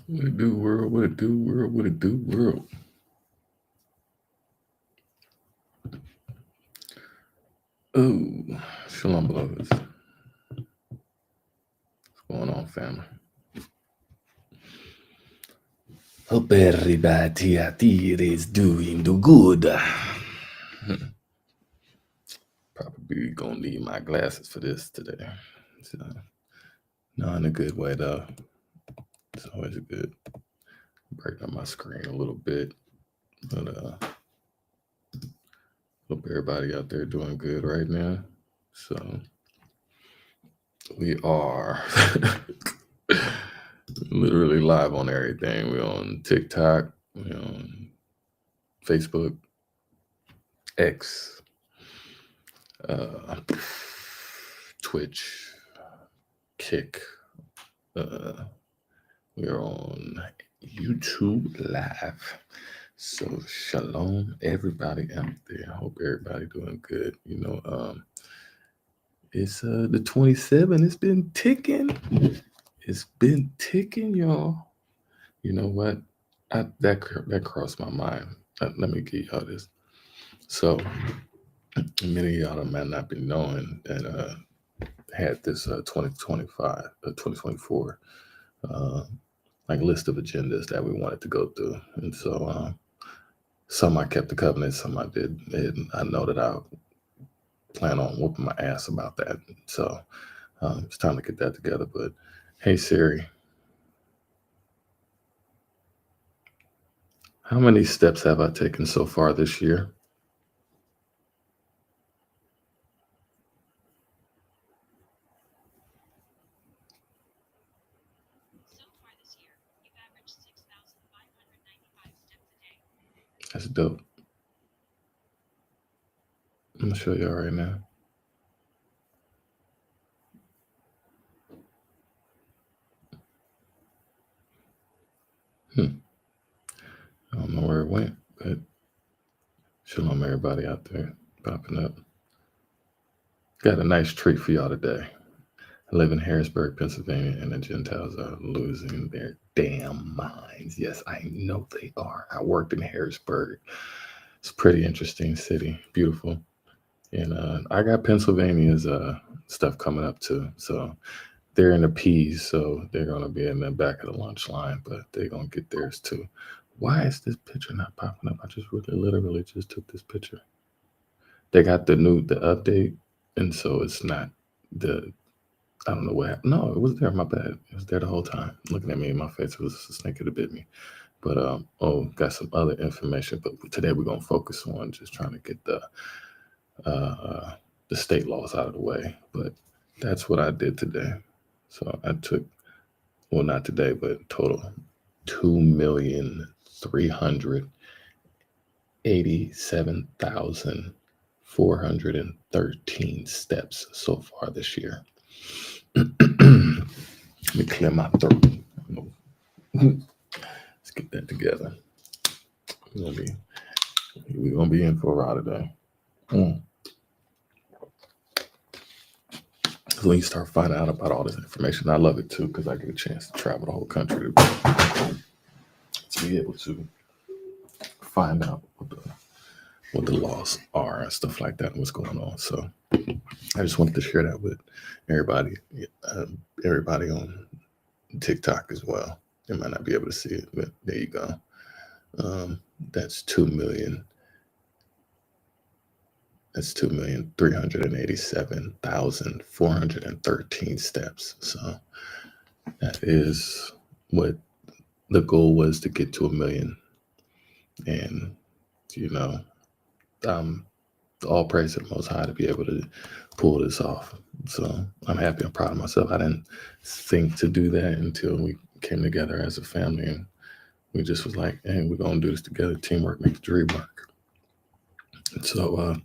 What it do, world? What it do, world? What it do, world? Oh, shalom, beloveds. What's going on, family? Hope everybody out there is doing the good. Probably gonna need my glasses for this today. So, not in a good way, though. It's always a good break on my screen a little bit. But hope everybody out there doing good right now. So we are literally live on everything. We're on TikTok, we're on Facebook, X, uh, Twitch, Kick. We're on YouTube Live. So shalom, everybody out there. I hope everybody doing good. It's the 27th. It's been ticking. It's been ticking, y'all. You know what? That crossed my mind. Let me get y'all this. So many of y'all might not be knowing that had this 2024 like list of agendas that we wanted to go through, and so some I kept the covenant, some I did, and I know that I plan on whooping my ass about that. So it's time to get that together. But hey Siri, how many steps have I taken so far this year? That's dope. I'm gonna show y'all right now. I don't know where it went, but shalom everybody out there popping up. Got a nice treat for y'all today. I live in Harrisburg, Pennsylvania, and the Gentiles are losing their damn minds. Yes, I know they are. I worked in Harrisburg. It's a pretty interesting city, beautiful. And I got Pennsylvania's stuff coming up too. So they're in the P's, so they're going to be in the back of the lunch line, but they're going to get theirs too. Why is this picture not popping up? I just literally just took this picture. They got the update, and so it's not the. I don't know what happened. No, it was there. My bad. It was there the whole time. Looking at me in my face, it was a snake that bit me. But got some other information. But today we're gonna focus on just trying to get the state laws out of the way. But that's what I did today. So I took, well, not today, but total 2,387,413 steps so far this year. Let me clear my throat. Let's get that together. We're gonna be in for a ride today. When you start finding out about all this information, I love it too because I get a chance to travel the whole country to be able to find out what the laws are and stuff like that and what's going on. So I just wanted to share that with everybody, uh, everybody on TikTok as well. They might not be able to see it, but there you go. That's 2 million. That's 2,387,413 steps. So that is what the goal was, to get to 1 million. And you know, all praise to the Most High to be able to pull this off. So I'm happy. I'm proud of myself. I didn't think to do that until we came together as a family, and we just was like, "Hey, we're gonna do this together. Teamwork makes the dream work." And so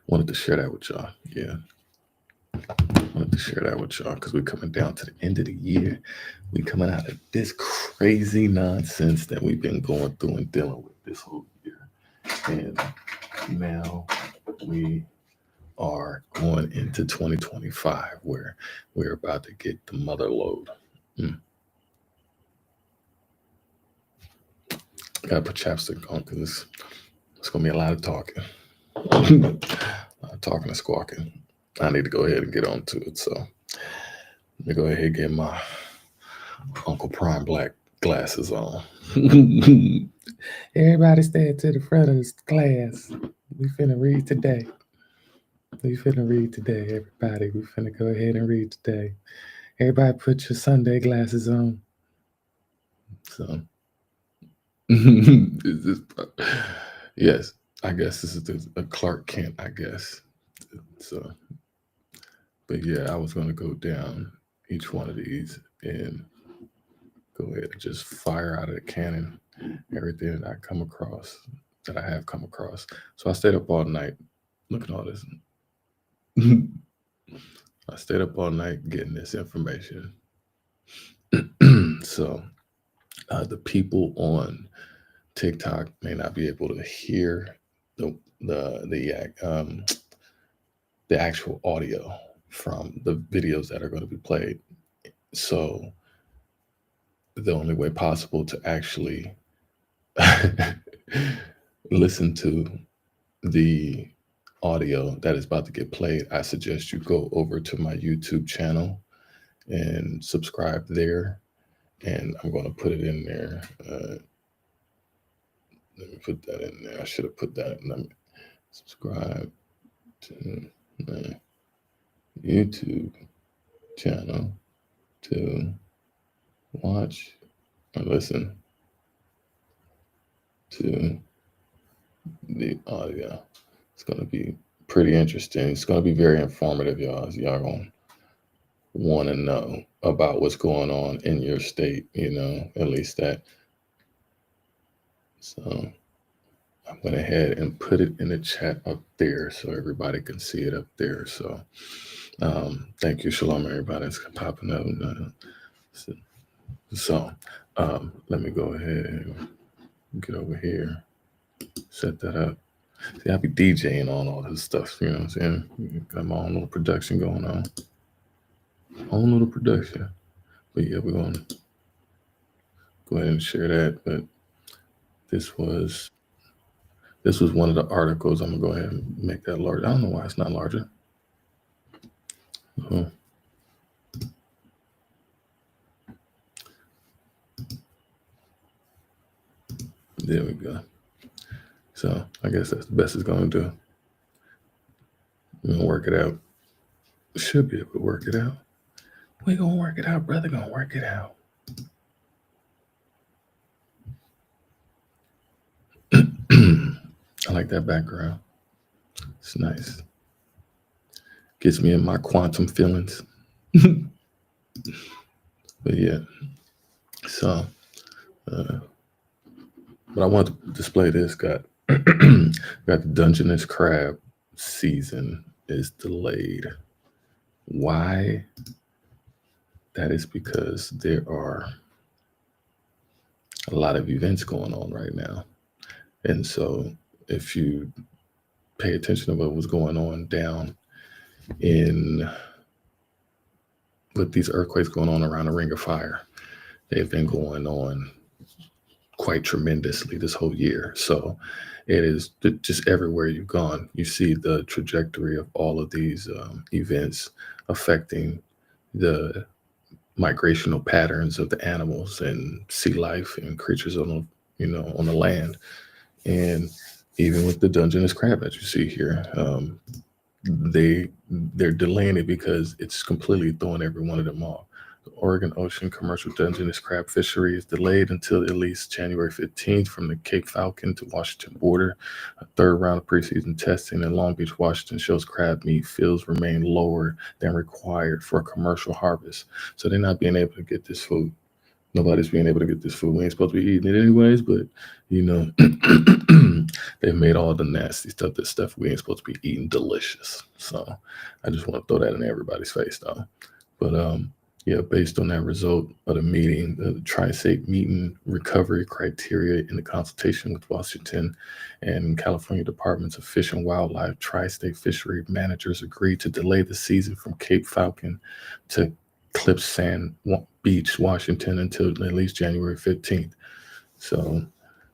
wanted to share that with y'all. Yeah, wanted to share that with y'all because we're coming down to the end of the year. We coming out of this crazy nonsense that we've been going through and dealing with this whole year, and now we are going into 2025 where we're about to get the mother load. Gotta put chapstick on because it's gonna be a lot of talking. Talking and squawking. I need to go ahead and get on to it. So let me go ahead and get my Uncle Prime Black glasses on. Everybody stand to the front of this class. We finna read today. Everybody. We finna go ahead and read today. Everybody put your Sunday glasses on. So, is this, yes, I guess this is a Clark Kent, I guess. So, but yeah, I was going to go down each one of these and go ahead and just fire out of the cannon everything that I have come across. So I stayed up all night. Look at all this. I stayed up all night getting this information. So the people on TikTok may not be able to hear the the actual audio from the videos that are going to be played. So the only way possible to actually listen to the audio that is about to get played, I suggest you go over to my YouTube channel and subscribe there. And I'm going to put it in there. Let me put that in there. I should have put that in. Let me subscribe to my YouTube channel to watch or listen to the audio. It's going to be pretty interesting. It's going to be very informative, y'all. Y'all going to want to know about what's going on in your state, at least that. So I went ahead and put it in the chat up there so everybody can see it up there. So thank you. Shalom, everybody. It's popping up. So let me go ahead and get over here, set that up. See, I be DJing on all this stuff, you know what I'm saying? Got my own little production going on. Own little production. But yeah, we're going to go ahead and share that. But this was one of the articles. I'm going to go ahead and make that larger. I don't know why it's not larger. There we go. So I guess that's the best it's going to do. We're going to work it out. Should be able to work it out. We're going to work it out, brother. Going to work it out. I like that background. It's nice. Gets me in my quantum feelings. But yeah. So, but I want to display this. Got the Dungeness crab season is delayed. Why? That is because there are a lot of events going on right now. And so if you pay attention to what was going on down with these earthquakes going on around the Ring of Fire, they've been going on quite tremendously this whole year. So it is just everywhere you've gone, you see the trajectory of all of these events affecting the migrational patterns of the animals and sea life and creatures on the land. And even with the Dungeness crab that you see here, they're delaying it because it's completely throwing every one of them off. The Oregon Ocean commercial Dungeness crab fishery is delayed until at least January 15th from the Cape Falcon to Washington border. A third round of preseason testing in Long Beach, Washington shows crab meat fields remain lower than required for a commercial harvest. So they're not being able to get this food. Nobody's being able to get this food. We ain't supposed to be eating it anyways, but they've made all the nasty stuff, this stuff we ain't supposed to be eating delicious. So I just want to throw that in everybody's face though. But yeah, based on that result of the meeting, the Tri-State meeting recovery criteria in the consultation with Washington and California Departments of Fish and Wildlife, Tri-State fishery managers agreed to delay the season from Cape Falcon to Cliff Sand Beach, Washington, until at least January 15th. So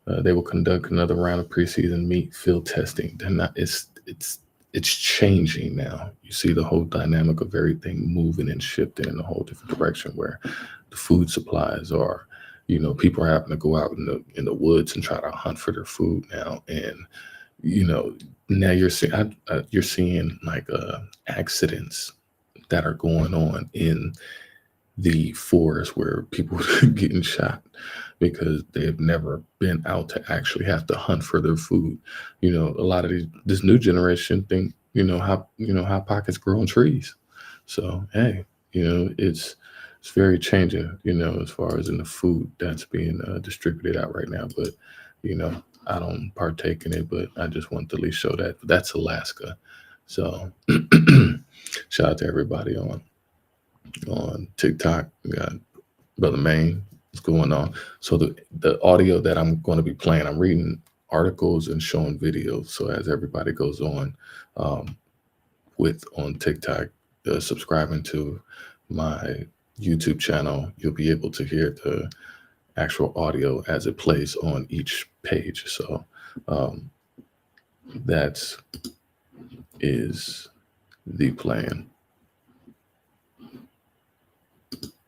They will conduct another round of preseason meat field testing. They're not. It's changing now. You see the whole dynamic of everything moving and shifting in a whole different direction, where the food supplies are. People are having to go out in the woods and try to hunt for their food now, and you know now you're seeing like accidents that are going on in the forest where people are getting shot because they've never been out to actually have to hunt for their food. A lot of this new generation think how pockets grow on trees. So hey, it's very changing. As far as in the food that's being distributed out right now. But you know, I don't partake in it, but I just want to at least show that. But that's Alaska. So shout out to everybody on TikTok. We got Brother Maine. What's going on? So the audio that I'm going to be playing, I'm reading articles and showing videos. So as everybody goes on on TikTok, subscribing to my YouTube channel, you'll be able to hear the actual audio as it plays on each page. So that is the plan.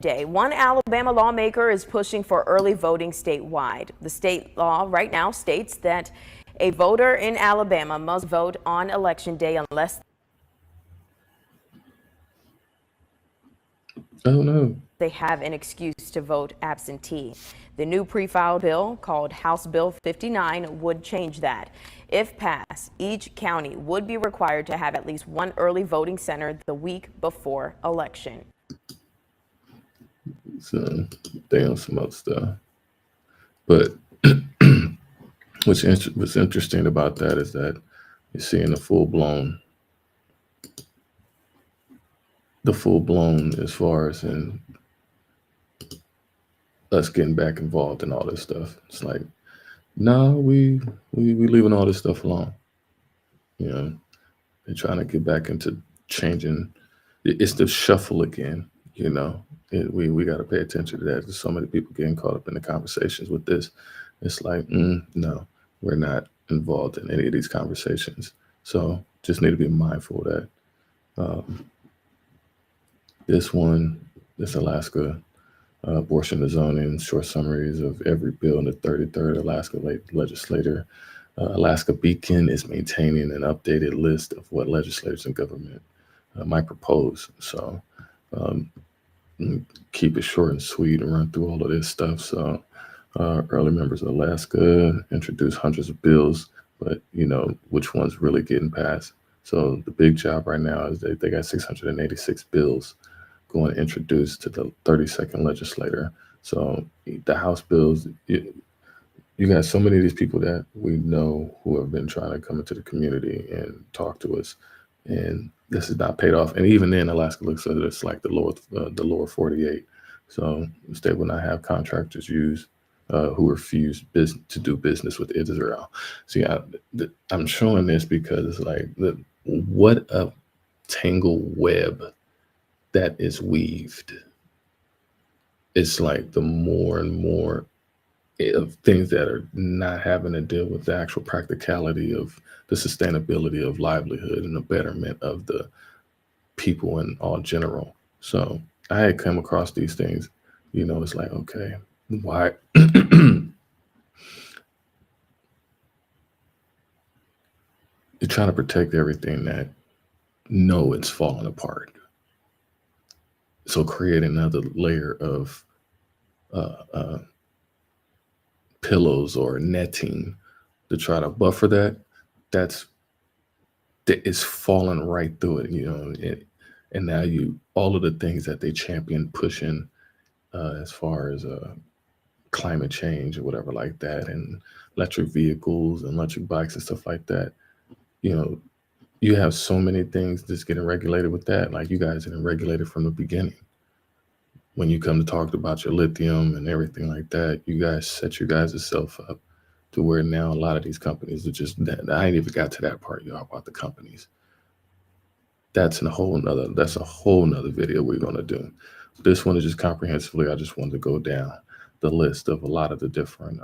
Day. One Alabama lawmaker is pushing for early voting statewide. The state law right now states that a voter in Alabama must vote on election day unless they have an excuse to vote absentee. The new pre-filed bill, called House Bill 59, would change that. If passed, each county would be required to have at least one early voting center the week before election. So they on some other stuff. But what's interesting about that is that you're seeing the full blown as far as in us getting back involved in all this stuff. It's like, no, we leaving all this stuff alone. They're trying to get back into changing. It's the shuffle again. We got to pay attention to that. There's so many people getting caught up in the conversations with this. It's like, no, we're not involved in any of these conversations. So just need to be mindful that this Alaska abortion and zoning, short summaries of every bill in the 33rd Alaska legislature. Alaska Beacon is maintaining an updated list of what legislators and government might propose. So keep it short and sweet and run through all of this stuff. So early members of Alaska introduced hundreds of bills, but which one's really getting passed? So the big job right now is that they got 686 bills going to introduce to the 32nd legislature. So the House bills, you got so many of these people that we know who have been trying to come into the community and talk to us, and this is not paid off. And even then, Alaska looks at it's like the lower 48. So the state will not have contractors use who refuse to do business with Israel. See, I'm showing this because it's like what a tangled web that is weaved. It's like the more and more of things that are not having to deal with the actual practicality of the sustainability of livelihood and the betterment of the people in all general. So I had come across these things, it's like, okay, why? You're trying to protect everything that it's falling apart. So create another layer of pillows or netting to try to buffer that. That is falling right through it, and now all of the things that they champion pushing as far as climate change or whatever like that, and electric vehicles and electric bikes and stuff like that. You have so many things that's getting regulated with that. Like you guys are regulated from the beginning. When you come to talk about your lithium and everything like that, you guys set your guys' self up to where now a lot of these companies are just, I ain't even got to that part, y'all, about the companies. That's a whole nother video we're going to do. This one is just comprehensively, I just wanted to go down the list of a lot of the different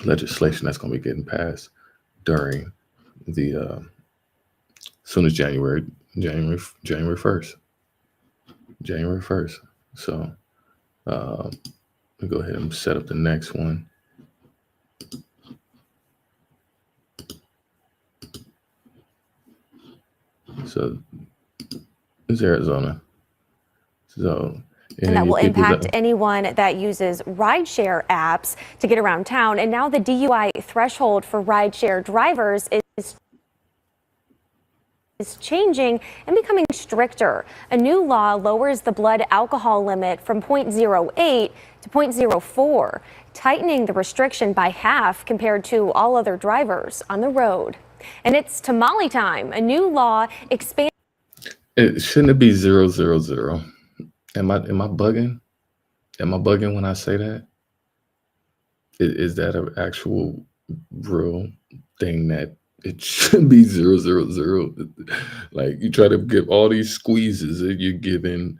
legislation that's going to be getting passed during the soon as January 1st. January 1st. So we'll go ahead and set up the next one. So it's Arizona. So And that you will people impact anyone that uses rideshare apps to get around town. And now the DUI threshold for rideshare drivers is changing and becoming stricter. A new law lowers the blood alcohol limit from 0.08 to 0.04, tightening the restriction by half compared to all other drivers on the road. And it's tamale time. A new law expands. Shouldn't it be 000? Am I bugging? Am I bugging when I say that? Is that an actual real thing that it should be 000? Like you try to give all these squeezes, and you're giving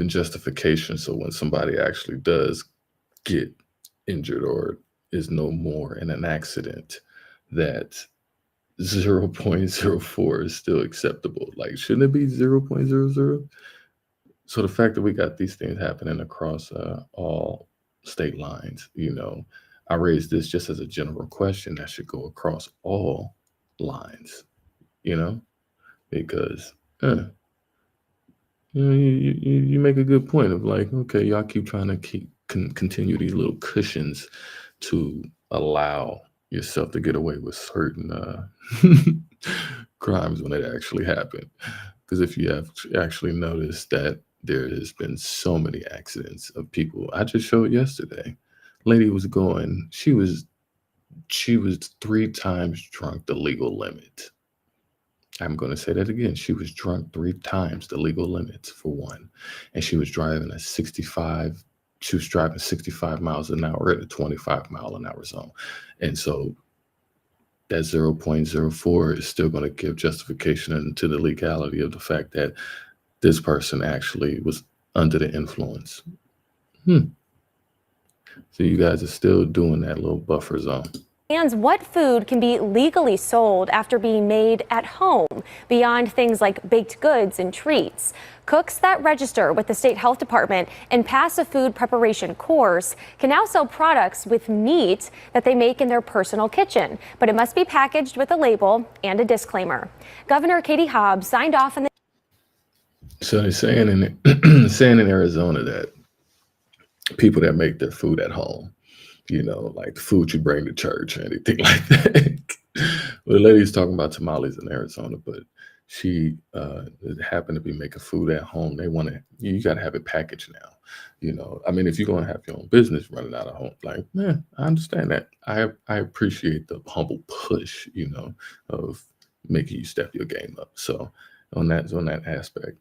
justification. So when somebody actually does get injured or is no more in an accident, that 0.04 is still acceptable. Like, shouldn't it be 0.00? So the fact that we got these things happening across all state lines, I raised this just as a general question that should go across all lines, because you make a good point of like, okay, y'all keep trying to continue these little cushions to allow yourself to get away with certain crimes when it actually happened. Because if you have actually noticed that there has been so many accidents of people, I just showed yesterday, lady was going, she was 3 times drunk the legal limit. I'm going to say that again. She was drunk 3 times the legal limits for one, and she was driving a 65. She was driving 65 miles an hour at a 25 mile an hour zone, and so that 0.04 is still going to give justification to the legality of the fact that this person actually was under the influence. So you guys are still doing that little buffer zone. And what food can be legally sold after being made at home beyond things like baked goods and treats? Cooks that register with the state health department and pass a food preparation course can now sell products with meat that they make in their personal kitchen, but it must be packaged with a label and a disclaimer. Governor Katie Hobbs signed off on the. So they're saying in Arizona that people that make their food at home, like the food you bring to church or anything like that. Well, the lady's talking about tamales in Arizona, but she happened to be making food at home. You got to have it packaged now. I mean, if you're going to have your own business running out of home, like, man, I understand that. I appreciate the humble push, of making you step your game up. So on that aspect,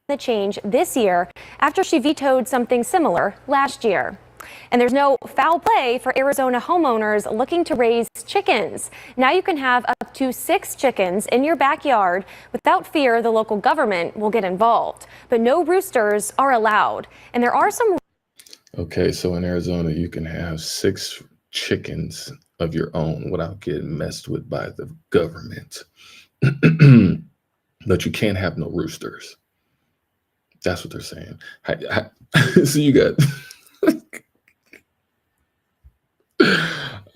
The change this year after she vetoed something similar last year. And there's no foul play for Arizona homeowners looking to raise chickens. Now you can have up to 6 chickens in your backyard without fear the local government will get involved. But no roosters are allowed. And there are some. Okay, so in Arizona, you can have 6 chickens of your own without getting messed with by the government. But you can't have no roosters. That's what they're saying. So you got.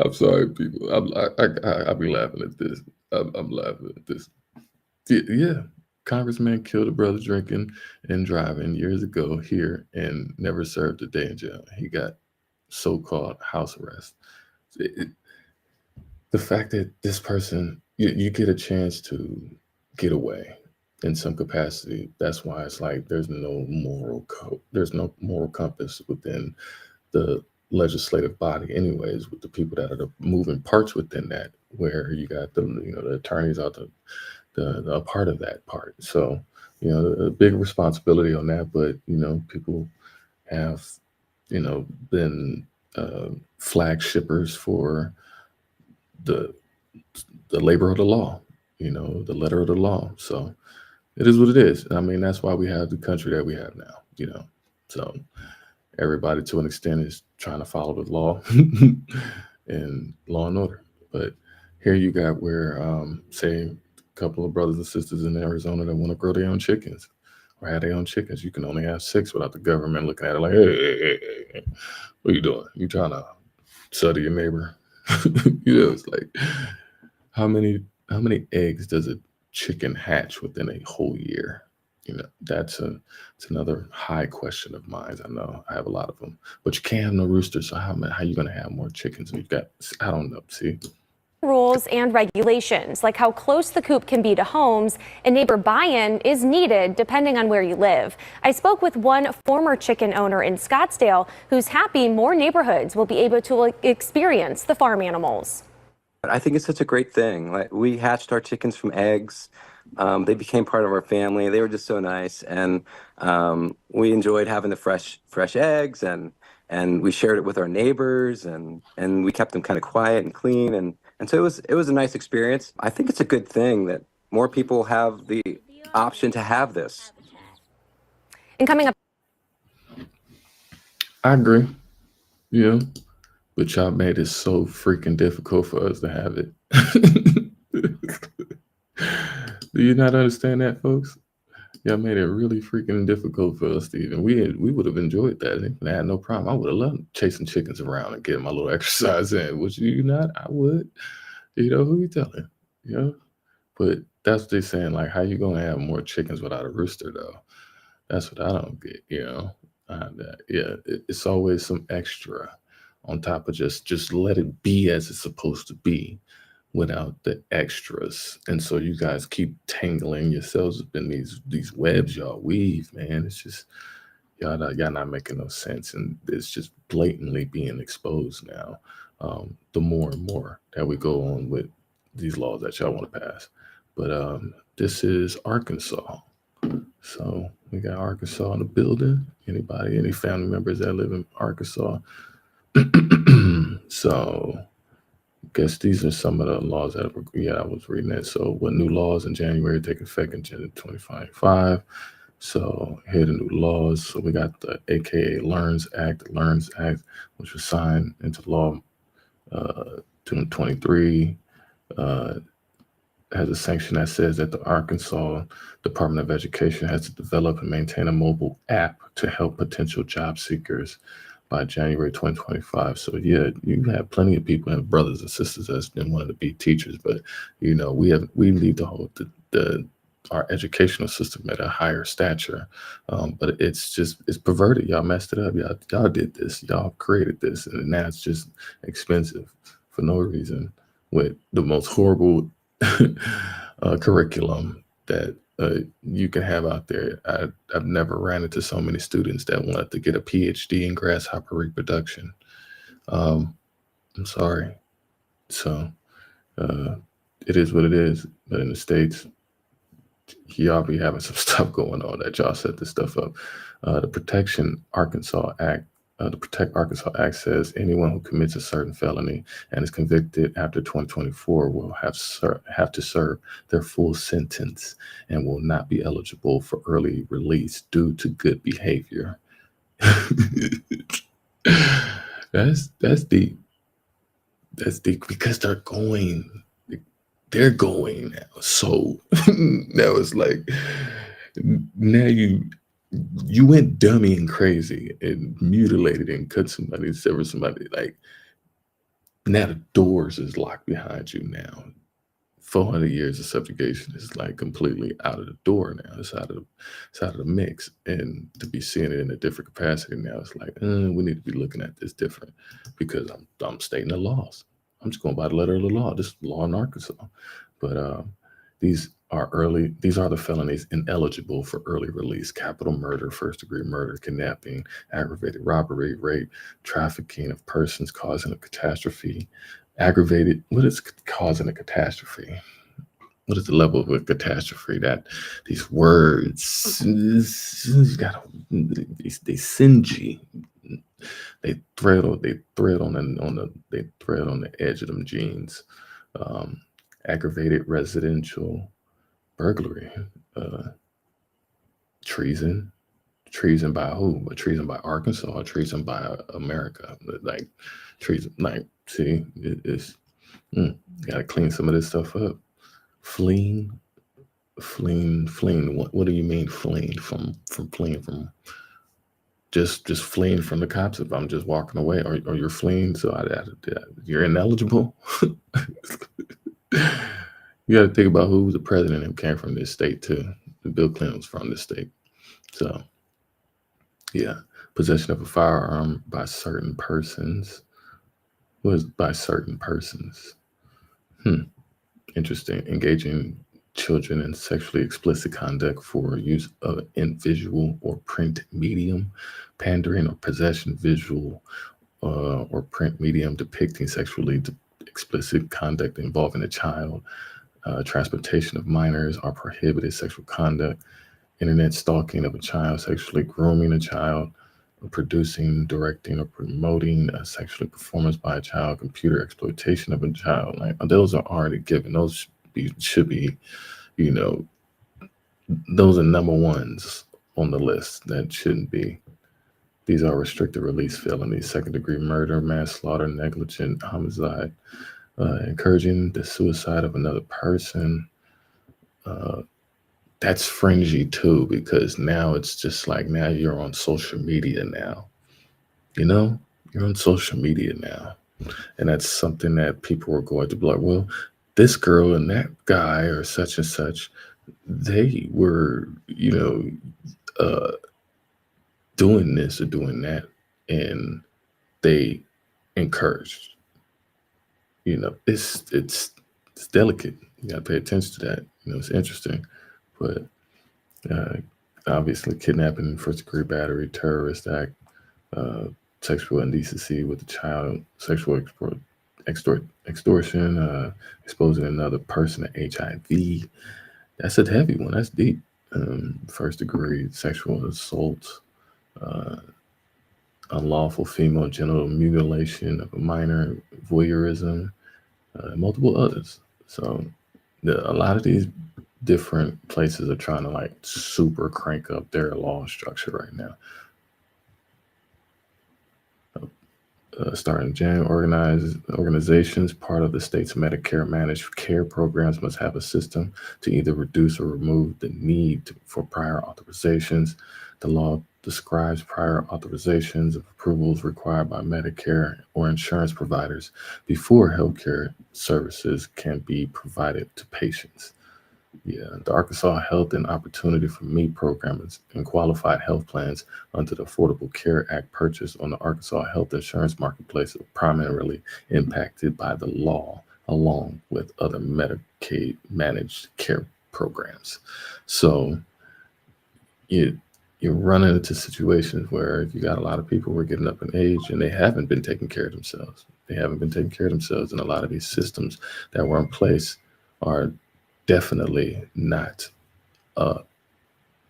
I'm sorry, people. I'll be laughing at this. I'm laughing at this. Yeah, congressman killed a brother drinking and driving years ago here and never served a day in jail. He got so-called house arrest. The fact that this person, you get a chance to get away in some capacity. That's why it's like there's no moral code. There's no moral compass within the legislative body anyways, with the people that are the moving parts within that, where you got the attorneys are the part of that part. So a big responsibility on that, but people have been flag shippers for the labor of the law, the letter of the law. So it is what it is. I mean, that's why we have the country that we have now, so everybody to an extent is trying to follow the law and law and order. But here you got where, say, a couple of brothers and sisters in Arizona that want to grow their own chickens or have their own chickens. You can only have 6 without the government looking at it like, hey, what are you doing? You trying to study your neighbor? It's like how many eggs does a chicken hatch within a whole year? It's another high question of mine. I know I have a lot of them, but you can't have no roosters. So how you gonna have more chickens? You've got, I don't know. See, Rules and regulations, like how close the coop can be to homes, and neighbor buy-in is needed depending on where you live. I spoke with one former chicken owner in Scottsdale who's happy more neighborhoods will be able to experience the farm animals. I think it's such a great thing. Like, we hatched our chickens from eggs. They became part of our family. They were just so nice, and we enjoyed having the fresh eggs, and we shared it with our neighbors, and we kept them kind of quiet and clean, and so it was a nice experience. I think it's a good thing that more people have the option to have this. And coming up. I agree. Yeah, but y'all made it so freaking difficult for us to have it. Do you not understand that, folks? Y'all made it really freaking difficult for us to even. We would have enjoyed that. I had no problem. I would have loved chasing chickens around and getting my little exercise in. Would you not? I would. Who you telling? But that's what they're saying. Like, how you gonna have more chickens without a rooster, though? That's what I don't get. It's always some extra on top of just let it be as it's supposed to be, without the extras. And so you guys keep tangling yourselves up in these webs y'all weave, man. It's just y'all not making no sense, and it's just blatantly being exposed now. The more and more that we go on with these laws that y'all want to pass. But this is Arkansas. So we got Arkansas in the building. Any family members that live in Arkansas? So I guess these are some of the laws that I was reading it. So what new laws in January take effect in January 2025. So here are the new laws. So we got the AKA LEARNS Act, which was signed into law 2023. Has a sanction that says that the Arkansas Department of Education has to develop and maintain a mobile app to help potential job seekers by January 2025. So yeah, you have plenty of people and brothers and sisters that's been wanting to be teachers, but we need to hold our educational system at a higher stature. But it's perverted. Y'all messed it up. Y'all did this. Y'all created this, and now it's just expensive for no reason with the most horrible curriculum that you can have out there. I've never ran into so many students that wanted to get a PhD in grasshopper reproduction. I'm sorry. So it is what it is. But in the States, y'all be having some stuff going on that y'all set this stuff up. The Protect Arkansas Act says anyone who commits a certain felony and is convicted after 2024 will have to serve their full sentence and will not be eligible for early release due to good behavior. That's deep. That's deep because they're going now. So now it's like, now you went dummy and crazy and mutilated and cut somebody, severed somebody. Like, now the doors is locked behind you now. 400 years of subjugation is like completely out of the door now. It's out of the mix. And to be seeing it in a different capacity now, it's like, we need to be looking at this different, because I'm stating the laws. I'm just going by the letter of the law. This is law in Arkansas. But these are the felonies ineligible for early release: capital murder, first-degree murder, kidnapping, aggravated robbery, rape, trafficking of persons causing a catastrophe, what is causing a catastrophe? What is the level of a catastrophe? That these words, they singe you. They thread on the edge of them jeans. Aggravated residential burglary, treason, Treason by who? But treason by Arkansas or treason by America? Like treason, like, see, it's, gotta clean some of this stuff up. Fleeing. What do you mean fleeing from fleeing from just fleeing from the cops? If I'm just walking away, or you're fleeing, so you're ineligible. You got to think about who was the president and came from this state too. Bill Clinton was from this state. So yeah, possession of a firearm by certain persons was by certain persons. Interesting. Engaging children in sexually explicit conduct for use of in visual or print medium, pandering or possession visual or print medium depicting sexually explicit conduct involving a child, transportation of minors or prohibited sexual conduct, internet stalking of a child, sexually grooming a child, producing, directing, or promoting a sexual performance by a child, computer exploitation of a child. Like, those are already given. Those should be, those are number ones on the list. That shouldn't be. These are restricted release felonies: second degree murder, manslaughter, negligent homicide, encouraging the suicide of another person. That's fringy too, because now it's just like, now you're on social media now. You're on social media now. And that's something that people are going to be like, well, this girl and that guy or such and such, they were, doing this or doing that, and they encouraged. It's delicate. You got to pay attention to that. It's interesting. But obviously, kidnapping, first degree battery, terrorist act, sexual indecency with a child, sexual extortion, exposing another person to HIV. That's a heavy one. That's deep. First degree sexual assault, unlawful female genital mutilation of a minor, voyeurism, multiple others. So a lot of these different places are trying to like super crank up their law structure right now. Starting January, organizations part of the state's Medicare managed care programs must have a system to either reduce or remove the need for prior authorizations. The law describes prior authorizations of approvals required by Medicare or insurance providers before healthcare services can be provided to patients. The Arkansas Health and Opportunity for Me program and qualified health plans under the Affordable Care Act purchased on the Arkansas health insurance marketplace are primarily impacted by the law, along with other Medicaid managed care programs. So you're running into situations where you got a lot of people who are getting up in age and they haven't been taking care of themselves. And a lot of these systems that were in place are definitely not,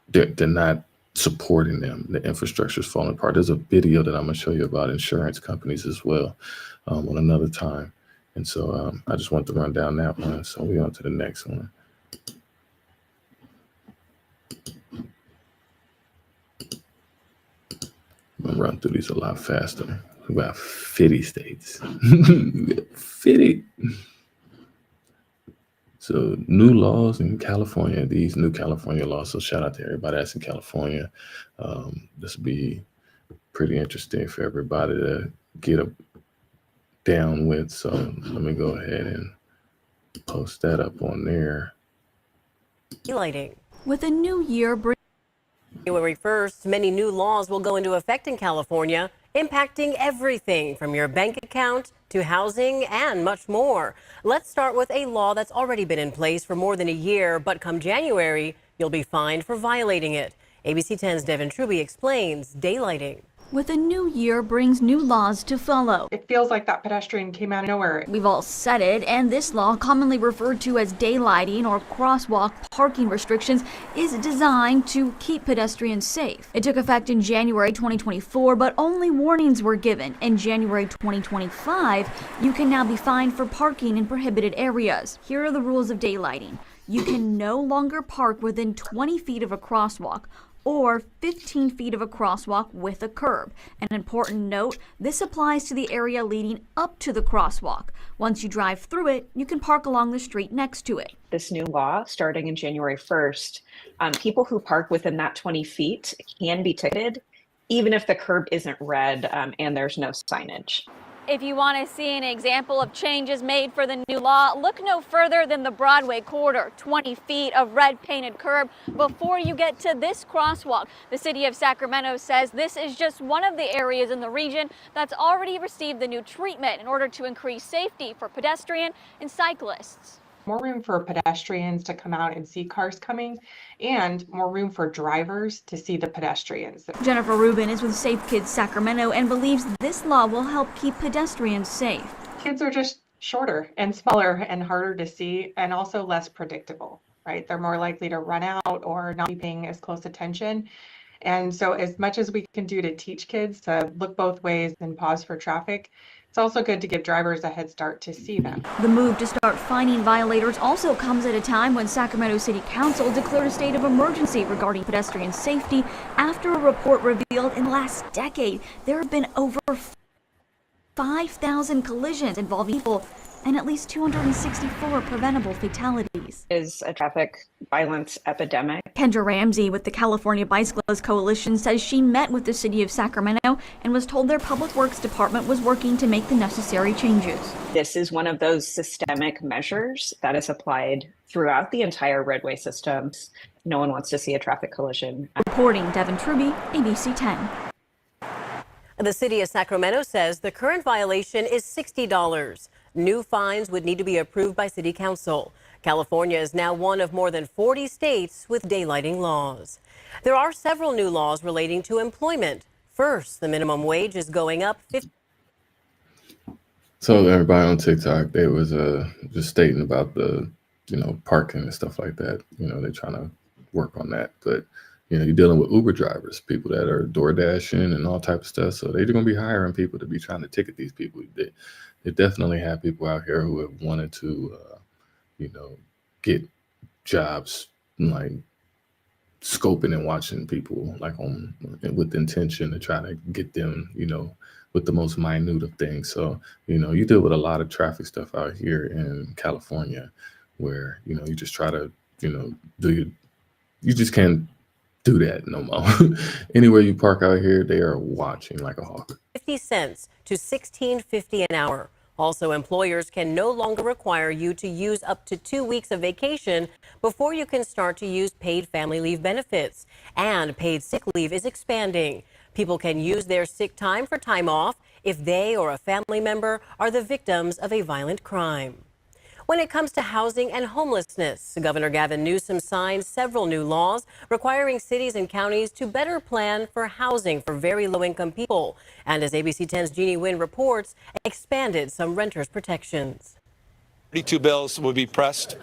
they're not supporting them. The infrastructure is falling apart. There's a video that I'm going to show you about insurance companies as well on another time. And so I just want to run down that one. So we're on to the next one. I'm going to run through these a lot faster. We got 50 states. 50. So new laws in California, these new California laws. So shout out to everybody that's in California. This will be pretty interesting for everybody to get down with. So let me go ahead and post that up on there. Lighting. With a new year, January 1st, many new laws will go into effect in California, impacting everything from your bank account to housing and much more. Let's start with a law that's already been in place for more than a year, but come January, you'll be fined for violating it. ABC 10's Devin Truby explains daylighting. With a new year brings new laws to follow. It feels like that pedestrian came out of nowhere. We've all said it, and this law, commonly referred to as daylighting or crosswalk parking restrictions, is designed to keep pedestrians safe. It took effect in January 2024, but only warnings were given. In January 2025, you can now be fined for parking in prohibited areas. Here are the rules of daylighting. You can no longer park within 20 feet of a crosswalk. or 15 feet of a crosswalk with a curb. An important note, this applies to the area leading up to the crosswalk. Once you drive through it, you can park along the street next to it. This new law starting in January 1st, people who park within that 20 feet can be ticketed, even if the curb isn't red and there's no signage. If you want to see an example of changes made for the new law, look no further than the Broadway corridor, 20 feet of red painted curb before you get to this crosswalk. The city of Sacramento says this is just one of the areas in the region that's already received the new treatment in order to increase safety for pedestrian and cyclists. More room for pedestrians to come out and see cars coming, and more room for drivers to see the pedestrians. Jennifer Rubin is with Safe Kids Sacramento and believes this law will help keep pedestrians safe. Kids are just shorter and smaller and harder to see, and also less predictable, right? They're more likely to run out or not be paying as close attention. And so as much as we can do to teach kids to look both ways and pause for traffic, it's also good to give drivers a head start to see them. The move to start fining violators also comes at a time when Sacramento City Council declared a state of emergency regarding pedestrian safety after a report revealed in the last decade there have been over 5,000 collisions involving people and at least 264 preventable fatalities. Is a traffic violence epidemic. Kendra Ramsey with the California Bicyclist Coalition says she met with the city of Sacramento and was told their public works department was working to make the necessary changes. This is one of those systemic measures that is applied throughout the entire roadway system. No one wants to see a traffic collision. Reporting, Devin Truby, ABC 10. The city of Sacramento says the current violation is $60. New fines would need to be approved by city council. California is now one of more than 40 states with daylighting laws. There are several new laws relating to employment. First, the minimum wage is going up 50. So everybody on TikTok, they was just stating about the, parking and stuff like that. They're trying to work on that. But, you're dealing with Uber drivers, people that are door dashing and all type of stuff. So they're going to be hiring people to be trying to ticket these people. They definitely have people out here who have wanted to, get jobs, like scoping and watching people like with intention to try to get them, with the most minute of things. So, you deal with a lot of traffic stuff out here in California where, you just try to, you just can't do that no more. Anywhere you park out here, they are watching like a hawk. 50 cents to $16.50 an hour. Also, employers can no longer require you to use up to 2 weeks of vacation before you can start to use paid family leave benefits. And paid sick leave is expanding. People can use their sick time for time off if they or a family member are the victims of a violent crime. When it comes to housing and homelessness, Governor Gavin Newsom signed several new laws requiring cities and counties to better plan for housing for very low-income people. And as ABC 10's Jeannie Wynn reports, expanded some renters' protections. 32 bills will be pressed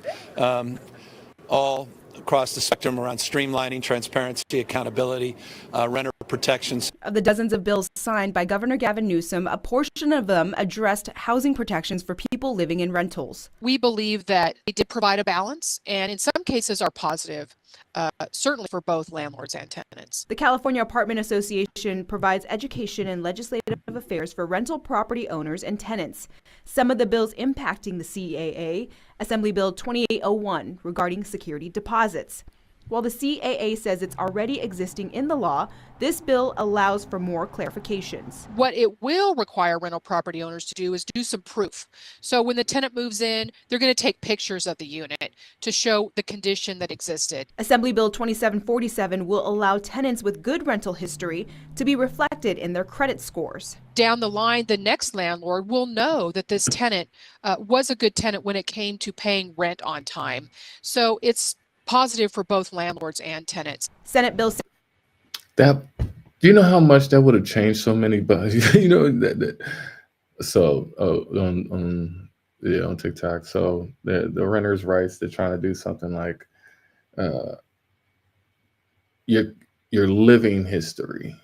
all across the spectrum around streamlining, transparency, accountability, renter protections. Of the dozens of bills signed by Governor Gavin Newsom, a portion of them addressed housing protections for people living in rentals. We believe that they did provide a balance and in some cases are positive, certainly for both landlords and tenants. The California Apartment Association provides education and legislative affairs for rental property owners and tenants. Some of the bills impacting the CAA, Assembly Bill 2801 regarding security deposits. While the CAA says it's already existing in the law, this bill allows for more clarifications. What it will require rental property owners to do is do some proof. So when the tenant moves in, they're going to take pictures of the unit to show the condition that existed. Assembly Bill 2747 will allow tenants with good rental history to be reflected in their credit scores. Down the line, the next landlord will know that this tenant was a good tenant when it came to paying rent on time. So it's positive for both landlords and tenants. Senate Bill. Do you know how much that would have changed so many? But so on TikTok. So the renters' rights, they're trying to do something like your living history.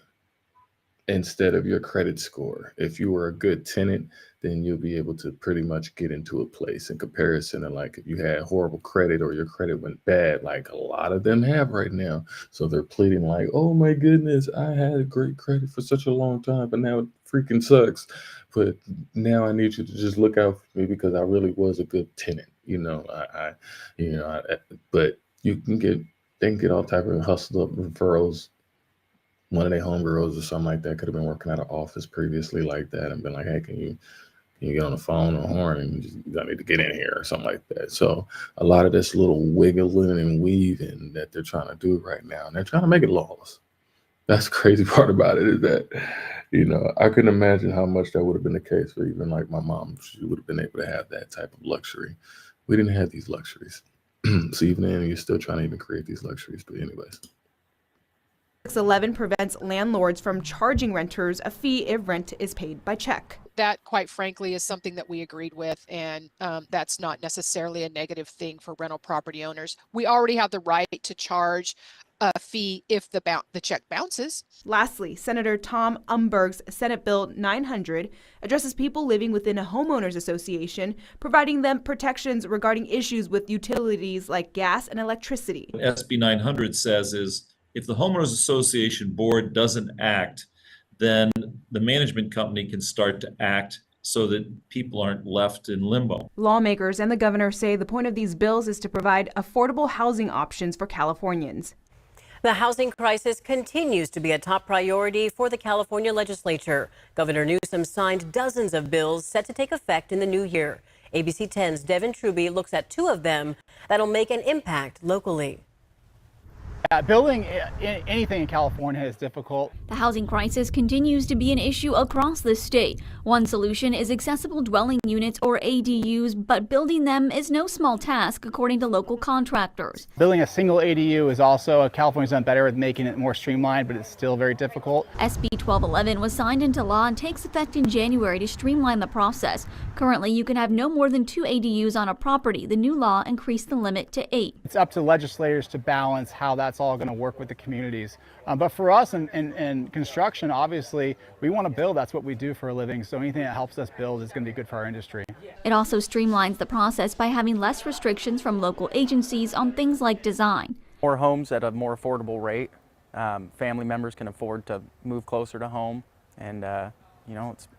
instead of your credit score. If you were a good tenant, then you'll be able to pretty much get into a place in comparison to like if you had horrible credit or your credit went bad, like a lot of them have right now. So they're pleading like, oh my goodness, I had great credit for such a long time, but now it freaking sucks. But now I need you to just look out for me because I really was a good tenant. But they can get all type of hustled up referrals. One of their homegirls or something like that could have been working at an office previously like that and been like, hey, can you get on the phone or horn and you need to get in here or something like that. So a lot of this little wiggling and weaving that they're trying to do right now, and they're trying to make it lawless. That's the crazy part about it is that, I couldn't imagine how much that would have been the case for even like my mom. She would have been able to have that type of luxury. We didn't have these luxuries. So even then, you're still trying to even create these luxuries. But anyways. 611 prevents landlords from charging renters a fee if rent is paid by check. That, quite frankly, is something that we agreed with, and that's not necessarily a negative thing for rental property owners. We already have the right to charge a fee if the check bounces. Lastly, Senator Tom Umberg's Senate Bill 900 addresses people living within a homeowners association, providing them protections regarding issues with utilities like gas and electricity. What SB 900 says is if the homeowners association board doesn't act, then the management company can start to act so that people aren't left in limbo. Lawmakers and the governor say the point of these bills is to provide affordable housing options for Californians. The housing crisis continues to be a top priority for the California legislature. Governor Newsom signed dozens of bills set to take effect in the new year. ABC 10's Devin Truby looks at two of them that'll make an impact locally. Building anything in California is difficult. The housing crisis continues to be an issue across the state. One solution is accessible dwelling units or ADUs, but building them is no small task, according to local contractors. Building a single ADU is also, California's done better with making it more streamlined, but it's still very difficult. SB 1211 was signed into law and takes effect in January to streamline the process. Currently, you can have no more than 2 ADUs on a property. The new law increased the limit to 8. It's up to legislators to balance how that's all going to work with the communities. But for us in construction, obviously, we want to build. That's what we do for a living. So anything that helps us build is going to be good for our industry. It also streamlines the process by having less restrictions from local agencies on things like design. More homes at a more affordable rate. Family members can afford to move closer to home, and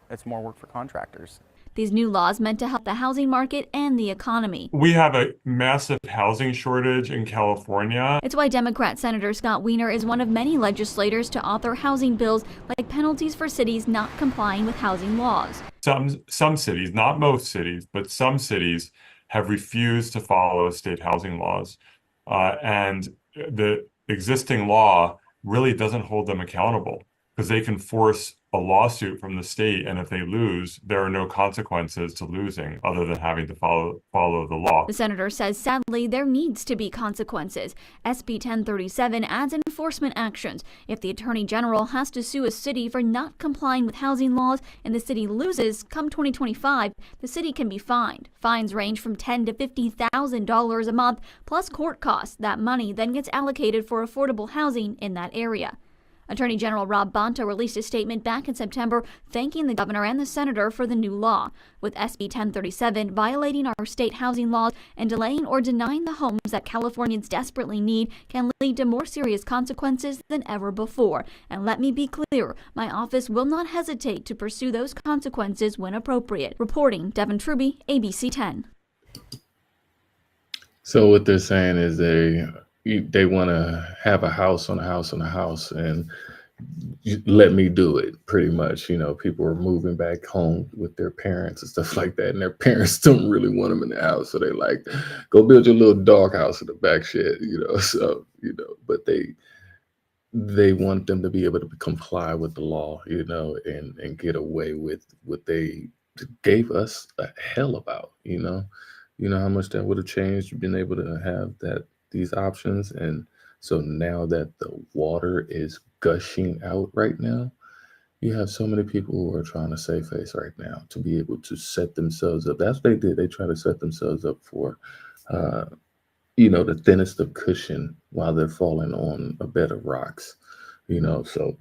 it's more work for contractors. These new laws meant to help the housing market and the economy. We have a massive housing shortage in California. It's why Democrat Senator Scott Wiener is one of many legislators to author housing bills like penalties for cities not complying with housing laws. Some cities, not most cities, but some cities have refused to follow state housing laws. And the existing law really doesn't hold them accountable because they can force a lawsuit from the state, and if they lose, there are no consequences to losing other than having to follow the law. The senator says sadly there needs to be consequences. SB 1037 adds enforcement actions. If the attorney general has to sue a city for not complying with housing laws and the city loses come 2025, the city can be fined. Fines range from $10,000 to $50,000 a month plus court costs. That money then gets allocated for affordable housing in that area. Attorney General Rob Bonta released a statement back in September thanking the governor and the senator for the new law. With SB 1037 violating our state housing laws and delaying or denying the homes that Californians desperately need can lead to more serious consequences than ever before. And let me be clear, my office will not hesitate to pursue those consequences when appropriate. Reporting, Devin Truby, ABC 10. So what they're saying is they want to have a house on a house on a house and let me do it, pretty much. People are moving back home with their parents and stuff like that, and their parents don't really want them in the house, so they like, go build your little dog house in the back shed, but they want them to be able to comply with the law, and get away with what they gave us a hell about, how much that would have changed, being able to have these options. And so now that the water is gushing out right now, you have so many people who are trying to save face right now to be able to set themselves up. That's what they did. They try to set themselves up for, the thinnest of cushion while they're falling on a bed of rocks, so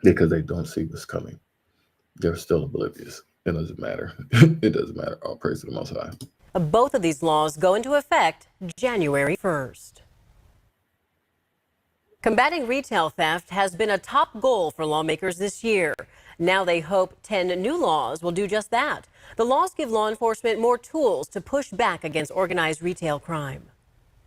because they don't see what's coming. They're still oblivious. It doesn't matter. It doesn't matter. All praise to the Most High. Both of these laws go into effect January 1st. Combating retail theft has been a top goal for lawmakers this year. Now they hope 10 new laws will do just that. The laws give law enforcement more tools to push back against organized retail crime.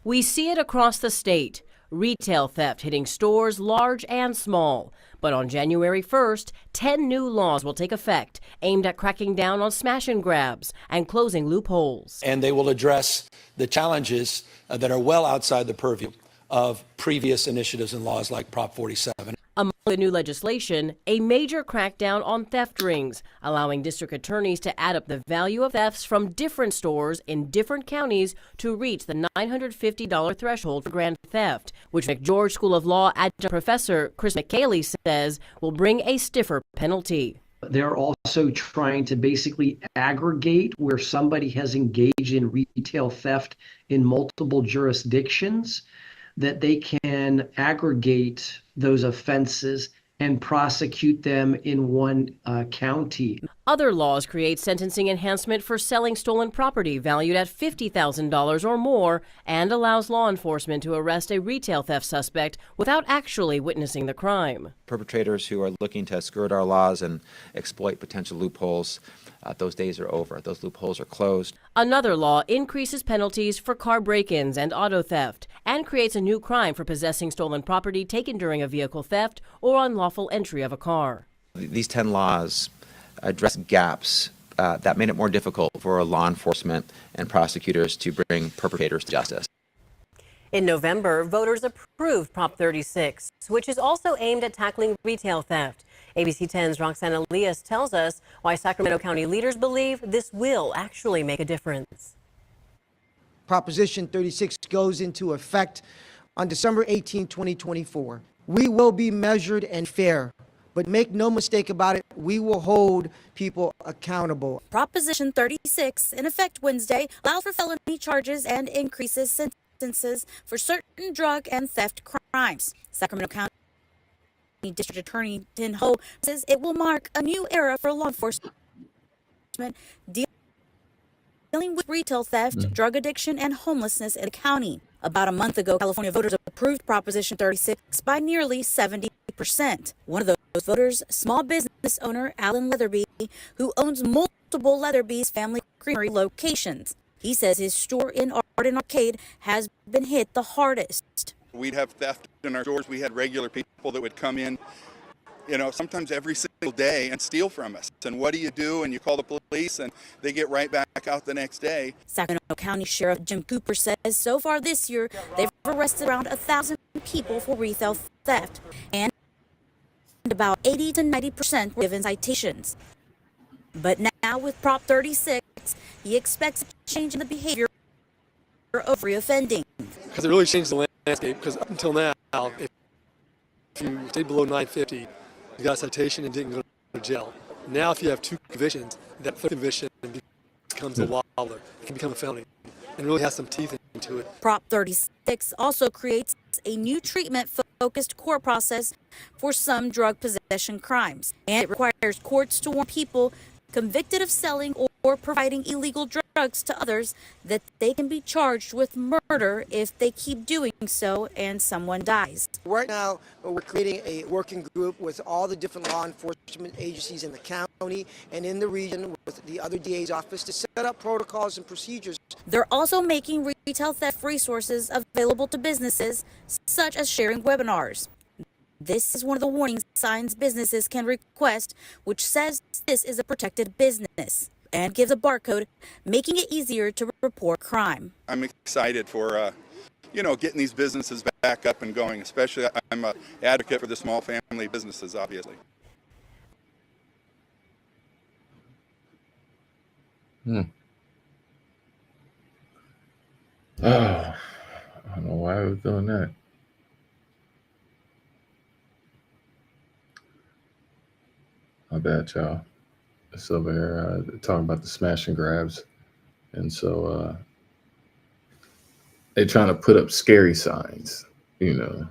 We see it across the state. Retail theft hitting stores large and small. But on January 1st, 10 new laws will take effect aimed at cracking down on smash and grabs and closing loopholes. And they will address the challenges that are well outside the purview of previous initiatives and laws like Prop 47. Among the new legislation, a major crackdown on theft rings, allowing district attorneys to add up the value of thefts from different stores in different counties to reach the $950 threshold for grand theft, which McGeorge School of Law adjunct professor Chris McKaylee says will bring a stiffer penalty. They're also trying to basically aggregate where somebody has engaged in retail theft in multiple jurisdictions, that they can aggregate those offenses and prosecute them in one county. Other laws create sentencing enhancement for selling stolen property valued at $50,000 or more and allows law enforcement to arrest a retail theft suspect without actually witnessing the crime. Perpetrators who are looking to skirt our laws and exploit potential loopholes, those days are over. Those loopholes are closed. Another law increases penalties for car break-ins and auto theft and creates a new crime for possessing stolen property taken during a vehicle theft or unlawful entry of a car. These 10 laws address gaps that made it more difficult for law enforcement and prosecutors to bring perpetrators to justice. In November, voters approved Prop 36, which is also aimed at tackling retail theft. ABC 10's Roxana Elias tells us why Sacramento County leaders believe this will actually make a difference. Proposition 36 goes into effect on December 18, 2024. We will be measured and fair, but make no mistake about it, we will hold people accountable. Proposition 36, in effect Wednesday, allows for felony charges and increases sentences for certain drug and theft crimes. Sacramento County District Attorney Tin Ho says it will mark a new era for law enforcement dealing with retail theft, drug addiction, and homelessness in the county. About a month ago, California voters approved Proposition 36 by nearly 70%. One of those voters, small business owner Alan Leatherby, who owns multiple Leatherby's Family Creamery locations. He says his store in Arden Arcade has been hit the hardest. We'd have theft in our stores. We had regular people that would come in, sometimes every single day and steal from us. And what do? And you call the police and they get right back out the next day. Sacramento County Sheriff Jim Cooper says so far this year, they've arrested around 1,000 people for retail theft. And about 80 to 90% were given citations. But now with Prop 36, he expects a change in the behavior of reoffending. Because it really changed the landscape, because up until now, if you stayed below 950, you got a citation and didn't go to jail. Now if you have 2 convictions, that third conviction becomes a wobbler. It can become a felony and really has some teeth into it. Prop 36 also creates a new treatment-focused court process for some drug possession crimes. And it requires courts to warn people convicted of selling or providing illegal drugs to others that they can be charged with murder if they keep doing so and someone dies. Right now, we're creating a working group with all the different law enforcement agencies in the county and in the region with the other DA's office to set up protocols and procedures. They're also making retail theft resources available to businesses, such as sharing webinars. This is one of the warning signs businesses can request, which says this is a protected business and gives a barcode, making it easier to report crime. I'm excited for, getting these businesses back up and going, especially I'm an advocate for the small family businesses, obviously. Oh, I don't know why I was doing that. My bad, y'all. It's over here talking about the smash and grabs. And so they're trying to put up scary signs, to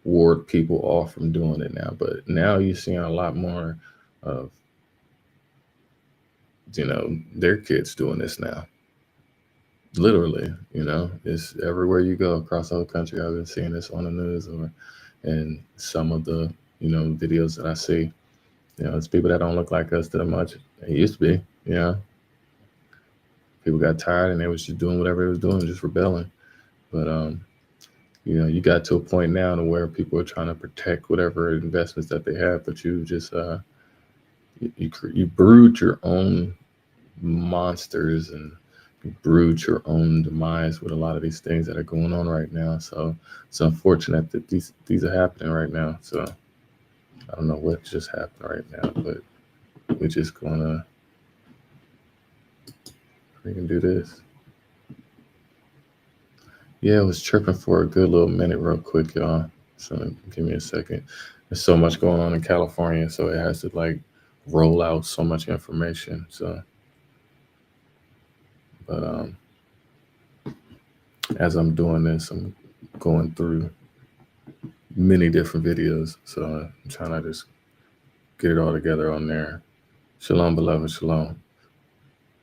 ward people off from doing it now. But now you're seeing a lot more of, their kids doing this now. Literally, it's everywhere you go across the whole country. I've been seeing this on the news and some of the, videos that I see. It's people that don't look like us that much. It used to be, people got tired and they was just doing whatever they was doing, just rebelling. But, you got to a point now to where people are trying to protect whatever investments that they have, but you just, you brood your own monsters and you brood your own demise with a lot of these things that are going on right now. So it's unfortunate that these are happening right now. So I don't know what just happened right now, but we're just gonna freaking do this. Yeah, I was tripping for a good little minute real quick, y'all. So give me a second. There's so much going on in California, so it has to roll out so much information. So, but as I'm doing this, I'm going through many different videos. So I'm trying to just get it all together on there. Shalom, beloved, shalom.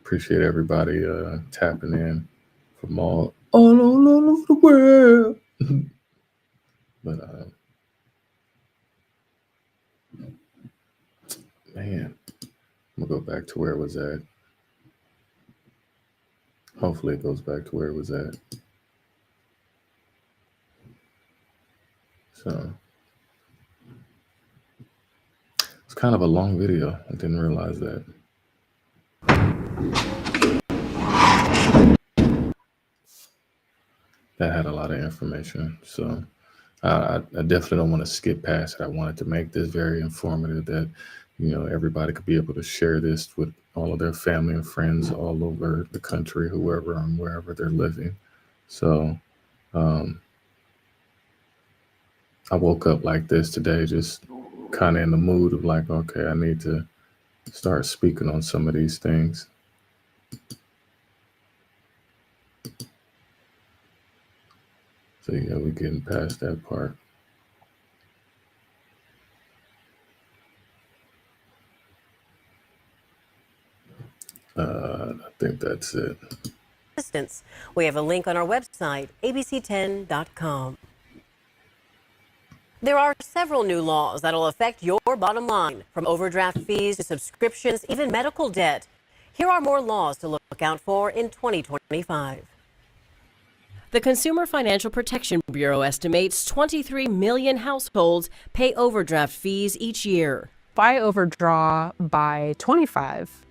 Appreciate everybody tapping in from all over the world. But man, I'm gonna go back to where it was at. Hopefully it goes back to where it was at. So it's kind of a long video. I didn't realize that. That had a lot of information. So I definitely don't want to skip past it. I wanted to make this very informative that, everybody could be able to share this with all of their family and friends all over the country, whoever and wherever they're living. So I woke up like this today, just kind of in the mood of okay, I need to start speaking on some of these things. So yeah, we're getting past that part. I think that's it. We have a link on our website, abc10.com. There are several new laws that'll affect your bottom line, from overdraft fees to subscriptions, even medical debt. Here are more laws to look out for in 2025. The Consumer Financial Protection Bureau estimates 23 million households pay overdraft fees each year. If I overdraw by 25,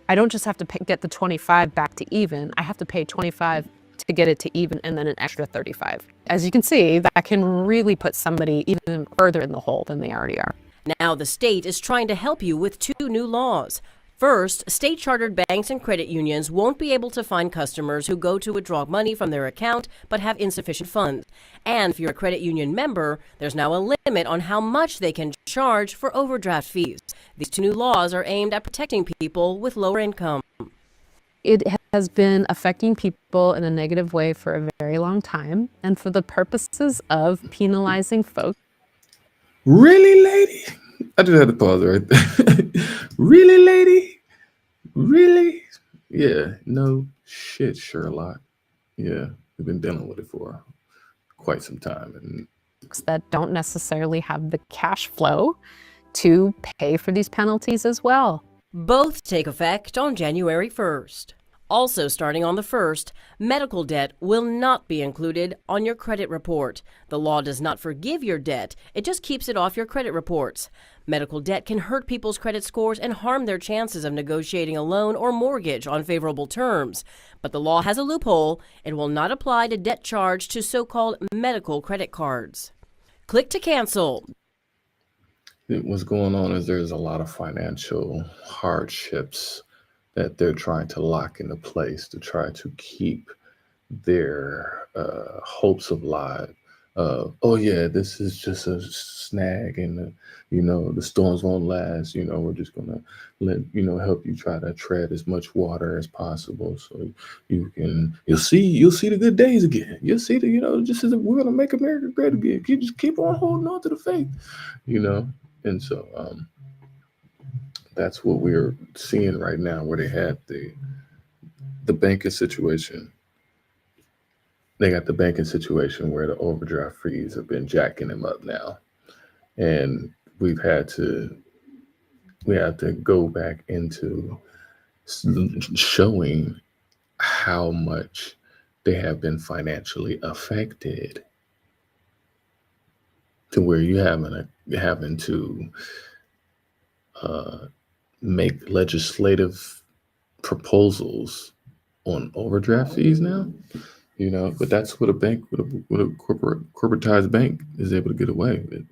I don't just have to get the 25 back to even. I have to pay 25 to get it to even and then an extra 35. As you can see, that can really put somebody even further in the hole than they already are. Now the state is trying to help you with two new laws. First, state-chartered banks and credit unions won't be able to fine customers who go to withdraw money from their account but have insufficient funds. And if you're a credit union member, there's now a limit on how much they can charge for overdraft fees. These two new laws are aimed at protecting people with lower income. It has been affecting people in a negative way for a very long time, and for the purposes of penalizing folks. Really, lady? I just had to pause right there. Really, lady? Really? Yeah, no shit, Sherlock. Yeah, we've been dealing with it for quite some time. And that don't necessarily have the cash flow to pay for these penalties as well. Both take effect on January 1st. Also starting on the 1st, medical debt will not be included on your credit report. The law does not forgive your debt, it just keeps it off your credit reports. Medical debt can hurt people's credit scores and harm their chances of negotiating a loan or mortgage on favorable terms. But the law has a loophole. It will not apply to debt charged to so-called medical credit cards. Click to cancel. what's going on is there's a lot of financial hardships that they're trying to lock into place to try to keep their hopes alive oh yeah, this is just a snag, and the storms won't last. We're just gonna help you try to tread as much water as possible, so you'll see the good days again. You'll see just as we're gonna make America great again. You just keep on holding on to the faith, and so that's what we're seeing right now, where they had the banking situation. They got the banking situation where the overdraft fees have been jacking them up now. And we have to go back into showing how much they have been financially affected, to where you having to make legislative proposals on overdraft fees now. But that's what a bank, what a corporatized bank is able to get away with.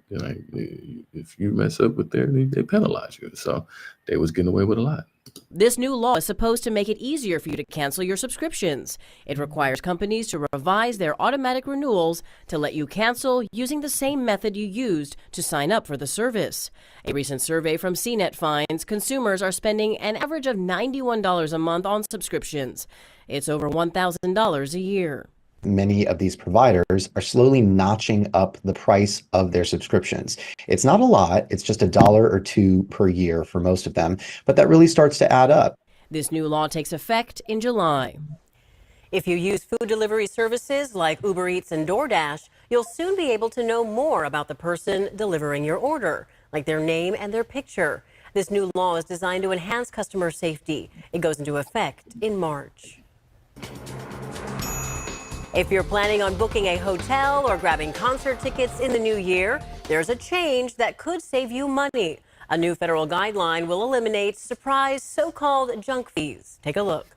If you mess up with they penalize you. So they was getting away with a lot. This new law is supposed to make it easier for you to cancel your subscriptions. It requires companies to revise their automatic renewals to let you cancel using the same method you used to sign up for the service. A recent survey from CNET finds consumers are spending an average of $91 a month on subscriptions. It's over $1,000 a year. Many of these providers are slowly notching up the price of their subscriptions. It's not a lot, it's just $1 or $2 per year for most of them, but that really starts to add up. This new law takes effect in July. If you use food delivery services like Uber Eats and DoorDash, you'll soon be able to know more about the person delivering your order, like their name and their picture. This new law is designed to enhance customer safety. It goes into effect in March. If you're planning on booking a hotel or grabbing concert tickets in the new year, there's a change that could save you money. A new federal guideline will eliminate surprise so-called junk fees. Take a look.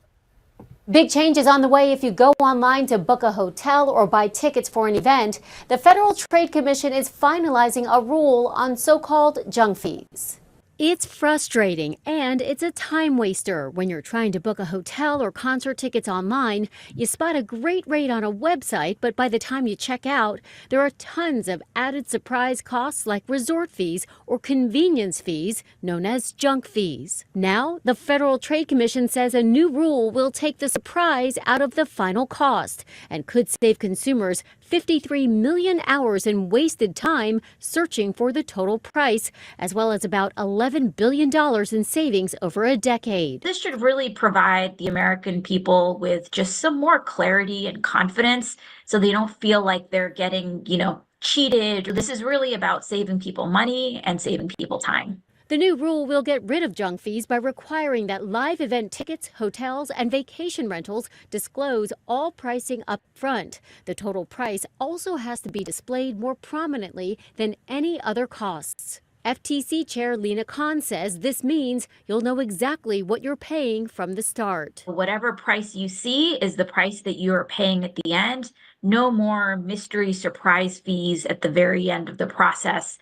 Big changes on the way if you go online to book a hotel or buy tickets for an event. The Federal Trade Commission is finalizing a rule on so-called junk fees. It's frustrating and it's a time waster. When you're trying to book a hotel or concert tickets online, you spot a great rate on a website, but by the time you check out, there are tons of added surprise costs like resort fees or convenience fees known as junk fees. Now, the Federal Trade Commission says a new rule will take the surprise out of the final cost and could save consumers 53 million hours in wasted time searching for the total price, as well as about $11 billion in savings over a decade. This should really provide the American people with just some more clarity and confidence so they don't feel like they're getting, cheated. This is really about saving people money and saving people time. The new rule will get rid of junk fees by requiring that live event tickets, hotels, and vacation rentals disclose all pricing up front. The total price also has to be displayed more prominently than any other costs. FTC Chair Lina Khan says this means you'll know exactly what you're paying from the start. Whatever price you see is the price that you're paying at the end. No more mystery surprise fees at the very end of the process,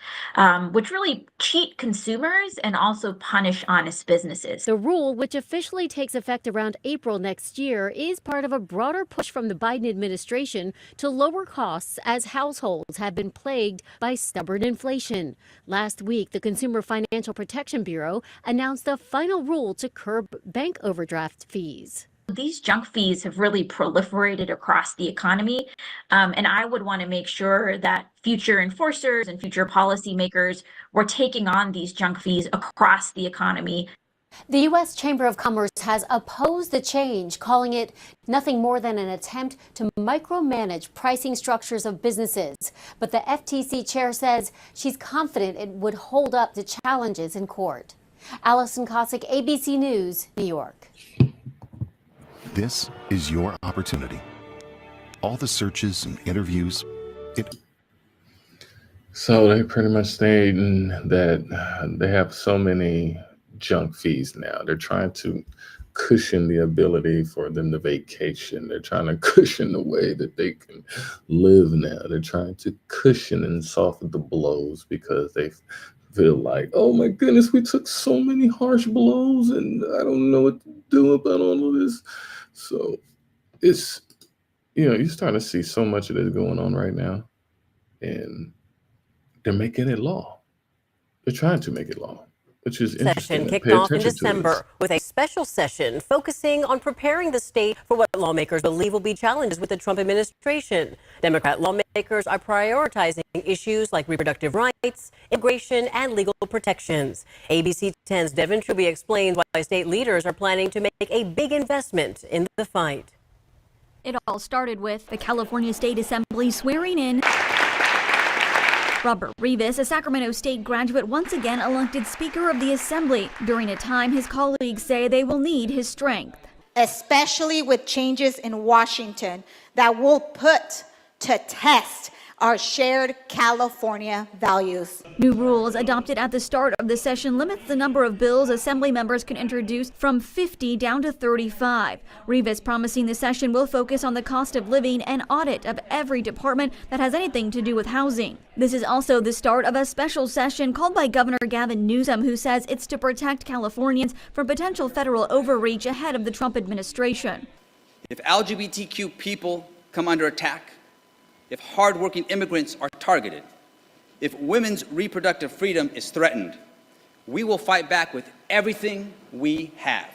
which really cheat consumers and also punish honest businesses. The rule, which officially takes effect around April next year, is part of a broader push from the Biden administration to lower costs as households have been plagued by stubborn inflation. Last week, the Consumer Financial Protection Bureau announced a final rule to curb bank overdraft fees. These junk fees have really proliferated across the economy, and I would want to make sure that future enforcers and future policymakers were taking on these junk fees across the economy. The U.S. Chamber of Commerce has opposed the change, calling it nothing more than an attempt to micromanage pricing structures of businesses. But the FTC chair says she's confident it would hold up to challenges in court. Allison Cossack, ABC News, New York. This is your opportunity. All the searches and interviews, So they pretty much stating that they have so many junk fees now. They're trying to cushion the ability for them to vacation. They're trying to cushion the way that they can live now. They're trying to cushion and soften the blows because they feel like, oh my goodness, we took so many harsh blows and I don't know what to do about all of this. So it's, you're starting to see so much of this going on right now. and they're making it law. They're trying to make it law, which is interesting. Session kicked Pay off in attention to this. December with a special session focusing on preparing the state for what lawmakers believe will be challenges with the Trump administration. Democrat lawmakers are prioritizing issues like reproductive rights, immigration, and legal protections. ABC 10's Devin Truby explains why state leaders are planning to make a big investment in the fight. It all started with the California State Assembly swearing in Robert Rivas, a Sacramento State graduate, once again elected Speaker of the Assembly during a time his colleagues say they will need his strength. Especially with changes in Washington that will put to test our shared California values. New rules adopted at the start of the session limits the number of bills Assembly members can introduce from 50 down to 35. Rivas promising the session will focus on the cost of living and audit of every department that has anything to do with housing. This is also the start of a special session called by Governor Gavin Newsom, who says it's to protect Californians from potential federal overreach ahead of the Trump administration. If LGBTQ people come under attack, if hardworking immigrants are targeted, if women's reproductive freedom is threatened, we will fight back with everything we have.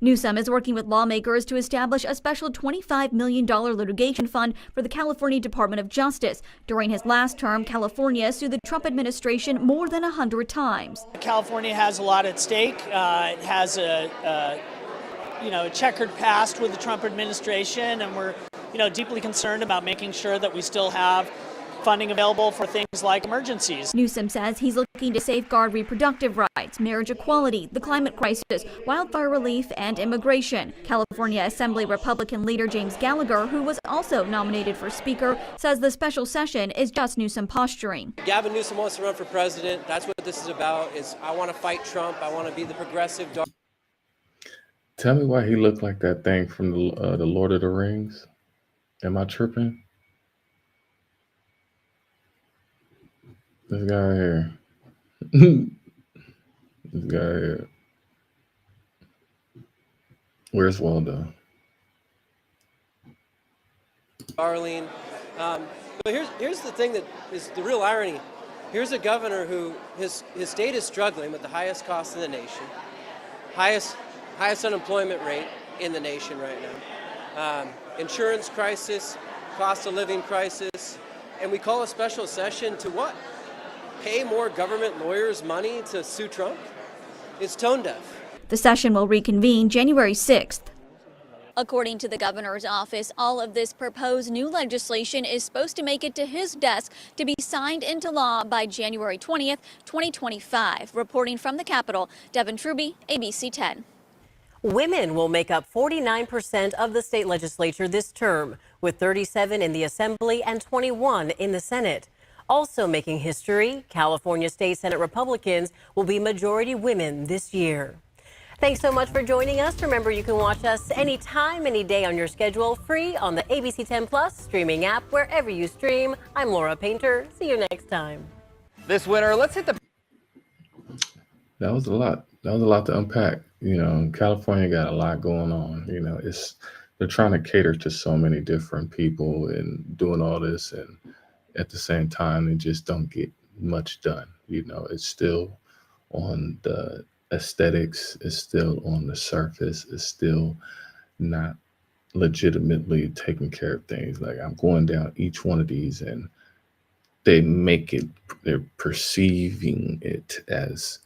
Newsom is working with lawmakers to establish a special $25 million litigation fund for the California Department of Justice. During his last term, California sued the Trump administration more than 100 times. California has a lot at stake. It has a checkered past with the Trump administration, and we're deeply concerned about making sure that we still have funding available for things like emergencies. Newsom says he's looking to safeguard reproductive rights, marriage equality, the climate crisis, wildfire relief, and immigration. California Assembly Republican leader James Gallagher, who was also nominated for Speaker, says the special session is just Newsom posturing. Gavin Newsom wants to run for president. That's what this is about. I want to fight Trump. I want to be the progressive. Tell me why he looked like that thing from the Lord of the Rings. Am I tripping? This guy right here. This guy right here. Where's Waldo? Darlene. But here's the thing that is the real irony. Here's a governor who his state is struggling with the highest cost in the nation, highest unemployment rate in the nation right now, insurance crisis, cost of living crisis, and we call a special session to what? Pay more government lawyers money to sue Trump? It's tone deaf. The session will reconvene January 6th. According to the governor's office, all of this proposed new legislation is supposed to make it to his desk to be signed into law by January 20th, 2025. Reporting from the Capitol, Devin Truby, ABC 10. Women will make up 49% of the state legislature this term, with 37 in the Assembly and 21 in the Senate. Also making history, California State Senate Republicans will be majority women this year. Thanks so much for joining us. Remember, you can watch us anytime, any day on your schedule, free on the ABC 10 Plus streaming app, wherever you stream. I'm Laura Painter. See you next time. This winter, let's hit the... That was a lot. That was a lot to unpack. California got a lot going on. They're trying to cater to so many different people and doing all this, and at the same time, they just don't get much done. It's still on the aesthetics, it's still on the surface, it's still not legitimately taking care of things. Like, I'm going down each one of these, and they're perceiving it as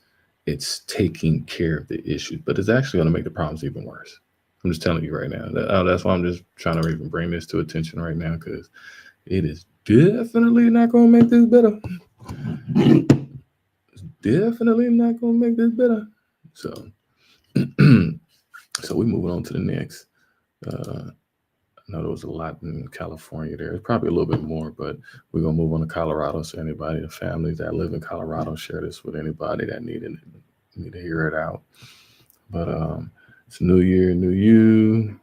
it's taking care of the issues, but it's actually going to make the problems even worse. I'm just telling you right now. That's why I'm just trying to even bring this to attention right now, because it is definitely not going to make this better. It's definitely not going to make this better. So we're moving on to the next. I know there was a lot in California there. There's probably a little bit more, but we're going to move on to Colorado. So anybody, the families that live in Colorado, share this with anybody that need to hear it out. But it's New Year, New You.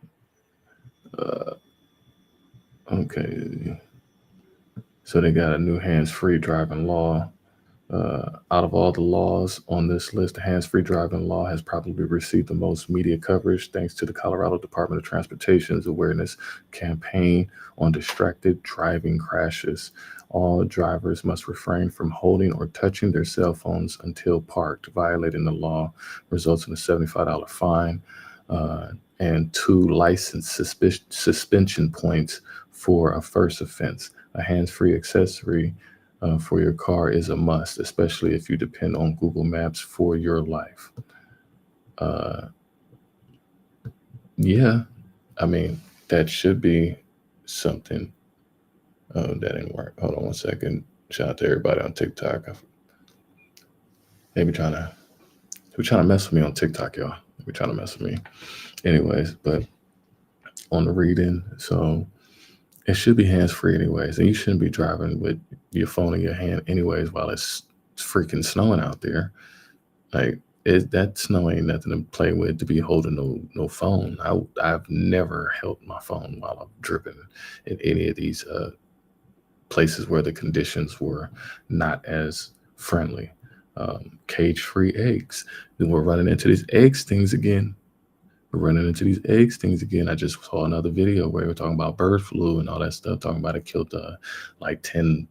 Okay. So they got a new hands-free driving law Out of all the laws on this list, the hands-free driving law has probably received the most media coverage thanks to the Colorado Department of Transportation's awareness campaign on distracted driving crashes. All drivers must refrain from holding or touching their cell phones until parked. Violating the law results in a $75 fine and 2 license suspension points for a first offense. A hands-free accessory for your car is a must, especially if you depend on Google Maps for your life. Yeah, I mean, that should be something. Oh, that didn't work. Hold on one second. Shout out to everybody on TikTok. They be trying to mess with me on TikTok, y'all. They be trying to mess with me. Anyways, but on the reading, so it should be hands-free anyways. And you shouldn't be driving with your phone in your hand anyways while it's freaking snowing out there. Like, that snow ain't nothing to play with to be holding no phone. I've never held my phone while I've driven in any of these places where the conditions were not as friendly. Cage-free eggs. Then we're running into these eggs things again. I just saw another video where they were talking about bird flu and all that stuff, talking about it killed like 10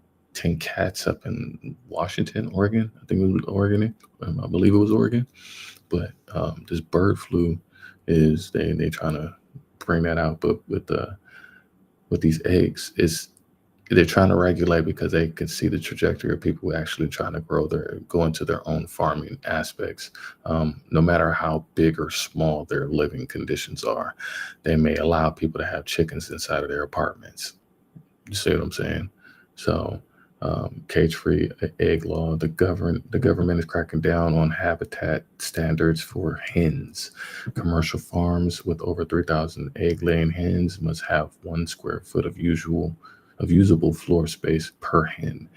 cats up in Washington, Oregon. I think it was Oregon. I believe it was Oregon. But this bird flu is they trying to bring that out, but with these eggs, they're trying to regulate because they can see the trajectory of people actually trying to go into their own farming aspects. No matter how big or small their living conditions are, they may allow people to have chickens inside of their apartments. You see what I'm saying? So cage-free egg law, the government is cracking down on habitat standards for hens. Commercial farms with over 3,000 egg-laying hens must have 1 square foot of usable floor space per hen.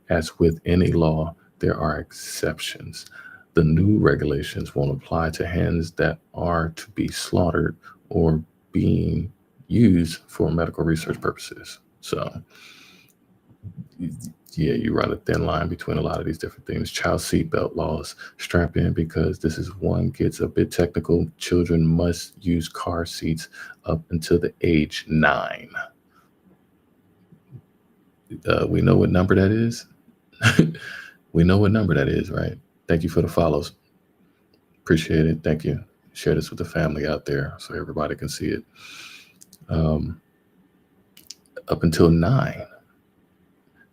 As with any law, there are exceptions. The new regulations won't apply to hens that are to be slaughtered or being used for medical research purposes. So, yeah, you run a thin line between a lot of these different things. Child seatbelt laws. Strap in because this is one gets a bit technical. Children must use car seats up until the age 9. We know what number that is. We know what number that is, right? Thank you for the follows. Appreciate it. Thank you. Share this with the family out there so everybody can see it. Up until 9,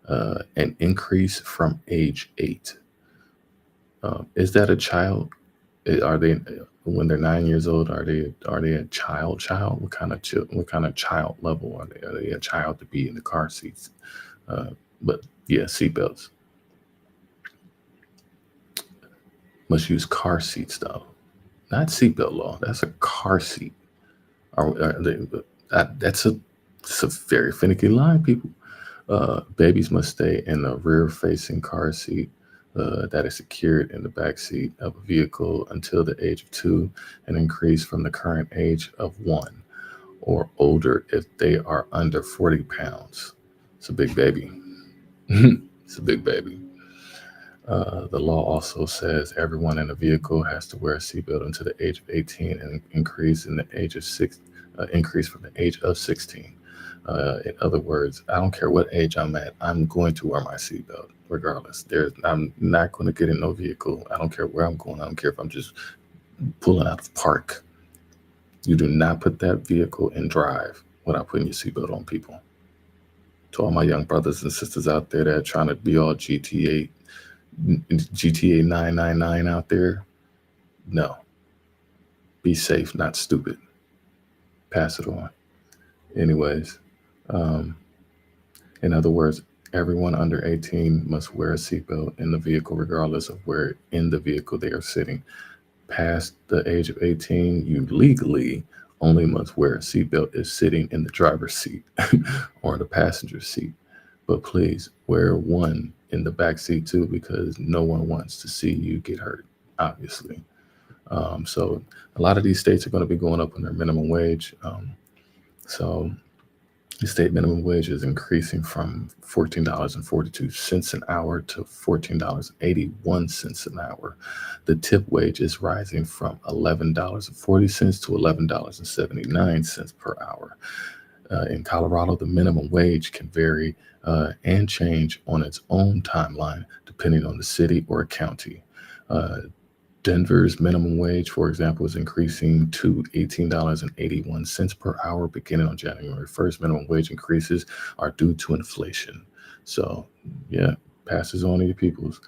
an increase from age 8. Is that a child? Are they, when they're 9 years old, are they a child? What kind of child level are they? Are they a child to be in the car seats? But yeah, seatbelts. Must use car seats though, not seatbelt law. That's a car seat. That's a very finicky line, people. Babies must stay in a rear-facing car seat that is secured in the back seat of a vehicle until the age of 2, and increase from the current age of 1 or older if they are under 40 pounds. It's a big baby. It's a big baby. The law also says everyone in a vehicle has to wear a seatbelt until the age of 18 and increase from the age of 16. In other words, I don't care what age I'm at, I'm going to wear my seatbelt regardless. I'm not going to get in no vehicle. I don't care where I'm going. I don't care if I'm just pulling out of park. You do not put that vehicle in drive without putting your seatbelt on, people. To all my young brothers and sisters out there that are trying to be all GTA 999 out there, no. Be safe, not stupid. Pass it on. Anyways, in other words, everyone under 18 must wear a seatbelt in the vehicle regardless of where in the vehicle they are sitting. Past the age of 18, you legally only must wear a seatbelt if sitting in the driver's seat or the passenger seat. But please wear one in the back seat too, because no one wants to see you get hurt, obviously. So a lot of these states are going to be going up on their minimum wage. So The state minimum wage is increasing from $14.42 an hour to $14.81 an hour. The tip wage is rising from $11.40 to $11.79 per hour. In Colorado, the minimum wage can vary and change on its own timeline depending on the city or county. Denver's minimum wage, for example, is increasing to $18.81 per hour beginning on January 1st. Minimum wage increases are due to inflation. So, yeah, passes on to your peoples.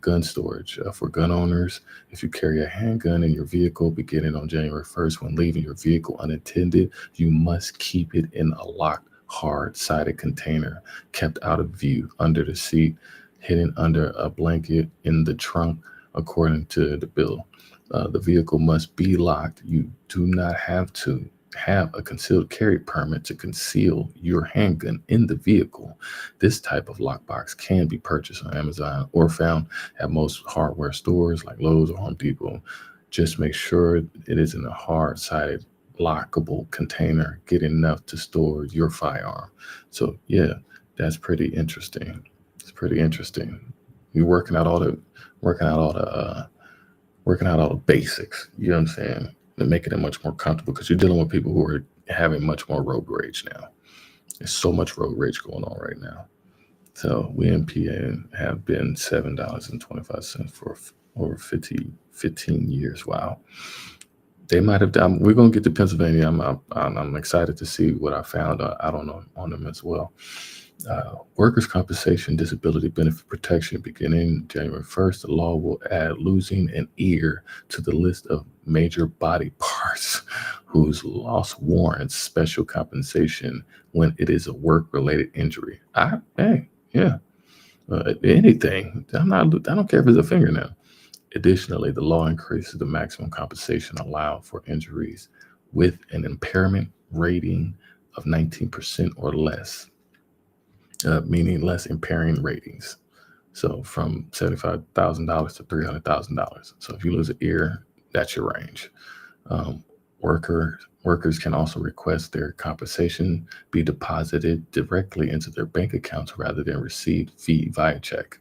Gun storage. For gun owners, if you carry a handgun in your vehicle beginning on January 1st, when leaving your vehicle unattended, you must keep it in a locked, hard-sided container, kept out of view, under the seat, hidden under a blanket, in the trunk, according to the bill. The vehicle must be locked. You do not have to have a concealed carry permit to conceal your handgun in the vehicle. This type of lockbox can be purchased on Amazon or found at most hardware stores like Lowe's or Home Depot. Just make sure it is in a hard-sided, lockable container. Get enough to store your firearm. So yeah, that's pretty interesting. It's pretty interesting. You're working out all the basics. You know what I'm saying? And making it much more comfortable because you're dealing with people who are having much more road rage now. There's so much road rage going on right now. So we in PA have been $7.25 for over 15 years. Wow. They might have done. We're gonna get to Pennsylvania. I'm excited to see what I found out on them as well. Workers' compensation disability benefit protection beginning January 1st. The law will add losing an ear to the list of major body parts whose loss warrants special compensation when it is a work-related injury. Anything. I don't care if it's a fingernail. Additionally, the law increases the maximum compensation allowed for injuries with an impairment rating of 19% or less. Meaning less impairing ratings. So from $75,000 to $300,000. So if you lose an ear, that's your range. Workers can also request their compensation be deposited directly into their bank accounts rather than receive via check.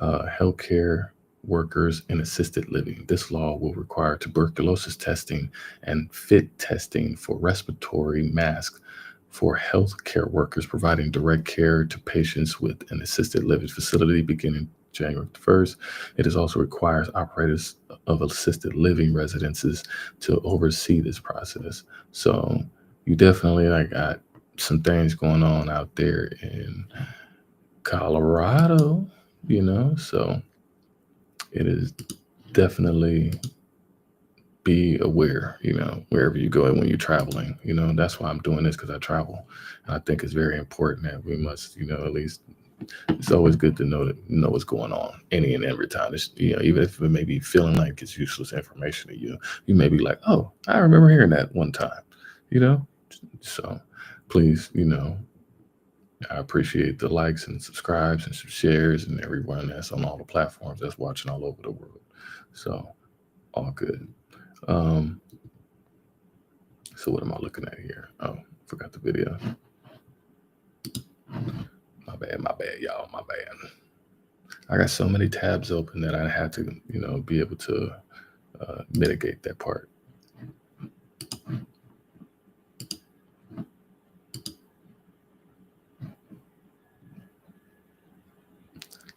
Healthcare workers in assisted living. This law will require tuberculosis testing and fit testing for respiratory masks for healthcare workers providing direct care to patients with an assisted living facility beginning January 1st. It is also requires operators of assisted living residences to oversee this process. So you definitely got some things going on out there in Colorado, so it is definitely be aware, wherever you go and when you're traveling, that's why I'm doing this, because I travel. And I think it's very important that we must, at least it's always good to know what's going on any and every time. It's, even if it may be feeling like it's useless information to you, you may be like, oh, I remember hearing that one time, so please, I appreciate the likes and subscribes and some shares and everyone that's on all the platforms that's watching all over the world. So all good. So what am I looking at here? Oh, forgot the video. My bad, y'all, my bad. I got so many tabs open that I had to, be able to mitigate that part.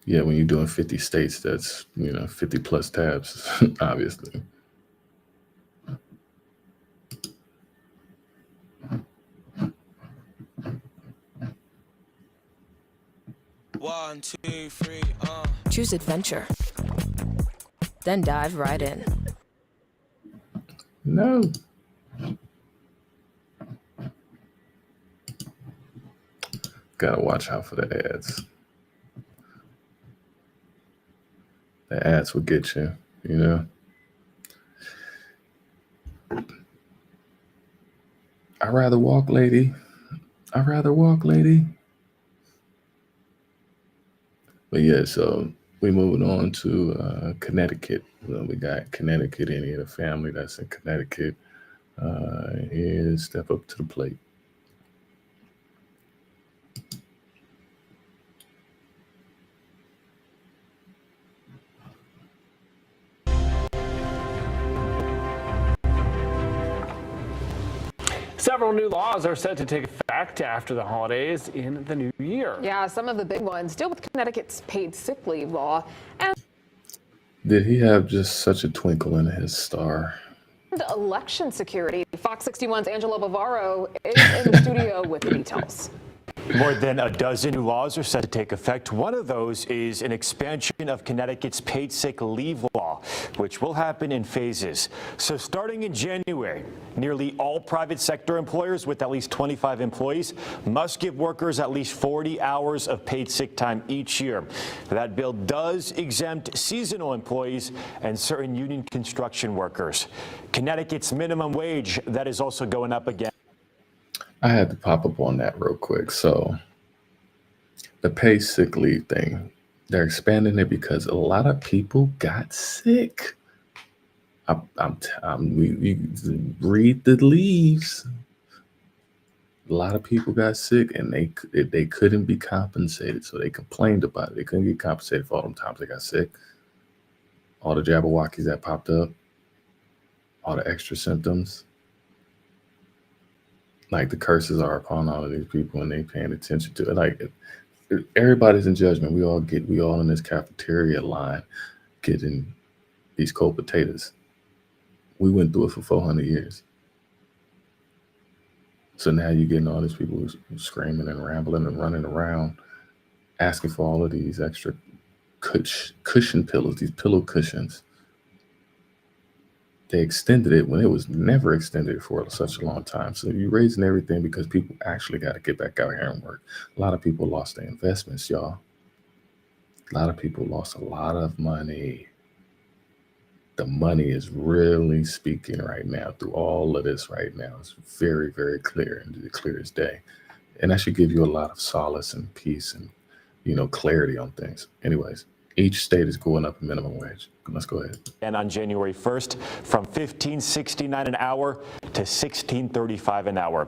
Yeah, when you're doing 50 states, that's, 50 plus tabs, obviously. One, two, three, Choose adventure. Then dive right in. No. Gotta watch out for the ads. The ads will get you, I'd rather walk, lady. But yeah, so we moving on to Connecticut. We got Connecticut, any of the family that's in Connecticut, is step up to the plate. Several new laws are set to take effect after the holidays in the new year. Yeah, some of the big ones deal with Connecticut's paid sick leave law and Did he have just such a twinkle in his star? election security. Fox 61's Angelo Bavaro is in the studio with the details. More than a dozen new laws are set to take effect. One of those is an expansion of Connecticut's paid sick leave law, which will happen in phases. So starting in January, nearly all private sector employers with at least 25 employees must give workers at least 40 hours of paid sick time each year. That bill does exempt seasonal employees and certain union construction workers. Connecticut's minimum wage, that is also going up again. I had to pop up on that real quick. So the paid sick leave thing, they're expanding it because a lot of people got sick. We read the leaves. A lot of people got sick and they couldn't be compensated. So they complained about it. They couldn't get compensated for all them times they got sick. All the Jabberwockies that popped up, all the extra symptoms. Like the curses are upon all of these people and they paying attention to it. Like everybody's in judgment. We all in this cafeteria line getting these cold potatoes. We went through it for 400 years. So now you're getting all these people screaming and rambling and running around asking for all of these extra cushion pillows, these pillow cushions. They extended it when it was never extended for such a long time. So you're raising everything because people actually got to get back out here and work. A lot of people lost their investments, y'all. A lot of people lost a lot of money. The money is really speaking right now through all of this right now. It's very, very clear and clear as day. And that should give you a lot of solace and peace and, clarity on things. Anyways, each state is going up a minimum wage. Let's go ahead. And on January 1st, from $15.69 an hour to $16.35 an hour.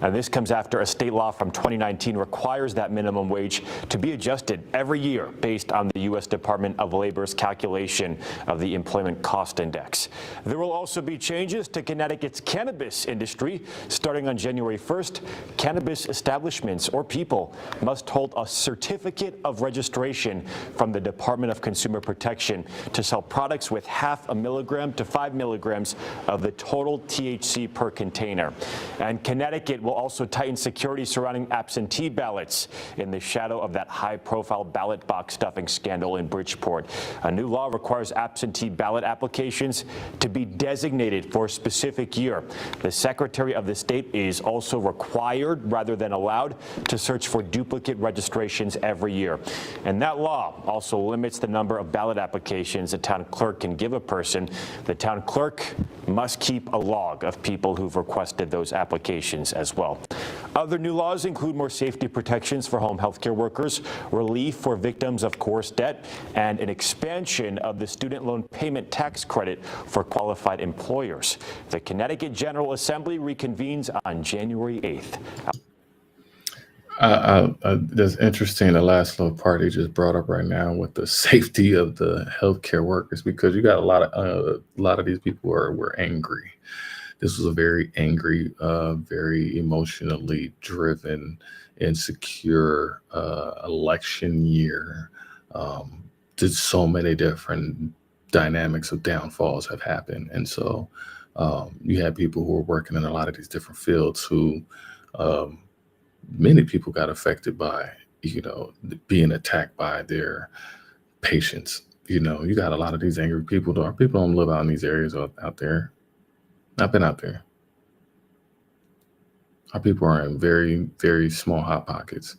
And this comes after a state law from 2019 requires that minimum wage to be adjusted every year based on the U.S. Department of Labor's calculation of the Employment Cost Index. There will also be changes to Connecticut's cannabis industry. Starting on January 1st, cannabis establishments or people must hold a certificate of registration from the Department of Consumer Protection to sell products with 0.5 milligram to 5 milligrams of the total THC per container. And Connecticut will also tighten security surrounding absentee ballots in the shadow of that high-profile ballot box stuffing scandal in Bridgeport. A new law requires absentee ballot applications to be designated for a specific year. The Secretary of the State is also required, rather than allowed, to search for duplicate registrations every year. And that law also limits the number of ballot applications a town clerk can give a person. The town clerk must keep a log of people who've requested those applications as well. Other new laws include more safety protections for home health care workers, relief for victims of coerced debt, and an expansion of the student loan payment tax credit for qualified employers. The Connecticut General Assembly reconvenes on January 8th. That's interesting. The last little part he just brought up right now with the safety of the healthcare workers, because you got a lot of these people were angry. This was a very angry, very emotionally driven, insecure election year. Just so many different dynamics of downfalls have happened, and so you had people who were working in a lot of these different fields who. Many people got affected by, being attacked by their patients. You got a lot of these angry people. Our people don't live out in these areas out there. I've been out there. Our people are in very, very small hot pockets.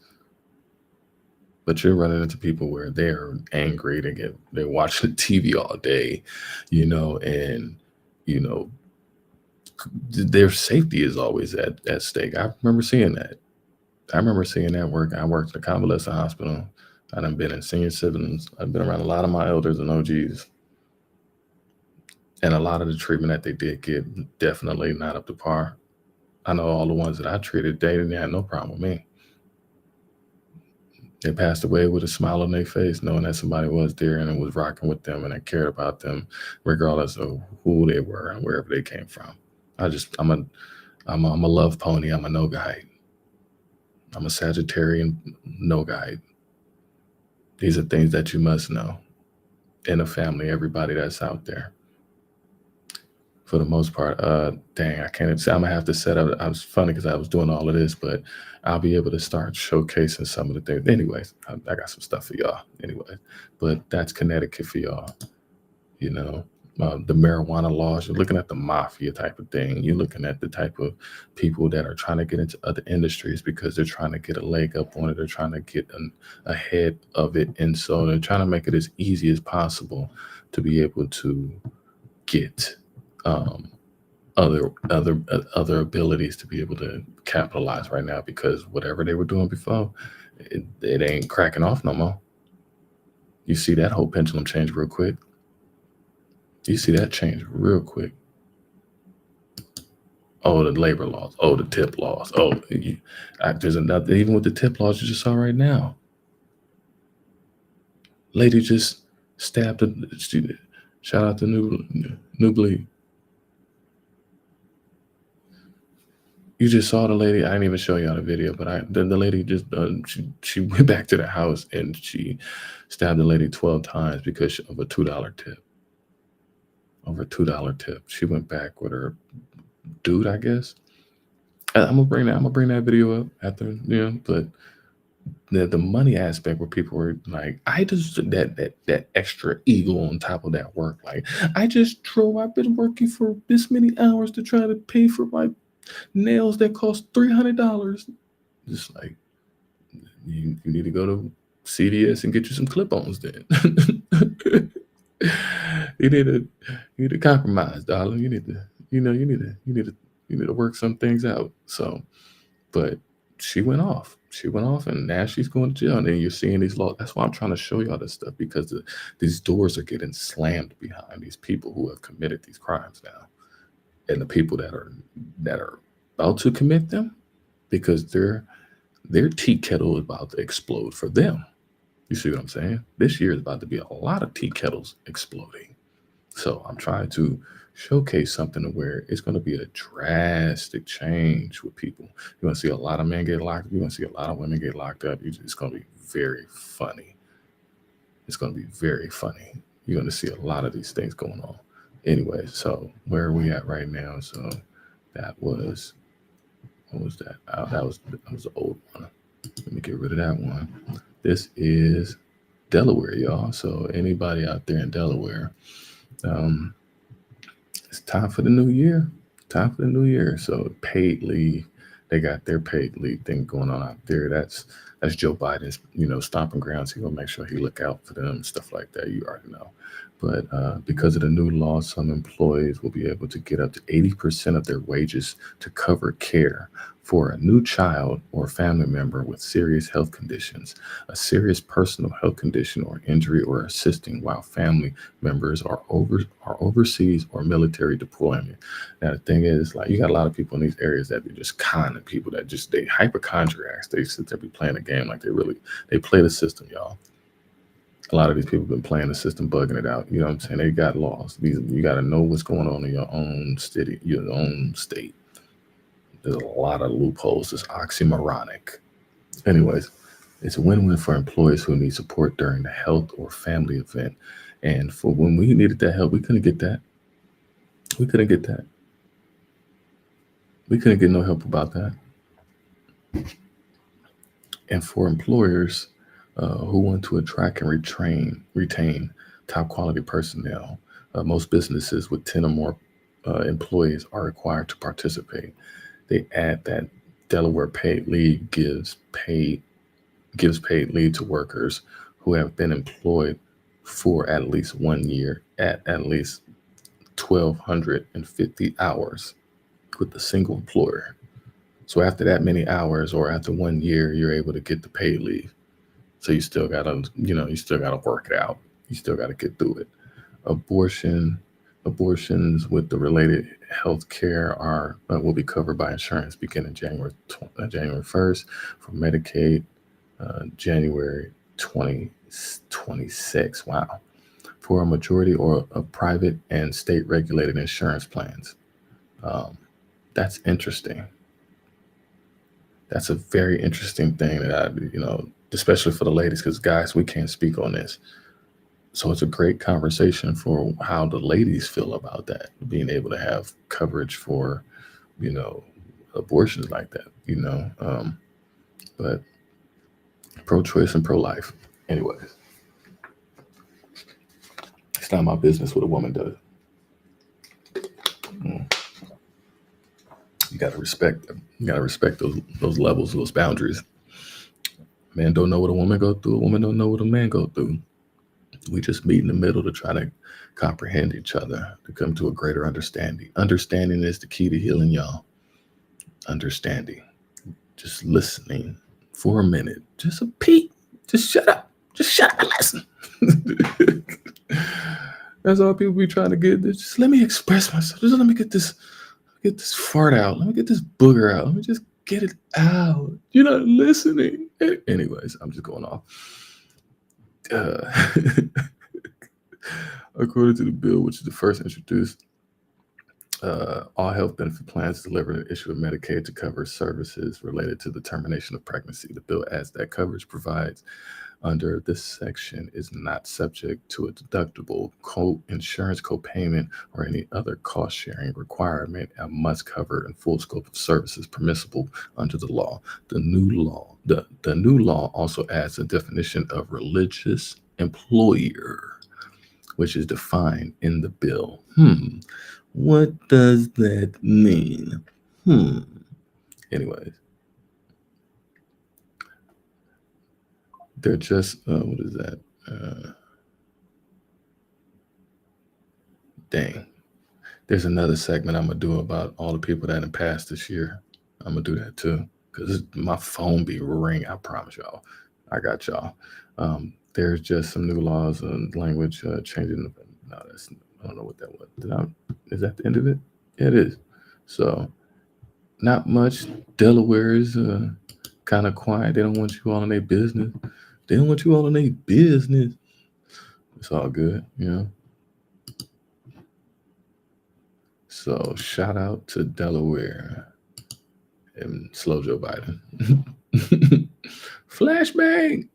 But you're running into people where they're angry. They're watching TV all day, and their safety is always at stake. I remember seeing that. Work. I worked at a convalescent hospital. I done been in senior citizens. I've been around a lot of my elders and OGs. And a lot of the treatment that they did get, definitely not up to par. I know all the ones that I treated, they had no problem with me. They passed away with a smile on their face, knowing that somebody was there and was rocking with them and I cared about them, regardless of who they were and wherever they came from. I'm a love pony. I'm a no guide. I'm a Sagittarian no guide. These are things that you must know in a family, everybody that's out there. For the most part, dang, I can't say. I'm gonna have to set up. I was funny because I was doing all of this, but I'll be able to start showcasing some of the things. Anyways, I got some stuff for y'all. Anyway, but that's Connecticut for y'all. You know, the marijuana laws. You're looking at the mafia type of thing. You're looking at the type of people that are trying to get into other industries because they're trying to get a leg up on it. They're trying to get ahead of it, and so they're trying to make it as easy as possible to be able to get other abilities to be able to capitalize right now, because whatever they were doing before, it ain't cracking off no more. You see that whole pendulum change real quick. You see that change real quick. Oh, the labor laws. Oh, the tip laws. Oh, there's another. Even with the tip laws you just saw right now, lady just stabbed a student. Shout out to New Bleed. You just saw the lady. I didn't even show y'all the video, but the lady just she went back to the house and she stabbed the lady 12 times because of a $2 tip. Over a $2 tip. She went back with her dude, I guess. I'm gonna bring that video up after, but the money aspect where people were like, I just that extra ego on top of that work. Like, I've been working for this many hours to try to pay for my nails that cost $300. Just like, you need to go to CVS and get you some clip-ons then. you need to compromise, darling. You need to work some things out. So, but she went off, and now she's going to jail. And then you're seeing these laws. That's why I'm trying to show y'all this stuff, because these doors are getting slammed behind these people who have committed these crimes now, and the people that are about to commit them, because their tea kettle is about to explode for them. You see what I'm saying? This year is about to be a lot of tea kettles exploding. So I'm trying to showcase something where it's going to be a drastic change with people. You're going to see a lot of men get locked up. You're going to see a lot of women get locked up. It's going to be very funny. It's going to be very funny. You're going to see a lot of these things going on. Anyway, so where are we at right now? So that was, what was that? That was the old one. Let me get rid of that one. This is Delaware, y'all. So anybody out there in Delaware, it's time for the new year. So paid leave, they got their paid leave thing going on out there. That's Joe Biden's, stomping grounds. He will make sure he look out for them and stuff like that. You already know. But because of the new law, some employees will be able to get up to 80% of their wages to cover care for a new child or family member with serious health conditions, a serious personal health condition or injury, or assisting while family members are overseas or military deployment. Now, the thing is, like, you got a lot of people in these areas that be just conning people that they hypochondriacs. They sit there be playing a game like they play the system, y'all. A lot of these people have been playing the system, bugging it out. You know what I'm saying? They got laws. You got to know what's going on in your own city, your own state. There's a lot of loopholes. It's oxymoronic. Anyways, it's a win-win for employees who need support during the health or family event. And for when we needed that help, we couldn't get that. We couldn't get no help about that. And for employers who want to attract and retain top quality personnel, most businesses with 10 or more employees are required to participate. They add that Delaware paid leave gives paid leave to workers who have been employed for at least 1 year at least 1,250 hours with a single employer. So after that many hours, or after 1 year, you're able to get the paid leave. So you still gotta work it out. You still gotta get through it. Abortions with the related health care will be covered by insurance beginning January 1st for Medicaid, January 2026. Wow. For a majority of private and state regulated insurance plans. That's interesting. That's a very interesting thing that especially for the ladies, because guys, we can't speak on this. So it's a great conversation for how the ladies feel about that, being able to have coverage for, abortions like that, but pro-choice and pro-life. Anyways, it's not my business what a woman does. You gotta respect those levels, those boundaries. Man don't know what a woman go through. A woman don't know what a man go through. We just meet in the middle to try to comprehend each other, to come to a greater understanding. Understanding is the key to healing, y'all. Understanding. Just listening for a minute. Just a peek. Just shut up. Just shut up and listen. That's all people be trying to get. Just let me express myself. Just let me get this fart out. Let me get this booger out. Let me just get it out. You're not listening. Anyways, I'm just going off. According to the bill, which is the first introduced, all health benefit plans deliver an issue of Medicaid to cover services related to the termination of pregnancy. The bill adds that coverage provides under this section is not subject to a deductible, insurance copayment, or any other cost-sharing requirement and must cover in full scope of services permissible under the law. The new law also adds a definition of religious employer, which is defined in the bill. What does that mean? Anyways. They're just, what is that? Dang. There's another segment I'm going to do about all the people that have passed this year. I'm going to do that too, because my phone be ringing. I promise y'all. I got y'all. There's just some new laws and language changing. No, I don't know what that was. Is that the end of it? Yeah, it is. So, not much. Delaware is kind of quiet. They don't want you all in their business. They don't want you all in their business. It's all good, So shout out to Delaware and slow Joe Biden. Flashbang.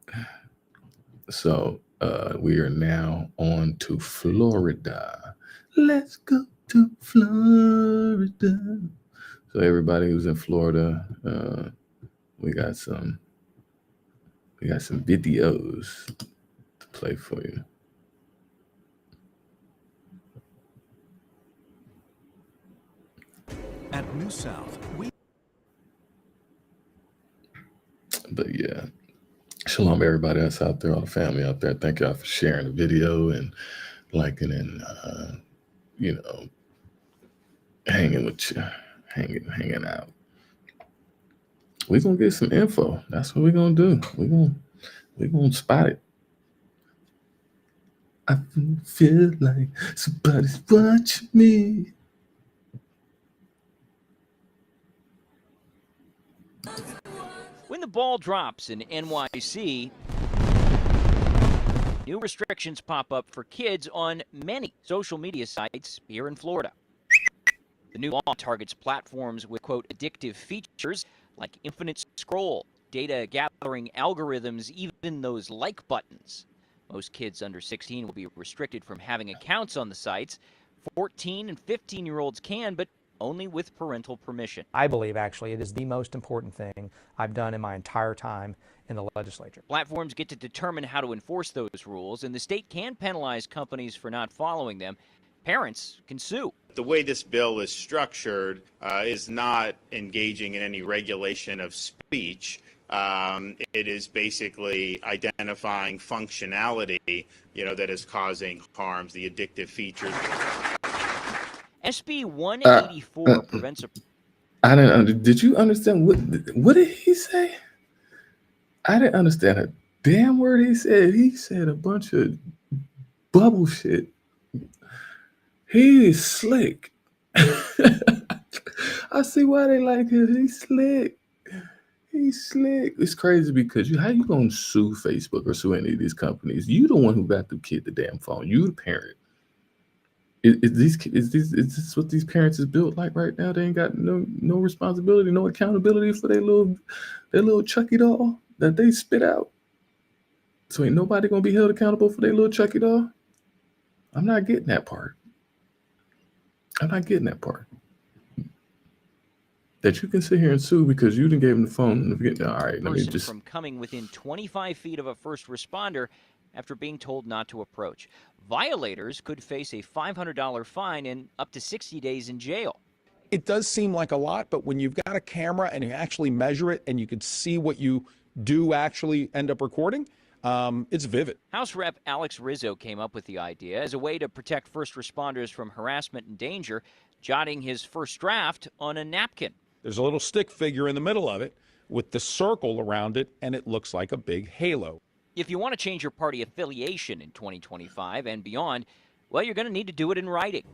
So we are now on to Florida. Let's go to Florida. So everybody who's in Florida, we got some videos to play for you. At New South, But yeah, shalom everybody that's out there, all the family out there. Thank y'all for sharing the video and liking and hanging with you, hanging out. We're gonna get some info. That's what we're gonna do. We're gonna spot it. I feel like somebody's watching me. When the ball drops in NYC, new restrictions pop up for kids on many social media sites here in Florida. The new law targets platforms with, quote, addictive features like infinite scroll, data gathering algorithms, even those like buttons. Most kids under 16 will be restricted from having accounts on the sites. 14 and 15-year-olds can, but only with parental permission. I believe, actually, it is the most important thing I've done in my entire time in the legislature. Platforms get to determine how to enforce those rules, and the state can penalize companies for not following them. Parents can sue. The way this bill is structured is not engaging in any regulation of speech. It is basically identifying functionality, that is causing harms, the addictive features. SB 184 prevents a... I didn't. Did you understand what did he say? I didn't understand a damn word he said. He said a bunch of bubble shit. He is slick. I see why they like him. He's slick. He's slick. It's crazy because how you gonna sue Facebook or sue any of these companies? You the one who got the kid the damn phone. You the parent. Is this what these parents is built like right now? They ain't got no responsibility, no accountability for their little Chucky doll that they spit out. So ain't nobody gonna be held accountable for their little Chucky doll. I'm not getting that part. That you can sit here and sue because you didn't give them the phone. All right, let me Person just. from coming within 25 feet of a first responder after being told not to approach. Violators could face a $500 fine and up to 60 days in jail. It does seem like a lot, but when you've got a camera and you actually measure it and you can see what you do actually end up recording, it's vivid. House Rep Alex Rizzo came up with the idea as a way to protect first responders from harassment and danger, jotting his first draft on a napkin. There's a little stick figure in the middle of it with the circle around it, and it looks like a big halo. If you want to change your party affiliation in 2025 and beyond, well, you're going to need to do it in writing.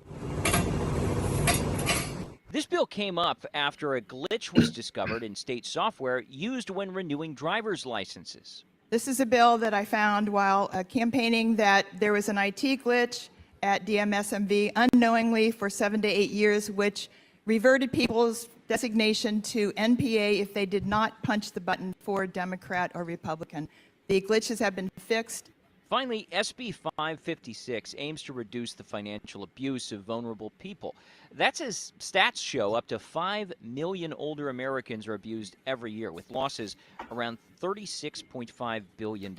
This bill came up after a glitch was discovered in state software used when renewing driver's licenses. This is a bill that I found while campaigning that there was an IT glitch at DMSMV unknowingly for 7 to 8 years, which reverted people's designation to NPA if they did not punch the button for Democrat or Republican. The glitches have been fixed. Finally, SB 556 aims to reduce the financial abuse of vulnerable people. That's as stats show up to 5 million older Americans are abused every year, with losses around $36.5 billion.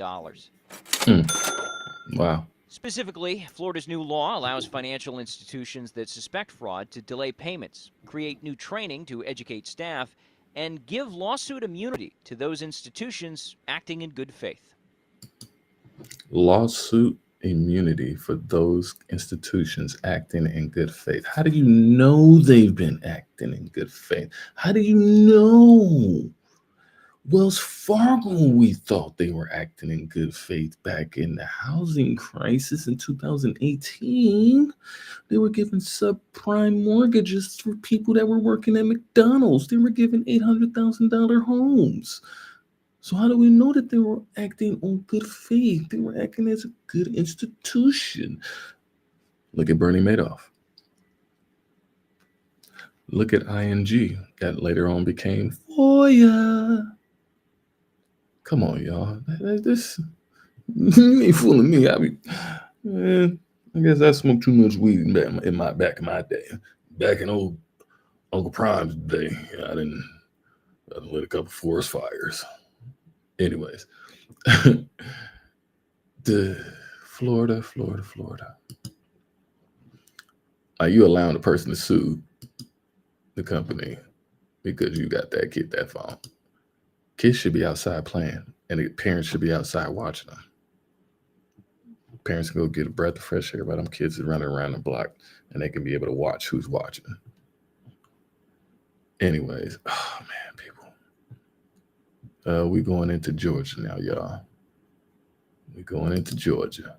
Wow. Specifically, Florida's new law allows financial institutions that suspect fraud to delay payments, create new training to educate staff, and give lawsuit immunity to those institutions acting in good faith. Lawsuit immunity for those institutions acting in good faith. How do you know they've been acting in good faith? How do you know? Wells Fargo, we thought they were acting in good faith back in the housing crisis in 2018. They were giving subprime mortgages for people that were working at McDonald's. They were giving $800,000 homes. So how do we know that they were acting on good faith? They were acting as a good institution. Look at Bernie Madoff. Look at ING, that later on became Voya. Come on, y'all. This you ain't fooling me. I guess I smoked too much weed back in my day. Back in old Uncle Prime's day, I didn't lit a couple forest fires. Anyways, the Florida. Are you allowing the person to sue the company because you got that phone? Kids should be outside playing, and the parents should be outside watching them. Parents can go get a breath of fresh air while them kids are running around the block, and they can be able to watch who's watching. Anyways, oh man, people. We going into Georgia now, y'all. We going into Georgia.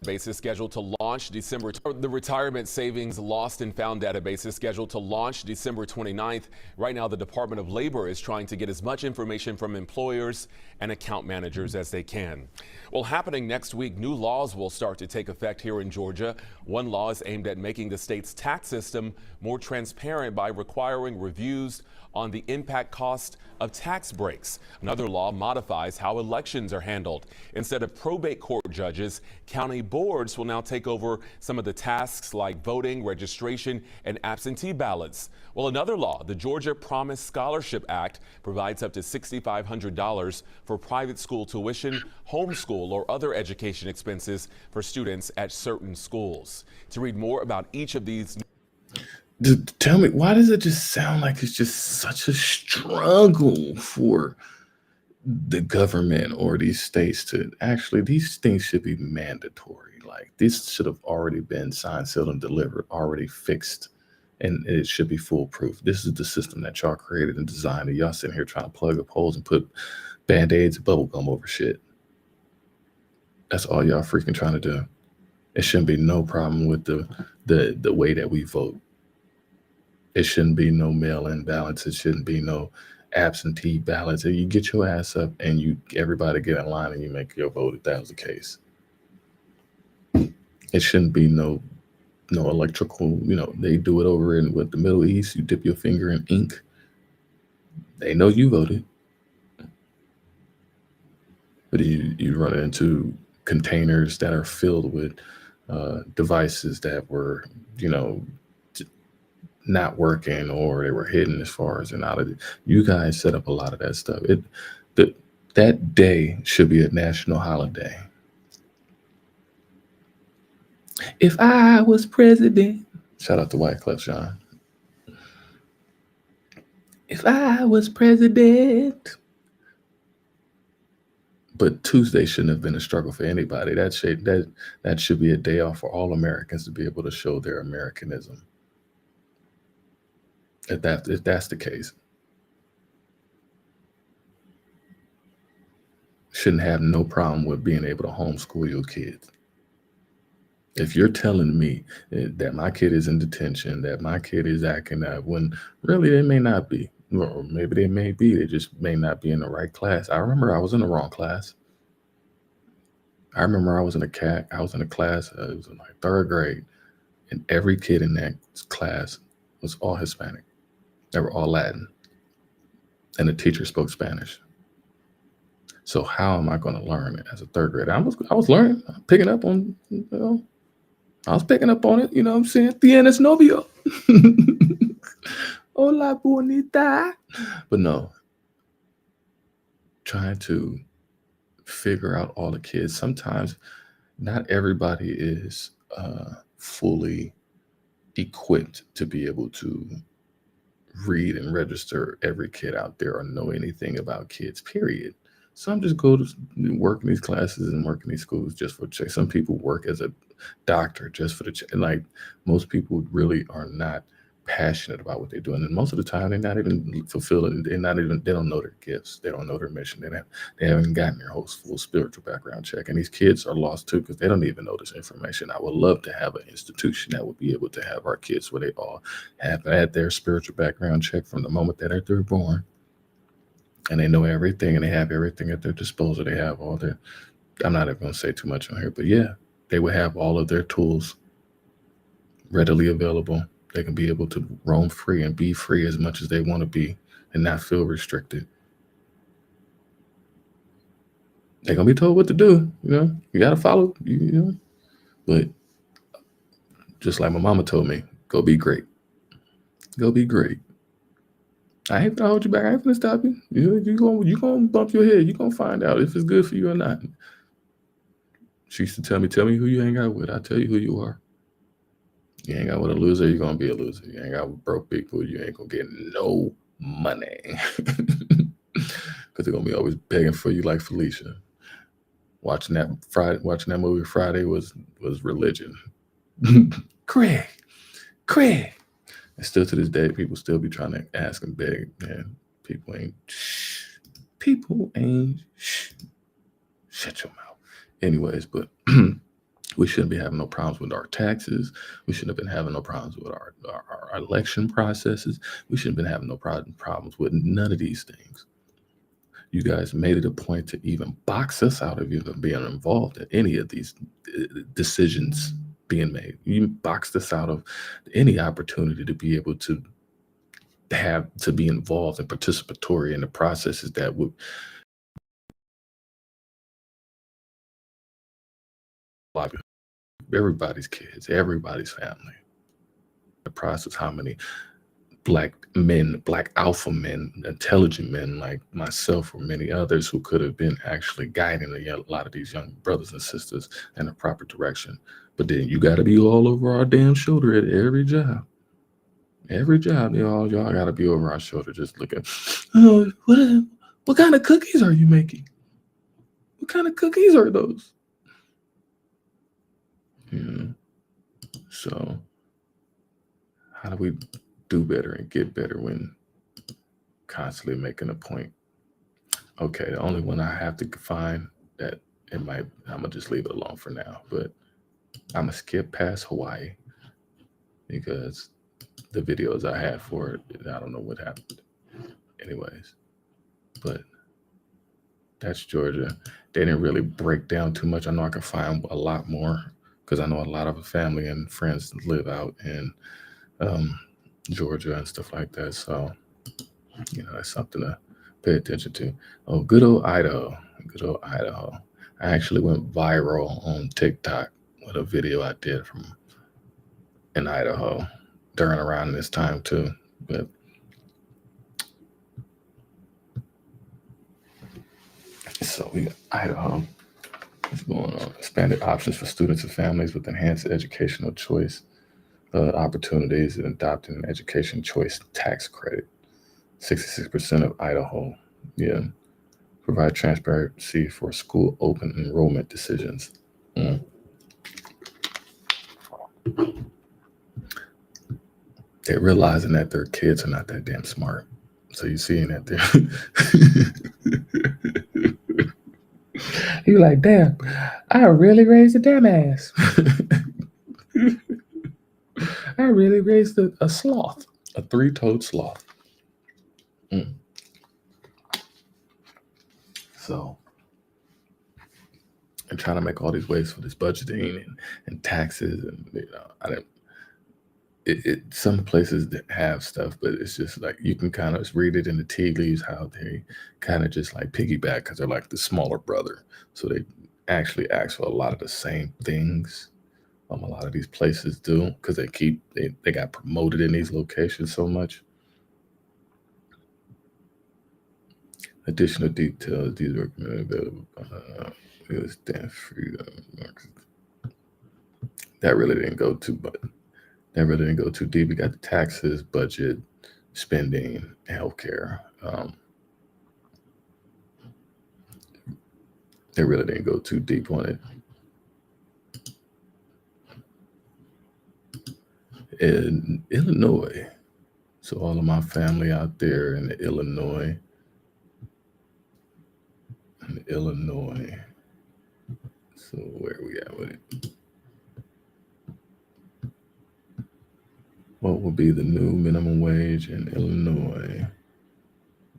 Database is scheduled to launch December. The retirement savings lost and found database is scheduled to launch December 29th. Right now, the Department of Labor is trying to get as much information from employers and account managers as they can. Well, happening next week, new laws will start to take effect here in Georgia. One law is aimed at making the state's tax system more transparent by requiring reviews on the impact cost of tax breaks. Another law modifies how elections are handled. Instead of probate court judges, county boards will now take over some of the tasks like voting, registration, and absentee ballots. Well, another law, the Georgia Promise Scholarship Act, provides up to $6,500 for private school tuition, homeschool, or other education expenses for students at certain schools. To read more about each of these. Tell me, why does it just sound like it's just such a struggle for the government or these states to actually, these things should be mandatory. Like this should have already been signed, sealed, and delivered, already fixed, and it should be foolproof. This is the system that y'all created and designed, and y'all sitting here trying to plug up holes and put Band-Aids and bubble gum over shit. That's all y'all freaking trying to do. It shouldn't be no problem with the way that we vote. It shouldn't be no mail-in ballots. It shouldn't be no absentee ballots. You get your ass up and everybody get in line and you make your vote if that was the case. It shouldn't be no electrical. They do it over in the Middle East. You dip your finger in ink. They know you voted. But you run into containers that are filled with devices that were, not working, or they were hidden as far as and out of it. You guys set up a lot of that stuff. That day should be a national holiday. If I was president, shout out to Wyclef Jean. If I was president. But Tuesday shouldn't have been a struggle for anybody. That should be a day off for all Americans to be able to show their Americanism. If that's the case. Shouldn't have no problem with being able to homeschool your kids. If you're telling me that my kid is in detention, that my kid is acting out, when really they may not be, or maybe they may be, they just may not be in the right class. I remember I was in the wrong class. I remember I was in a class, it was in my 3rd grade, and every kid in that class was all Hispanic. They were all Latin, and the teacher spoke Spanish. So how am I going to learn it as a 3rd grader? I was learning, picking up on, I was picking up on it. You know what I'm saying? Tienes novio. Hola, bonita. But no, trying to figure out all the kids. Sometimes not everybody is fully equipped to be able to read and register every kid out there or know anything about kids, period. Some just go to work in these classes and work in these schools just for check. Some people work as a doctor just for the check. And like most people really are not passionate about what they're doing. And most of the time they're not even fulfilling. They don't know their gifts. They don't know their mission. They haven't gotten their whole full spiritual background check. And these kids are lost too because they don't even know this information. I would love to have an institution that would be able to have our kids where they all have had their spiritual background check from the moment that they're born. And they know everything and they have everything at their disposal. They have all their, I'm not even going to say too much on here, but yeah, they would have all of their tools readily available. They can be able to roam free and be free as much as they want to be and not feel restricted. They're going to be told what to do. You got to follow, But just like my mama told me, go be great. Go be great. I ain't gonna hold you back. I ain't gonna stop you. You gonna bump your head. You gonna find out if it's good for you or not. She used to tell me who you hang out with. I'll tell you who you are. You hang out with a loser, you're gonna be a loser. You hang out with broke people, you ain't gonna get no money. Because they're gonna be always begging for you like Felicia. Watching that movie Friday was religion. Craig. And still to this day, people still be trying to ask and beg. Man, people ain't. Shut your mouth. Anyways, but we shouldn't be having no problems with our taxes. We shouldn't have been having no problems with our election processes. We shouldn't have been having no problems with none of these things. You guys made it a point to even box us out of even being involved in any of these decisions being made. You boxed us out of any opportunity to be able to be involved and participatory in the processes that would everybody's kids, everybody's family. The process, how many black men, black alpha men, intelligent men like myself or many others who could have been actually guiding a lot of these young brothers and sisters in the proper direction. But then you got to be all over our damn shoulder at every job. Every job, y'all got to be over our shoulder just looking, oh, what kind of cookies are you making? What kind of cookies are those? So how do we do better and get better when constantly making a point? Okay, the only one I have to find that I'm gonna just leave it alone for now, but I'm gonna skip past Hawaii because the videos I had for it, I don't know what happened. Anyways, but that's Georgia. They didn't really break down too much. I know I can find a lot more because I know a lot of family and friends live out in Georgia and stuff like that. So, that's something to pay attention to. Oh, good old Idaho. Good old Idaho. I actually went viral on TikTok with a video I did from in Idaho during around this time too. But so we got Idaho. What's going on? Expanded options for students and families with enhanced educational choice opportunities and adopting an education choice tax credit. 66% of Idaho, provide transparency for school open enrollment decisions. They're realizing that their kids are not that damn smart. So you're seeing that there. You're like, damn, I really raised a damn ass. I really raised a sloth, a three-toed sloth. So I'm trying to make all these ways for this budgeting and taxes, and some places that have stuff, but it's just like you can kind of read it in the tea leaves how they kind of just like piggyback because they're like the smaller brother. So they actually ask for a lot of the same things. A lot of these places do because they got promoted in these locations so much. Additional details, these are available. That really didn't go too, but that really didn't go too deep. We got the taxes, budget, spending, healthcare. They really didn't go too deep on it. In Illinois, so all of my family out there in Illinois. So where are we at with it? What will be the new minimum wage in Illinois?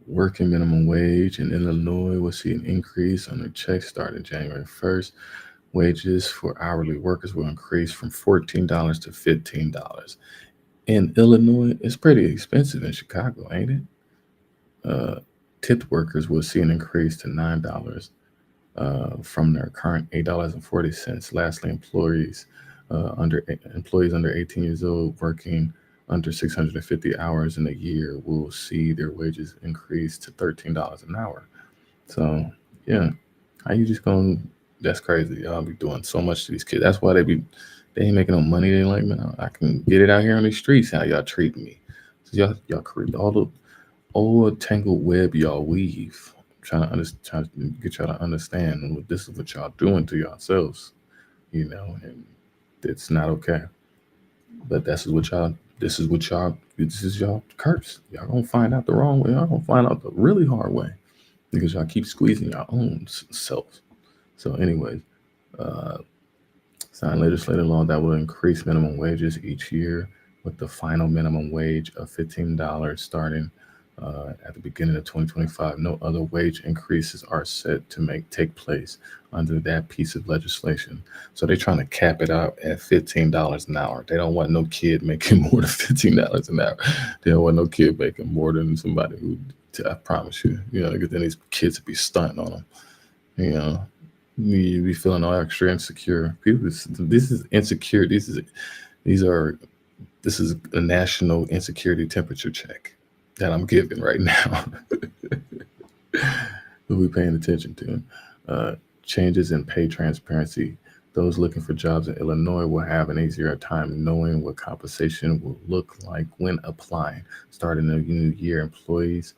Working minimum wage in Illinois will see an increase on their checks starting January 1st. Wages for hourly workers will increase from $14 to $15. In Illinois, it's pretty expensive in Chicago, ain't it? Tipped workers will see an increase to $9 from their current $8.40. Lastly, employees under 18 years old working under 650 hours in a year will see their wages increase to $13 an hour. So, how you just going? That's crazy. Y'all be doing so much to these kids. That's why they ain't making no money. They like, man, I can get it out here on these streets. How y'all treat me? So y'all create all the old tangled web y'all weave. Trying to get y'all to understand this is what y'all doing to yourselves, and it's not okay. But this is y'all curse. Y'all gonna find out the wrong way. Y'all gonna find out the really hard way because y'all keep squeezing your own selves. So anyways, sign legislative law that will increase minimum wages each year with the final minimum wage of $15 starting at the beginning of 2025. No other wage increases are set to take place under that piece of legislation. So they're trying to cap it out at $15 an hour. They don't want no kid making more than $15 an hour. They don't want no kid making more than somebody who, I promise you, because then these kids would be stunting on them. You be feeling all extra insecure. People, this is insecure. This is a national insecurity temperature check that I'm giving right now. We'll be paying attention to. Changes in pay transparency. Those looking for jobs in Illinois will have an easier time knowing what compensation will look like when applying. Starting the new year, employers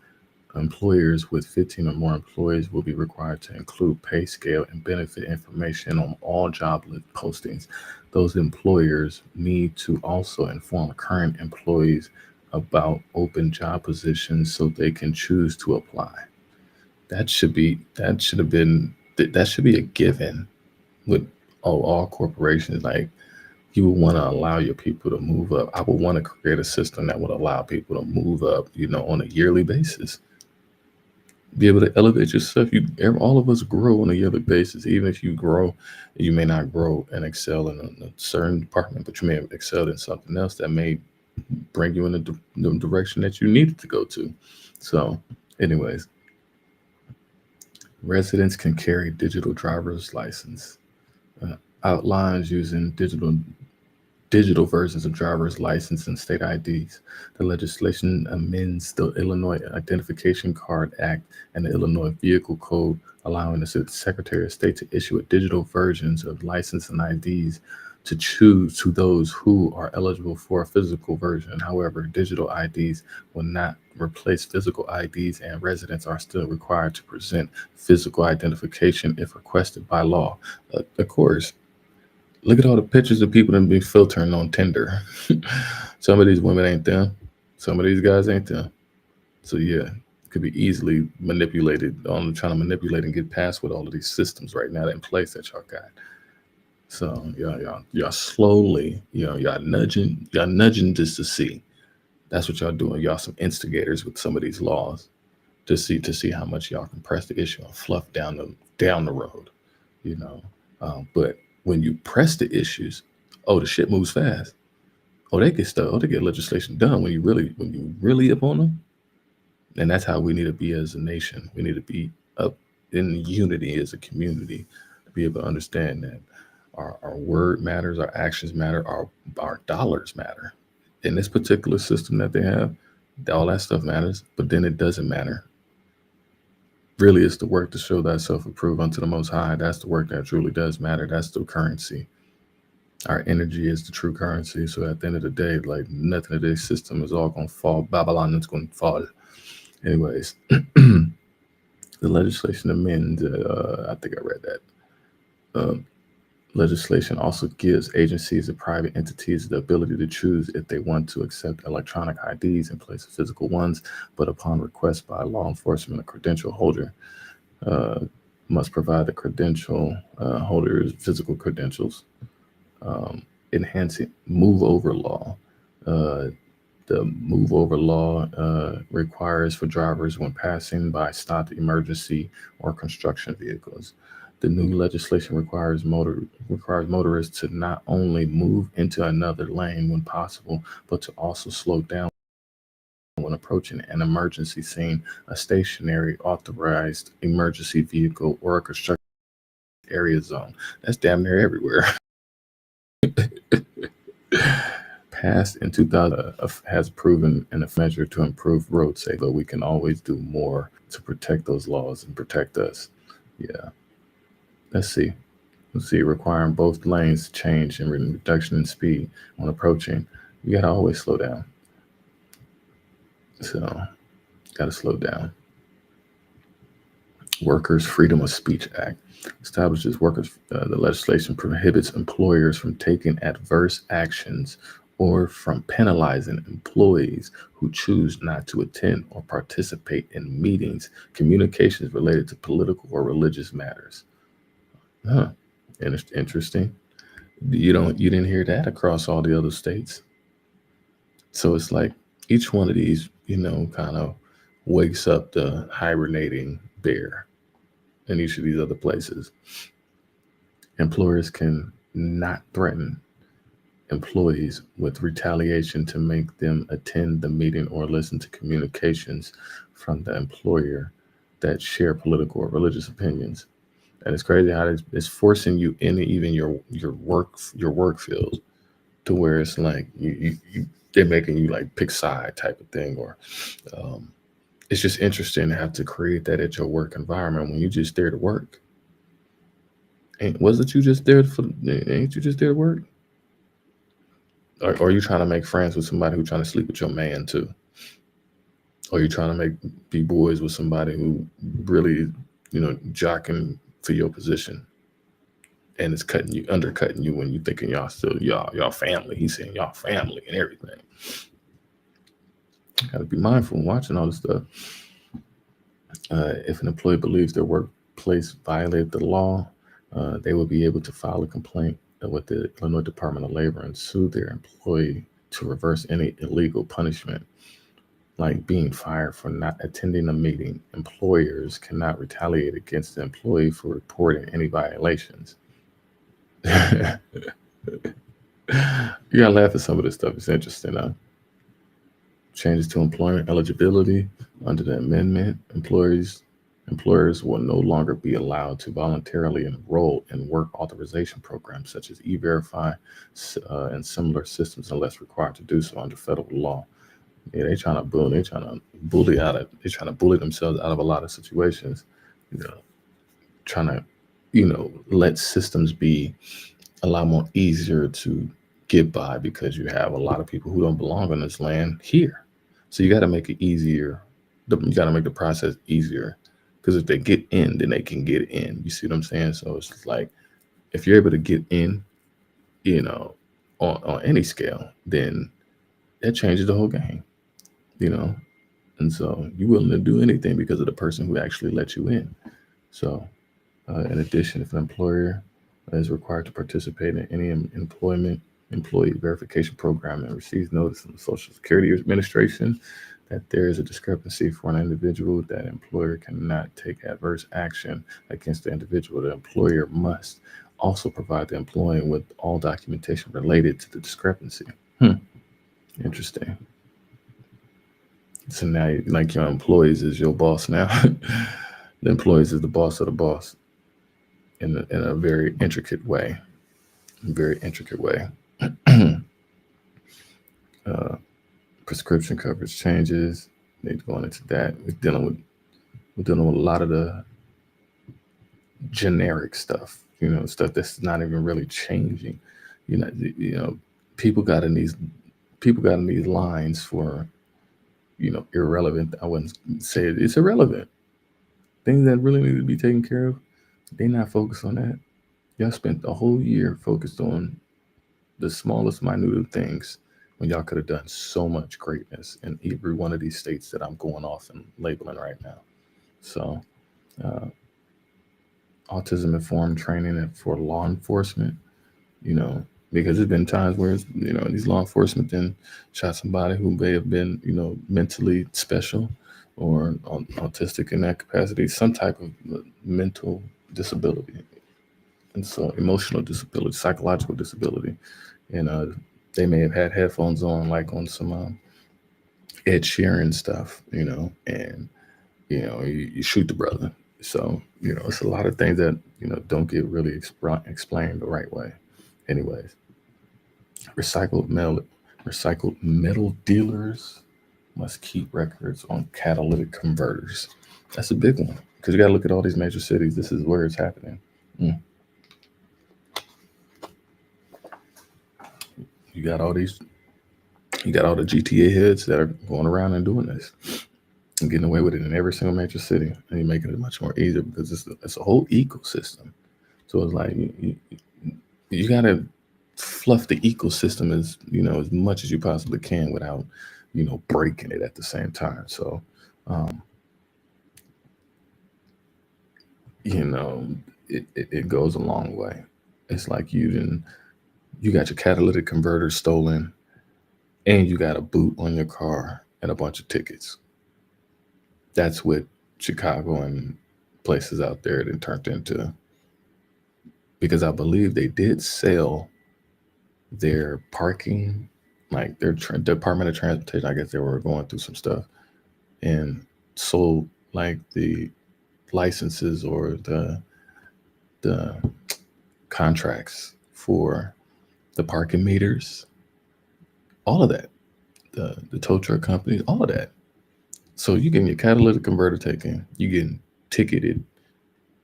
with 15 or more employees will be required to include pay scale and benefit information on all job postings. Those employers need to also inform current employees about open job positions so they can choose to apply. That should be a given with all corporations. Like, you would want to allow your people to move up. I would want to create a system that would allow people to move up, on a yearly basis. be able to elevate yourself. All of us grow on a yearly basis. Even if you grow, you may not grow and excel in a certain department, but you may have excelled in something else that may bring you in the direction that you needed to go to. So, anyways, residents can carry digital driver's license. Outlines using digital versions of driver's license and state IDs. The legislation amends the Illinois Identification Card Act and the Illinois Vehicle Code, allowing the Secretary of State to issue digital versions of license and IDs to choose to those who are eligible for a physical version. However, digital IDs will not replace physical IDs, and residents are still required to present physical identification if requested by law. Of course, look at all the pictures of people that be filtering on Tinder. Some of these women ain't them. Some of these guys ain't them. So yeah, it could be easily manipulated. I'm trying to manipulate and get past with all of these systems right now in place that y'all got. So y'all slowly, y'all nudging just to see. That's what y'all doing. Y'all some instigators with some of these laws to see how much y'all can press the issue and fluff down the road. But when you press the issues, the shit moves fast. They get stuff. They get legislation done when you really up on them. And that's how we need to be as a nation. We need to be up in unity as a community to be able to understand that our word matters, our actions matter, our dollars matter. In this particular system that they have, all that stuff matters, but then it doesn't matter. Really, it's the work to show thyself approved unto the Most High. That's the work that truly does matter. That's the currency. Our energy is the true currency. So at the end of the day, like nothing of this system is all going to fall. Babylon is going to fall. Anyways, the legislation amends, I think I read that. Legislation also gives agencies and private entities the ability to choose if they want to accept electronic IDs in place of physical ones, but upon request by law enforcement, a credential holder must provide the credential holder's physical credentials. Enhancing move over law. The move over law requires for drivers when passing by stopped emergency or construction vehicles. The new legislation requires motorists to not only move into another lane when possible, but to also slow down when approaching an emergency scene, a stationary authorized emergency vehicle, or a construction area zone. That's damn near everywhere. Passed in 2000 has proven in a measure to improve road safety, but we can always do more to protect those laws and protect us. Yeah. Let's see, requiring both lanes to change and reduction in speed when approaching. You gotta always slow down. So, gotta slow down. Workers' Freedom of Speech Act establishes the legislation prohibits employers from taking adverse actions or from penalizing employees who choose not to attend or participate in meetings, communications related to political or religious matters. Interesting. You didn't hear that across all the other states. So it's like each one of these, kind of wakes up the hibernating bear in each of these other places. Employers can not threaten employees with retaliation to make them attend the meeting or listen to communications from the employer that share political or religious opinions. And it's crazy how it's forcing you into even your work field to where it's like they're making you like pick side type of thing, or it's just interesting to have to create that at your work environment when you just there to work. Ain't you just there to work? Or are you trying to make friends with somebody who's trying to sleep with your man too? Or you trying to be boys with somebody who really, jocking for your position, and it's undercutting you when you thinking y'all still y'all family. He's saying y'all family and everything. Gotta be mindful when watching all this stuff. If an employee believes their workplace violated the law, they will be able to file a complaint with the Illinois Department of Labor and sue their employee to reverse any illegal punishment. like being fired for not attending a meeting. Employers cannot retaliate against the employee for reporting any violations. You gotta laugh at some of this stuff. It's interesting. Changes to employment eligibility under the amendment. Employers will no longer be allowed to voluntarily enroll in work authorization programs such as E-Verify and similar systems unless required to do so under federal law. Yeah, they're trying to bully themselves out of a lot of situations. Trying to, let systems be a lot more easier to get by because you have a lot of people who don't belong on this land here. So you got to make it easier. You got to make the process easier, because if they get in, then they can get in. You see what I'm saying? So it's just like, if you're able to get in, on any scale, then that changes the whole game, And so you're willing to do anything because of the person who actually let you in. So in addition, if an employer is required to participate in any employee verification program and receives notice from the Social Security Administration that there is a discrepancy for an individual, that employer cannot take adverse action against the individual. The employer must also provide the employee with all documentation related to the discrepancy. Interesting. So now, like, your employees is your boss now. The employees is the boss of the boss in a very intricate way. Prescription coverage changes. They're going into that. We're dealing with a lot of the generic stuff, stuff that's not even really changing. People got in these lines for, irrelevant. I wouldn't say it's irrelevant. Things that really need to be taken care of, they're not focused on that. Y'all spent the whole year focused on the smallest, minute things when y'all could have done so much greatness in every one of these states that I'm going off and labeling right now. So, autism informed training for law enforcement, because there's been times where, these law enforcement then shot somebody who may have been, mentally special or autistic in that capacity, some type of mental disability. And so emotional disability, psychological disability. And they may have had headphones on, like on some Ed Sheeran stuff, and, you shoot the brother. So, it's a lot of things that, don't get really explained the right way. Anyways, recycled metal dealers must keep records on catalytic converters. That's a big one, because you got to look at all these major cities. This is where it's happening. You got all the GTA heads that are going around and doing this and getting away with it in every single major city, and you're making it much more easier because it's a whole ecosystem. So it's like you got to fluff the ecosystem as much as you possibly can without breaking it at the same time. So it goes a long way. It's like you got your catalytic converter stolen, and you got a boot on your car and a bunch of tickets. That's what Chicago and places out there then turned into, because I believe they did sell their parking, like their Department of Transportation. I guess they were going through some stuff and sold like the licenses or the contracts for the parking meters, all of that, the tow truck companies, all of that. So you getting your catalytic converter taken, you getting ticketed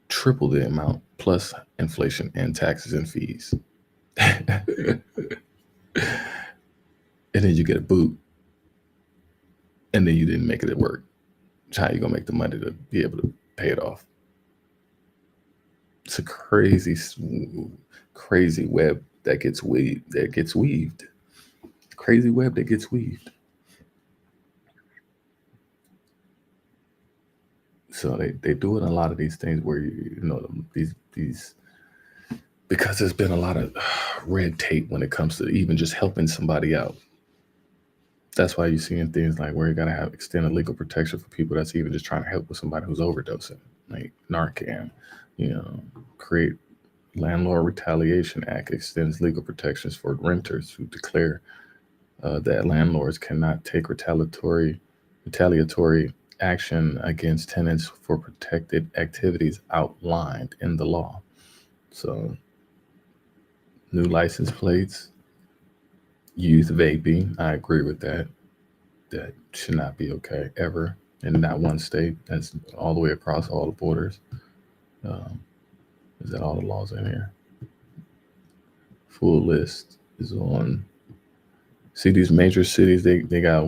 triple the amount plus inflation and taxes and fees. And then you get a boot, and then you didn't make it at work. So how you gonna make the money to be able to pay it off? It's a crazy web that gets weaved. Crazy web that gets weaved. So they do it in a lot of these things where these because there's been a lot of red tape when it comes to even just helping somebody out. That's why you're seeing things like where you got to have extended legal protection for people that's even just trying to help with somebody who's overdosing, like Narcan. Create Landlord Retaliation Act extends legal protections for renters who declare that landlords cannot take retaliatory action against tenants for protected activities outlined in the law. So, new license plates, youth vaping, I agree with that. That should not be okay ever in not one state. That's all the way across all the borders. Is that all the laws in here? Full list is on. See, these major cities, they got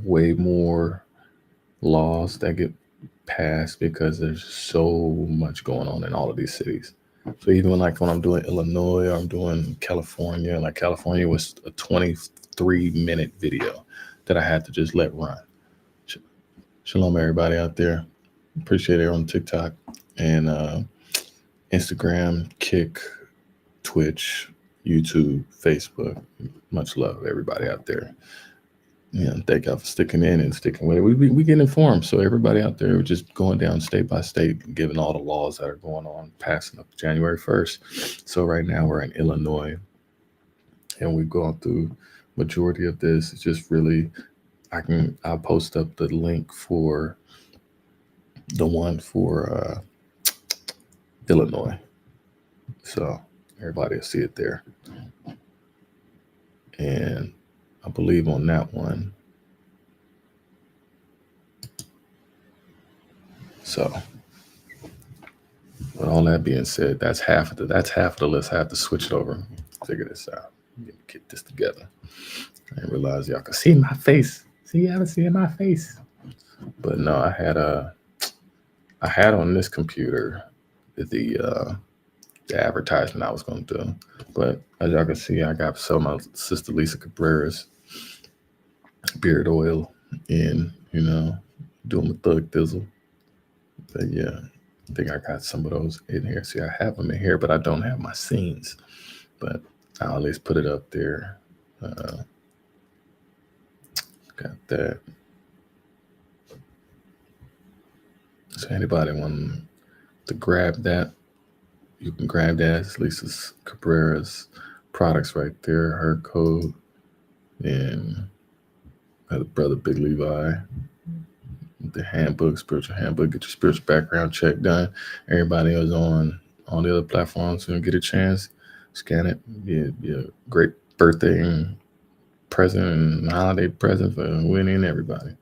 way more laws that get passed because there's so much going on in all of these cities. So even like when I'm doing Illinois or I'm doing California, like California was a 23-minute video that I had to just let run. Shalom, everybody out there. Appreciate it on TikTok and Instagram, Kick, Twitch, YouTube, Facebook. Much love, everybody out there. Thank y'all for sticking in and sticking with it. We get informed. So everybody out there, we're just going down state by state, giving all the laws that are going on, passing up January 1st. So right now we're in Illinois, and we've gone through majority of this. It's just really, I'll post up the link for the one for Illinois. So everybody will see it there. And I believe on that one. So with all that being said, that's half of the list. I have to switch it over, figure this out, get this together. I didn't realize y'all could see my face. See, you haven't seen my face. But no, I had on this computer the advertisement I was going to do. But as y'all can see, I got some of my sister Lisa Cabrera's beard oil in, doing the thug thizzle. But yeah, I think I got some of those in here. See, I have them in here, but I don't have my scenes. But I'll at least put it up there. Got that. So anybody want to grab that, you can grab that. It's Lisa Cabrera's products right there, her code. And Brother Big Levi, the handbook, spiritual handbook, get your spiritual background check done. Everybody is on all the other platforms, so get a chance, scan it. Be a great birthday and present and holiday present for winning everybody.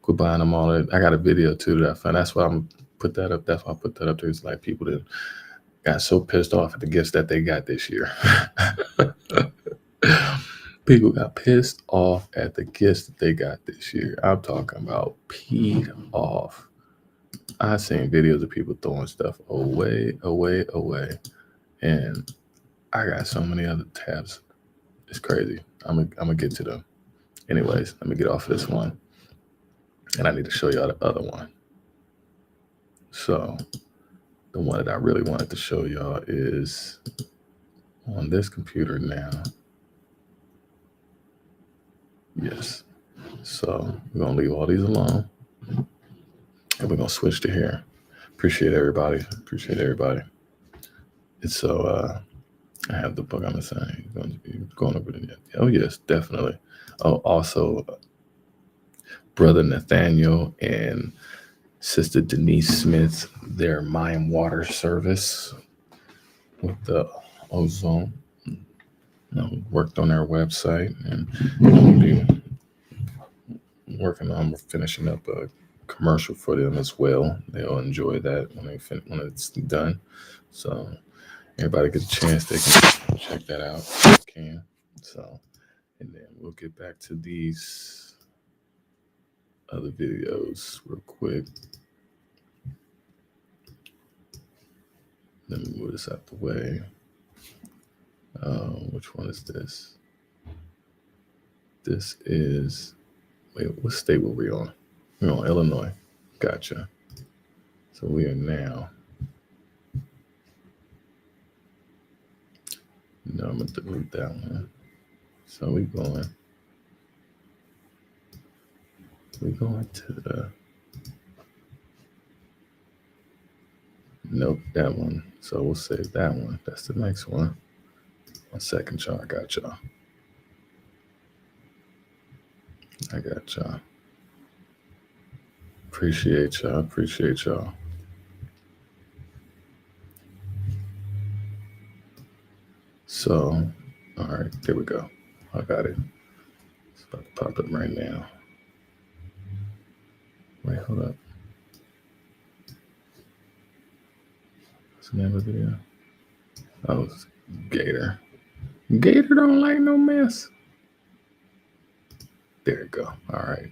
Quit buying them all. I got a video too that I found. That's why I'm put that up. That's why I put that up there. It's like people that got so pissed off at the gifts that they got this year. People got pissed off at the gifts that they got this year. I'm talking about peed off. I seen videos of people throwing stuff away. And I got so many other tabs. It's crazy. I'm gonna get to them. Anyways, let me get off of this one. And I need to show y'all the other one. So the one that I really wanted to show y'all is on this computer now. Yes. So we're going to leave all these alone. And we're going to switch to here. Appreciate everybody. It's so, I have the book I'm saying. Going to be going over it. Oh, yes, definitely. Oh, also, Brother Nathaniel and Sister Denise Smith, their Mind Water service with the ozone. Worked on their website, and we'll be working on finishing up a commercial for them as well. They'll enjoy that when it's done. So everybody gets a chance, they can check that out if they can. So, and then we'll get back to these other videos real quick. Let me move this out the way. Which one is this? This is, wait, what state were we on? We're on Illinois. Gotcha. So we are now. No, I'm going to delete that one. So we going. We going to the nope, that one. So we'll save that one. That's the next one. 1 second, y'all. I got y'all. Appreciate y'all. So, all right, there we go. I got it. It's about to pop up right now. Wait, hold up. What's the name of the video? Oh, it's Gator. Gator don't like no mess. There you go. All right.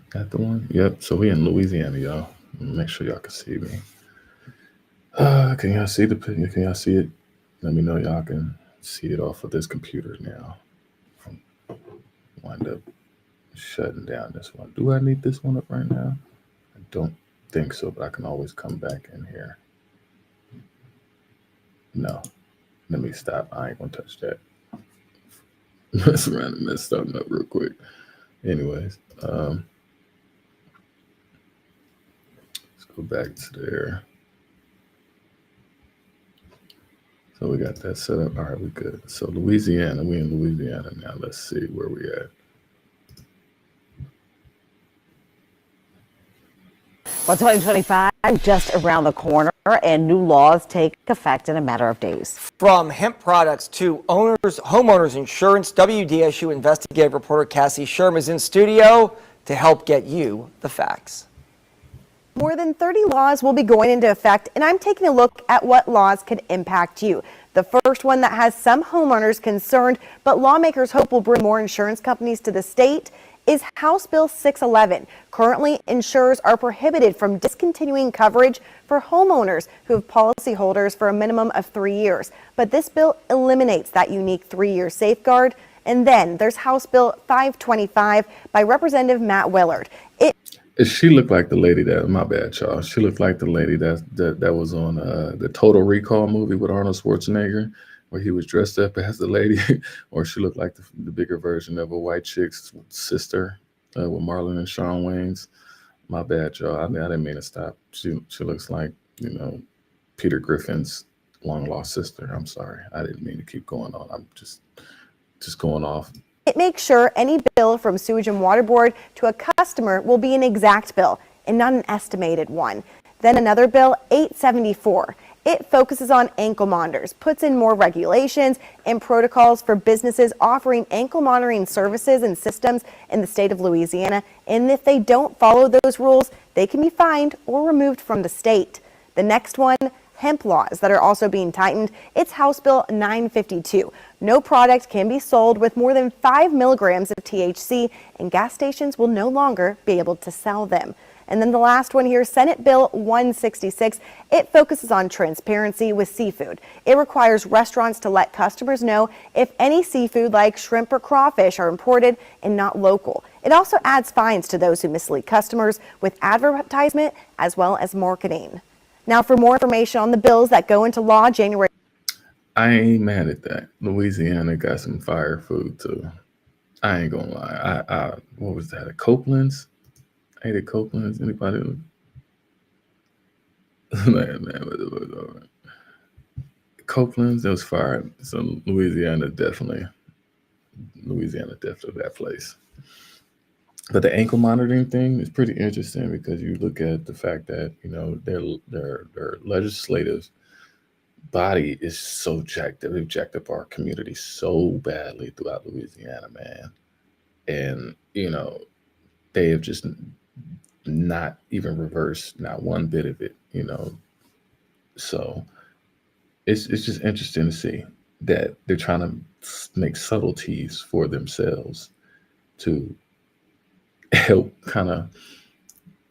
Got the one? Yep. So we in Louisiana, y'all. Make sure y'all can see me. Can y'all see the picture? Can y'all see it? Let me know y'all can see it off of this computer now. Wind up shutting down this one. Do I need this one up right now? I don't think so, but I can always come back in here. No. Let me stop. I ain't gonna touch that. Mess around and mess something up real quick. Anyways, let's go back to there. So we got that set up. All right, we good. So Louisiana, we in Louisiana now. Let's see where we at. Well, 2025 just around the corner, and new laws take effect in a matter of days. From hemp products to homeowners insurance, WDSU investigative reporter Cassie Sherm is in studio to help get you the facts. More than 30 laws will be going into effect, and I'm taking a look at what laws could impact you. The first one that has some homeowners concerned, but lawmakers hope will bring more insurance companies to the state, is House Bill 611. Currently, insurers are prohibited from discontinuing coverage for homeowners who have policyholders for a minimum of 3 years. But this bill eliminates that unique 3-year safeguard. And then there's House Bill 525 by Representative Matt Willard. She looked like the lady that, my bad, y'all. She looked like the lady that was on the Total Recall movie with Arnold Schwarzenegger, where he was dressed up as the lady, or she looked like the bigger version of a white chick's sister with Marlon and Shawn Wayans. My bad, y'all. I didn't mean to stop. She looks like, Peter Griffin's long lost sister. I'm sorry. I didn't mean to keep going on. I'm just going off. It makes sure any bill from Sewage and Water Board to a customer will be an exact bill and not an estimated one. Then another bill, 874. It focuses on ankle monitors, puts in more regulations and protocols for businesses offering ankle monitoring services and systems in the state of Louisiana. And if they don't follow those rules, they can be fined or removed from the state. The next one, hemp laws that are also being tightened. It's House Bill 952. No product can be sold with more than 5 milligrams of THC, and gas stations will no longer be able to sell them. And then the last one here, Senate Bill 166. It focuses on transparency with seafood. It requires restaurants to let customers know if any seafood like shrimp or crawfish are imported and not local. It also adds fines to those who mislead customers with advertisement as well as marketing. Now, for more information on the bills that go into law January. I ain't mad at that. Louisiana got some fire food too. I ain't gonna lie. I what was that? At Copeland's? I ate at Copeland's. Anybody? man. Copeland's, it was fire. So Louisiana definitely that place. But the ankle monitoring thing is pretty interesting because you look at the fact that, their legislative body is so jacked up. They've jacked up our community so badly throughout Louisiana, man. And, they have just not even reversed not one bit of it, So it's just interesting to see that they're trying to make subtleties for themselves to help kind of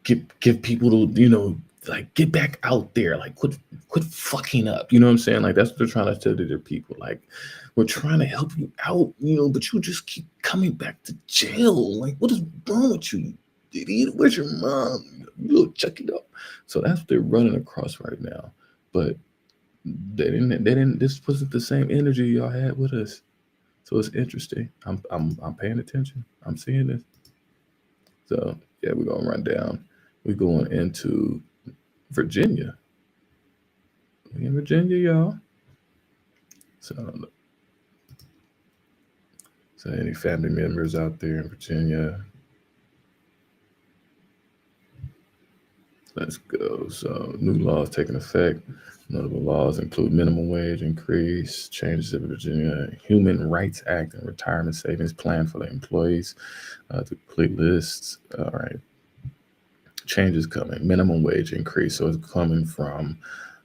give people to, like, get back out there, like quit fucking up. You know what I'm saying? Like, that's what they're trying to tell to their people. Like, we're trying to help you out, but you just keep coming back to jail. Like, what is wrong with you, idiot? Where's your mom? You little chuck it up. So that's what they're running across right now. But they didn't, this wasn't the same energy y'all had with us. So it's interesting. I'm paying attention. I'm seeing this. So yeah, we're gonna run down. We're going into Virginia. We in Virginia, y'all. So any family members out there in Virginia? Let's go. So new laws taking effect. Notable laws include minimum wage increase, changes in Virginia Human Rights Act, and retirement savings plan for the employees. The complete lists. All right. Changes coming. Minimum wage increase. So it's coming from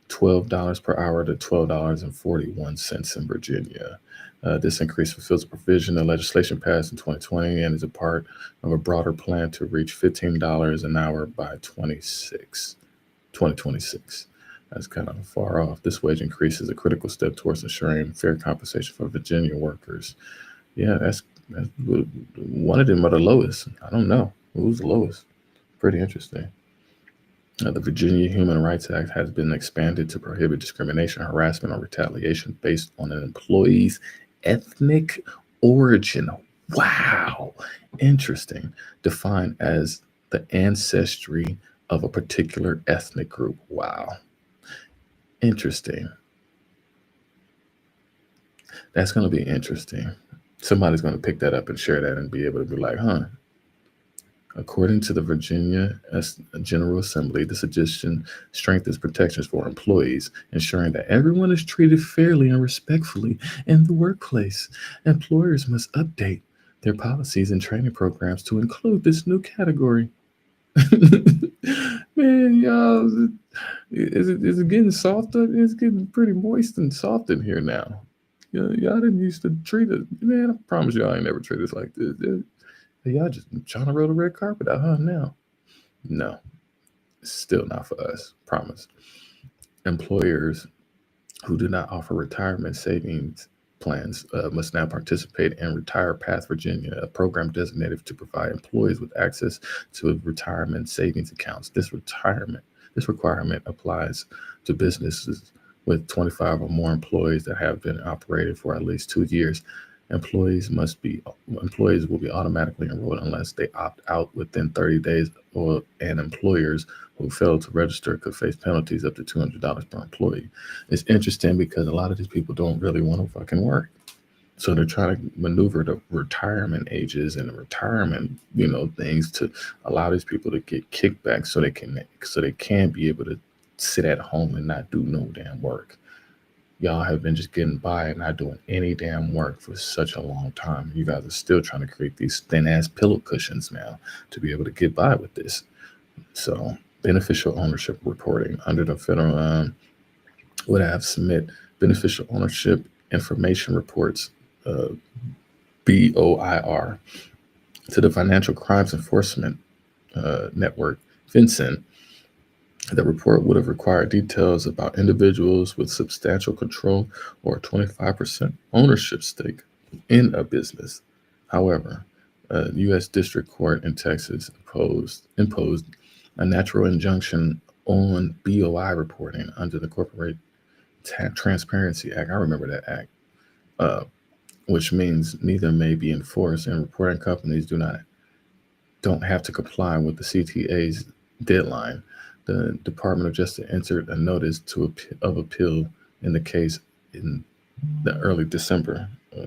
$12 per hour to $12.41 in Virginia. This increase fulfills a provision of legislation passed in 2020 and is a part of a broader plan to reach $15 an hour by 2026. That's kind of far off. This wage increase is a critical step towards ensuring fair compensation for Virginia workers. Yeah, that's one of them are the lowest. I don't know. Who's the lowest? Pretty interesting. The Virginia Human Rights Act has been expanded to prohibit discrimination, harassment, or retaliation based on an employee's ethnic origin. Wow, interesting. Defined as the ancestry of a particular ethnic group. Wow, interesting. That's going to be interesting. Somebody's going to pick that up and share that and be able to be like, huh. According to the Virginia General Assembly, the suggestion strengthens protections for employees, ensuring that everyone is treated fairly and respectfully in the workplace. Employers must update their policies and training programs to include this new category. Man, y'all, is it getting softer? It's getting pretty moist and soft in here now. Y'all didn't used to treat it. Man, I promise y'all I ain't never treated us like this. Y'all just trying to roll the red carpet out, huh? Now, no, still not for us. Promise. Employers who do not offer retirement savings plans must now participate in Retire Path Virginia, a program designated to provide employees with access to retirement savings accounts. This requirement applies to businesses with 25 or more employees that have been operated for at least 2 years. Employees will be automatically enrolled unless they opt out within 30 days, and employers who fail to register could face penalties up to $200 per employee. It's interesting because a lot of these people don't really want to fucking work. So they're trying to maneuver the retirement ages and the retirement, things to allow these people to get kickbacks so they can be able to sit at home and not do no damn work. Y'all have been just getting by and not doing any damn work for such a long time. You guys are still trying to create these thin ass pillow cushions now to be able to get by with this. So beneficial ownership reporting under the federal would have submit beneficial ownership information reports, BOIR, to the Financial Crimes Enforcement Network, FinCEN. The report would have required details about individuals with substantial control or 25% ownership stake in a business. However, a U.S. District Court in Texas imposed a natural injunction on BOI reporting under the Corporate Transparency Act. I remember that act, which means neither may be enforced, and reporting companies don't have to comply with the CTA's deadline. The Department of Justice entered a notice of appeal in the case in the early December. I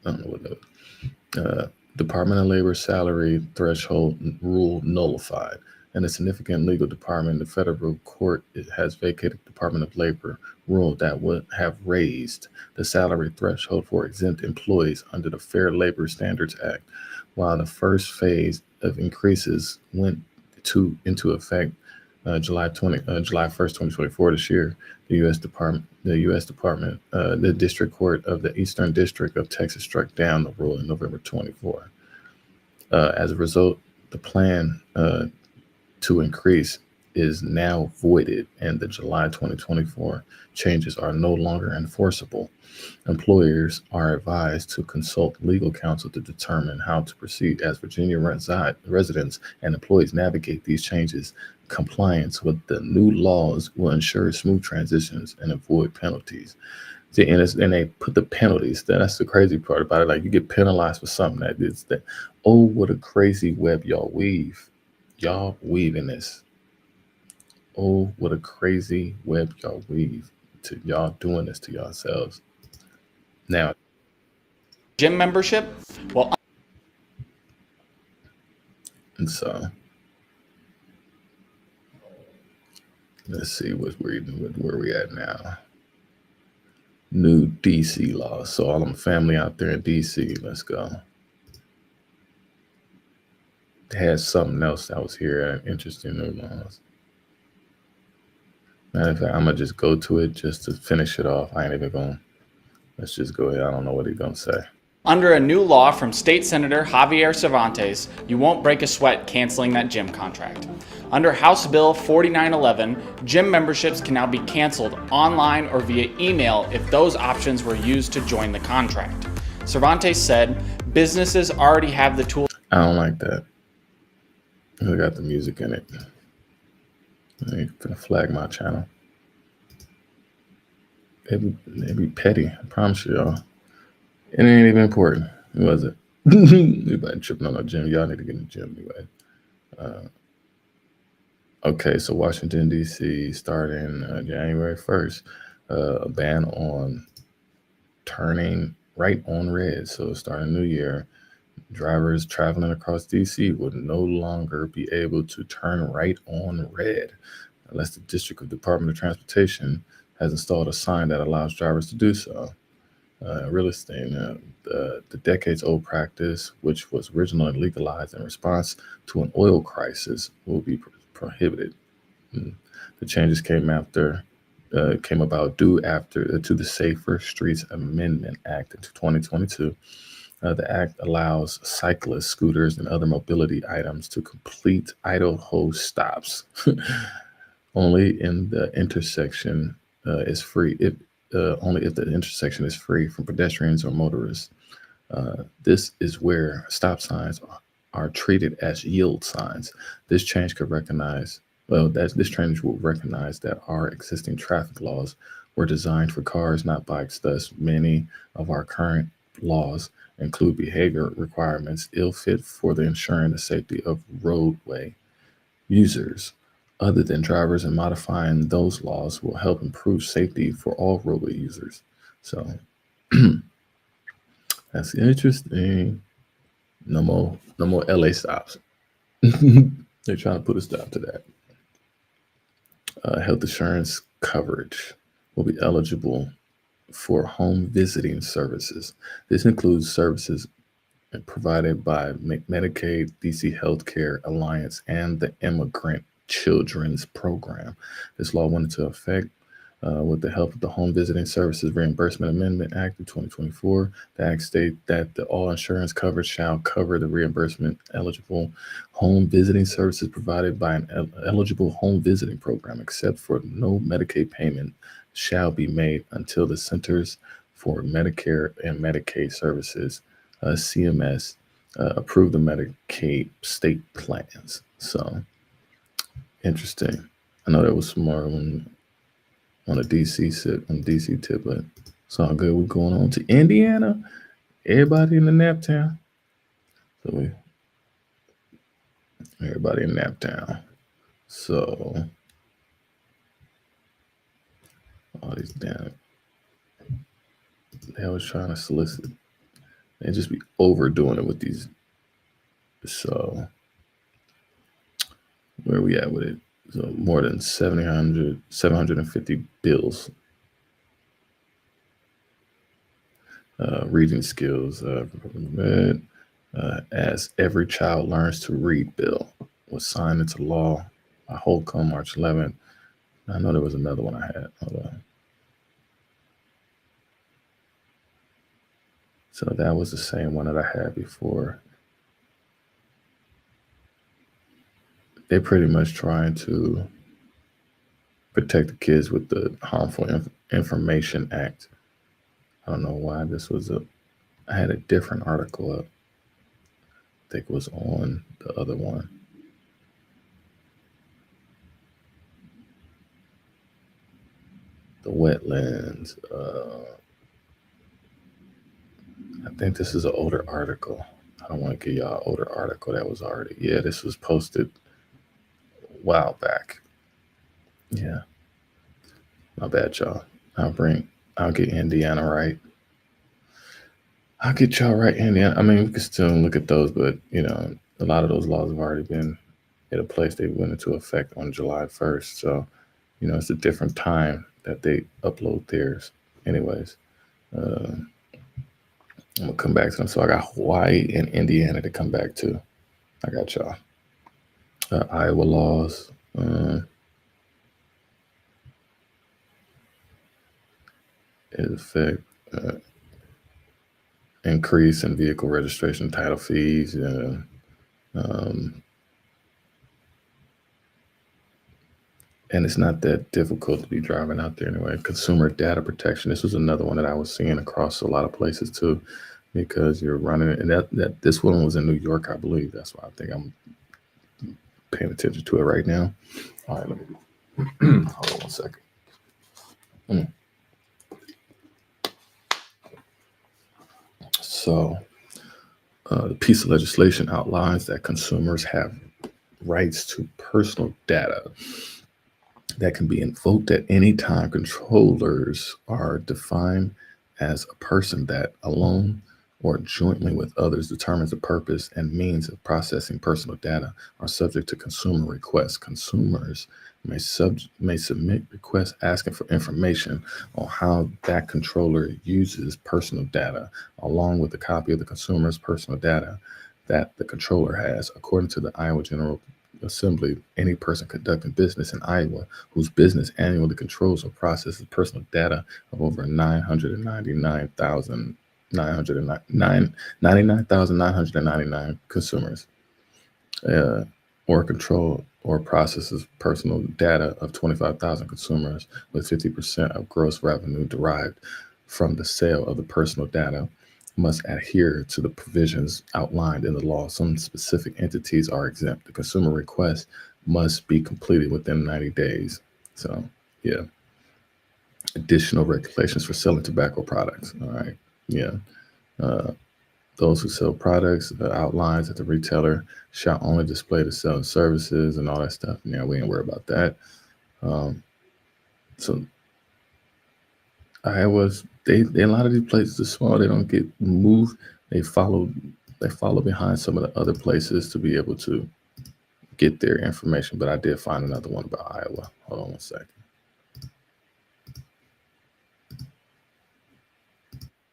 don't know what that Department of Labor salary threshold rule nullified. And a significant legal department, the federal court has vacated Department of Labor rule that would have raised the salary threshold for exempt employees under the Fair Labor Standards Act. While the first phase of increases went into effect July 1st, 2024 this year, the District Court of the Eastern District of Texas struck down the rule in November 24. As a result, the plan to increase is now voided, and the July 2024 changes are no longer enforceable. Employers are advised to consult legal counsel to determine how to proceed as Virginia residents and employees navigate these changes. Compliance with the new laws will ensure smooth transitions and avoid penalties. See, and they put the penalties. That's the crazy part about it. Like, you get penalized for something that is that. Oh, what a crazy web y'all weave. Y'all weaving this. Oh, what a crazy web y'all weave. To y'all doing this to yourselves. Now, gym membership will. And so, let's see where we at now. New DC laws. So all them family out there in DC, let's go. They had something else that was here, interesting new laws. Matter of fact, I'm gonna just go to it just to finish it off. I ain't even going. Let's just go ahead. I don't know what he's gonna say. Under a new law from State Senator Javier Cervantes, you won't break a sweat canceling that gym contract. Under House Bill 4911, gym memberships can now be canceled online or via email if those options were used to join the contract. Cervantes said businesses already have the tools. I don't like that. I got the music in it. I'm gonna flag my channel. It'd be petty. I promise you, y'all. It ain't even important. Was it? Anybody tripping on the gym? Y'all need to get in the gym anyway. Okay, so Washington, D.C. starting January 1st, a ban on turning right on red. So starting new year, drivers traveling across D.C. would no longer be able to turn right on red unless the District of Department of Transportation has installed a sign that allows drivers to do so. Real estate, the decades-old practice, which was originally legalized in response to an oil crisis, will be prohibited. The changes came about due to the Safer Streets Amendment Act of 2022. The act allows cyclists, scooters, and other mobility items to complete idle stops only in the intersection is free. Only if the intersection is free from pedestrians or motorists. This is where stop signs are treated as yield signs. This change will recognize that our existing traffic laws were designed for cars, not bikes. Thus, many of our current laws include behavior requirements ill-fit for the ensuring the safety of roadway users other than drivers, and modifying those laws will help improve safety for all roadway users. So that's interesting. No more LA stops. They're trying to put a stop to that. Health insurance coverage will be eligible for home visiting services. This includes services provided by Medicaid, DC Healthcare Alliance, and the Immigrant Children's Program. This law went into effect with the help of the Home Visiting Services Reimbursement Amendment Act of 2024. The act states that all insurance coverage shall cover the reimbursement eligible home visiting services provided by an eligible home visiting program, except for no Medicaid payment shall be made until the Centers for Medicare and Medicaid Services, CMS, approve the Medicaid state plans. So, interesting. I know there was some more on a DC tip, but it's all good. We're going on to Indiana. Everybody in the Naptown. So everybody in Naptown. So all these damn, they was trying to solicit. They just be overdoing it with these. So where we at with it? So more than 750 bills. Reading skills. As Every Child Learns to Read bill was signed into law by Holcomb March 11th. I know there was another one I had. Hold on. So that was the same one that I had before. They're pretty much trying to protect the kids with the Harmful Information Act. I don't know why this was I had a different article up. I think it was on the other one. The wetlands. think this is an older article. I don't want to give y'all an older article that was already. Yeah, this was posted a while back. Yeah, my bad, y'all. I'll get Indiana right. I'll get y'all right, Indiana. I mean, we can still look at those, but you know, a lot of those laws have already been in a place. They went into effect on July 1st. So, you know, it's a different time that they upload theirs. Anyways, I'm gonna come back to them. So I got Hawaii and Indiana to come back to. I got y'all. Iowa laws. In effect, increase in vehicle registration title fees. And it's not that difficult to be driving out there anyway. Consumer data protection. This was another one that I was seeing across a lot of places too, because you're running it. And that this one was in New York, I believe. That's why I think I'm paying attention to it right now. All right, let me hold on one second. So the piece of legislation outlines that consumers have rights to personal data that can be invoked at any time. Controllers are defined as a person that alone or jointly with others determines the purpose and means of processing personal data are subject to consumer requests. Consumers may submit requests asking for information on how that controller uses personal data, along with a copy of the consumer's personal data that the controller has. According to the Iowa General Assembly, any person conducting business in Iowa whose business annually controls or processes personal data of over 99,999 consumers, or control or processes personal data of 25,000 consumers with 50% of gross revenue derived from the sale of the personal data must adhere to the provisions outlined in the law. Some specific entities are exempt. The consumer request must be completed within 90 days. So, yeah. Additional regulations for selling tobacco products. All right. Yeah. Those who sell products outlines that the retailer shall only display the selling services and all that stuff. Yeah, we ain't worry about that. So Iowa's they a lot of these places are small. They don't get moved. They follow behind some of the other places to be able to get their information. But I did find another one about Iowa. Hold on one second.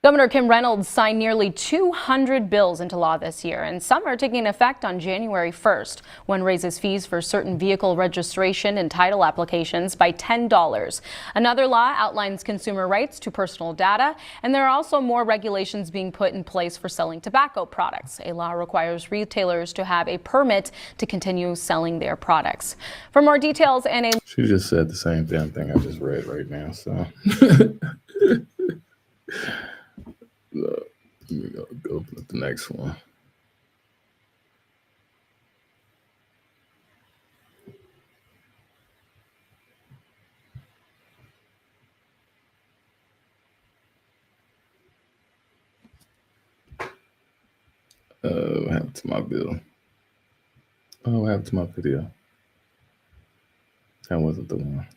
Governor Kim Reynolds signed nearly 200 bills into law this year, and some are taking effect on January 1st. One raises fees for certain vehicle registration and title applications by $10. Another law outlines consumer rights to personal data, and there are also more regulations being put in place for selling tobacco products. A law requires retailers to have a permit to continue selling their products. For more details and a... She just said the same damn thing I just read right now, so... Look, let me go open up the next one. What happened to my bill? Oh, what happened to my video? That wasn't the one.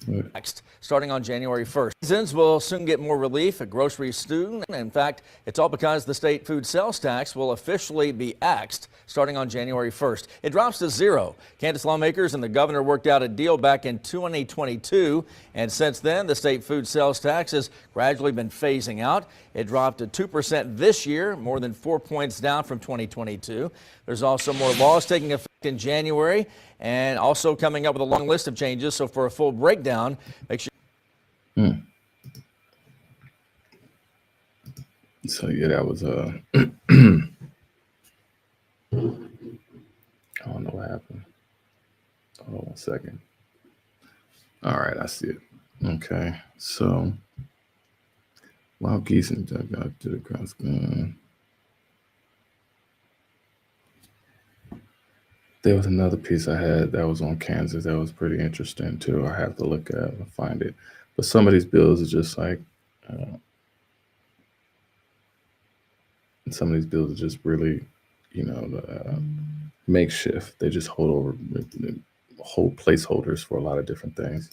Next, starting on January 1st. Citizens will soon get more relief at groceries soon. In fact, it's all because the state food sales tax will officially be axed starting on January 1st. It drops to zero. Kansas lawmakers and the governor worked out a deal back in 2022, and since then, the state food sales tax has gradually been phasing out. It dropped to 2% this year, more than 4 points down from 2022. There's also more laws taking effect in January, and also coming up with a long list of changes. So for a full breakdown, make sure. So yeah, that was I don't know what happened. Hold on one second. All right, I see it. Okay, so wild geese and duck got to the cross gun. There was another piece I had that was on Kansas that was pretty interesting too. I have to look at and find it. But some of these bills are just like, some of these bills are just really, makeshift. They just hold placeholders for a lot of different things.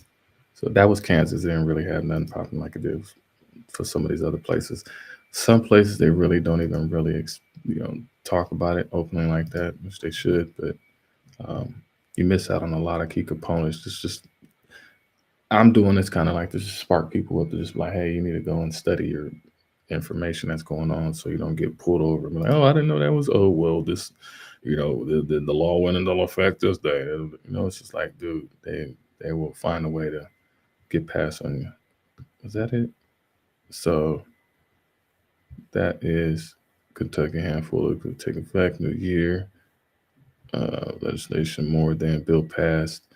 So that was Kansas. They didn't really have nothing popping like it did for some of these other places. Some places they really don't even really, talk about it openly like that, which they should. But you miss out on a lot of key components. It's just, I'm doing this kind of like to just spark people up to just be like, hey, you need to go and study your information that's going on so you don't get pulled over and be like, oh, I didn't know that was, oh, well, this, the law went into effect this day. It's just like, dude, they will find a way to get past on you. Is that it? So that is Kentucky handful. It could take effect new year. Legislation more than bill passed.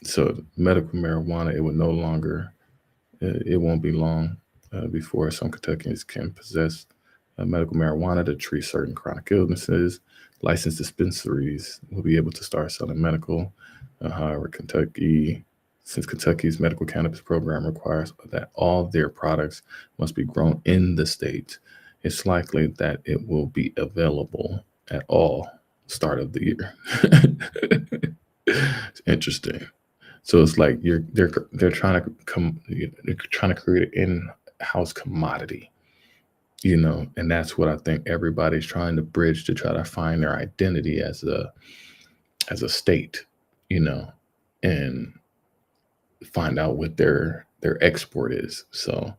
So medical marijuana, it would no longer, it won't be long before some Kentuckians can possess medical marijuana to treat certain chronic illnesses. Licensed dispensaries will be able to start selling medical. However, since Kentucky's medical cannabis program requires that all their products must be grown in the state, it's likely that it will be available at all start of the year. It's interesting. So it's like they're trying to create an in-house commodity, and that's what I think everybody's trying to bridge to try to find their identity as a state, and find out what their export is. So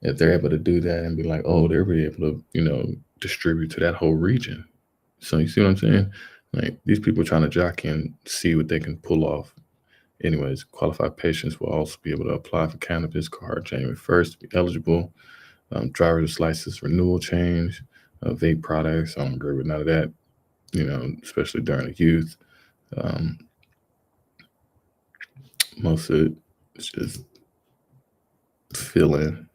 if they're able to do that and be like, oh, they'll be able to, distribute to that whole region. So you see what I'm saying? Like these people are trying to jockey and see what they can pull off. Anyways, qualified patients will also be able to apply for cannabis card January 1st to be eligible. Driver's license renewal change, vape products. I don't agree with none of that, especially during the youth. Most of it is just fill-in.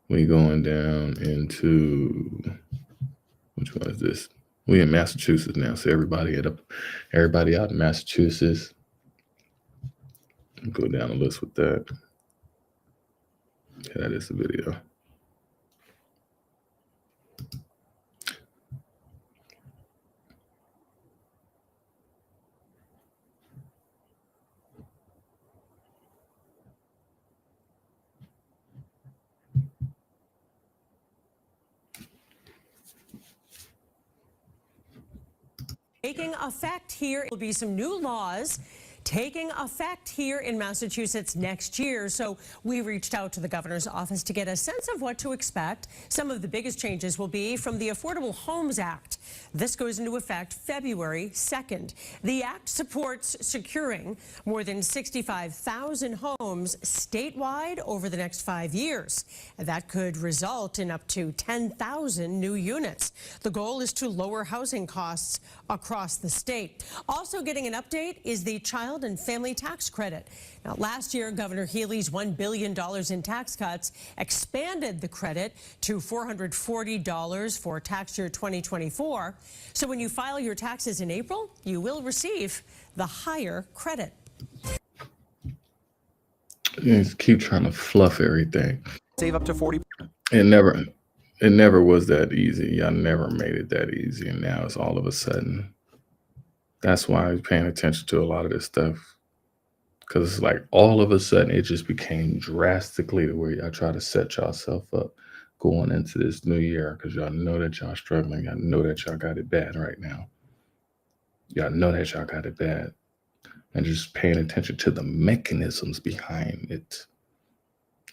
We going down into, which one is this? We in Massachusetts now, so everybody out in Massachusetts. Go down the list with that. Yeah, that is the video. Taking effect here will be some new laws taking effect here in Massachusetts next year. So we reached out to the governor's office to get a sense of what to expect. Some of the biggest changes will be from the Affordable Homes Act. This goes into effect February 2nd. The act supports securing more than 65,000 homes statewide over the next 5 years. And that could result in up to 10,000 new units. The goal is to lower housing costs across the state. Also getting an update is the Child and Family Tax Credit. Now, last year, Governor Healey's $1 billion in tax cuts expanded the credit to $440 for tax year 2024. So when you file your taxes in April, you will receive the higher credit. You just keep trying to fluff everything. Save up to 40%. It never was that easy. Y'all never made it that easy. And now it's all of a sudden. That's why I'm paying attention to a lot of this stuff. Because it's like all of a sudden it just became drastically the way y'all try to set yourself up going into this new year. Because y'all know that y'all struggling. Y'all know that y'all got it bad right now. Y'all know that y'all got it bad. And just paying attention to the mechanisms behind it.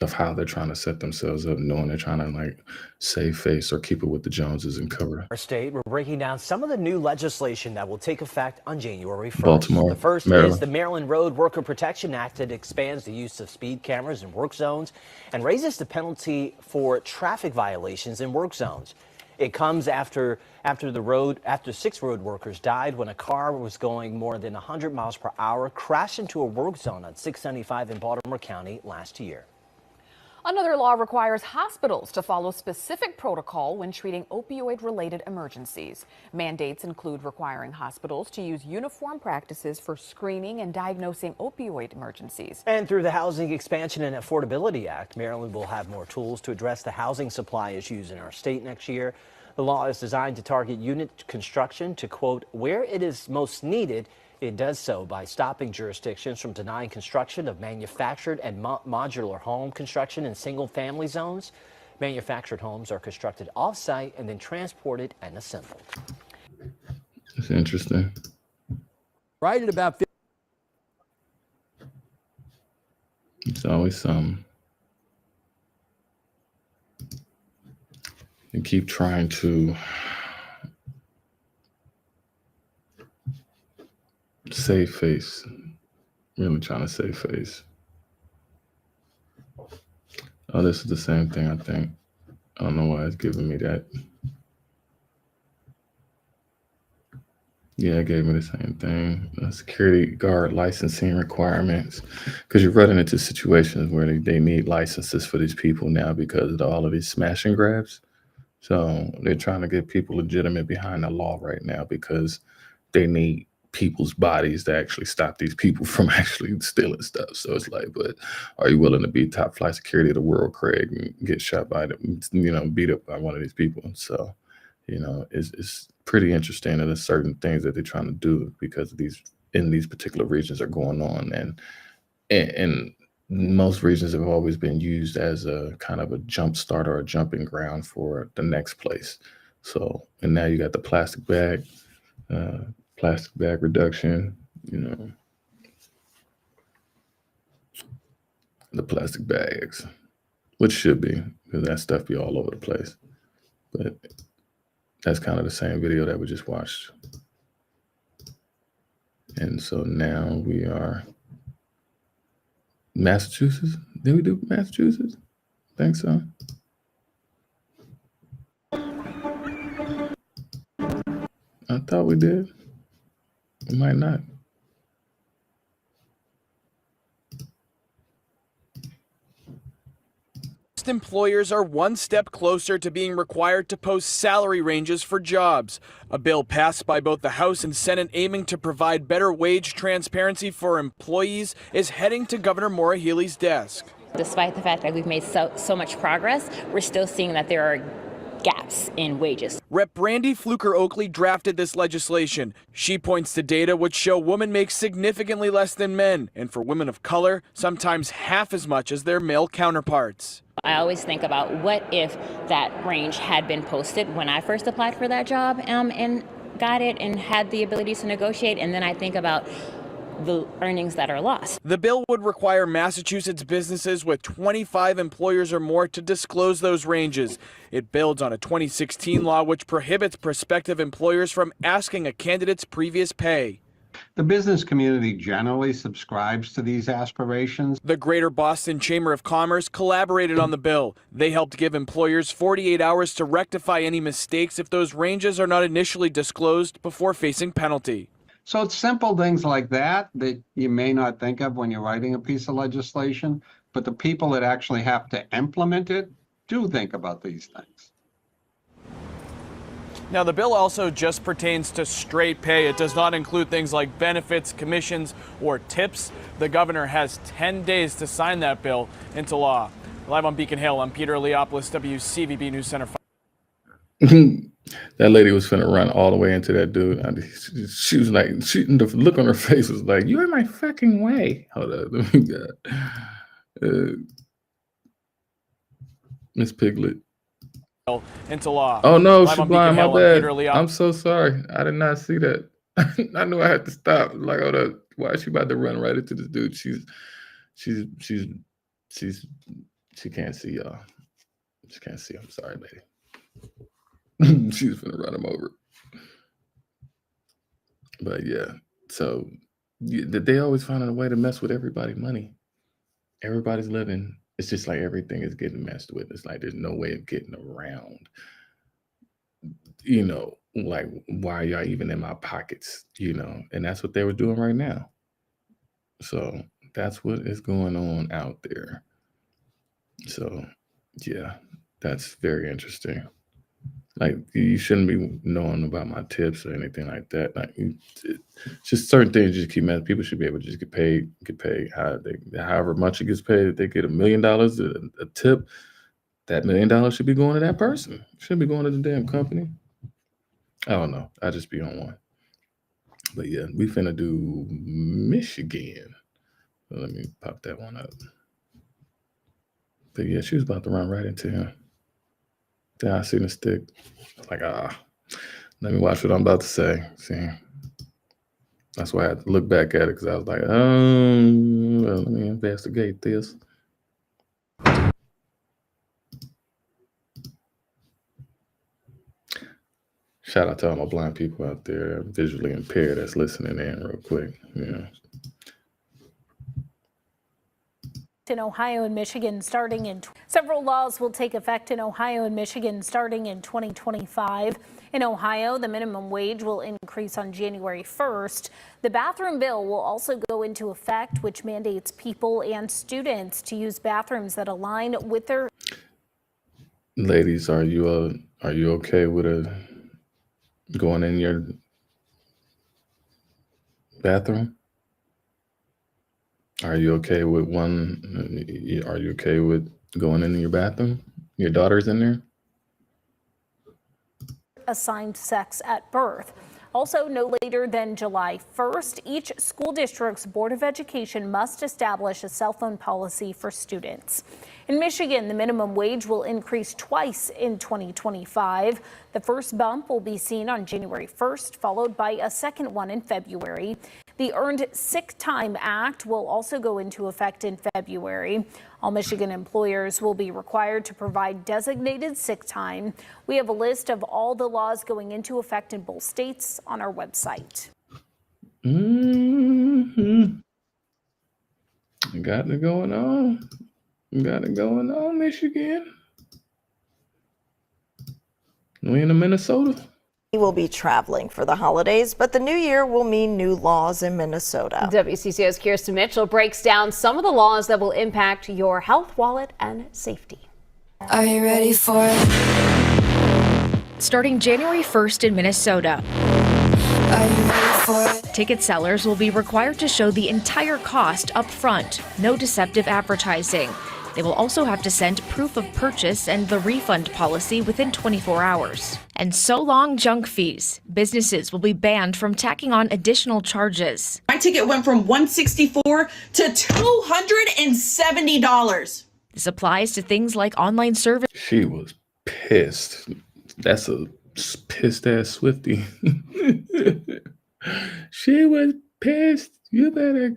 Of how they're trying to set themselves up, knowing they're trying to like save face or keep it with the Joneses and cover. Our state, we're breaking down some of the new legislation that will take effect on January 1st. Baltimore, the first Maryland. is the Maryland Road Worker Protection Act that expands the use of speed cameras in work zones and raises the penalty for traffic violations in work zones. It comes after 6 road workers died when a car was going more than 100 miles per hour crashed into a work zone on 695 in Baltimore County last year. Another law requires hospitals to follow specific protocol when treating opioid-related emergencies. Mandates include requiring hospitals to use uniform practices for screening and diagnosing opioid emergencies. And through the Housing Expansion and Affordability Act, Maryland will have more tools to address the housing supply issues in our state next year. The law is designed to target unit construction to, quote, where it is most needed. It does so by stopping jurisdictions from denying construction of manufactured and modular home construction in single-family zones. Manufactured homes are constructed off-site and then transported and assembled. It's interesting. Right at about It's always some. You keep trying to save face, really trying to save face. Oh, this is the same thing, I think. I don't know why it's giving me that. Yeah, it gave me the same thing. Security guard licensing requirements, because you're running into situations where they need licenses for these people now because of all of these smash and grabs. So they're trying to get people legitimate behind the law right now because they need people's bodies to actually stop these people from actually stealing stuff. So it's like, but are you willing to be top flight security of the world, Craig, and get shot by them, beat up by one of these people? So, it's pretty interesting that there's certain things that they're trying to do because of these particular regions are going on. And most regions have always been used as a kind of a jump start or a jumping ground for the next place. So, and now you got the plastic bag reduction, the plastic bags, which should be, because that stuff be all over the place. But that's kind of the same video that we just watched. And so now we are Massachusetts. Did we do Massachusetts? I think so. I thought we did. We might not. Employers are one step closer to being required to post salary ranges for jobs. A bill passed by both the House and Senate aiming to provide better wage transparency for employees is heading to Governor Maura Healey's desk. Despite the fact that we've made so much progress, we're still seeing that there are gaps in wages. Rep. Brandy Fluker Oakley drafted this legislation. She points to data which show women make significantly less than men, and for women of color, sometimes half as much as their male counterparts. I always think about what if that range had been posted when I first applied for that job and got it and had the ability to negotiate, and then I think about the earnings that are lost. The bill would require Massachusetts businesses with 25 employers or more to disclose those ranges. It builds on a 2016 law which prohibits prospective employers from asking a candidate's previous pay. The business community generally subscribes to these aspirations. The Greater Boston Chamber of Commerce collaborated on the bill. They helped give employers 48 hours to rectify any mistakes if those ranges are not initially disclosed before facing penalty. So it's simple things like that you may not think of when you're writing a piece of legislation, but the people that actually have to implement it do think about these things. Now, the bill also just pertains to straight pay. It does not include things like benefits, commissions, or tips. The governor has 10 days to sign that bill into law. Live on Beacon Hill, I'm Peter Leopoulos, WCVB News Center. That lady was finna run all the way into that dude. She was like, the look on her face was like, "You're in my fucking way." Hold up, let me get Miss Piglet. Into law. Oh no, Live she's on blind. Beacon My Hill, I'm bad. Peter Leopoulos. I'm so sorry. I did not see that. I knew I had to stop. Like, hold up. Why is she about to run right into this dude? She can't see y'all. She can't see. I'm sorry, lady. She's gonna run him over. But yeah, so they always finding a way to mess with everybody's money. Everybody's living. It's just like everything is getting messed with. It's like there's no way of getting around. Like, why are y'all even in my pockets? And that's what they were doing right now. So that's what is going on out there. So, yeah, that's very interesting. Like, you shouldn't be knowing about my tips or anything like that. Like, just certain things just keep messing. People should be able to just get paid however much it gets paid. If they get $1 million a tip, that $1 million should be going to that person. Shouldn't be going to the damn company. I don't know. I just be on one. But yeah, we finna do Michigan. So let me pop that one up. But yeah, she was about to run right into him. Then I seen the stick. I was like, let me watch what I'm about to say. See, that's why I had to look back at it, because I was like, well, let me investigate this. Shout out to all my blind people out there, visually impaired, that's listening in real quick. Yeah. In Ohio and Michigan starting in several laws will take effect in Ohio and Michigan starting in 2025. In Ohio, the minimum wage will increase on January 1st. The bathroom bill will also go into effect, which mandates people and students to use bathrooms that align with their. Ladies, are you okay with going in your bathroom? Are you okay with Are you okay with going in your bathroom? Your daughter's in there? Assigned sex at birth. Also, no later than July 1st, each school district's Board of Education must establish a cell phone policy for students. In Michigan, the minimum wage will increase twice in 2025. The first bump will be seen on January 1st, followed by a second one in February. The Earned Sick Time Act will also go into effect in February. All Michigan employers will be required to provide designated sick time. We have a list of all the laws going into effect in both states on our website. Mm-hmm. Got it going on. Michigan. We in Minnesota. We will be traveling for the holidays, but the new year will mean new laws in Minnesota. WCCO's Kirsten Mitchell breaks down some of the laws that will impact your health, wallet, and safety. Are you ready for it? Starting January 1st in Minnesota, Are you ready for it? ticket sellers will be required to show the entire cost up front. No deceptive advertising. They will also have to send proof of purchase and the refund policy within 24 hours. And so long junk fees. Businesses will be banned from tacking on additional charges. My ticket went from $164 to $270. This applies to things like online service. She was pissed. That's a pissed ass Swiftie. She was pissed. You better.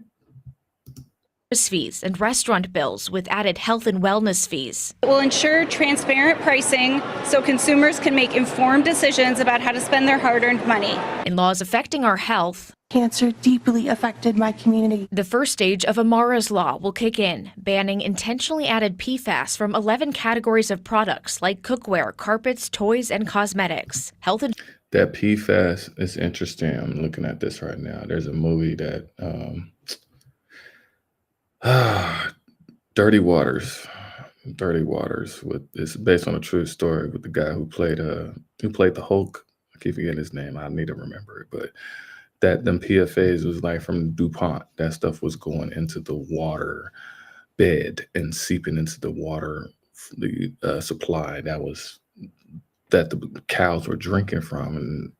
Fees and restaurant bills with added health and wellness fees. It will ensure transparent pricing so consumers can make informed decisions about how to spend their hard-earned money. In laws affecting our health, Cancer deeply affected my community. the first stage of Amara's law will kick in, banning intentionally added PFAS from 11 categories of products like cookware, carpets, toys, and cosmetics. That PFAS is interesting. I'm looking at this right now. There's a movie that Dirty Waters. It's based on a true story with the guy who played the Hulk. I keep forgetting his name. I need to remember it, but them PFAs was like from DuPont. That stuff was going into the water bed and seeping into the water supply that the cows were drinking from, and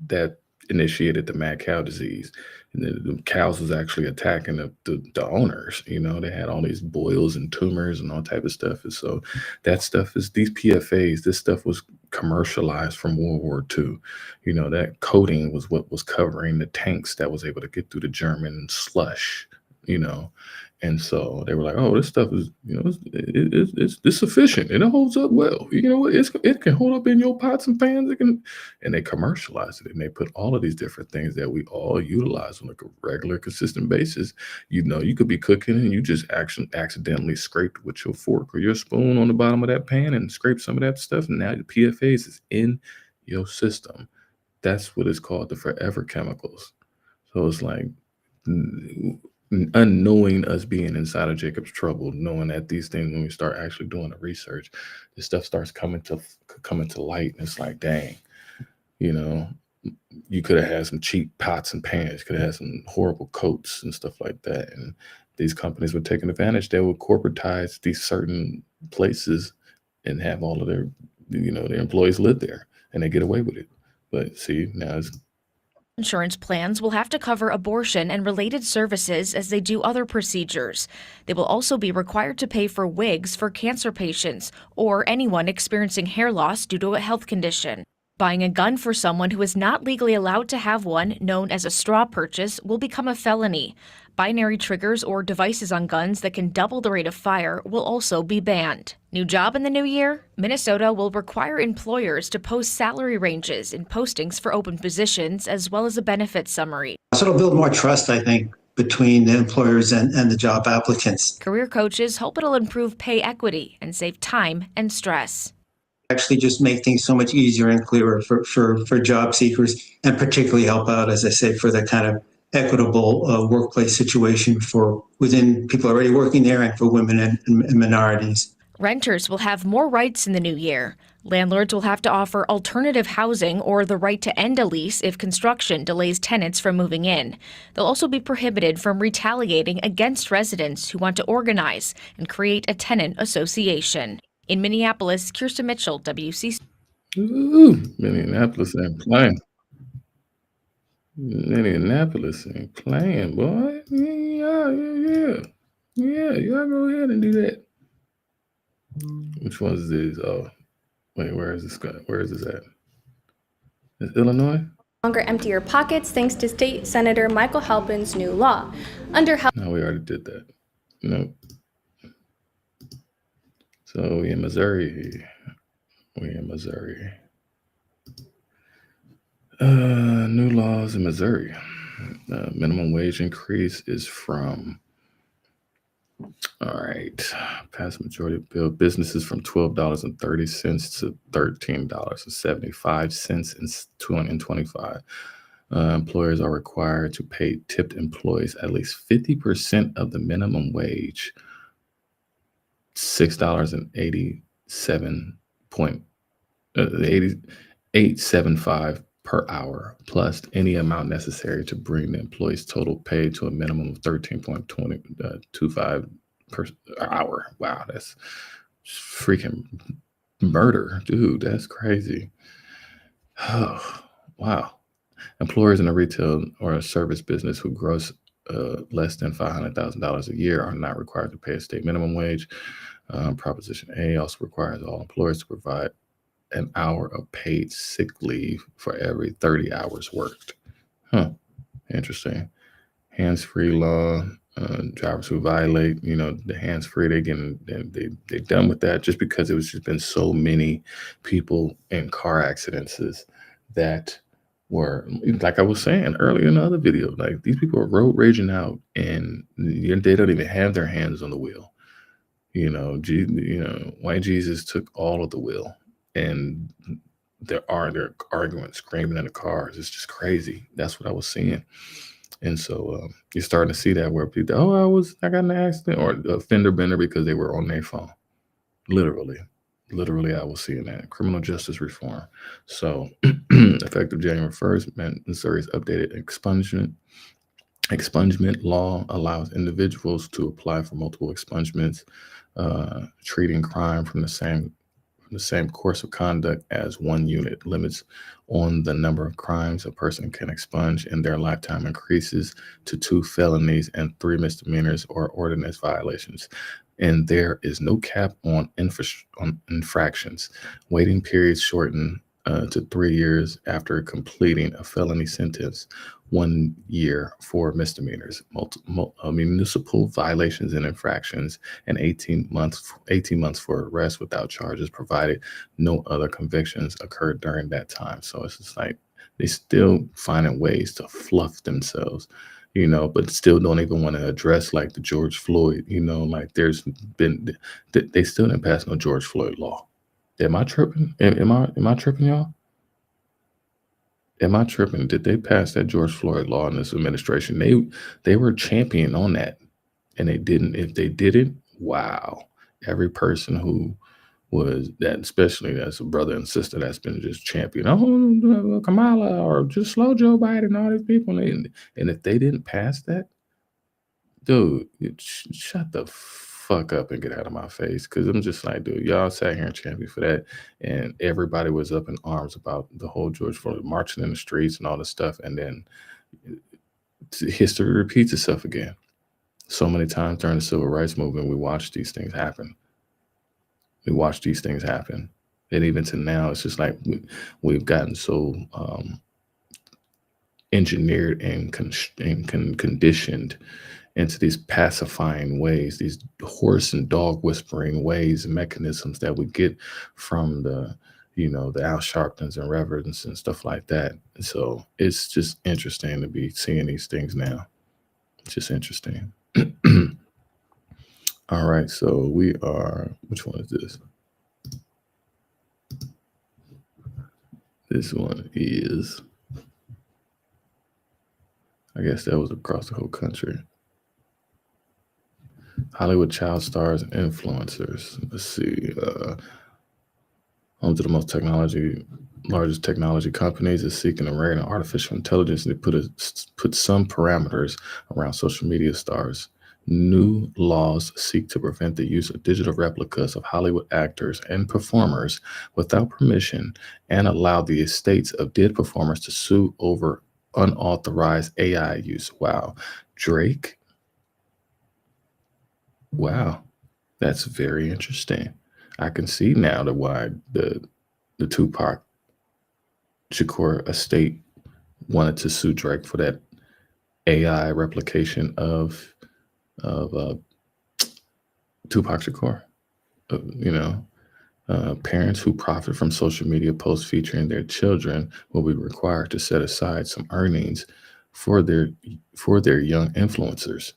that initiated the mad cow disease. And the cows was actually attacking the owners. You know, they had all these boils and tumors and all type of stuff. And so that stuff is these PFAs. This stuff was commercialized from World War II. You know, that coating was what was covering the tanks that was able to get through the German slush. You know, and so they were like, "Oh, this stuff is, you know, it's sufficient and it holds up well. You know, it can hold up in your pots and pans. It can," and they commercialized it and they put all of these different things that we all utilize on a regular, consistent basis. You know, you could be cooking and you just accidentally scraped with your fork or your spoon on the bottom of that pan and scrape some of that stuff, and now the PFAS is in your system. That's what it's called, the forever chemicals. So it's like, unknowing us being inside of Jacob's Trouble, knowing that these things, when we start actually doing the research, this stuff starts coming to light, and it's like, dang, you know, you could have had some cheap pots and pans, could have had some horrible coats and stuff like that, and these companies were taking advantage. They would corporatize these certain places and have all of their, their employees live there, and they get away with it. But see, now it's Insurance plans will have to cover abortion and related services as they do other procedures. They will also be required to pay for wigs for cancer patients or anyone experiencing hair loss due to a health condition. Buying a gun for someone who is not legally allowed to have one, known as a straw purchase, will become a felony. Binary triggers or devices on guns that can double the rate of fire will also be banned. New job in the new year? Minnesota will require employers to post salary ranges in postings for open positions, as well as a benefits summary. So it'll build more trust, I think, between the employers and the job applicants. Career coaches hope it'll improve pay equity and save time and stress. Actually just make things so much easier and clearer for job seekers, and particularly help out, as I say, for the kind of equitable workplace situation for within people already working there and for women and minorities. Renters will have more rights in the new year. Landlords will have to offer alternative housing or the right to end a lease if construction delays tenants from moving in. They'll also be prohibited from retaliating against residents who want to organize and create a tenant association. In Minneapolis, Kirsten Mitchell, WCC. Ooh, Minneapolis ain't playing. Minneapolis ain't playing, boy. Yeah, y'all go ahead and do that. Which one is this? Oh, wait, where is this guy? Where is this at? Is Illinois? Longer empty your pockets thanks to State Senator Michael Halpin's new law. No, we already did that. Nope. So we in Missouri. New laws in Missouri. Minimum wage increase is from, past majority bill, businesses from $12.30 to $13.75 in 2025. Employers are required to pay tipped employees at least 50% of the minimum wage, $6.87.875 per hour, plus any amount necessary to bring the employee's total pay to a minimum of 13.25 per hour. Wow, that's freaking murder, dude. That's crazy. Oh, wow. Employers in a retail or a service business who gross less than $500,000 a year are not required to pay a state minimum wage. Proposition A also requires all employers to provide an hour of paid sick leave for every 30 hours worked. Interesting. Hands-free law. Drivers who violate, the hands-free, they done with that, just because it was just been so many people in car accidents that were, like I was saying earlier in the other video, like these people are road raging out and they don't even have their hands on the wheel. White Jesus took all of the wheel, and they're arguing, screaming in the cars. It's just crazy. That's what I was seeing. And so you're starting to see that where people, I got in an accident, or a fender bender because they were on their phone. Literally, I was seeing that. Criminal justice reform. So effective January 1st, Missouri's updated expungement law allows individuals to apply for multiple expungements, treating crime from the same course of conduct as one unit. Limits on the number of crimes a person can expunge in their lifetime increases to 2 felonies and 3 misdemeanors or ordinance violations. And there is no cap on infractions. Waiting periods shortened to 3 years after completing a felony sentence, 1 year for misdemeanors, municipal violations and infractions, and 18 months for arrest without charges, provided no other convictions occurred during that time. So it's just like they still finding ways to fluff themselves, but still don't even want to address like the George Floyd, like they still didn't pass no George Floyd law. Am I tripping? Am I tripping, y'all? Am I tripping? Did they pass that George Floyd law in this administration? They were championing on that, and they didn't. If they didn't, wow! Every person who was that, especially that's a brother and sister that's been just championing, oh, Kamala or just slow Joe Biden, all these people, and if they didn't pass that, dude, shut the fuck up and get out of my face. Because I'm just like, dude, y'all sat here and championed for that. And everybody was up in arms about the whole George Floyd marching in the streets and all this stuff. And then history repeats itself again. So many times during the civil rights movement, we watched these things happen. And even to now, it's just like we've gotten so engineered and conditioned into these pacifying ways, these horse and dog whispering ways and mechanisms that we get from the Al Sharptons and Reverends and stuff like that. And so it's just interesting to be seeing these things now. It's just interesting. All right, so we are, which one is this? This one is, I guess that was across the whole country. Hollywood child stars and influencers. Let's see. Home to the largest technology companies is seeking to rein in artificial intelligence and put some parameters around social media stars. New laws seek to prevent the use of digital replicas of Hollywood actors and performers without permission and allow the estates of dead performers to sue over unauthorized AI use. Wow. Drake. Wow, that's very interesting. I can see now why the Tupac Shakur estate wanted to sue Drake for that AI replication of Tupac Shakur. Parents who profit from social media posts featuring their children will be required to set aside some earnings for their young influencers.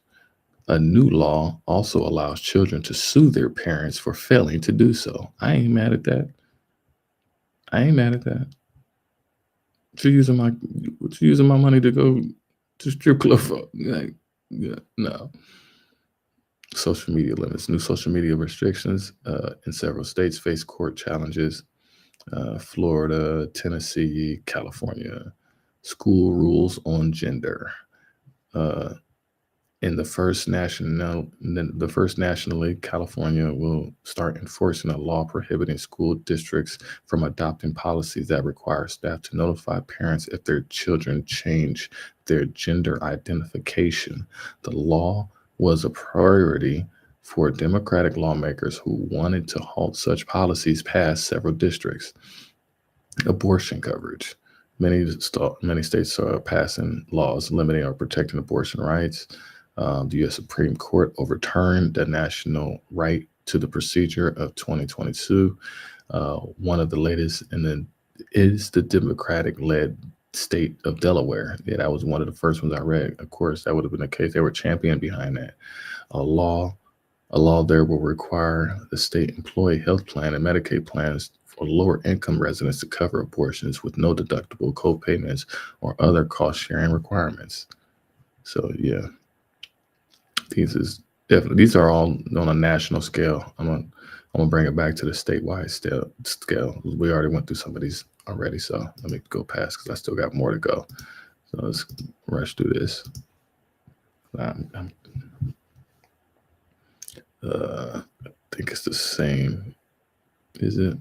A new law also allows children to sue their parents for failing to do so. I ain't mad at that. What you using my money to go to strip club for? Like, yeah, no. Social media limits. New social media restrictions in several states face court challenges. Florida, Tennessee, California. School rules on gender. In the first nationally, California will start enforcing a law prohibiting school districts from adopting policies that require staff to notify parents if their children change their gender identification. The law was a priority for Democratic lawmakers who wanted to halt such policies past several districts. Abortion coverage. Many states are passing laws limiting or protecting abortion rights. The U.S. Supreme Court overturned the national right to the procedure of 2022. One of the latest is the Democratic-led state of Delaware. Yeah, that was one of the first ones I read. Of course, that would have been the case. They were championing behind that. A law there will require the state employee health plan and Medicaid plans for lower income residents to cover abortions with no deductible co-payments or other cost-sharing requirements. So, yeah. These are all on a national scale. I'm gonna bring it back to the statewide scale. We already went through some of these already, so let me go past because I still got more to go. So let's rush through this. I think it's the same. Is it?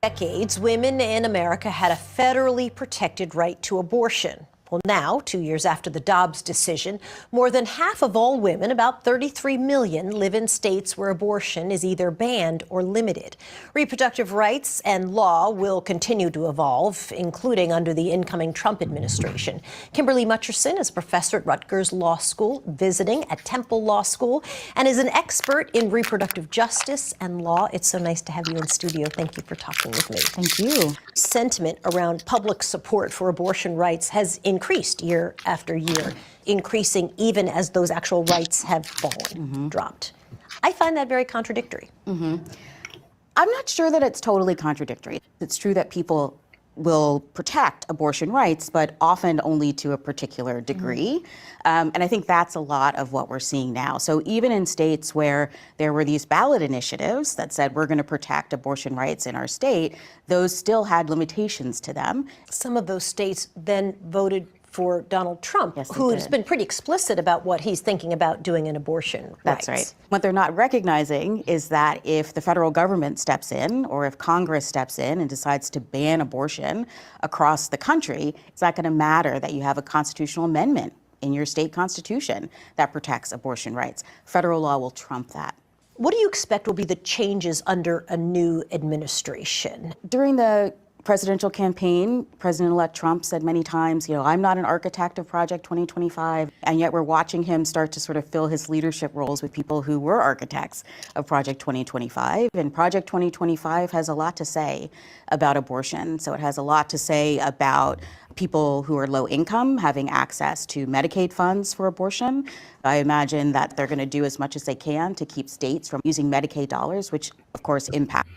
Decades, women in America had a federally protected right to abortion. Well, now, 2 years after the Dobbs decision, more than half of all women, about 33 million, live in states where abortion is either banned or limited. Reproductive rights and law will continue to evolve, including under the incoming Trump administration. Kimberly Mutcherson is a professor at Rutgers Law School, visiting at Temple Law School, and is an expert in reproductive justice and law. It's so nice to have you in studio. Thank you for talking with me. Thank you. Sentiment around public support for abortion rights has increased year after year, increasing even as those actual rights have fallen, dropped. I find that very contradictory. I'm not sure that it's totally contradictory. It's true that people will protect abortion rights, but often only to a particular degree. And I think that's a lot of what we're seeing now. So even in states where there were these ballot initiatives that said we're going to protect abortion rights in our state, those still had limitations to them. Some of those states then voted for Donald Trump, who's been pretty explicit about what he's thinking about doing in abortion That's rights. right. What they're not recognizing is that if the federal government steps in, or if Congress steps in and decides to ban abortion across the country, it's not going to matter that you have a constitutional amendment in your state constitution that protects abortion rights. Federal law will trump that. What do you expect will be the changes under a new administration? During the presidential campaign, President-elect Trump said many times, I'm not an architect of Project 2025, and yet we're watching him start to sort of fill his leadership roles with people who were architects of Project 2025. And Project 2025 has a lot to say about abortion. So it has a lot to say about people who are low income having access to Medicaid funds for abortion. I imagine that they're going to do as much as they can to keep states from using Medicaid dollars, which of course impact.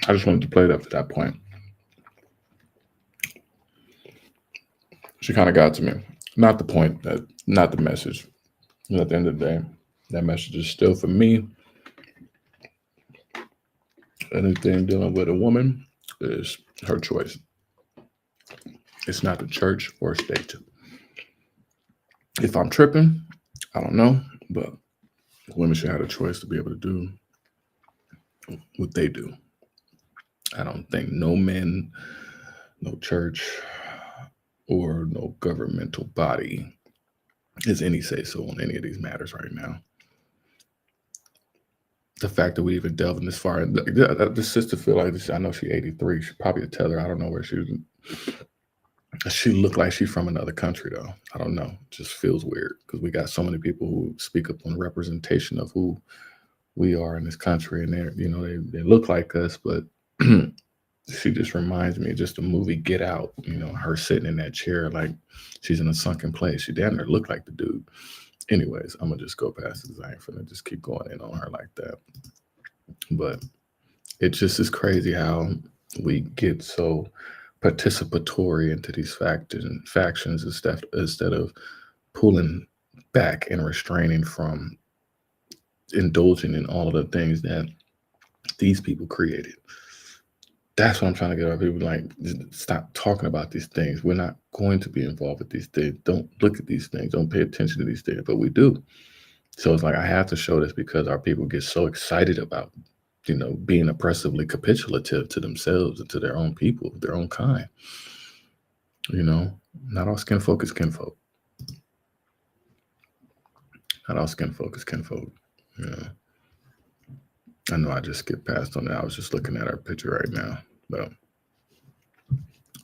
I just wanted to play it up to that point. She kind of got to me. Not the point, not the message. And at the end of the day, that message is still for me. Anything dealing with a woman is her choice. It's not the church or state. If I'm tripping, I don't know, but women should have a choice to be able to do what they do. I don't think no men, no church, or no governmental body has any say-so on any of these matters right now. The fact that we even delve in this far, the sister feel like this, I know she's 83. She probably tell her, I don't know where she looked like she's from another country though. I don't know. It just feels weird because we got so many people who speak up on representation of who we are in this country, and they look like us, but she just reminds me of just the movie Get Out, her sitting in that chair like she's in a sunken place. She damn near looked like the dude. Anyways, I'm going to just go past it. I ain't finna just keep going in on her like that. But it just is crazy how we get so participatory into these factions instead of pulling back and restraining from indulging in all of the things that these people created. That's what I'm trying to get our people like, stop talking about these things. We're not going to be involved with these things. Don't look at these things. Don't pay attention to these things, but we do. So it's like, I have to show this because our people get so excited about, being oppressively capitulative to themselves and to their own people, their own kind. Not all skin folk is kinfolk. Not all skin folk is kinfolk. I know I just skipped past on that. I was just looking at our picture right now, but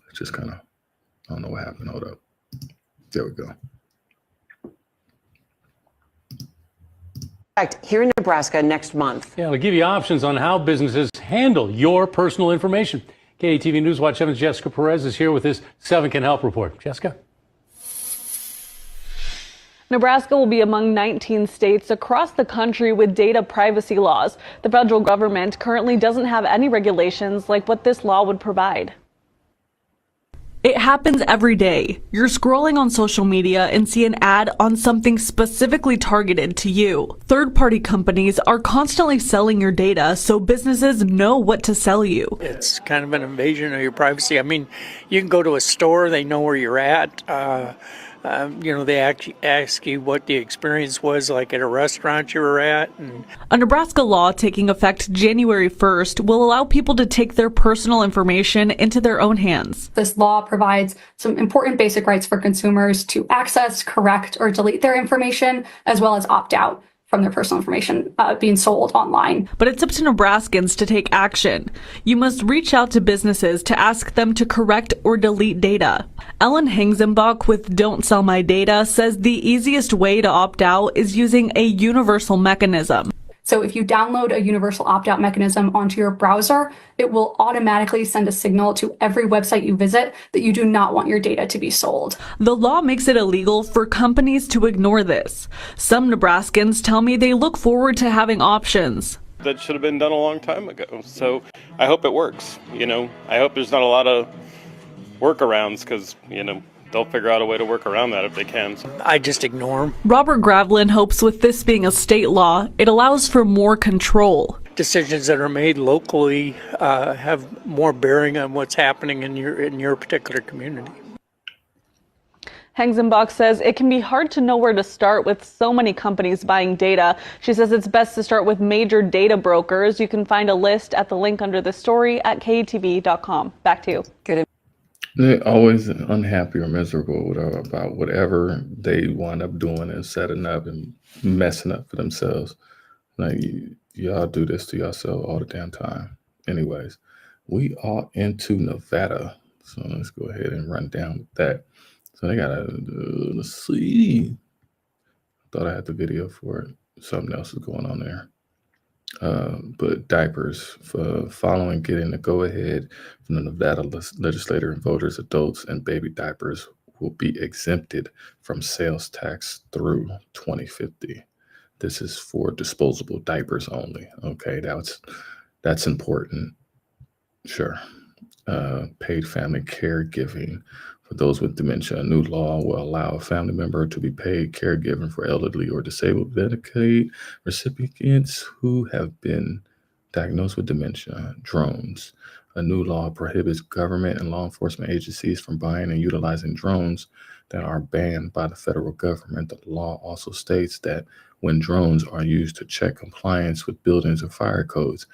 it's just kind of, I don't know what happened. Hold up. There we go. Here in Nebraska next month. Yeah, we'll give you options on how businesses handle your personal information. KATV News Watch 7's Jessica Perez is here with this 7 Can Help report. Jessica? Nebraska will be among 19 states across the country with data privacy laws. The federal government currently doesn't have any regulations like what this law would provide. It happens every day. You're scrolling on social media and see an ad on something specifically targeted to you. Third-party companies are constantly selling your data so businesses know what to sell you. It's kind of an invasion of your privacy. I mean, you can go to a store, they know where you're at. They actually ask you what the experience was like at a restaurant you were at. A Nebraska law taking effect January 1st will allow people to take their personal information into their own hands. This law provides some important basic rights for consumers to access, correct, or delete their information, as well as opt out from their personal information being sold online. But it's up to Nebraskans to take action. You must reach out to businesses to ask them to correct or delete data. Ellen Hangzenbach with Don't Sell My Data says the easiest way to opt out is using a universal mechanism. So if you download a universal opt-out mechanism onto your browser, it will automatically send a signal to every website you visit that you do not want your data to be sold. The law makes it illegal for companies to ignore this. Some Nebraskans tell me they look forward to having options. that should have been done a long time ago. So I hope it works. I hope there's not a lot of workarounds because, they'll figure out a way to work around that if they can. I just ignore them. Robert Gravlin hopes with this being a state law, it allows for more control. Decisions that are made locally have more bearing on what's happening in your particular community. Hengzenbach says it can be hard to know where to start with so many companies buying data. She says it's best to start with major data brokers. You can find a list at the link under the story at KETV.com. Back to you. Good. They're always unhappy or miserable about whatever they wind up doing and setting up and messing up for themselves. Like, y'all do this to yourself all the damn time. Anyways, we are into Nevada. So let's go ahead and run down with that. So they got let's see. Thought I had the video for it. Something else is going on there. But diapers, following getting the go-ahead from the Nevada legislature, and voters, adults, and baby diapers will be exempted from sales tax through 2050. This is for disposable diapers only. Okay, that's important. Sure. Paid family caregiving. For those with dementia, a new law will allow a family member to be paid caregiving for elderly or disabled Medicaid recipients who have been diagnosed with dementia. Drones. A new law prohibits government and law enforcement agencies from buying and utilizing drones that are banned by the federal government. The law also states that when drones are used to check compliance with buildings or fire codes,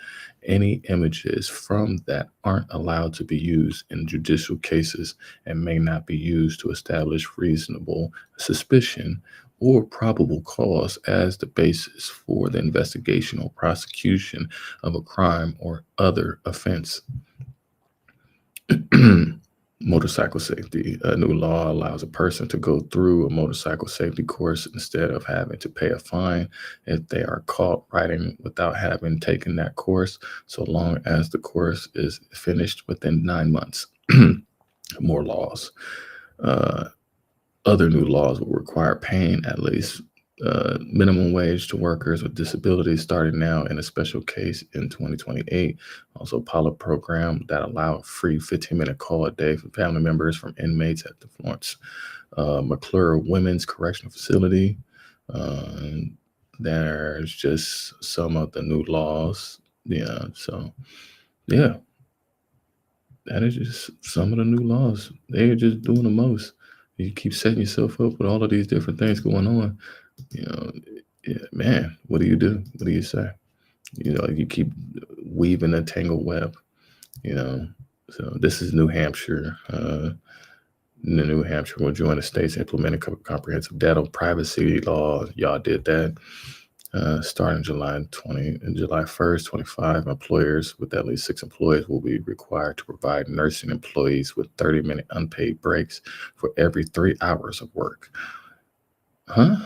any images from that aren't allowed to be used in judicial cases and may not be used to establish reasonable suspicion or probable cause as the basis for the investigation or prosecution of a crime or other offense. Motorcycle safety. A new law allows a person to go through a motorcycle safety course instead of having to pay a fine if they are caught riding without having taken that course, so long as the course is finished within 9 months. More laws. Other new laws will require paying at least minimum wage to workers with disabilities starting now in a special case in 2028. Also, pilot program that allow a free 15-minute call a day for family members from inmates at the Florence McClure Women's Correctional Facility. There's just some of the new laws. Yeah, so yeah, that is just some of the new laws. They're just doing the most. You keep setting yourself up with all of these different things going on. Yeah, man, what do you do? What do you say? You keep weaving a tangled web, So this is New Hampshire. New Hampshire will join the states implementing comprehensive data privacy law. Y'all did that. Starting July 1st, 25, employers with at least 6 employees will be required to provide nursing employees with 30-minute unpaid breaks for every 3 hours of work. Huh?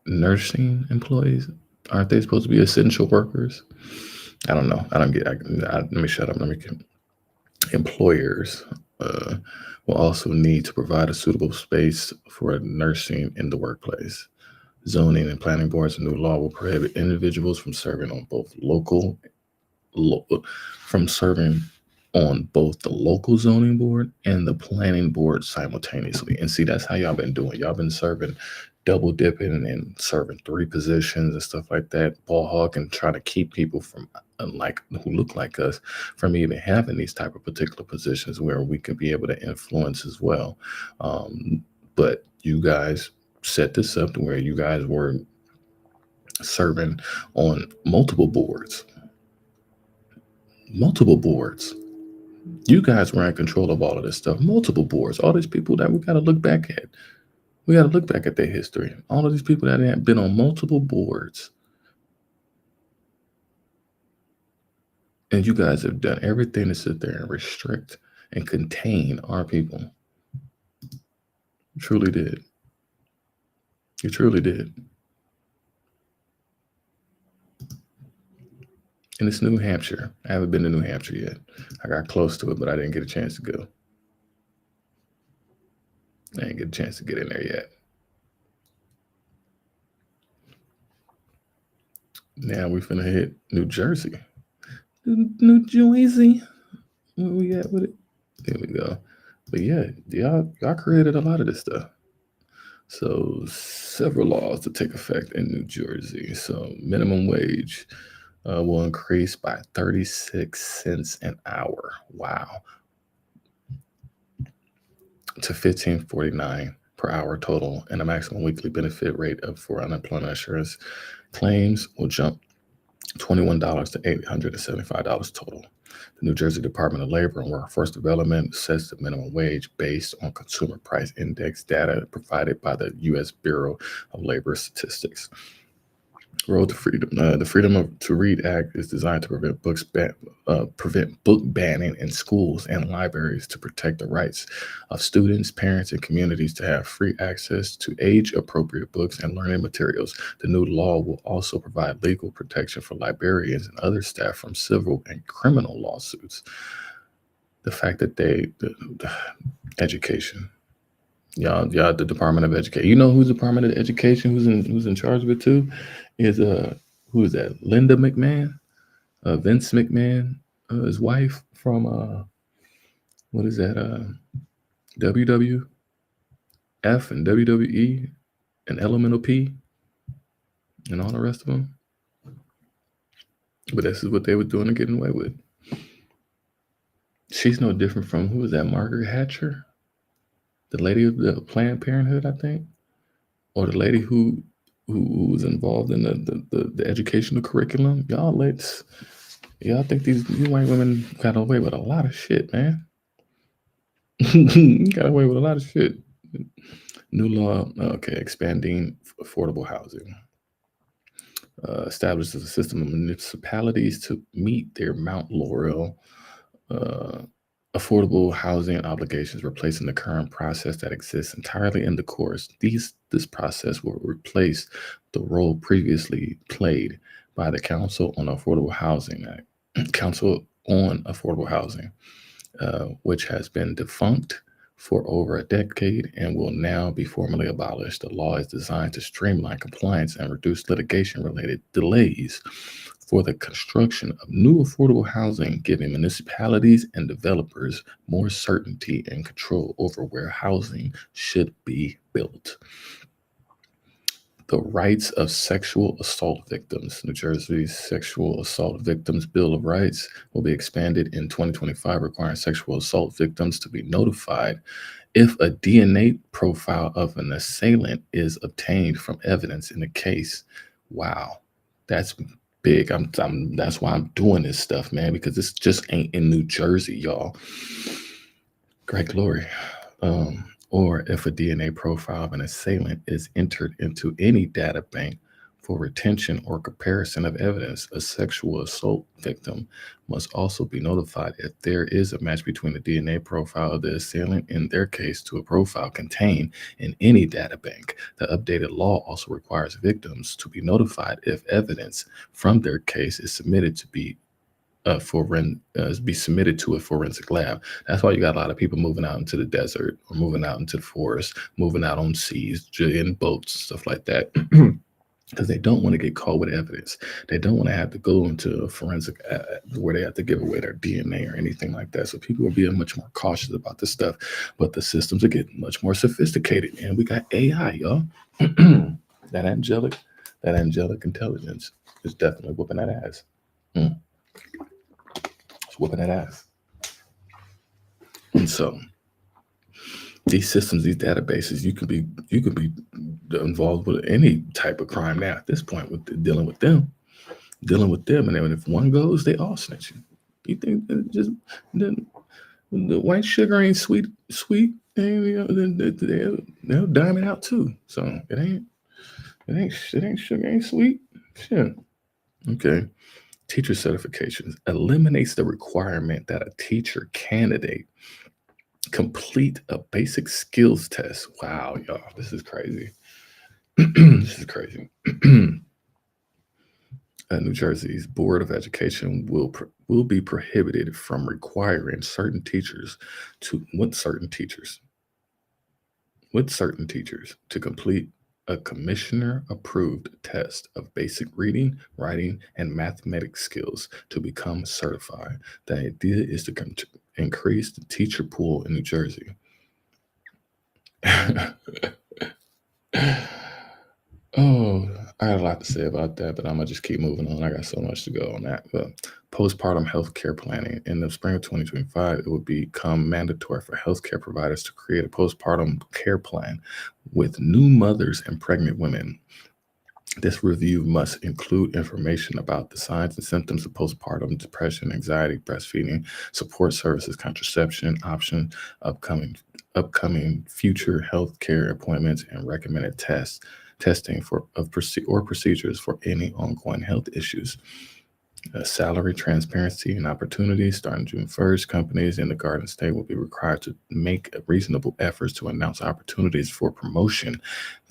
Nursing employees, aren't they supposed to be essential workers? I don't know. I don't get. Let me shut up. Employers will also need to provide a suitable space for nursing in the workplace. Zoning and planning boards, a new law will prohibit individuals from serving on both the local zoning board and the planning board simultaneously. And see, that's how y'all been doing. Y'all been serving, double dipping and serving 3 positions and stuff like that, ball hog, and trying to keep people from who look like us from even having these type of particular positions where we can be able to influence as well. But you guys set this up to where you guys were serving on multiple boards. You guys were in control of all of this stuff. Multiple boards. All these people that we got to look back at. We got to look back at their history. All of these people that have been on multiple boards. And you guys have done everything to sit there and restrict and contain our people. You truly did. You truly did. And it's New Hampshire. I haven't been to New Hampshire yet. I got close to it, but I didn't get a chance to go. I didn't get a chance to get in there yet. Now we finna hit New Jersey. New Jersey. Where we at with it? There we go. But yeah, y'all created a lot of this stuff. So several laws to take effect in New Jersey. So minimum wage will increase by 36 cents an hour. Wow. To $15.49 per hour total, and a maximum weekly benefit rate for unemployment insurance claims will jump $21 to $875 total. The New Jersey Department of Labor and Workforce Development sets the minimum wage based on Consumer Price Index data provided by the U.S. Bureau of Labor Statistics. Road to Freedom. The Freedom to Read Act is designed to prevent book banning in schools and libraries to protect the rights of students, parents, and communities to have free access to age-appropriate books and learning materials. The new law will also provide legal protection for librarians and other staff from civil and criminal lawsuits. The fact that the education. Y'all, the Department of Education. You know who's Department of Education? Who's in charge of it too? Is who is that? Linda McMahon, Vince McMahon, his wife from what is that? WWF and WWE and Elemental P and all the rest of them. But this is what they were doing and getting away with. She's no different from who is that? Margaret Hatcher, the lady of the Planned Parenthood, I think, or the lady who was involved in the educational curriculum. Y'all think these white women got away with a lot of shit, man. Got away with a lot of shit. New law, okay, expanding affordable housing. Establishes a system of municipalities to meet their Mount Laurel affordable housing obligations, replacing the current process that exists entirely in the courts. This process will replace the role previously played by the Council on Affordable Housing Act, which has been defunct for over a decade and will now be formally abolished. The law is designed to streamline compliance and reduce litigation-related delays for the construction of new affordable housing, giving municipalities and developers more certainty and control over where housing should be built. The rights of sexual assault victims. New Jersey's Sexual Assault Victims Bill of Rights will be expanded in 2025, requiring sexual assault victims to be notified if a DNA profile of an assailant is obtained from evidence in the case. Wow, that's big. That's why I'm doing this stuff, man, because this just ain't in New Jersey, y'all. Great glory. Or if a DNA profile of an assailant is entered into any data bank for retention or comparison of evidence, a sexual assault victim must also be notified if there is a match between the DNA profile of the assailant in their case to a profile contained in any data bank. The updated law also requires victims to be notified if evidence from their case is submitted to be submitted to a forensic lab. That's why you got a lot of people moving out into the desert or moving out into the forest, moving out on seas, in boats, stuff like that. Because they don't want to get caught with evidence. They don't want to have to go into a forensic where they have to give away their DNA or anything like that. So people are being much more cautious about this stuff. But the systems are getting much more sophisticated. And we got AI, y'all. That angelic intelligence is definitely whooping that ass. It's whooping that ass. And so these systems, these databases, you could be involved with any type of crime now at this point with dealing with them. And then if one goes, they all snitch you. You think that just the white sugar ain't sweet, and they'll dime it out too. So it ain't sugar, ain't sweet. Shit. Okay. Teacher certifications eliminates the requirement that a teacher candidate complete a basic skills test. Wow, y'all, this is crazy. This is crazy. New Jersey's Board of Education will be prohibited from requiring certain teachers to complete a commissioner-approved test of basic reading, writing, and mathematics skills to become certified. The idea is to increase the teacher pool in New Jersey. Oh, I had a lot to say about that, but I'm gonna just keep moving on. I got so much to go on that. But postpartum health care planning. In the spring of 2025, it would become mandatory for healthcare providers to create a postpartum care plan with new mothers and pregnant women. This review must include information about the signs and symptoms of postpartum depression, anxiety, breastfeeding, support services, contraception options, upcoming future health care appointments, and recommended testing or procedures for any ongoing health issues. Salary transparency and opportunities. Starting June 1st, companies in the Garden State will be required to make reasonable efforts to announce opportunities for promotion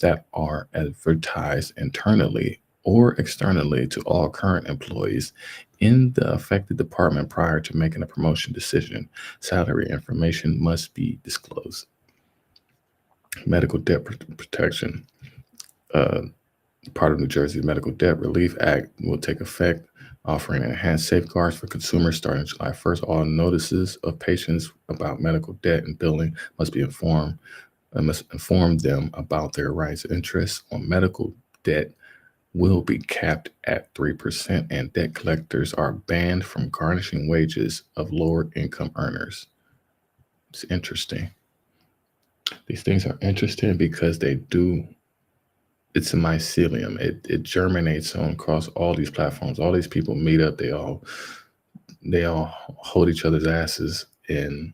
that are advertised internally or externally to all current employees in the affected department prior to making a promotion decision. Salary information must be disclosed. Medical debt protection. Part of New Jersey's Medical Debt Relief Act will take effect, offering enhanced safeguards for consumers starting July 1st. All notices of patients about medical debt and billing must inform them about their rights and interests on medical debt will be capped at 3%, and debt collectors are banned from garnishing wages of lower income earners. It's interesting. These things are interesting because it's a mycelium. It germinates on across all these platforms. All these people meet up. They all hold each other's asses and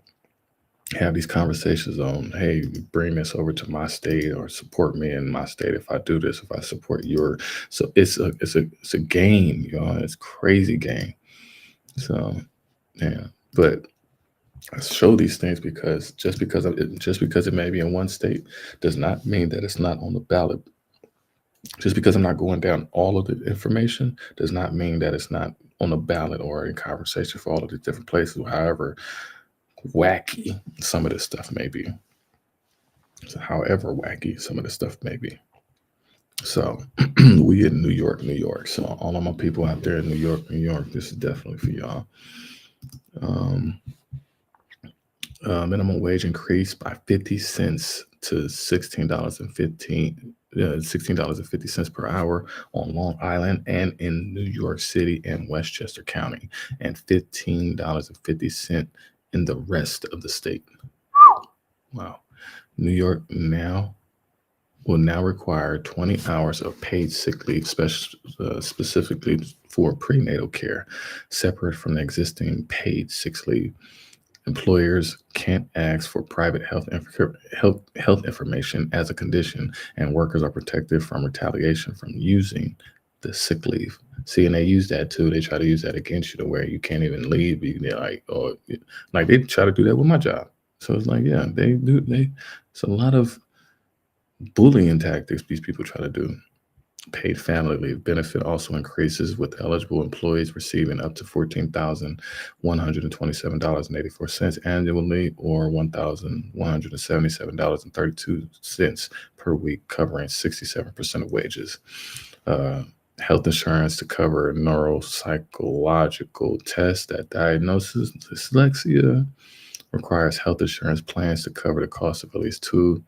have these conversations on, hey, bring this over to my state or support me in my state if I do this, if I support your. So it's a game, y'all. It's a crazy game. So yeah, but I show these things because just because it may be in one state does not mean that it's not on the ballot. Just because I'm not going down all of the information does not mean that it's not on the ballot or in conversation for all of the different places, however wacky some of this stuff may be. So however wacky some of this stuff may be. So we in New York. So all of my people out there in New York, this is definitely for y'all. Minimum wage increase by 50 cents to $16.50 per hour on Long Island and in New York City and Westchester County, and $15.50 in the rest of the state. Wow. New York will now require 20 hours of paid sick leave, specifically for prenatal care, separate from the existing paid sick leave. Employers can't ask for private health information as a condition, and workers are protected from retaliation from using the sick leave. See, and they use that too. They try to use that against you to where you can't even leave. They're like, oh, like they try to do that with my job. So it's like, yeah, they do. It's a lot of bullying tactics these people try to do. Paid family leave benefit also increases, with eligible employees receiving up to $14,127.84 annually, or $1,177.32 per week, covering 67% of wages. Health insurance to cover neuropsychological tests that diagnoses dyslexia. Requires health insurance plans to cover the cost of at least 2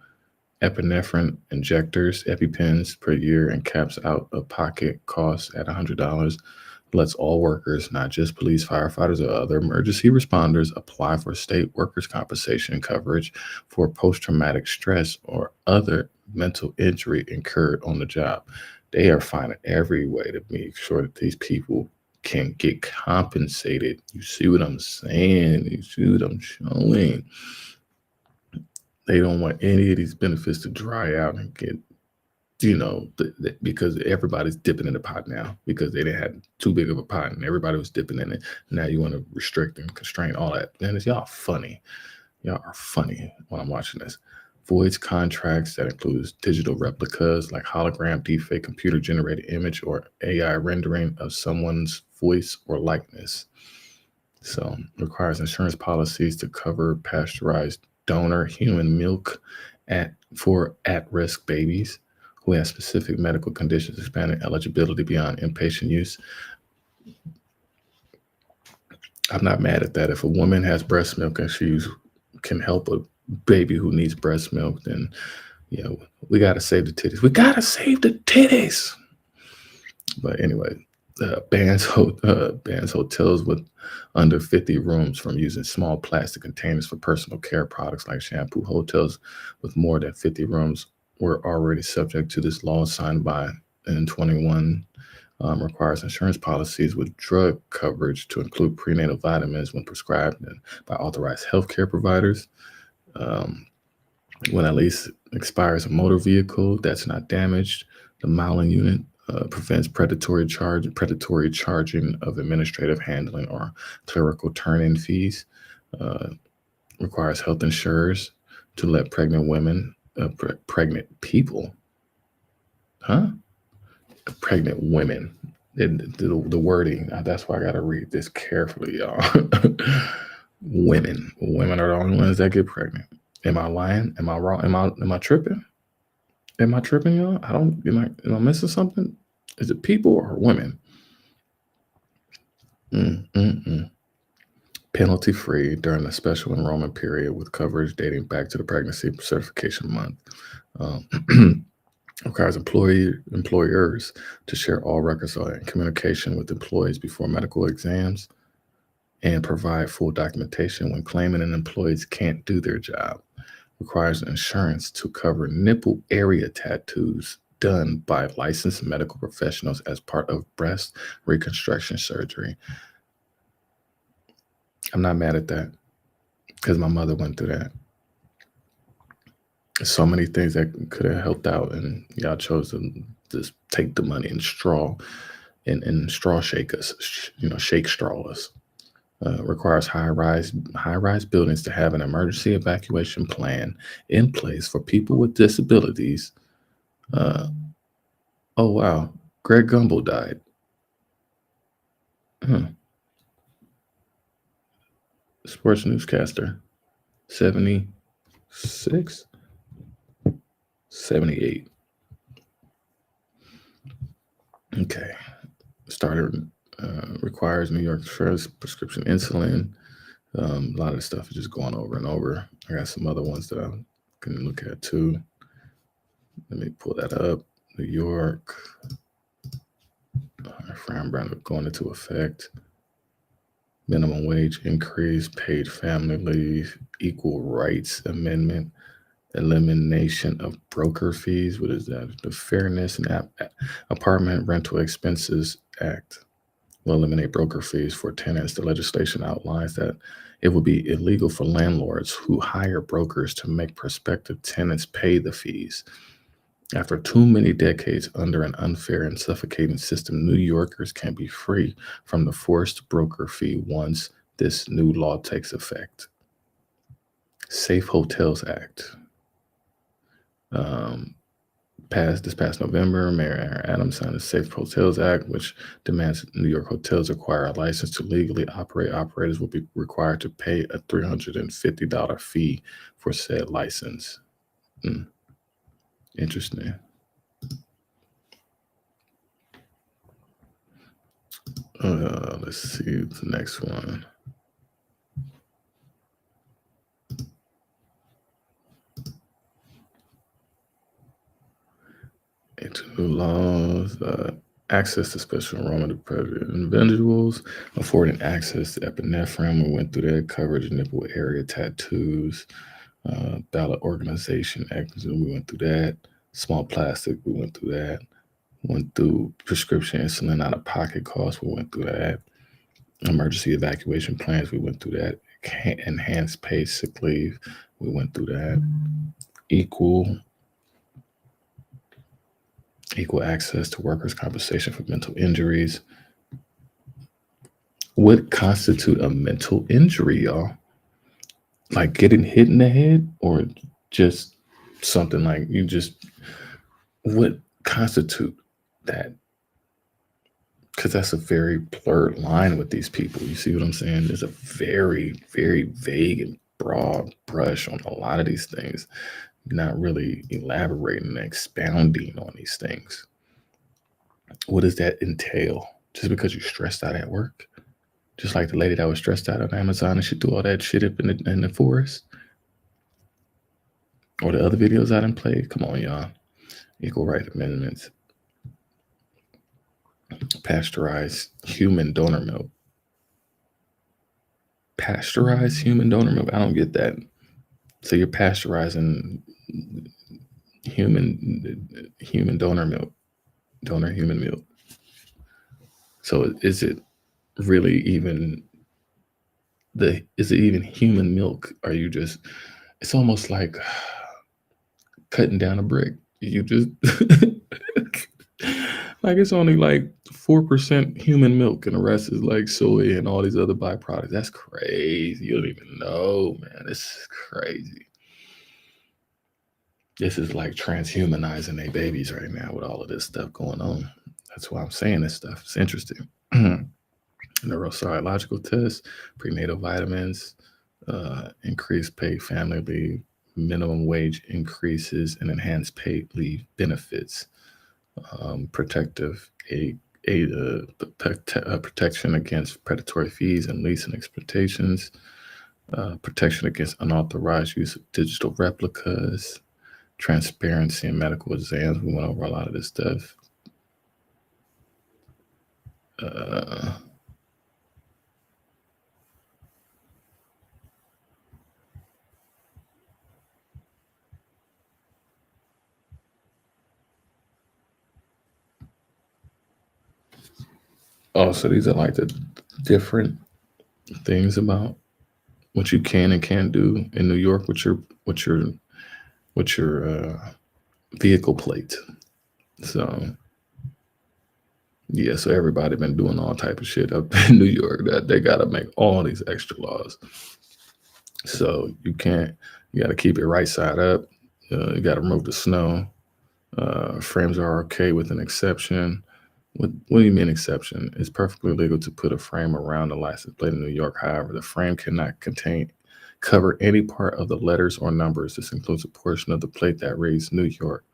epinephrine injectors, EpiPens, per year, and caps out-of-pocket costs at $100. Lets all workers, not just police, firefighters, or other emergency responders, apply for state workers' compensation coverage for post-traumatic stress or other mental injury incurred on the job. They are finding every way to make sure that these people can get compensated. You see what I'm saying? You see what I'm showing? They don't want any of these benefits to dry out and get, because everybody's dipping in the pot now because they didn't have too big of a pot and everybody was dipping in it. Now you want to restrict and constrain all that. And it's y'all funny. Y'all are funny when I'm watching this. Voids contracts that includes digital replicas like hologram, deepfake, computer-generated image, or AI rendering of someone's voice or likeness. So requires insurance policies to cover pasteurized donor human milk for at-risk babies who has specific medical conditions expanding eligibility beyond inpatient use. I'm not mad at that. If a woman has breast milk and she can help a baby who needs breast milk, then we got to save the titties. We got to save the titties. But anyway, bans hotels with under 50 rooms from using small plastic containers for personal care products like shampoo. Hotels with more than 50 rooms were already subject to this law signed by N21. Requires insurance policies with drug coverage to include prenatal vitamins when prescribed by authorized healthcare providers. When a lease expires a motor vehicle that's not damaged, the miling unit prevents predatory charging of administrative handling or clerical turn-in fees. Requires health insurers to let pregnant women, pregnant people, pregnant women. The wording, that's why I got to read this carefully, y'all. Women are the only ones that get pregnant. Am I lying? Am I wrong? Am I tripping? Am I tripping, y'all? Am I missing something? Is it people or women? Penalty free during the special enrollment period with coverage dating back to the pregnancy certification month. Requires employers to share all records and communication with employees before medical exams and provide full documentation when claiming an employee can't do their job. Requires insurance to cover nipple area tattoos done by licensed medical professionals as part of breast reconstruction surgery. I'm not mad at that because my mother went through that. So many things that could have helped out, and y'all chose to just take the money and straw shake us, shake straw us. Requires high-rise buildings to have an emergency evacuation plan in place for people with disabilities. Oh wow, Greg Gumbel died. Sports newscaster, 76. 78. Okay. Started requires New York first prescription insulin. A lot of the stuff is just going over and over. I got some other ones that I can look at too. Let me pull that up. New York. Fran Brown going into effect. Minimum wage increase, paid family leave, equal rights amendment. Elimination of broker fees. What is that? The Fairness and Apartment Rental Expenses Act will eliminate broker fees for tenants. The legislation outlines that it will be illegal for landlords who hire brokers to make prospective tenants pay the fees. After too many decades under an unfair and suffocating system, New Yorkers can be free from the forced broker fee once this new law takes effect. Safe Hotels Act. This past November, Mayor Aaron Adams signed the Safe Hotels Act, which demands New York hotels acquire a license to legally operate. Operators will be required to pay a $350 fee for said license. Interesting. Let's see the next one. Into new laws, access to special enrollment of private individuals, affording access to epinephrine. We went through that. Coverage, nipple area tattoos, ballot organization actions. We went through that. Small plastic. We went through that. Went through prescription insulin out of pocket costs. We went through that. Emergency evacuation plans. We went through that. Enhanced paid sick leave. We went through that. Equal access to workers' compensation for mental injuries. What constitute a mental injury, y'all? Like getting hit in the head, or just something like what constitute that? Because that's a very blurred line with these people. You see what I'm saying? There's a very, very vague and broad brush on a lot of these things. not really elaborating and expounding on these things. What does that entail? Just because you're stressed out at work? Just like the lady that was stressed out on Amazon and she threw all that shit up in the forest? Or the other videos I done played? Come on, y'all. Equal rights amendments. Pasteurized human donor milk. Pasteurized human donor milk? I don't get that. So you're pasteurizing human donor milk. Donor human milk. So is it really even is it even human milk? Are you just, it's almost like cutting down a brick. You just like it's only like 4% human milk and the rest is like soy and all these other byproducts. That's crazy. You don't even know, man. This is crazy. This is like transhumanizing their babies right now with all of this stuff going on. That's why I'm saying this stuff. It's interesting. Neuropsychological tests, prenatal vitamins, increased paid family leave, minimum wage increases, and enhanced paid leave benefits, protection against predatory fees and lease and exploitations, protection against unauthorized use of digital replicas, transparency in medical exams. We went over a lot of this stuff. Oh, so these are like the different things about what you can and can't do in New York with your vehicle plate. So yeah, so everybody been doing all type of shit up in New York that they gotta make all these extra laws. So you gotta keep it right side up. You gotta remove the snow. Frames are okay with an exception. What do you mean exception? It's perfectly legal to put a frame around the license plate in New York. However, the frame cannot cover any part of the letters or numbers. This includes a portion of the plate that reads New York.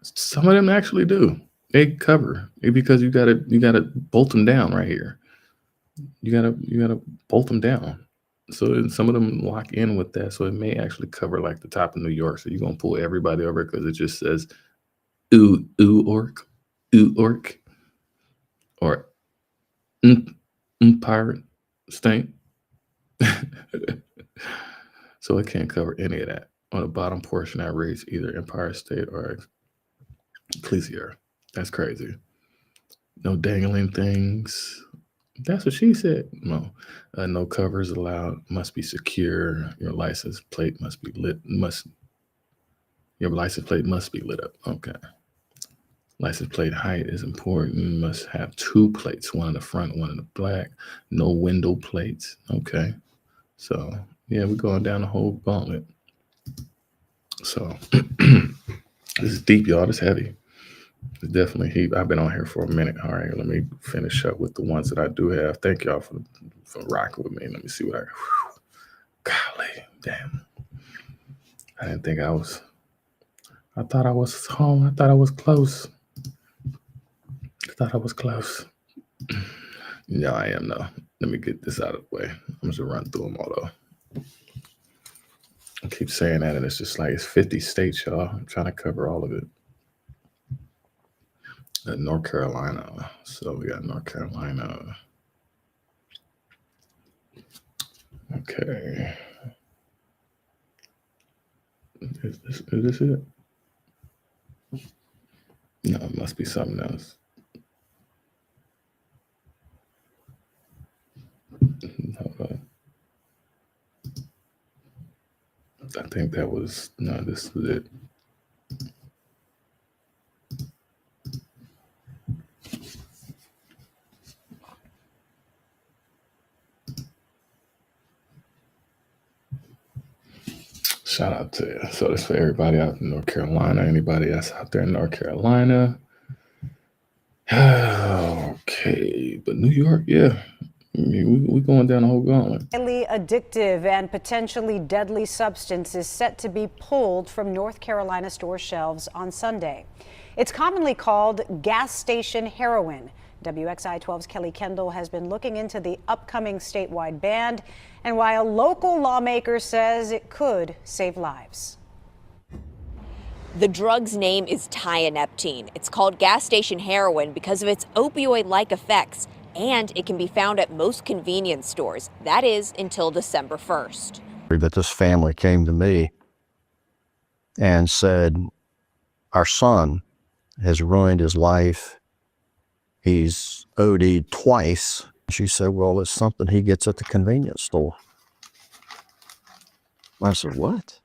Some of them actually do. They cover it because you gotta bolt them down right here. You gotta bolt them down. So some of them lock in with that. So it may actually cover like the top of New York. So you're gonna pull everybody over because it just says orc, or Empire State. So it can't cover any of that. On the bottom portion, that reads either Empire State or Ecclesia. That's crazy. No dangling things. That's what she said. No, no covers allowed. Must be secure. Your license plate must be lit. Your license plate must be lit up. Okay. License plate height is important. Must have 2 plates, one in the front, one in the back. No window plates. Okay. So yeah, we're going down the whole gauntlet. So this is deep, y'all. It's heavy. It's definitely heat. I've been on here for a minute. All right, let me finish up with the ones that I do have. Thank y'all for rocking with me. Let me see what golly, damn. I didn't think I was. I thought I was home. I thought I was close. No, I am though. Let me get this out of the way. I'm just gonna run through them all though. I keep saying that, and it's just like it's 50 states, y'all. I'm trying to cover all of it. North Carolina. So we got North Carolina. Okay. Is this it? No, it must be something else. Hold on. I think that was, no, this is it. Shout out to you. So that's for everybody out in North Carolina. Anybody else out there in North Carolina? Okay, but New York, yeah. I mean, we going down the whole gauntlet. Highly addictive and potentially deadly substance is set to be pulled from North Carolina store shelves on Sunday. It's commonly called gas station heroin. WXI 12's Kelly Kendall has been looking into the upcoming statewide ban and why a local lawmaker says it could save lives. The drug's name is tianeptine. It's called gas station heroin because of its opioid-like effects, and it can be found at most convenience stores. That is until December 1st. But this family came to me and said, our son has ruined his life. He's OD'd twice. She said, well, it's something he gets at the convenience store. I said, what?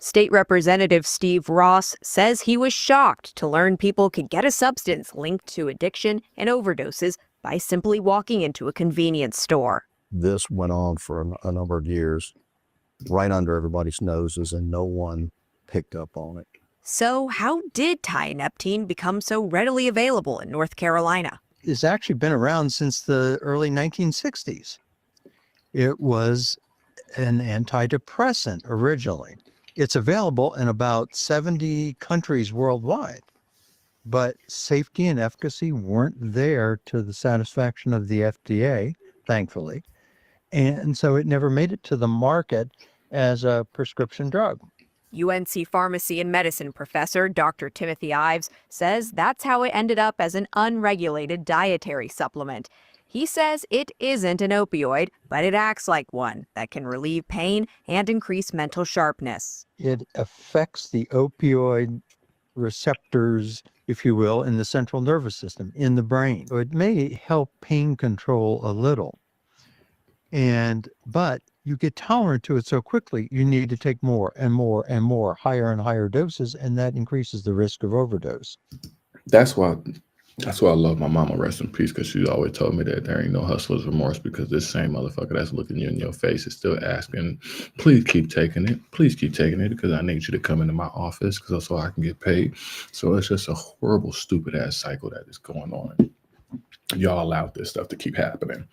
State Representative Steve Ross says he was shocked to learn people could get a substance linked to addiction and overdoses by simply walking into a convenience store. This went on for a number of years, right under everybody's noses, and no one picked up on it. So how did tianeptine become so readily available in North Carolina? It's actually been around since the early 1960s. It was an antidepressant originally. It's available in about 70 countries worldwide, but safety and efficacy weren't there to the satisfaction of the FDA, thankfully. And so it never made it to the market as a prescription drug. UNC Pharmacy and Medicine professor Dr. Timothy Ives says that's how it ended up as an unregulated dietary supplement. He says it isn't an opioid, but it acts like one that can relieve pain and increase mental sharpness. It affects the opioid receptors, if you will, in the central nervous system, in the brain. So it may help pain control a little. But you get tolerant to it so quickly, you need to take more and more and more, higher and higher doses, and that increases the risk of overdose. That's why I love my mama, rest in peace, because she always told me that there ain't no hustler's remorse, because this same motherfucker that's looking you in your face is still asking, please keep taking it. Please keep taking it because I need you to come into my office because that's so I can get paid. So it's just a horrible, stupid ass cycle that is going on. Y'all allowed this stuff to keep happening.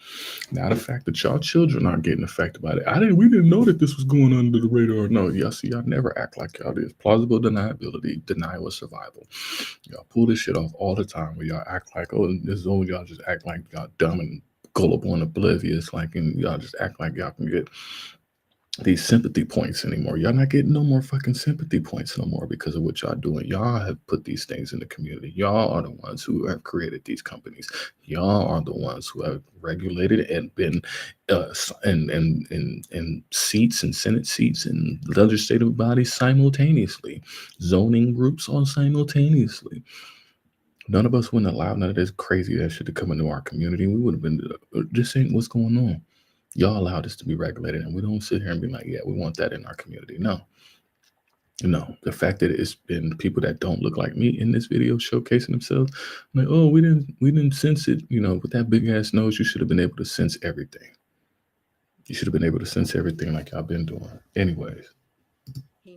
Now the fact that y'all children aren't getting affected by it. We didn't know that this was going under the radar. No, y'all see, y'all never act like y'all did. Plausible deniability, denial of survival. Y'all pull this shit off all the time where y'all act like, oh, this is all y'all just act like y'all dumb and gullible and oblivious, like, and y'all just act like y'all can get these sympathy points anymore. Y'all not getting no more fucking sympathy points no more because of what y'all doing. Y'all have put these things in the community. Y'all are the ones who have created these companies. Y'all are the ones who have regulated and been in seats and Senate seats and legislative bodies simultaneously, zoning groups on simultaneously. None of us wouldn't allow none of this crazy ass shit to come into our community. We would have been just saying what's going on. Y'all allow this to be regulated, and we don't sit here and be like, yeah, we want that in our community. No. The fact that it's been people that don't look like me in this video showcasing themselves, like, oh, we didn't sense it. With that big ass nose, you should have been able to sense everything. You should have been able to sense everything like y'all been doing. Anyways.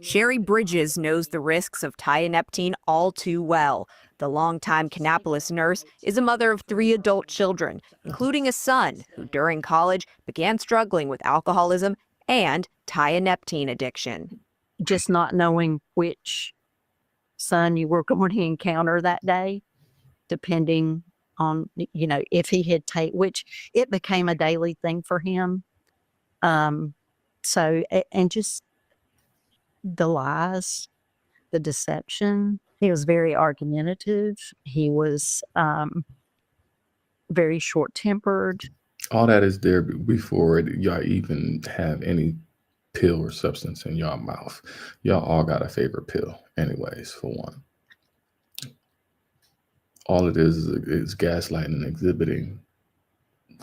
Sherry Bridges knows the risks of tianeptine all too well. The longtime Kannapolis nurse is a mother of 3 adult children, including a son who during college began struggling with alcoholism and tianeptine addiction. Just not knowing which son you were going to encounter that day, depending on, if he had which it became a daily thing for him. And just the lies, the deception. He was very argumentative. He was very short-tempered. All that is there before y'all even have any pill or substance in y'all mouth. Y'all all got a favorite pill anyways, for one. All it is gaslighting and exhibiting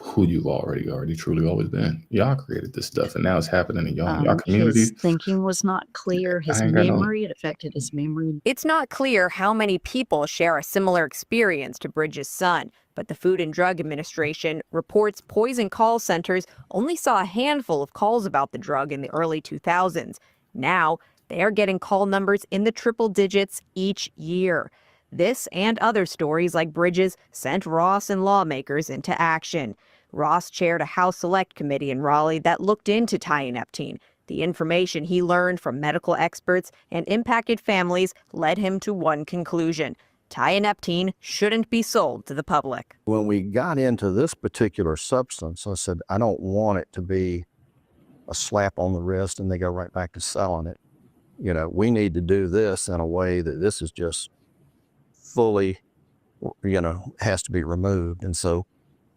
who you've already truly always been. Y'all created this stuff, and now it's happening in y'all community. His thinking was not clear. His memory, it affected his memory. It's not clear how many people share a similar experience to Bridges' son, but the Food and Drug Administration reports poison call centers only saw a handful of calls about the drug in the early 2000s. Now, they are getting call numbers in the triple digits each year. This and other stories like Bridges sent Ross and lawmakers into action. Ross chaired a House Select Committee in Raleigh that looked into Tyan Epting. The information he learned from medical experts and impacted families led him to one conclusion: Tyan Epting shouldn't be sold to the public. When we got into this particular substance, I said, I don't want it to be a slap on the wrist and they go right back to selling it. You know, we need to do this in a way that this is just fully, you know, has to be removed. And so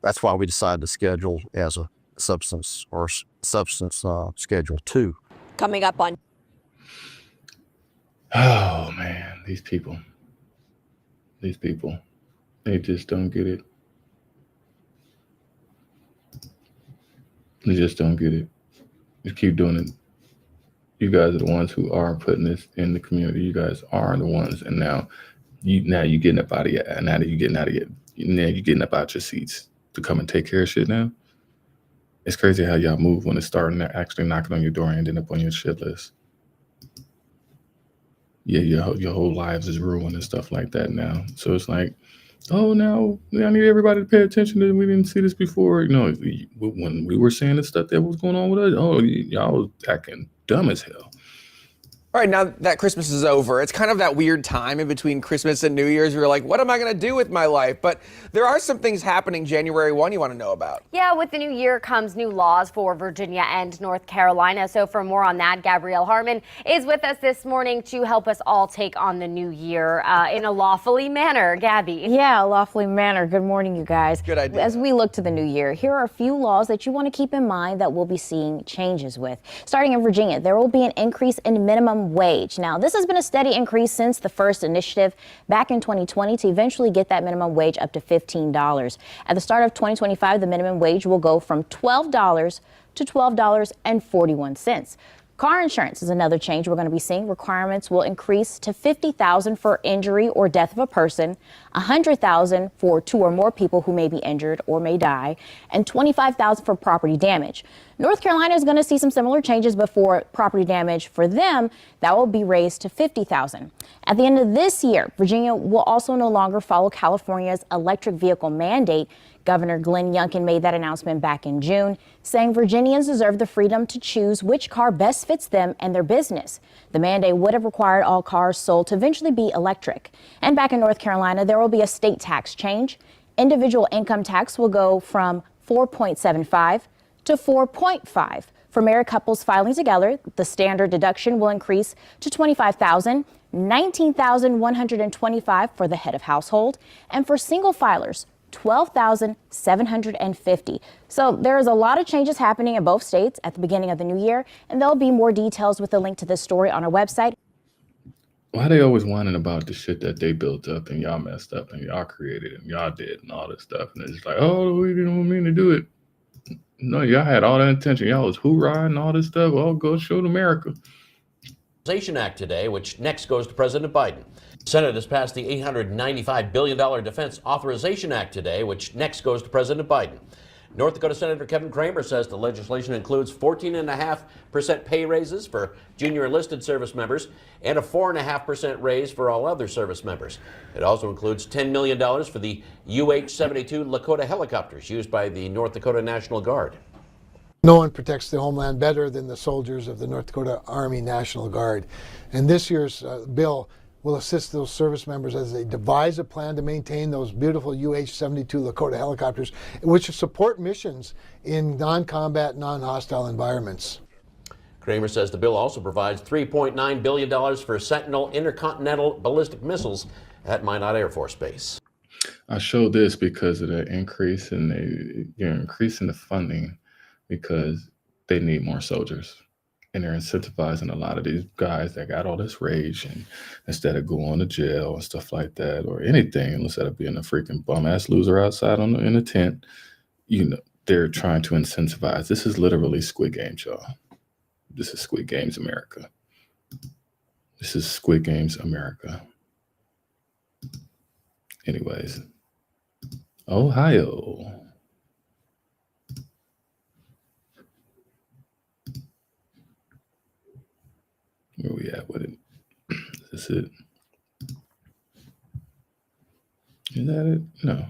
that's why we decided to schedule as a substance or substance schedule 2. Coming up on. Oh man, these people, they just don't get it. They just don't get it. Just keep doing it. You guys are the ones who are putting this in the community. You guys are the ones, and now you're getting up out of your you're getting up out your seats to come and take care of shit now. It's crazy how y'all move when it's starting to actually knocking on your door and ending up on your shit list. Yeah, your whole lives is ruined and stuff like that now. So it's like, oh, now I need everybody to pay attention to. We didn't see this before. You know, when we were saying the stuff that was going on with us, oh, y'all was acting dumb as hell. All right, now that Christmas is over, it's kind of that weird time in between Christmas and New Year's. We're like, what am I going to do with my life? But there are some things happening January 1 you want to know about. Yeah, with the new year comes new laws for Virginia and North Carolina. So for more on that, Gabrielle Harmon is with us this morning to help us all take on the new year in a lawfully manner. Gabby. Yeah, a lawfully manner. Good morning, you guys. Good idea. As we look to the new year, here are a few laws that you want to keep in mind that we'll be seeing changes with. Starting in Virginia, there will be an increase in minimum wage. Now, this has been a steady increase since the first initiative back in 2020 to eventually get that minimum wage up to $15. At the start of 2025, the minimum wage will go from $12 to $12.41. Car insurance is another change we're going to be seeing. Requirements will increase to $50,000 for injury or death of a person, $100,000 for 2 or more people who may be injured or may die, and $25,000 for property damage. North Carolina is going to see some similar changes, but for property damage for them, that will be raised to $50,000. At the end of this year, Virginia will also no longer follow California's electric vehicle mandate. Governor Glenn Youngkin made that announcement back in June, saying Virginians deserve the freedom to choose which car best fits them and their business. The mandate would have required all cars sold to eventually be electric. And back in North Carolina, there will be a state tax change. Individual income tax will go from 4.75 to 4.5. For married couples filing together, the standard deduction will increase to $25,000, $19,125 for the head of household, and for single filers, $12,750. So there is a lot of changes happening in both states at the beginning of the new year, and there'll be more details with a link to this story on our website. Why they always whining about the shit that they built up and y'all messed up and y'all created and y'all did and all this stuff? And it's like, oh, we didn't mean to do it. No, y'all had all that intention. Y'all was hoorah and all this stuff. Oh, go show America. Act today, which next goes to President Biden. The Senate has passed the $895 billion Defense Authorization Act today, which next goes to President Biden. North Dakota Senator Kevin Cramer says the legislation includes 14.5% pay raises for junior enlisted service members and a 4.5% raise for all other service members. It also includes $10 million for the UH-72 Lakota helicopters used by the North Dakota National Guard. No one protects the homeland better than the soldiers of the North Dakota Army National Guard. And this year's bill will assist those service members as they devise a plan to maintain those beautiful UH-72 Lakota helicopters, which support missions in non-combat, non-hostile environments. Cramer says the bill also provides $3.9 billion for Sentinel intercontinental ballistic missiles at Minot Air Force Base. I show this because of the increase in increasing the funding because they need more soldiers. And they're incentivizing a lot of these guys that got all this rage, and instead of going to jail and stuff like that or anything, instead of being a freaking bum ass loser outside in a tent, they're trying to incentivize. This is literally Squid Games, y'all. This is Squid Games America. This is Squid Games America. Anyways, Ohio. Where we at with it? Is this it? Is that it? No.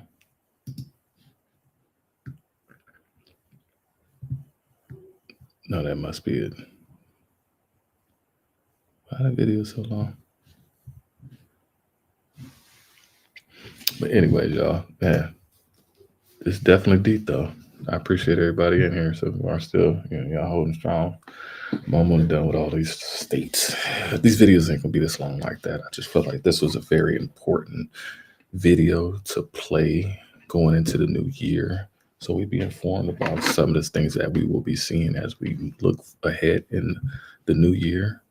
No, that must be it. Why the video so long? But anyways, y'all, man, it's definitely deep though. I appreciate everybody in here so far still. Y'all holding strong. I'm almost done with all these states. These videos ain't gonna be this long like that. I just felt like this was a very important video to play going into the new year, so we be informed about some of the things that we will be seeing as we look ahead in the new year.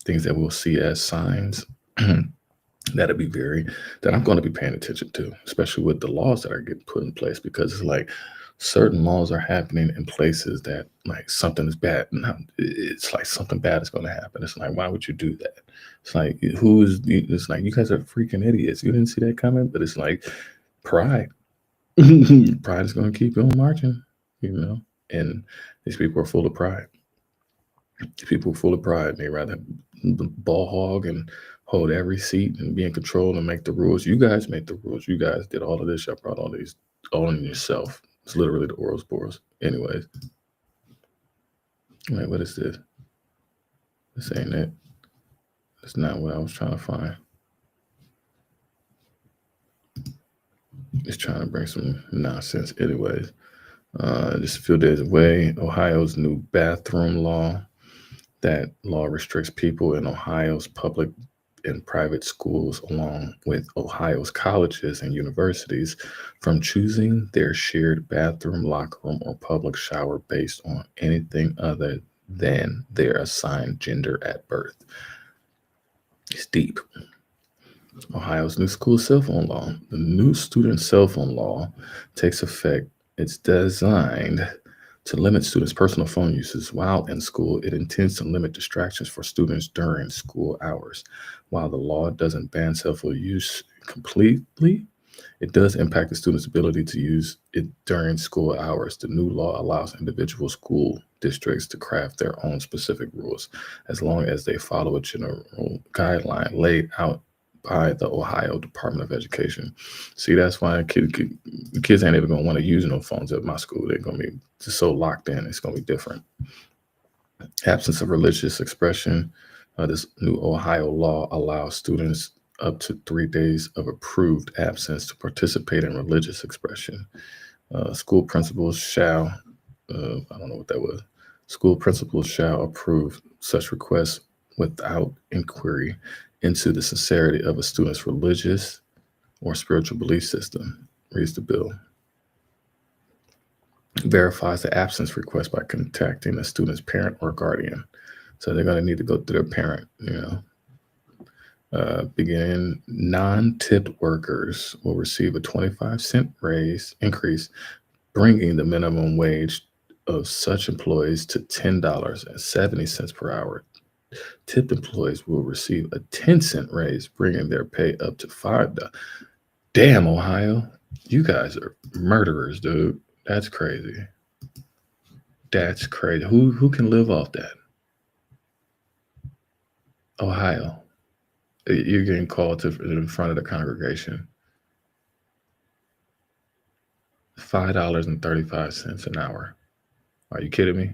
Things that we'll see as signs that I'm going to be paying attention to, especially with the laws that are getting put in place, because it's like certain laws are happening in places that like something is bad. It's like something bad is going to happen. It's like, why would you do that? It's like, it's like, you guys are freaking idiots. You didn't see that coming, but it's like pride. Pride is going to keep on marching, and these people are full of pride. People are full of pride. They rather ball hog and hold every seat and be in control and make the rules. You guys make the rules. You guys did all of this. Y'all brought all these all on yourself. It's literally the Ouroboros. Anyways. Wait, what is this? This ain't it. That's not what I was trying to find. It's trying to bring some nonsense. Anyways. Just a few days away, Ohio's new bathroom law. That law restricts people in Ohio's public and private schools, along with Ohio's colleges and universities, from choosing their shared bathroom, locker room, or public shower based on anything other than their assigned gender at birth. It's deep. Ohio's new school cell phone law. The new student cell phone law takes effect. It's designed to limit students' personal phone uses while in school. It intends to limit distractions for students during school hours. While the law doesn't ban cell phone use completely, it does impact the student's ability to use it during school hours. The new law allows individual school districts to craft their own specific rules, as long as they follow a general guideline laid out by the Ohio Department of Education. See, that's why kids ain't even gonna want to use no phones at my school. They're gonna be just so locked in. It's gonna be different. Absence of religious expression. This new Ohio law allows students up to 3 days of approved absence to participate in religious expression. School principals shall, I don't know what that was. School principals shall approve such requests without inquiry into the sincerity of a student's religious or spiritual belief system, reads the bill. Verifies the absence request by contacting a student's parent or guardian. So they're going to need to go through their parent, Beginning, non-tipped workers will receive a 25-cent increase, bringing the minimum wage of such employees to $10.70 per hour. Tipped employees will receive a 10-cent raise, bringing their pay up to $5. Damn, Ohio, you guys are murderers, dude. That's crazy. That's crazy. Who can live off that? Ohio, you're getting called to in front of the congregation. $5.35 an hour. Are you kidding me?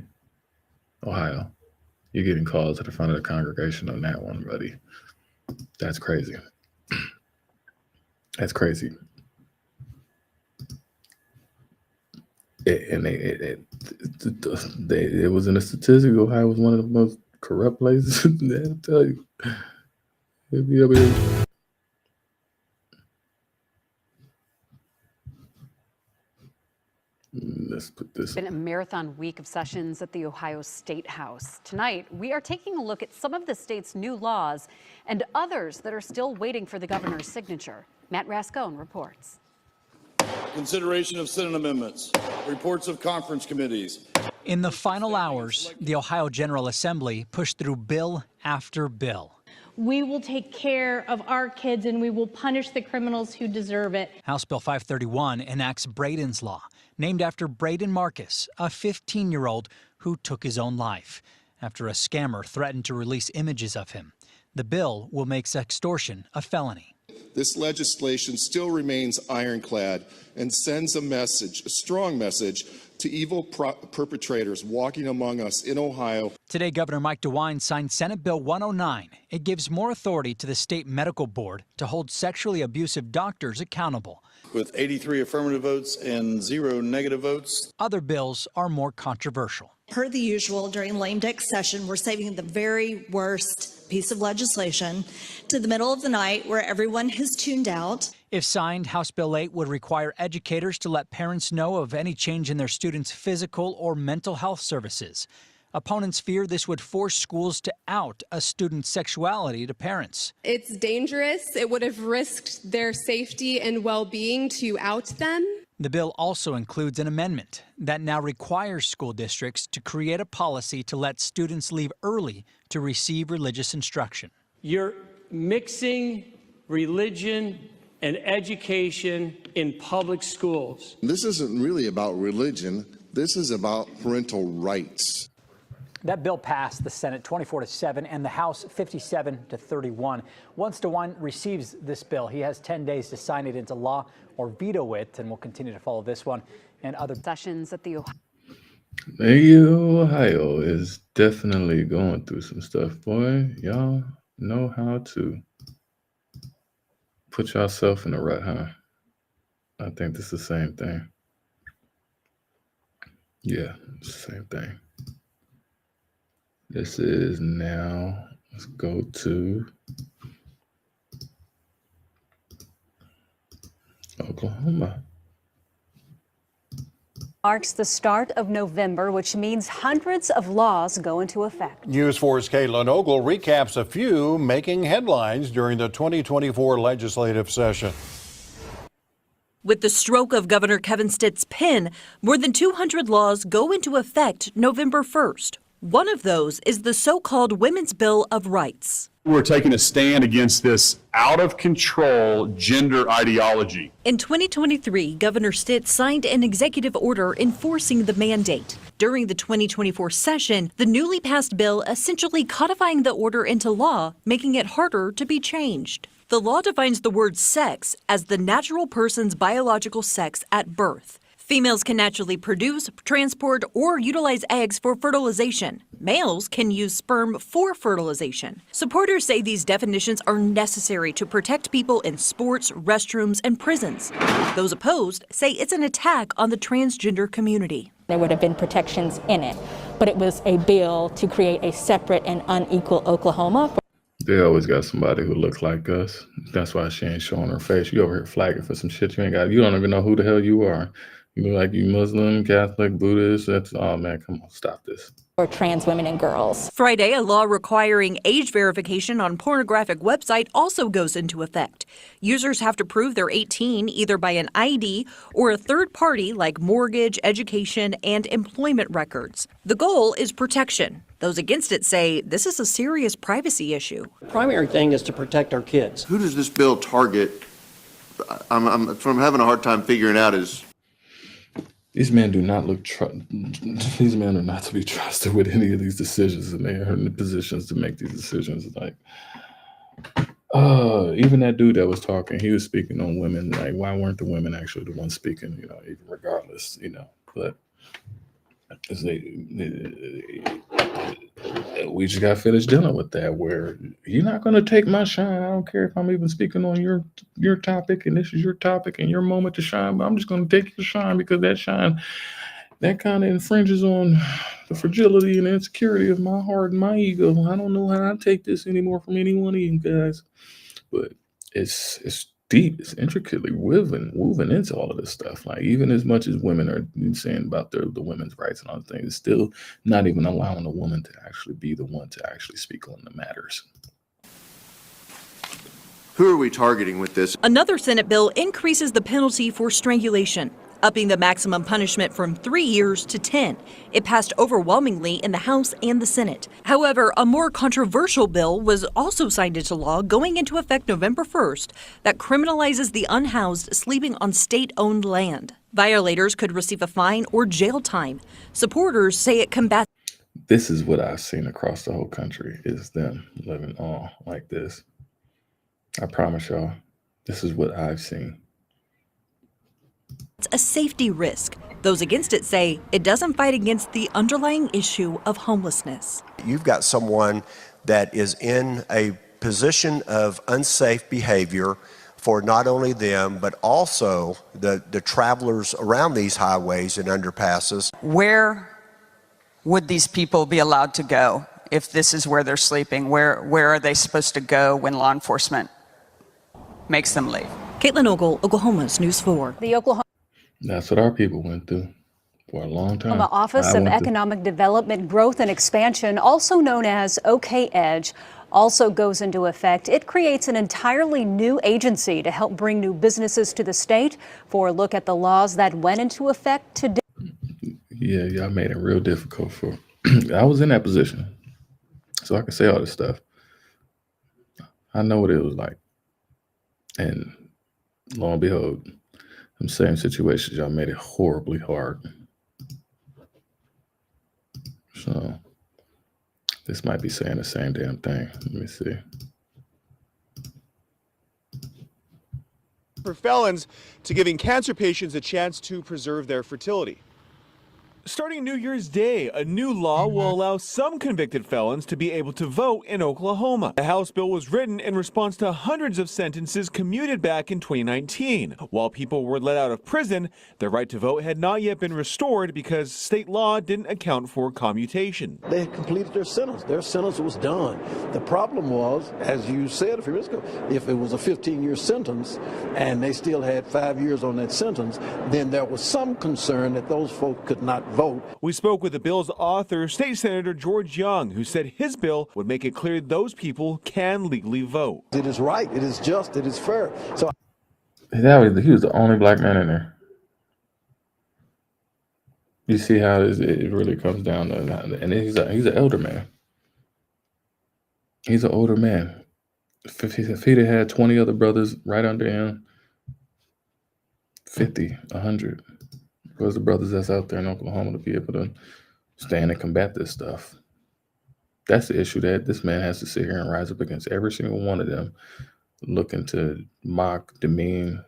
Ohio. You're getting called to the front of the congregation on that one, buddy. That's crazy. That's crazy. It was in a statistic. Ohio was one of the most corrupt places. I'll tell you. It'd be up here. Let's put this. It's been a marathon week of sessions at the Ohio State House. Tonight, we are taking a look at some of the state's new laws and others that are still waiting for the governor's signature. Matt Rascone reports. Consideration of Senate amendments, reports of conference committees. In the final hours, the Ohio General Assembly pushed through bill after bill. We will take care of our kids and we will punish the criminals who deserve it. House Bill 531 enacts Braden's Law, named after Braden Marcus, a 15-year-old who took his own life after a scammer threatened to release images of him. The bill will make sextortion a felony. This legislation still remains ironclad and sends a message, a strong message, to evil perpetrators walking among us in Ohio. Today, Governor Mike DeWine signed Senate Bill 109. It gives more authority to the state medical board to hold sexually abusive doctors accountable. With 83 affirmative votes and 0 negative votes. Other bills are more controversial. Per the usual, during lame duck session, we're saving the very worst piece of legislation to the middle of the night where everyone has tuned out. If signed, House Bill 8 would require educators to let parents know of any change in their students' physical or mental health services. Opponents fear this would force schools to out a student's sexuality to parents. It's dangerous. It would have risked their safety and well-being to out them. The bill also includes an amendment that now requires school districts to create a policy to let students leave early to receive religious instruction. You're mixing religion and education in public schools. This isn't really about religion. This is about parental rights. That bill passed the Senate 24-7 and the House 57-31. Once DeWine receives this bill, he has 10 days to sign it into law or veto it, and we'll continue to follow this one and other sessions at the Ohio is definitely going through some stuff, boy. Y'all know how to put yourself in a rut, huh? I think this is the same thing. Yeah, it's the same thing. This is now, let's go to Oklahoma. Marks the start of November, which means hundreds of laws go into effect. News 4's Caitlin Ogle recaps a few making headlines during the 2024 legislative session. With the stroke of Governor Kevin Stitt's pen, more than 200 laws go into effect November 1st. One of those is the so-called Women's Bill of Rights. We're taking a stand against this out-of-control gender ideology. In 2023, Governor Stitt signed an executive order enforcing the mandate. During the 2024 session, the newly passed bill essentially codifying the order into law, making it harder to be changed. The law defines the word sex as the natural person's biological sex at birth. Females can naturally produce, transport, or utilize eggs for fertilization. Males can use sperm for fertilization. Supporters say these definitions are necessary to protect people in sports, restrooms, and prisons. Those opposed say it's an attack on the transgender community. There would have been protections in it, but it was a bill to create a separate and unequal Oklahoma. They always got somebody who looks like us. That's why she ain't showing her face. You over here flagging for some shit you ain't got. You don't even know who the hell you are. You look like you Muslim, Catholic, Buddhist. That's, oh man, come on, stop this. For trans women and girls. Friday, a law requiring age verification on pornographic website also goes into effect. Users have to prove they're 18 either by an ID or a third party like mortgage, education, and employment records. The goal is protection. Those against it say this is a serious privacy issue. The primary thing is to protect our kids. Who does this bill target? I'm having a hard time figuring out is. These men do not look. These men are not to be trusted with any of these decisions, and they are in the positions to make these decisions. Like, even that dude that was talking, he was speaking on women. Like, why weren't the women actually the ones speaking? You know, even regardless, you know. But we just got finished dealing with that. Where you're not going to take my shine. I don't care if I'm even speaking on your topic, and this is your topic and your moment to shine. But I'm just going to take your shine because that shine, that kind of infringes on the fragility and insecurity of my heart and my ego. I don't know how to take this anymore from any one of you guys. But it's deep. It's intricately woven into all of this stuff. Like, even as much as women are saying about the women's rights and other things, it's still not even allowing a woman to actually be the one to actually speak on the matters. Who are we targeting with this? Another Senate bill increases the penalty for strangulation, upping the maximum punishment from 3 years to 10. It passed overwhelmingly in the House and the Senate. However, a more controversial bill was also signed into law going into effect November 1st that criminalizes the unhoused sleeping on state-owned land. Violators could receive a fine or jail time. Supporters say it combats. This is what I've seen across the whole country, is them living on like this. I promise y'all, this is what I've seen. It's a safety risk. Those against it say it doesn't fight against the underlying issue of homelessness. You've got someone that is in a position of unsafe behavior for not only them, but also the travelers around these highways and underpasses. Where would these people be allowed to go if this is where they're sleeping? Where are they supposed to go when law enforcement makes them leave? Caitlin Ogle, Oklahoma's News 4. The Oklahoma That's what our people went through for a long time. Office I of went through- Economic Development, Growth and Expansion, also known as OK Edge, also goes into effect. It creates an entirely new agency to help bring new businesses to the state. For a look at the laws that went into effect today. Yeah, y'all made it real difficult for. I was in that position, so I can say all this stuff. I know what it was like, and lo and behold, them same situations, y'all made it horribly hard. So this might be saying the same damn thing. Let me see. For felons to giving cancer patients a chance to preserve their fertility. Starting New Year's Day, a new law will allow some convicted felons to be able to vote in Oklahoma. The House bill was written in response to hundreds of sentences commuted back in 2019. While people were let out of prison, their right to vote had not yet been restored because state law didn't account for commutation. They had completed their sentence. Their sentence was done. The problem was, as you said a few minutes ago, if it was a 15-year sentence and they still had 5 years on that sentence, then there was some concern that those folks could not vote. We spoke with the bill's author, State Senator George Young, who said his bill would make it clear those people can legally vote. It is right, it is just, it is fair. So He was the only black man in there. You see how it really comes down to, and he's an elder man. He's an older man. If he'd have had 20 other brothers right under him, 50, 100. Because the brothers that's out there in Oklahoma to be able to stand and combat this stuff. That's the issue, that this man has to sit here and rise up against every single one of them, looking to mock, demean,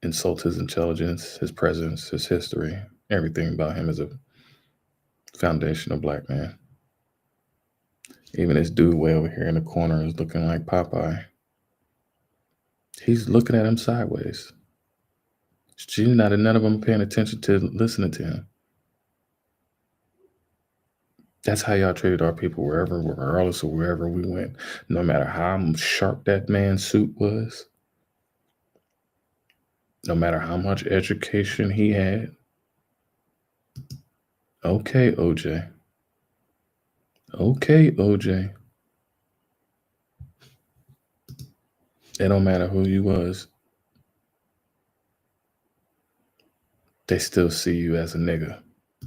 insult his intelligence, his presence, his history, everything about him as a foundational black man. Even this dude way over here in the corner is looking like Popeye. He's looking at him sideways. None of them paying attention to listening to him. That's how y'all treated our people regardless of wherever we went. No matter how sharp that man's suit was, no matter how much education he had. Okay, OJ. Okay, OJ. It don't matter who you was. They still see you as a nigga.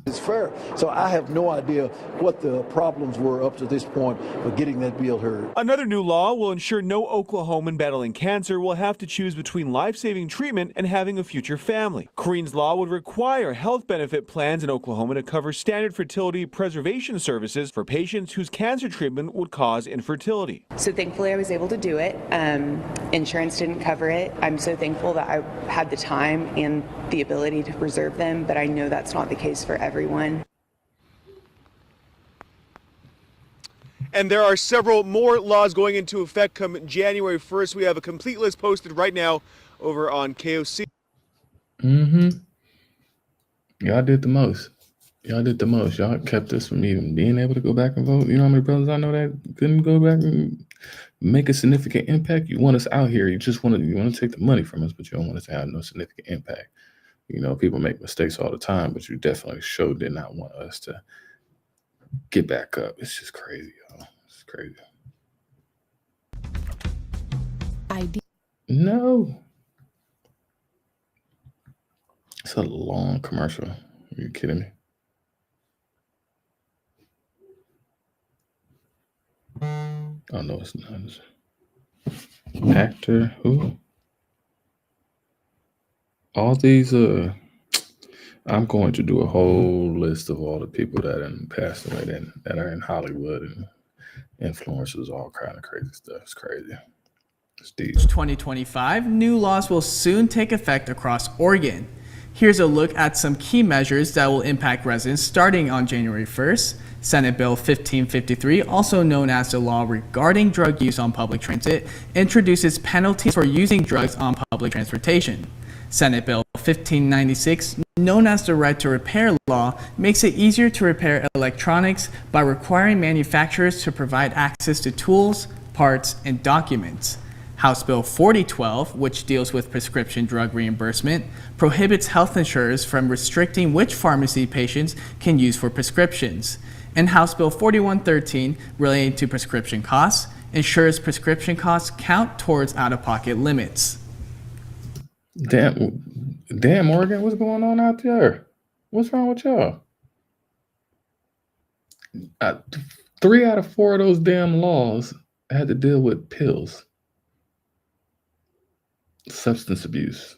it's fair. So I have no idea what the problems were up to this point for getting that bill heard. Another new law will ensure no Oklahoman battling cancer will have to choose between life-saving treatment and having a future family. Corrine's law would require health benefit plans in Oklahoma to cover standard fertility preservation services for patients whose cancer treatment would cause infertility. So thankfully I was able to do it. Insurance didn't cover it. I'm so thankful that I had the time and the ability to preserve them, but I know that's not the case for everyone. And there are several more laws going into effect come January 1st. We have a complete list posted right now over on KOC. Y'all did the most. Y'all did the most. Y'all kept us from even being able to go back and vote. You know how many brothers I know that couldn't go back and make a significant impact? You want us out here. You want to take the money from us, but you don't want us to have no significant impact. You know, people make mistakes all the time, but you definitely did not want us to get back up. It's just crazy, y'all. It's crazy. No. It's a long commercial. Are you kidding me? Oh, no, it's not. Actor who? All these, I'm going to do a whole list of all the people that have passed away that are in Hollywood and influencers, all kind of crazy stuff. It's crazy. 2025, new laws will soon take effect across Oregon. Here's a look at some key measures that will impact residents starting on January 1st. Senate Bill 1553, also known as the law regarding drug use on public transit, introduces penalties for using drugs on public transportation. Senate Bill 1596, known as the Right to Repair law, makes it easier to repair electronics by requiring manufacturers to provide access to tools, parts, and documents. House Bill 4012, which deals with prescription drug reimbursement, prohibits health insurers from restricting which pharmacy patients can use for prescriptions. And House Bill 4113, relating to prescription costs, ensures prescription costs count towards out-of-pocket limits. Damn, Oregon, what's going on out there? What's wrong with y'all? 3 out of 4 of those damn laws had to deal with pills. Substance abuse.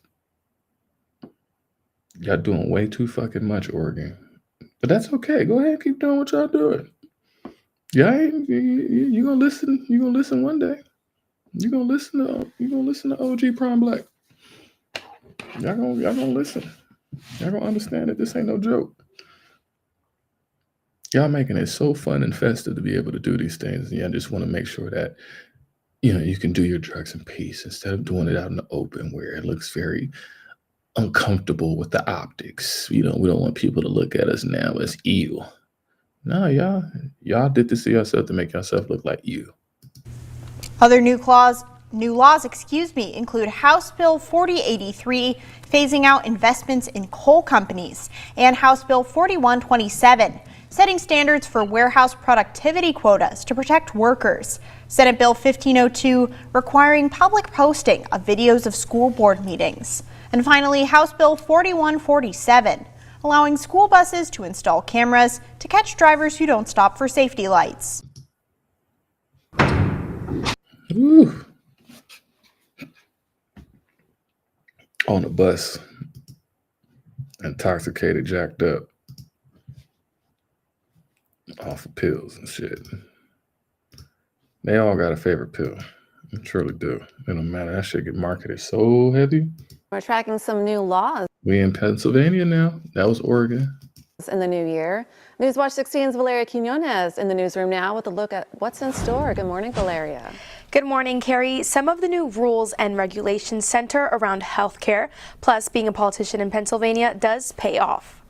Y'all doing way too fucking much, Oregon. But that's okay. Go ahead and keep doing what y'all doing. Yeah, you gonna listen. You gonna listen one day. You gonna listen to OG Prime Black. Y'all gonna listen. Y'all gonna understand that this ain't no joke. Y'all making it so fun and festive to be able to do these things. And y'all just want to make sure that you can do your drugs in peace instead of doing it out in the open where it looks very uncomfortable with the optics. We don't want people to look at us now as evil. No, y'all did this to yourself to make yourself look like you. Other new laws, include House Bill 4083, phasing out investments in coal companies, and House Bill 4127, setting standards for warehouse productivity quotas to protect workers. Senate Bill 1502, requiring public posting of videos of school board meetings. And finally, House Bill 4147, allowing school buses to install cameras to catch drivers who don't stop for safety lights. Ooh. On a bus, intoxicated, jacked up, off of pills and shit. They all got a favorite pill. They truly do. It don't matter. That shit get marketed so heavy. We're tracking some new laws We in Pennsylvania now. That was Oregon. in the new year. Newswatch 16's Valeria Quinones in the newsroom now with a look at what's in store. Good morning, Valeria. Good morning, Carrie. Some of the new rules and regulations center around healthcare. Plus, being a politician in Pennsylvania does pay off.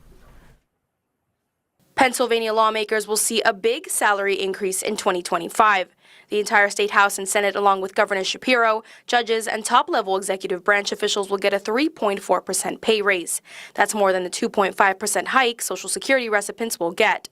Pennsylvania lawmakers will see a big salary increase in 2025. The entire state House and Senate, along with Governor Shapiro, judges, and top-level executive branch officials will get a 3.4% pay raise. That's more than the 2.5% hike Social Security recipients will get.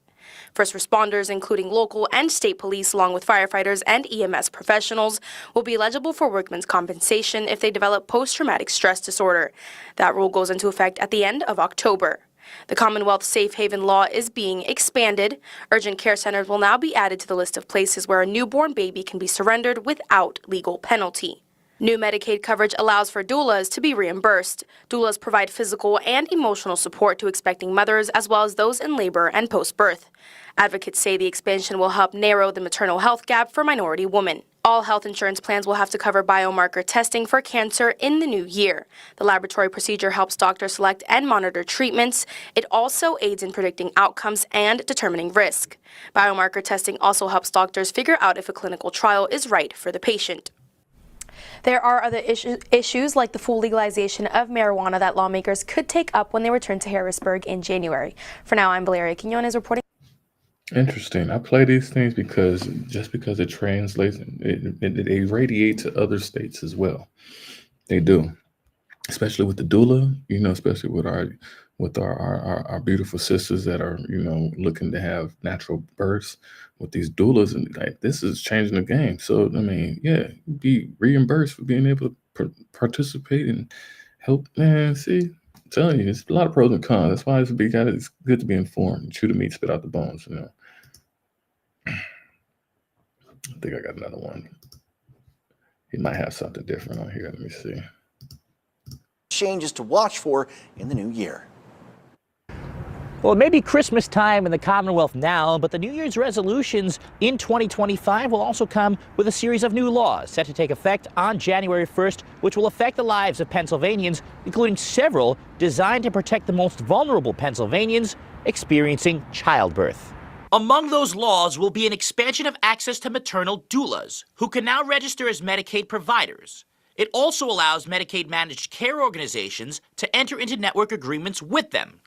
First responders, including local and state police, along with firefighters and EMS professionals, will be eligible for workman's compensation if they develop post-traumatic stress disorder. That rule goes into effect at the end of October. The Commonwealth Safe Haven law is being expanded. Urgent care centers will now be added to the list of places where a newborn baby can be surrendered without legal penalty. New Medicaid coverage allows for doulas to be reimbursed. Doulas provide physical and emotional support to expecting mothers as well as those in labor and post-birth. Advocates say the expansion will help narrow the maternal health gap for minority women. All health insurance plans will have to cover biomarker testing for cancer in the new year. The laboratory procedure helps doctors select and monitor treatments. It also aids in predicting outcomes and determining risk. Biomarker testing also helps doctors figure out if a clinical trial is right for the patient. There are other issues like the full legalization of marijuana that lawmakers could take up when they return to Harrisburg in January. For now, I'm Valeria Quinones reporting. Interesting. I play these things because it translates, it irradiates to other states as well. They do, especially with the doula. Especially with our beautiful sisters that are looking to have natural births with these doulas, and this is changing the game. So be reimbursed for being able to participate and help. Man, see. I'm telling you, there's a lot of pros and cons. That's why it's good to be informed. Chew the meat, spit out the bones. I think I got another one. He might have something different on here. Let me see. Changes to watch for in the new year. Well, it may be Christmas time in the Commonwealth now, but the New Year's resolutions in 2025 will also come with a series of new laws set to take effect on January 1st, which will affect the lives of Pennsylvanians, including several designed to protect the most vulnerable Pennsylvanians experiencing childbirth. Among those laws will be an expansion of access to maternal doulas, who can now register as Medicaid providers. It also allows Medicaid managed care organizations to enter into network agreements with them.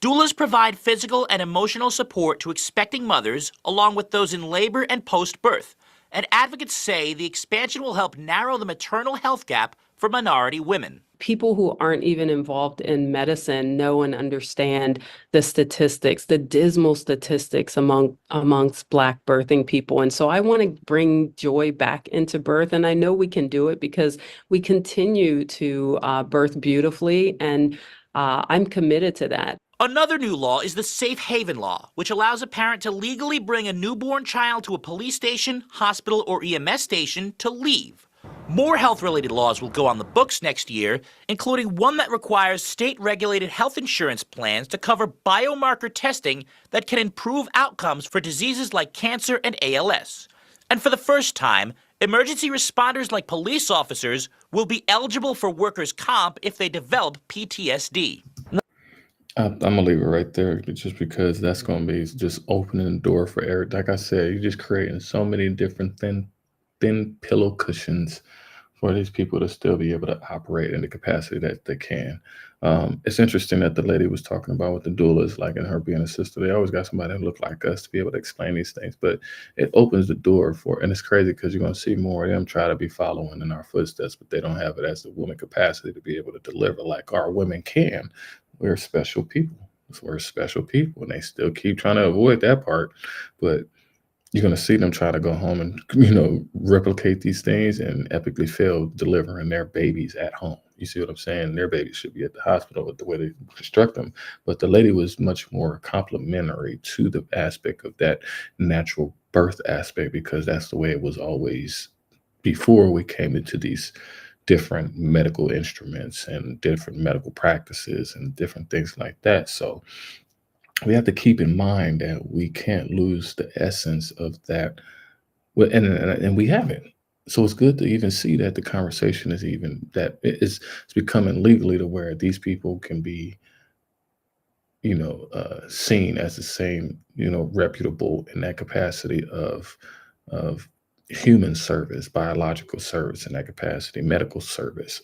Doulas provide physical and emotional support to expecting mothers, along with those in labor and post-birth. And advocates say the expansion will help narrow the maternal health gap for minority women. People who aren't even involved in medicine know and understand the statistics, the dismal statistics amongst Black birthing people. And so I want to bring joy back into birth. And I know we can do it because we continue to birth beautifully. And I'm committed to that. Another new law is the Safe Haven Law, which allows a parent to legally bring a newborn child to a police station, hospital, or EMS station to leave. More health-related laws will go on the books next year, including one that requires state-regulated health insurance plans to cover biomarker testing that can improve outcomes for diseases like cancer and ALS. And for the first time, emergency responders like police officers will be eligible for workers' comp if they develop PTSD. I'm gonna leave it right there just because that's gonna be just opening the door for Eric. Like I said, you're just creating so many different thin pillow cushions for these people to still be able to operate in the capacity that they can. It's interesting that the lady was talking about with the doulas, like in her being a sister, they always got somebody who look like us to be able to explain these things, but it opens the door for, and it's crazy because you're going to see more of them try to be following in our footsteps, but they don't have it as the woman capacity to be able to deliver like our women can. We're special people. We're special people, and they still keep trying to avoid that part, but you're going to see them try to go home and, replicate these things and epically fail delivering their babies at home. You see what I'm saying? Their babies should be at the hospital with the way they construct them. But the lady was much more complimentary to the aspect of that natural birth aspect, because that's the way it was always before we came into these different medical instruments and different medical practices and different things like that. So we have to keep in mind that we can't lose the essence of that. And we haven't. So it's good to even see that the conversation is even that it's becoming legally to where these people can be, seen as the same, reputable in that capacity of human service, biological service in that capacity, medical service.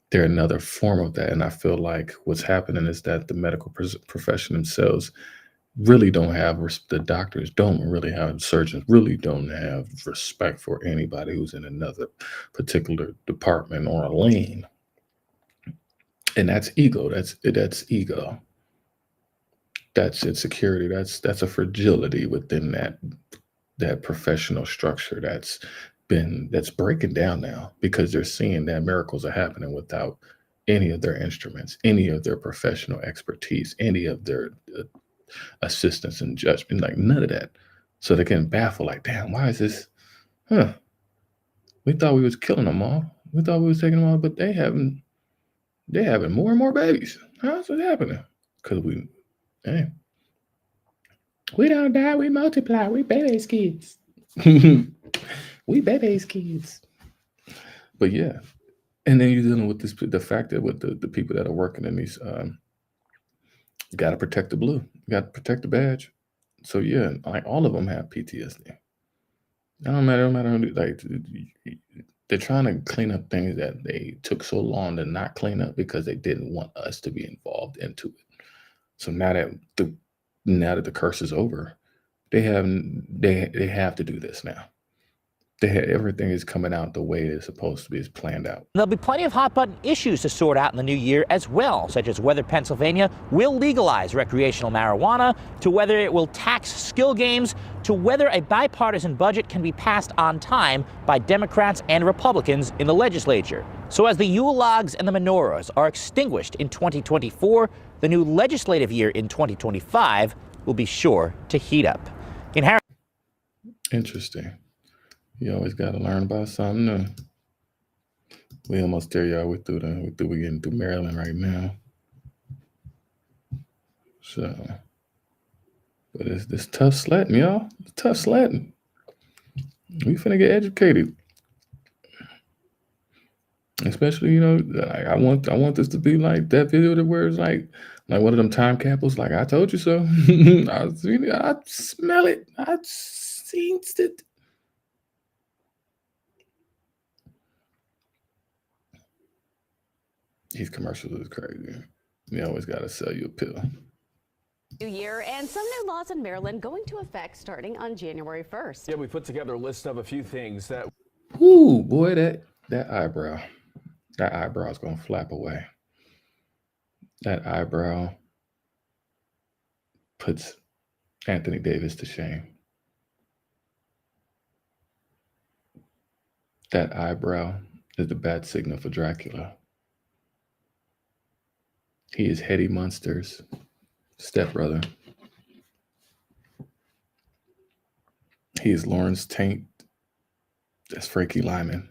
They're another form of that. And I feel like what's happening is that the medical profession themselves really don't have, the doctors don't really have, surgeons really don't have respect for anybody who's in another particular department or a lane. And that's ego. That's ego. That's insecurity. That's a fragility within that professional structure that's breaking down now, because they're seeing that miracles are happening without any of their instruments, any of their professional expertise, any of their assistance and judgment, like none of that. So they can baffle, like, damn, why is this? We thought we was killing them all. We thought we was taking them all, but they're having more and more babies. How's it happening? Because we don't die, we multiply, we babies kids. We babies kids. But yeah. And then you're dealing with the fact that with the people that are working in these, you got to protect the blue. You got to protect the badge. So yeah, like all of them have PTSD. It don't matter, like they're trying to clean up things that they took so long to not clean up because they didn't want us to be involved into it. So now that the curse is over, they have to do this now. Everything is coming out the way it's supposed to be, is planned out. There'll be plenty of hot-button issues to sort out in the new year as well, such as whether Pennsylvania will legalize recreational marijuana, to whether it will tax skill games, to whether a bipartisan budget can be passed on time by Democrats and Republicans in the legislature. So as the Yule logs and the menorahs are extinguished in 2024, the new legislative year in 2025 will be sure to heat up. Interesting. You always got to learn about something new. We almost there, y'all. We're getting through Maryland right now. So, but it's this tough sledding, y'all. It's tough sledding. We finna get educated. Especially, like I want this to be like that video where it's like one of them time capsules, like I told you so. I smell it. I seen it. These commercials is crazy. They always gotta sell you a pill. New year and some new laws in Maryland going to effect starting on January 1st. Yeah, we put together a list of a few things that. Ooh, boy, that eyebrow. That eyebrow is gonna flap away. That eyebrow puts Anthony Davis to shame. That eyebrow is the bad signal for Dracula. He is Hetty Munster's stepbrother. He is Lawrence Taint. That's Frankie Lyman.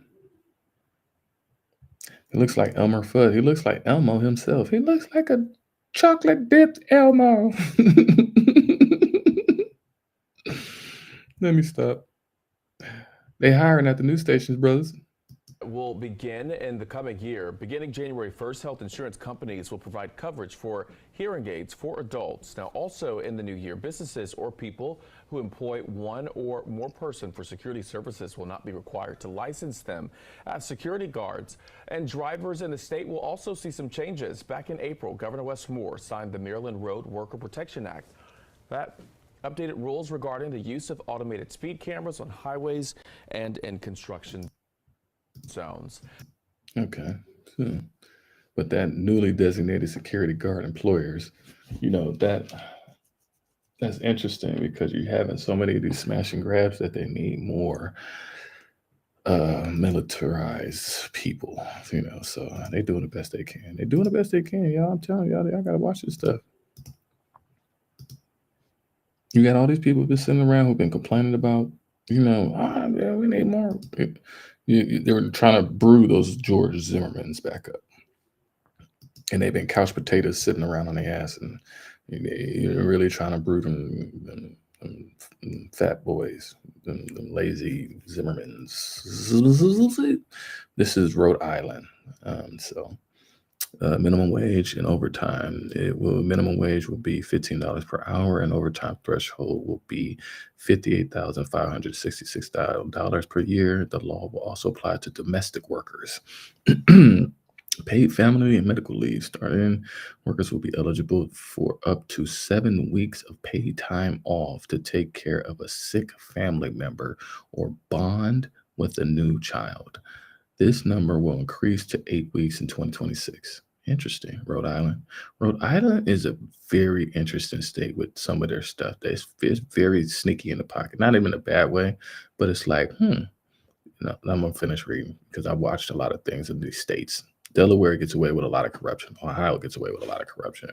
He looks like Elmer Fudd. He looks like Elmo himself. He looks like a chocolate dipped Elmo. Let me stop. They hiring at the news stations, brothers. Will begin in the coming year. Beginning January 1st, health insurance companies will provide coverage for hearing aids for adults. Now, also in the new year, businesses or people who employ one or more person for security services will not be required to license them as security guards. And drivers in the state will also see some changes. Back in April, Governor Wes Moore signed the Maryland Road Worker Protection Act. That updated rules regarding the use of automated speed cameras on highways and in construction zones. Okay. But that newly designated security guard employers, that's interesting because you're having so many of these smash and grabs that they need more militarized people, so they're doing the best they can. They're doing the best they can, y'all. I'm telling y'all, y'all gotta watch this stuff. You got all these people who've been sitting around who've been complaining about, we need more. They were trying to brew those George Zimmermans back up. And they've been couch potatoes sitting around on their ass, and you're really trying to brew them fat boys, them lazy Zimmermans. This is Rhode Island. Minimum wage and overtime. Minimum wage will be $15 per hour, and overtime threshold will be $58,566 per year. The law will also apply to domestic workers. Paid family and medical leave starting. Workers will be eligible for up to 7 weeks of paid time off to take care of a sick family member or bond with a new child. This number will increase to 8 weeks in 2026. Interesting. Rhode Island. Rhode Island is a very interesting state with some of their stuff. It's very sneaky in the pocket. Not even in a bad way, but it's like, I'm going to finish reading because I watched a lot of things in these states. Delaware gets away with a lot of corruption. Ohio gets away with a lot of corruption.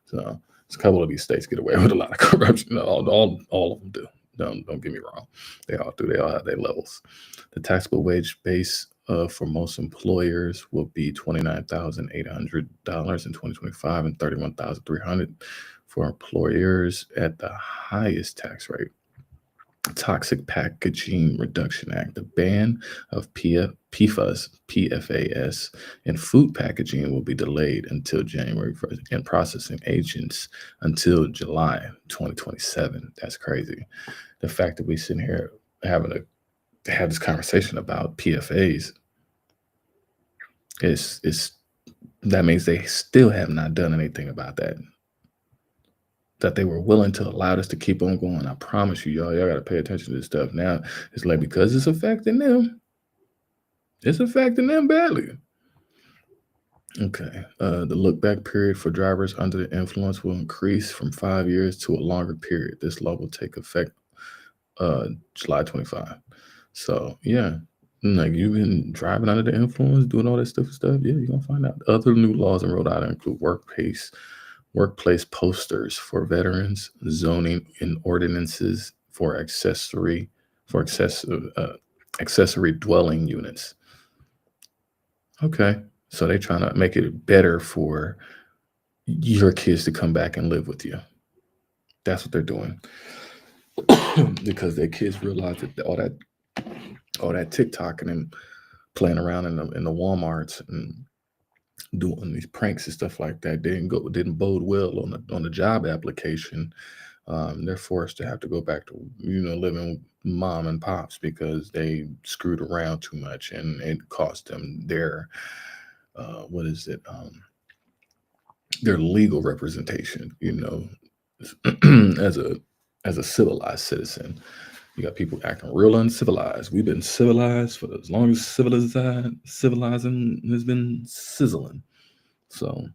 So a couple of these states get away with a lot of corruption. All of them do. Don't get me wrong. They all do. They all have their levels. The taxable wage base for most employers will be $29,800 in 2025 and $31,300 for employers at the highest tax rate. Toxic Packaging Reduction Act. The ban of PFAS, and food packaging will be delayed until January 1st, and processing agents until July 2027. That's crazy. The fact that we sitting here have this conversation about PFAS is that means they still have not done anything about that. That they were willing to allow this to keep on going. I promise you, y'all got to pay attention to this stuff. Now, it's like because it's affecting them. It's affecting them badly. Okay. The look back period for drivers under the influence will increase from 5 years to a longer period. This law will take effect July 25. So, yeah. Like you've been driving under the influence, doing all that stuff. Yeah, you're going to find out. Other new laws in Rhode Island include workplace posters for veterans, zoning and ordinances for accessory dwelling units. Okay, so they're trying to make it better for your kids to come back and live with you. That's what they're doing because their kids realize that all that TikToking and playing around in the WalMarts and doing these pranks and stuff like that didn't bode well on the job application. They're forced to have to go back to living with mom and pops because they screwed around too much and it cost them their their legal representation. As a civilized citizen. You got people acting real uncivilized. We've been civilized for as long as civilizing has been sizzling. So,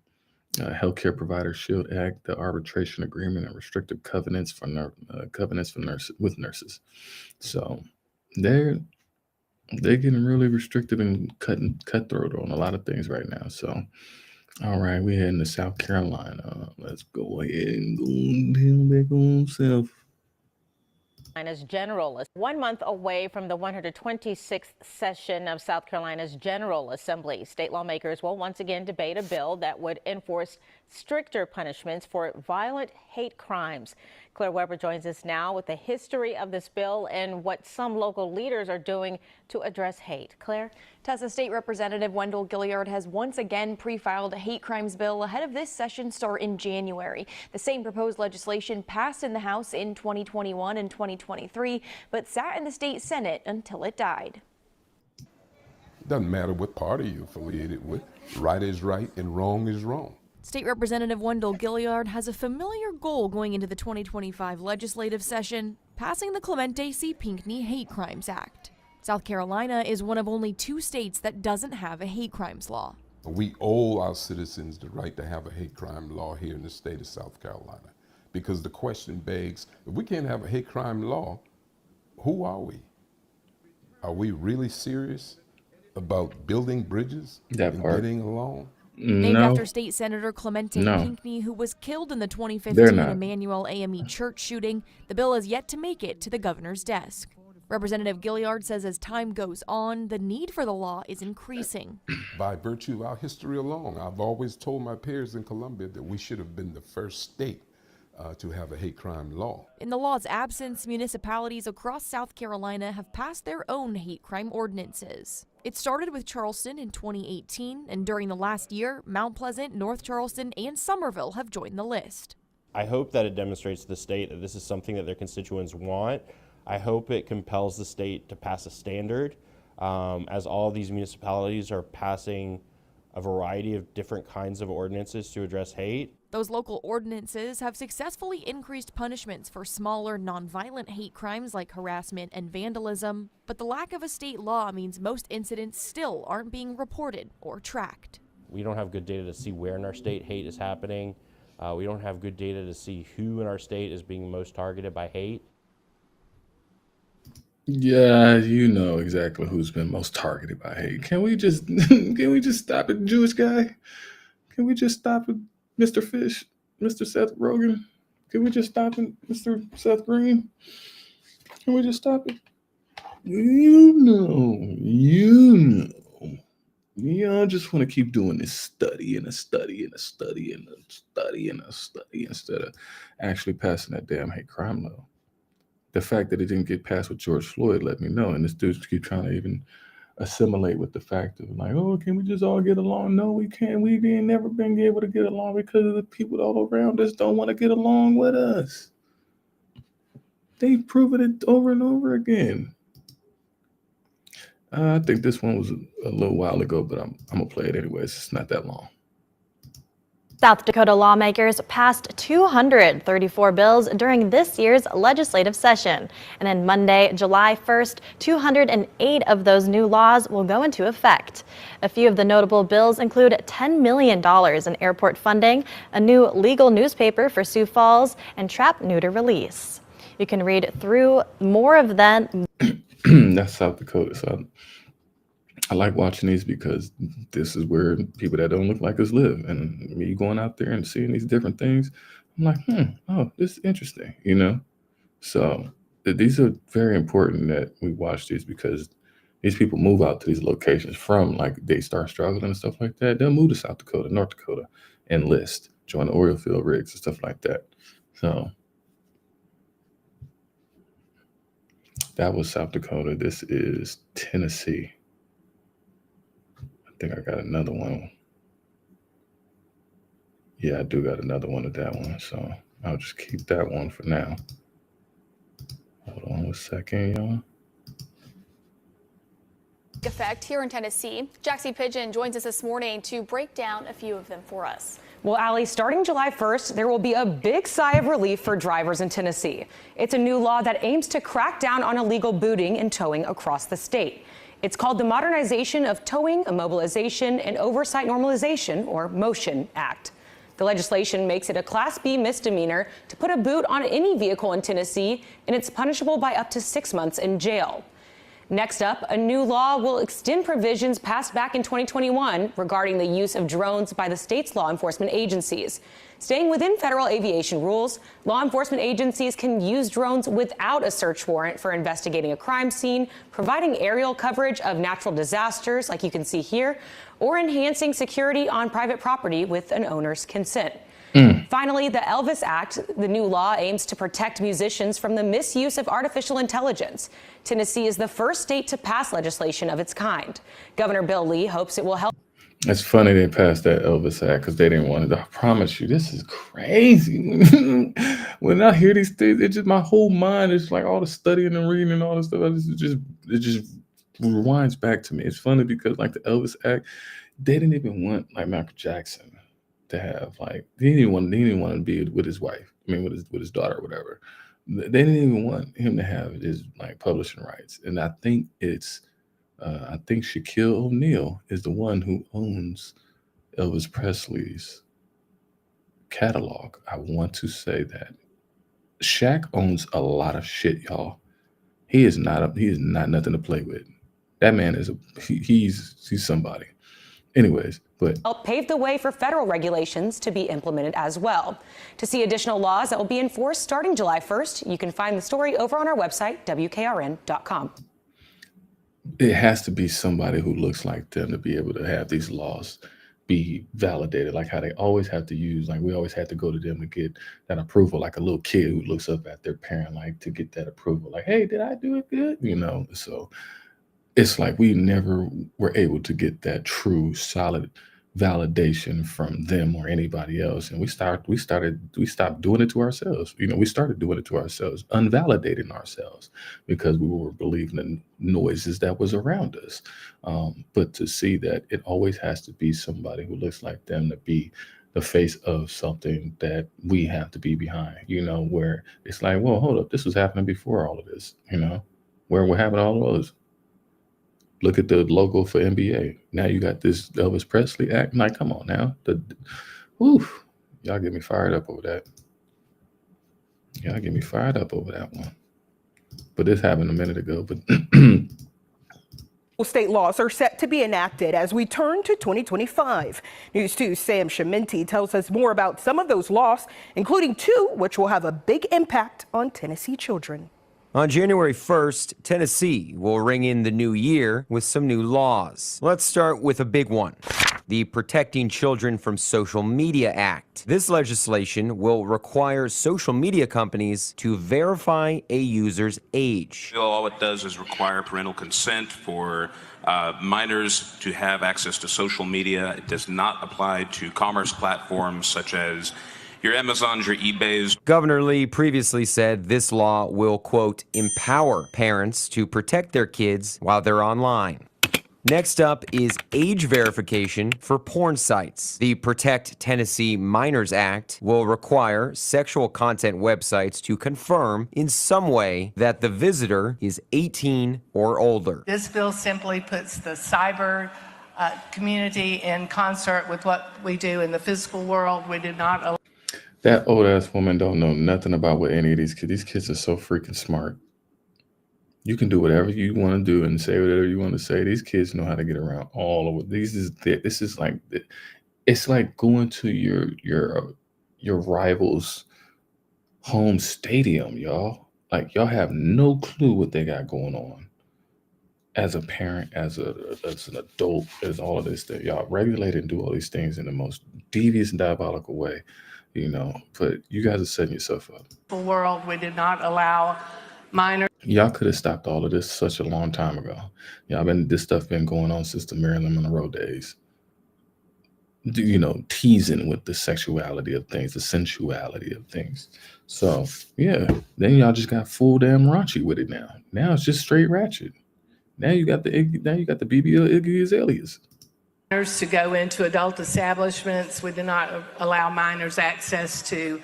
Healthcare Provider Shield Act, the arbitration agreement, and restrictive covenants for with nurses. So, they're getting really restrictive and cutthroat on a lot of things right now. So, all right, we're heading to South Carolina. Let's go ahead and go back on south. Carolina's General, 1 month away from the 126th session of South Carolina's General Assembly. State lawmakers will once again debate a bill that would enforce stricter punishments for violent hate crimes. Claire Weber joins us now with the history of this bill and what some local leaders are doing to address hate. Claire? Tessa, State Representative Wendell Gilliard has once again pre-filed a hate crimes bill ahead of this session start in January. The same proposed legislation passed in the House in 2021 and 2023, but sat in the state Senate until it died. It doesn't matter what party you're affiliated with. Right is right and wrong is wrong. State Representative Wendell Gilliard has a familiar goal going into the 2025 legislative session, passing the Clemente C. Pinckney Hate Crimes Act. South Carolina is one of only 2 states that doesn't have a hate crimes law. We owe our citizens the right to have a hate crime law here in the state of South Carolina. Because the question begs, if we can't have a hate crime law, who are we? Are we really serious about building bridges and getting along? Named after State Senator Clemente Pinckney, who was killed in the 2015 Emmanuel AME church shooting, the bill has yet to make it to the governor's desk. Representative Gilliard says as time goes on, the need for the law is increasing. By virtue of our history alone, I've always told my peers in Columbia that we should have been the first state to have a hate crime law. In the law's absence, municipalities across South Carolina have passed their own hate crime ordinances. It started with Charleston in 2018, and during the last year, Mount Pleasant, North Charleston, and Somerville have joined the list. I hope that it demonstrates to the state that this is something that their constituents want. I hope it compels the state to pass a standard, as all of these municipalities are passing a variety of different kinds of ordinances to address hate. Those local ordinances have successfully increased punishments for smaller, nonviolent hate crimes like harassment and vandalism, but the lack of a state law means most incidents still aren't being reported or tracked. We don't have good data to see where in our state hate is happening. We don't have good data to see who in our state is being most targeted by hate. Yeah, you know exactly who's been most targeted by hate. Can we just stop at the Jewish guy? Can we just stop at Mr. Fish, Mr. Seth Rogen? Can we just stop at Mr. Seth Green? Can we just stop it? Y'all just want to keep doing this study and a study and a study and a study and a study instead of actually passing that damn hate crime law. The fact that it didn't get passed with George Floyd let me know, and this dudes keep trying to even assimilate with the fact of like, oh, can we just all get along? No, we can't. We ain't never been able to get along because of the people all around us don't want to get along with us. They've proven it over and over again. I think this one was a little while ago, but I'm gonna play it anyways. It's not that long. South Dakota lawmakers passed 234 bills during this year's legislative session. And then Monday, July 1st, 208 of those new laws will go into effect. A few of the notable bills include $10 million in airport funding, a new legal newspaper for Sioux Falls, and trap neuter release. You can read through more of them. That's South Dakota. So I like watching these because this is where people that don't look like us live. And me going out there and seeing these different things, I'm like, oh, this is interesting, you know? So these are very important that we watch these because these people move out to these locations from, like, they start struggling and stuff like that. They'll move to South Dakota, North Dakota, enlist, join the oil field rigs and stuff like that. So That was South Dakota. This is Tennessee. I think I got another one. Yeah, I do got another one of that one. So I'll just keep that one for now. Hold on a second, y'all. Effect here in Tennessee. Jaxie Pigeon joins us this morning to break down a few of them for us. Well, Allie, starting July 1st, there will be a big sigh of relief for drivers in Tennessee. It's a new law that aims to crack down on illegal booting and towing across the state. It's called the Modernization of Towing, Immobilization, and Oversight Normalization, or MOTION Act. The legislation makes it a Class B misdemeanor to put a boot on any vehicle in Tennessee, and it's punishable by up to 6 months in jail. Next up, a new law will extend provisions passed back in 2021 regarding the use of drones by the state's law enforcement agencies. Staying within federal aviation rules, law enforcement agencies can use drones without a search warrant for investigating a crime scene, providing aerial coverage of natural disasters, like you can see here, or enhancing security on private property with an owner's consent. Finally, the Elvis Act, the new law, aims to protect musicians from the misuse of artificial intelligence. Tennessee is the first state to pass legislation of its kind. Governor Bill Lee hopes it will help. It's funny they passed that Elvis Act because they didn't want it. I promise you, this is crazy. When I hear these things, it just, my whole mind is like all the studying and reading and all this stuff. It just rewinds back to me. It's funny because like the Elvis Act, they didn't even want like Michael Jackson to have like he didn't want to be with his wife. I mean, with his daughter or whatever. They didn't even want him to have his like publishing rights. And I think I think Shaquille O'Neal is the one who owns Elvis Presley's catalog. I want to say that Shaq owns a lot of shit, y'all. He is not nothing to play with. That man is he's somebody. Anyways, but help pave the way for federal regulations to be implemented as well. To see additional laws that will be enforced starting July 1st, you can find the story over on our website, WKRN.com. It has to be somebody who looks like them to be able to have these laws be validated, like how they always have to use, like we always had to go to them to get that approval, like a little kid who looks up at their parent, like to get that approval, like, hey, did I do it good? You know, so it's like we never were able to get that true, solid validation from them or anybody else. And we stopped doing it to ourselves. You know, we started doing it to ourselves, unvalidating ourselves because we were believing the noises that was around us. But to see that it always has to be somebody who looks like them to be the face of something that we have to be behind, you know, where it's like, well, hold up, this was happening before all of this, you know, where we're having all of those. Look at the logo for NBA. Now you got this Elvis Presley act. Like, come on now. Y'all get me fired up over that. Y'all get me fired up over that one. But this happened a minute ago. But state laws are set to be enacted as we turn to 2025. News 2's Sam Sheminti tells us more about some of those laws, including 2 which will have a big impact on Tennessee children. On January 1st, Tennessee will ring in the new year with some new laws. Let's start with a big one, the Protecting Children from Social Media Act. This legislation will require social media companies to verify a user's age. All it does is require parental consent for minors to have access to social media. It does not apply to commerce platforms such as your Amazons, your eBays. Governor Lee previously said this law will, quote, empower parents to protect their kids while they're online. Next up is age verification for porn sites. The Protect Tennessee Minors Act will require sexual content websites to confirm in some way that the visitor is 18 or older. This bill simply puts the cyber community in concert with what we do in the physical world. We do not allow. that old ass woman don't know nothing about what any of these kids. These kids are so freaking smart. You can do whatever you want to do and say whatever you want to say. These kids know how to get around all of it. This is like, it's like going to your rival's home stadium, y'all. Like, y'all have no clue what they got going on. As a parent, as an adult, as all of this stuff, y'all regulate and do all these things in the most devious and diabolical way, you know. But you guys are setting yourself up. World, we did not allow minors. Y'all could have stopped all of this such a long time ago. This stuff been going on since the Marilyn Monroe days. Teasing with the sexuality of things, the sensuality of things. So yeah, then y'all just got full damn raunchy with it now. Now it's just straight ratchet. Now you got the BBL Iggy Azaleas. Minors to go into adult establishments. We do not allow minors access to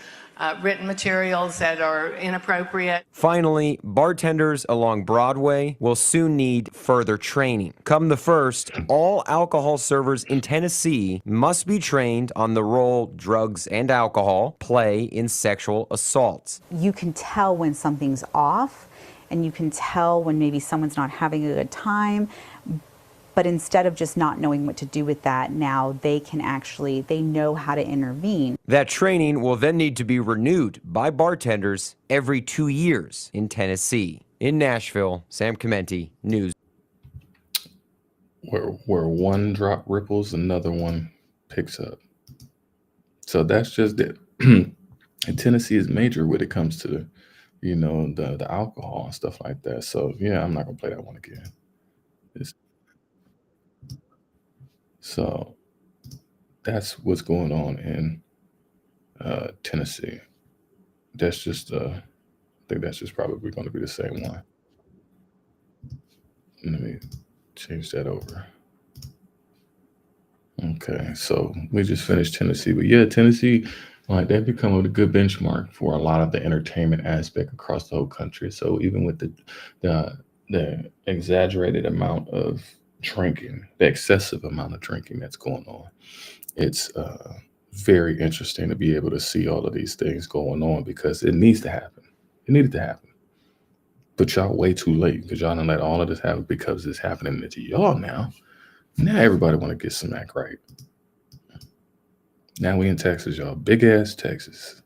written materials that are inappropriate. Finally, bartenders along Broadway will soon need further training. Come the 1st, all alcohol servers in Tennessee must be trained on the role drugs and alcohol play in sexual assaults. You can tell when something's off, and you can tell when maybe someone's not having a good time. But instead of just not knowing what to do with that, now they know how to intervene. That training will then need to be renewed by bartenders every 2 years in Tennessee. In Nashville, Sam Chimenti, News. Where one drop ripples, another one picks up. So that's just it. And Tennessee is major when it comes to, the alcohol and stuff like that. So yeah, I'm not gonna play that one again. So that's what's going on in Tennessee. That's just, I think that's just probably going to be the same one. Let me change that over. Okay, so we just finished Tennessee. But yeah, Tennessee, they've become a good benchmark for a lot of the entertainment aspect across the whole country. So even with the exaggerated amount of drinking, the excessive amount of drinking that's going on, it's very interesting to be able to see all of these things going on, because it needs to happen. It needed to happen. But y'all way too late, because y'all done let all of this happen because it's happening to y'all now. Now everybody want to get some act right. Now we in Texas, y'all. Big ass Texas.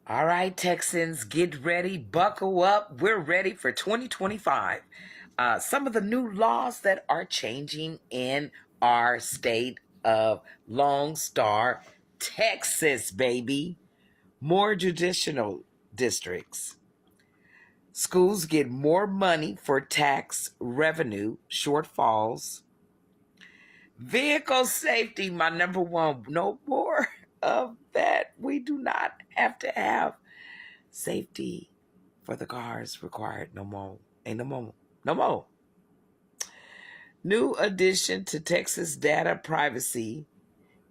All right, Texans, get ready, buckle up. We're ready for 2025. Some of the new laws that are changing in our state of Lone Star, Texas, baby. More judicial districts. Schools get more money for tax revenue shortfalls. Vehicle safety, my number one. No more of that. We do not have to have safety for the cars required no more. Ain't no more. No more. New addition to Texas Data Privacy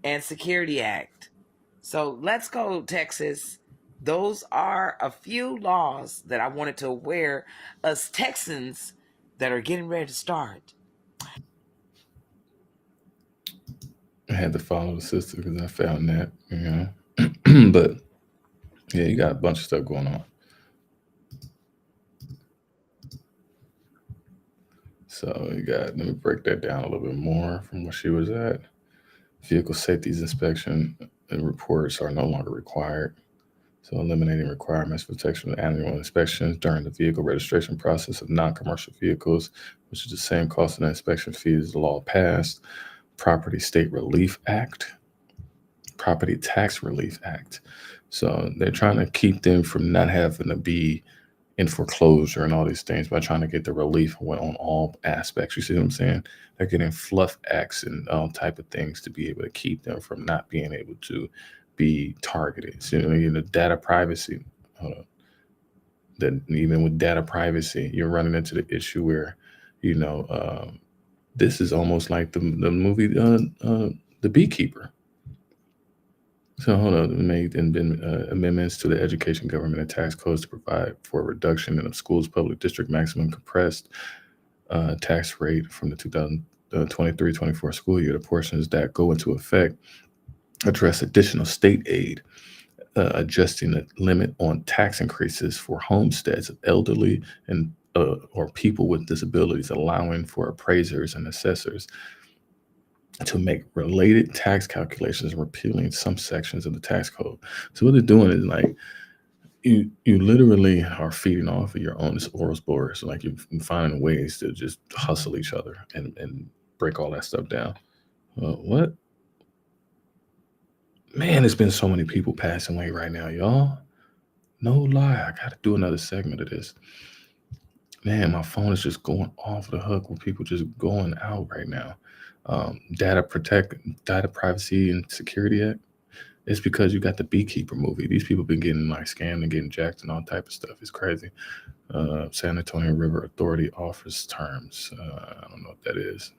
and Security Act. So let's go, Texas. Those are a few laws that I wanted to aware us Texans that are getting ready to start. I had to follow the sister because I found that, But yeah, you got a bunch of stuff going on. So you got, let me break that down a little bit more from where she was at. Vehicle safety inspection and reports are no longer required. So eliminating requirements for protection of annual inspections during the vehicle registration process of non-commercial vehicles, which is the same cost of the inspection fee as the law passed. Property State Relief Act, Property Tax Relief Act. So they're trying to keep them from not having to be in foreclosure and all these things by trying to get the relief on all aspects. You see what I'm saying? They're getting fluff acts and all type of things to be able to keep them from not being able to be targeted. So the data privacy, that even with data privacy, you're running into the issue where, this is almost like the movie, The Beekeeper. So hold on, made and been amendments to the Education, Government, and Tax Codes to provide for a reduction in the school's public district maximum compressed tax rate from the 2023-24 school year. The portions that go into effect address additional state aid, adjusting the limit on tax increases for homesteads of elderly and or people with disabilities, allowing for appraisers and assessors to make related tax calculations and repealing some sections of the tax code. So what they're doing is like, you literally are feeding off of your own Ouroboros. Like you're finding ways to just hustle each other and break all that stuff down. What? Man, there's been so many people passing away right now, y'all. No lie, I got to do another segment of this. Man, my phone is just going off the hook with people just going out right now. Data Privacy and Security Act. It's because you got the Beekeeper movie. These people been getting like scammed and getting jacked and all type of stuff. It's crazy. San Antonio River Authority offers terms. I don't know what that is.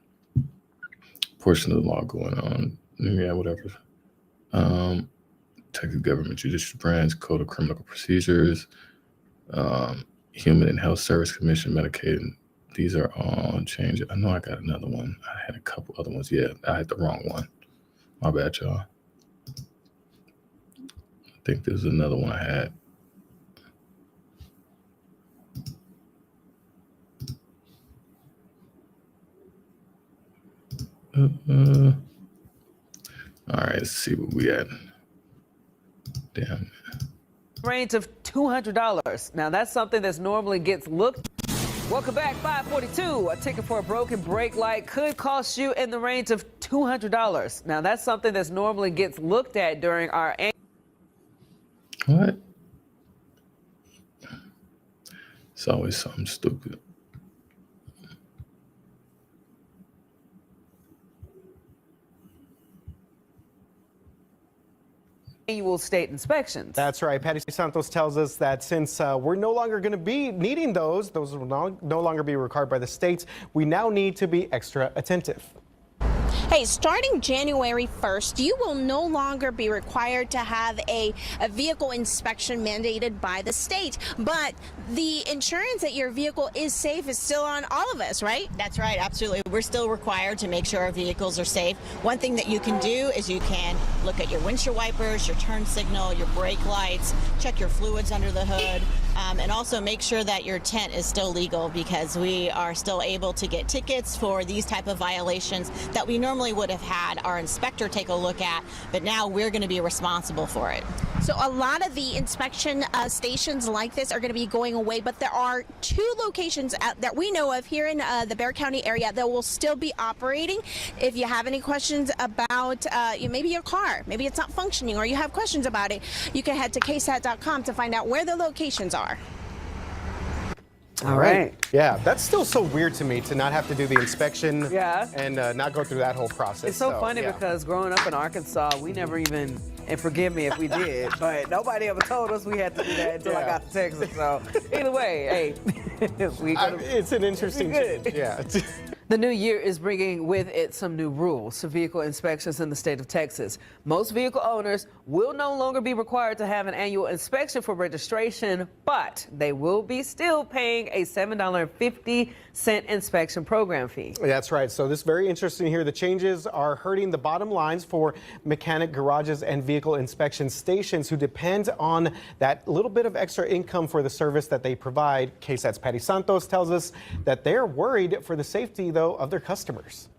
Portion of the law going on. Yeah, whatever. Texas Government Judicial Branch, Code of Criminal Procedures, Human and Health Service Commission, Medicaid. These are all changed. I know I got another one. I had a couple other ones. Yeah, I had the wrong one. My bad, y'all. I think there's another one I had. All right, let's see what we at. Damn. Range of $200. Now that's something that's normally gets looked. Welcome back, 542. A ticket for a broken brake light could cost you in the range of $200. Now that's something that's normally gets looked at during our What? It's always something stupid. annual state inspections. That's right. Patty Santos tells us that since we're no longer going to be needing those will no longer be required by the states, we now need to be extra attentive. Hey, starting January 1st, you will no longer be required to have a vehicle inspection mandated by the state, but the insurance that your vehicle is safe is still on all of us, right? That's right, absolutely. We're still required to make sure our vehicles are safe. One thing that you can do is you can look at your windshield wipers, your turn signal, your brake lights, check your fluids under the hood, and also make sure that your tent is still legal, because we are still able to get tickets for these type of violations that we normally would have had our inspector take a look at, but now we're going to be responsible for it. So a lot of the inspection stations like this are going to be going away, but there are 2 locations that we know of here in the Bexar County area that will still be operating. If you have any questions about maybe your car, maybe it's not functioning, or you have questions about it, you can head to ksat.com to find out where the locations are. All right. Yeah, that's still so weird to me to not have to do the inspection Yeah. and not go through that whole process. It's so funny yeah. because growing up in Arkansas, we never even, and forgive me if we did, but nobody ever told us we had to do that until I got to Texas. So either way, hey, it's an interesting change. Yeah. The new year is bringing with it some new rules to vehicle inspections in the state of Texas. Most vehicle owners will no longer be required to have an annual inspection for registration, but they will be still paying a $7.50 inspection program fee. That's right. So this is very interesting here. The changes are hurting the bottom lines for mechanic garages and vehicle inspection stations who depend on that little bit of extra income for the service that they provide. KSAT's Patty Santos tells us that they're worried for the safety, though, of their customers.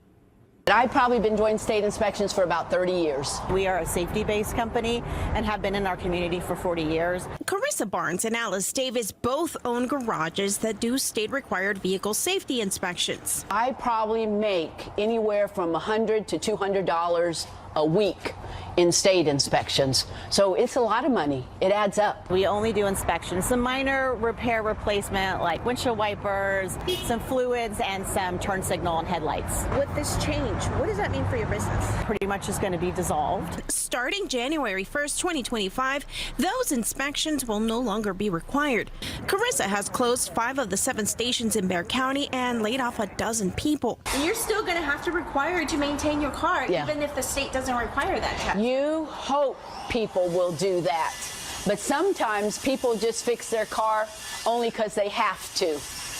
I've probably been doing state inspections for about 30 years. We are a safety-based company and have been in our community for 40 years. Carissa Barnes and Alice Davis both own garages that do state-required vehicle safety inspections. I probably make anywhere from $100 to $200 a week in state inspections. So it's a lot of money. It adds up. We only do inspections, some minor repair replacement like windshield wipers, some fluids, and some turn signal and headlights. With this change, what does that mean for your business? Pretty much is going to be dissolved. Starting January 1st, 2025, those inspections will no longer be required. Carissa has closed 5 of the 7 stations in Bexar County and laid off 12 people. You're still going to have to require it to maintain your car, Yeah. even if the state doesn't require that test. You hope people will do that. But sometimes people just fix their car only because they have to.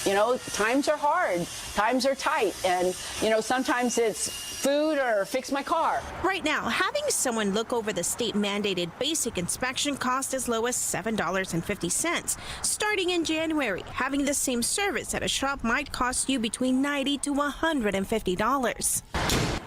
You know, times are hard, times are tight, and, you know, sometimes it's food or fix my car. Right now, having someone look over the state-mandated basic inspection costs as low as $7.50. Starting in January, having the same service at a shop might cost you between $90 to $150.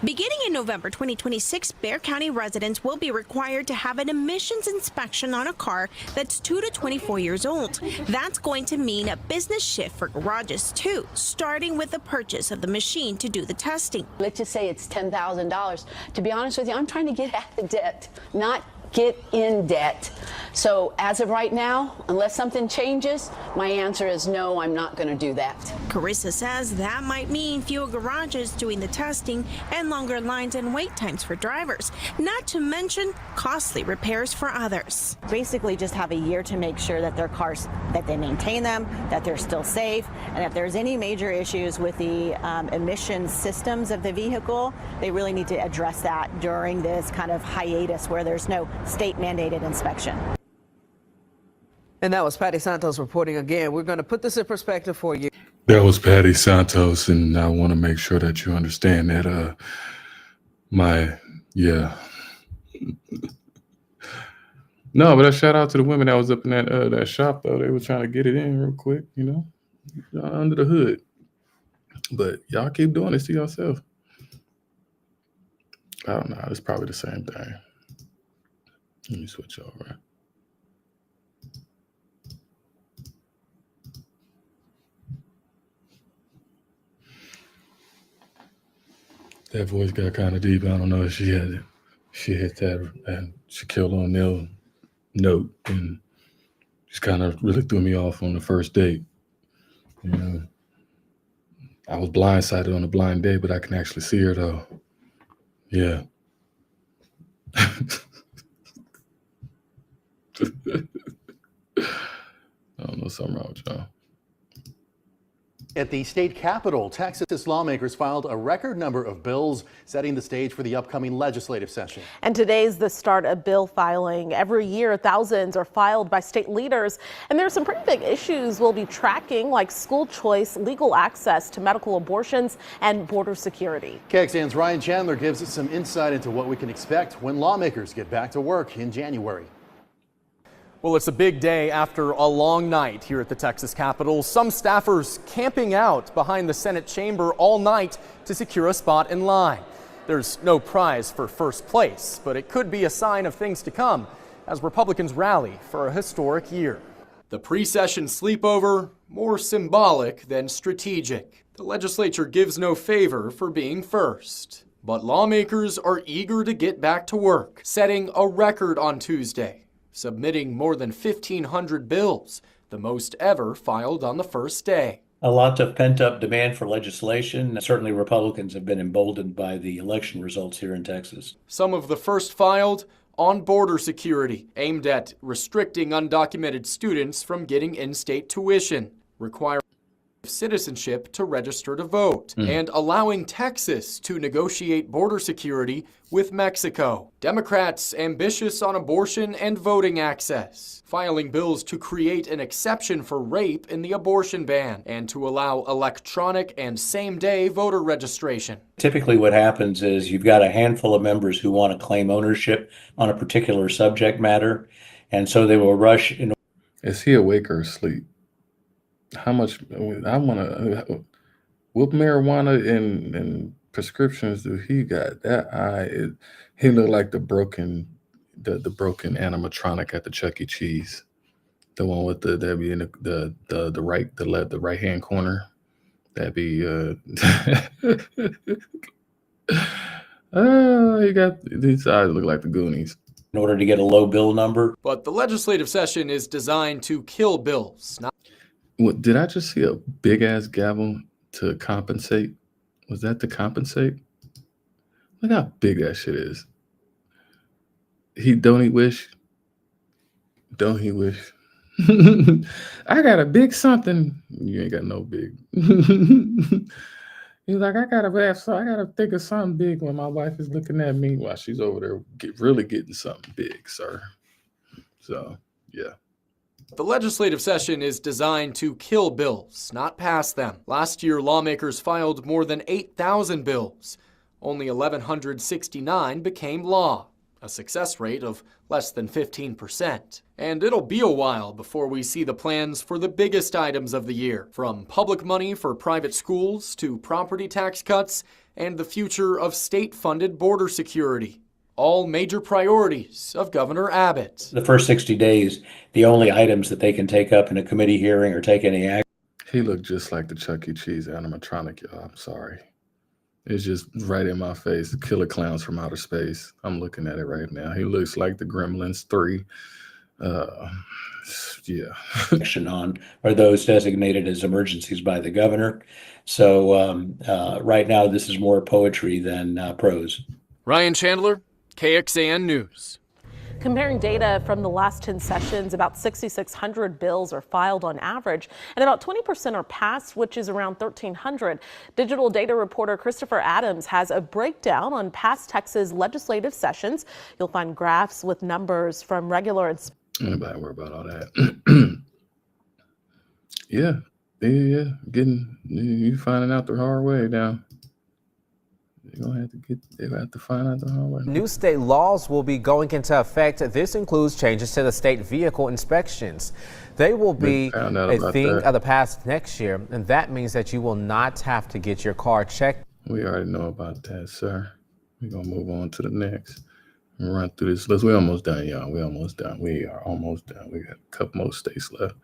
Beginning in November 2026, Bexar County residents will be required to have an emissions inspection on a car that's 2 to 24 years old. That's going to mean a business shift for garages too, starting with the purchase of the machine to do the testing. Let's just say it's $10,000. To be honest with you, I'm trying to get out of debt, not get in debt. So as of right now, unless something changes, my answer is no, I'm not going to do that. Carissa says that might mean fewer garages doing the testing and longer lines and wait times for drivers, not to mention costly repairs for others. Basically just have a year to make sure that their cars, that they maintain them, that they're still safe, and if there's any major issues with the emission systems of the vehicle, they really need to address that during this kind of hiatus where there's no state mandated inspection. And that was Patty Santos reporting again. We're going to put this in perspective for you. That was Patty Santos, and I want to make sure that you understand that No, but a shout out to the women that was up in that shop though. They were trying to get it in real quick, under the hood. But y'all keep doing this to yourself. I don't know. It's probably the same thing. Let me switch over. That voice got kind of deep. I don't know if she hit that and Shaquille O'Neal note, and just kind of really threw me off on the first date. I was blindsided on a blind date, but I can actually see her though. Yeah. I don't know, something wrong with y'all. At the state capitol, Texas lawmakers filed a record number of bills, setting the stage for the upcoming legislative session. And today's the start of bill filing. Every year, thousands are filed by state leaders, and there's some pretty big issues we'll be tracking, like school choice, legal access to medical abortions, and border security. KXAN's Ryan Chandler gives us some insight into what we can expect when lawmakers get back to work in January. Well, it's a big day after a long night here at the Texas Capitol. Some staffers camping out behind the Senate chamber all night to secure a spot in line. There's no prize for first place, but it could be a sign of things to come as Republicans rally for a historic year. The pre-session sleepover, more symbolic than strategic. The legislature gives no favor for being first, but lawmakers are eager to get back to work, setting a record on Tuesday, submitting more than 1,500 bills, the most ever filed on the first day. A lot of pent-up demand for legislation. Certainly Republicans have been emboldened by the election results here in Texas. Some of the first filed on border security, aimed at restricting undocumented students from getting in-state tuition, requiring citizenship to register to vote, and allowing Texas to negotiate border security with Mexico. Democrats ambitious on abortion and voting access, filing bills to create an exception for rape in the abortion ban and to allow electronic and same-day voter registration. Typically what happens is you've got a handful of members who want to claim ownership on a particular subject matter, and so they will rush in. Is he awake or asleep? How much I want to? What marijuana and prescriptions do he got? That eye, he looked like the broken animatronic at the Chuck E. Cheese, the one with that'd be in the right hand corner. That'd be he got these eyes look like the Goonies. In order to get a low bill number. But the legislative session is designed to kill bills. What, did I just see a big ass gavel to compensate? Was that to compensate? Look how big that shit is. Don't he wish? I got a big something. You ain't got no big. He's like, I gotta think of something big when my wife is looking at me while she's over there really getting something big, sir. So, yeah. The legislative session is designed to kill bills, not pass them. Last year, lawmakers filed more than 8,000 bills. Only 1,169 became law, a success rate of less than 15%. And it'll be a while before we see the plans for the biggest items of the year, from public money for private schools to property tax cuts and the future of state-funded border security. All major priorities of Governor Abbott. The first 60 days, the only items that they can take up in a committee hearing or take any action. He looked just like the Chuck E. Cheese animatronic, y'all. I'm sorry. It's just right in my face. Killer Clowns from Outer Space. I'm looking at it right now. He looks like the Gremlins 3. Yeah. Action on are those designated as emergencies by the governor. So right now, this is more poetry than prose. Ryan Chandler, KXAN News. Comparing data from the last 10 sessions, about 6,600 bills are filed on average, and about 20% are passed, which is around 1,300. Digital data reporter Christopher Adams has a breakdown on past Texas legislative sessions. You'll find graphs with numbers from regular and Anybody worry about all that? Yeah. You finding out the hard way now. They're gonna have to find out the hard way. New state laws will be going into effect. This includes changes to the state vehicle inspections. They will be a thing of the past next year, and that means that you will not have to get your car checked. We already know about that, sir. We're gonna move on to the next. We'll run through this list. We're almost done, y'all. We're almost done. We are almost done. We got a couple more states left.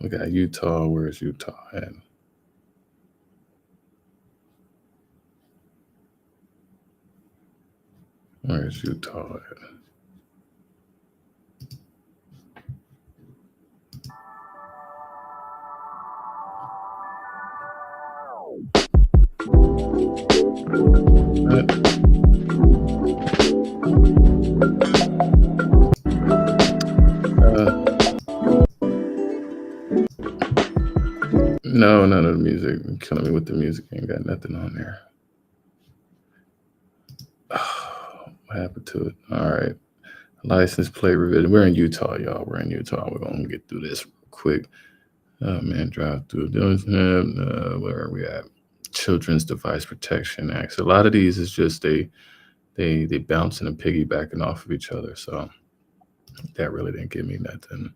We got Utah. Where's Utah at? Where's Utah at? No, none of the music. You're killing me with the music. Ain't got nothing on there. What happened to it? All right. License plate revision. We're in Utah, y'all. We're in Utah. We're going to get through this real quick. Oh, man, drive through. Where are we at? Children's Device Protection Act. So a lot of these is just they bouncing and piggybacking off of each other. So that really didn't give me nothing.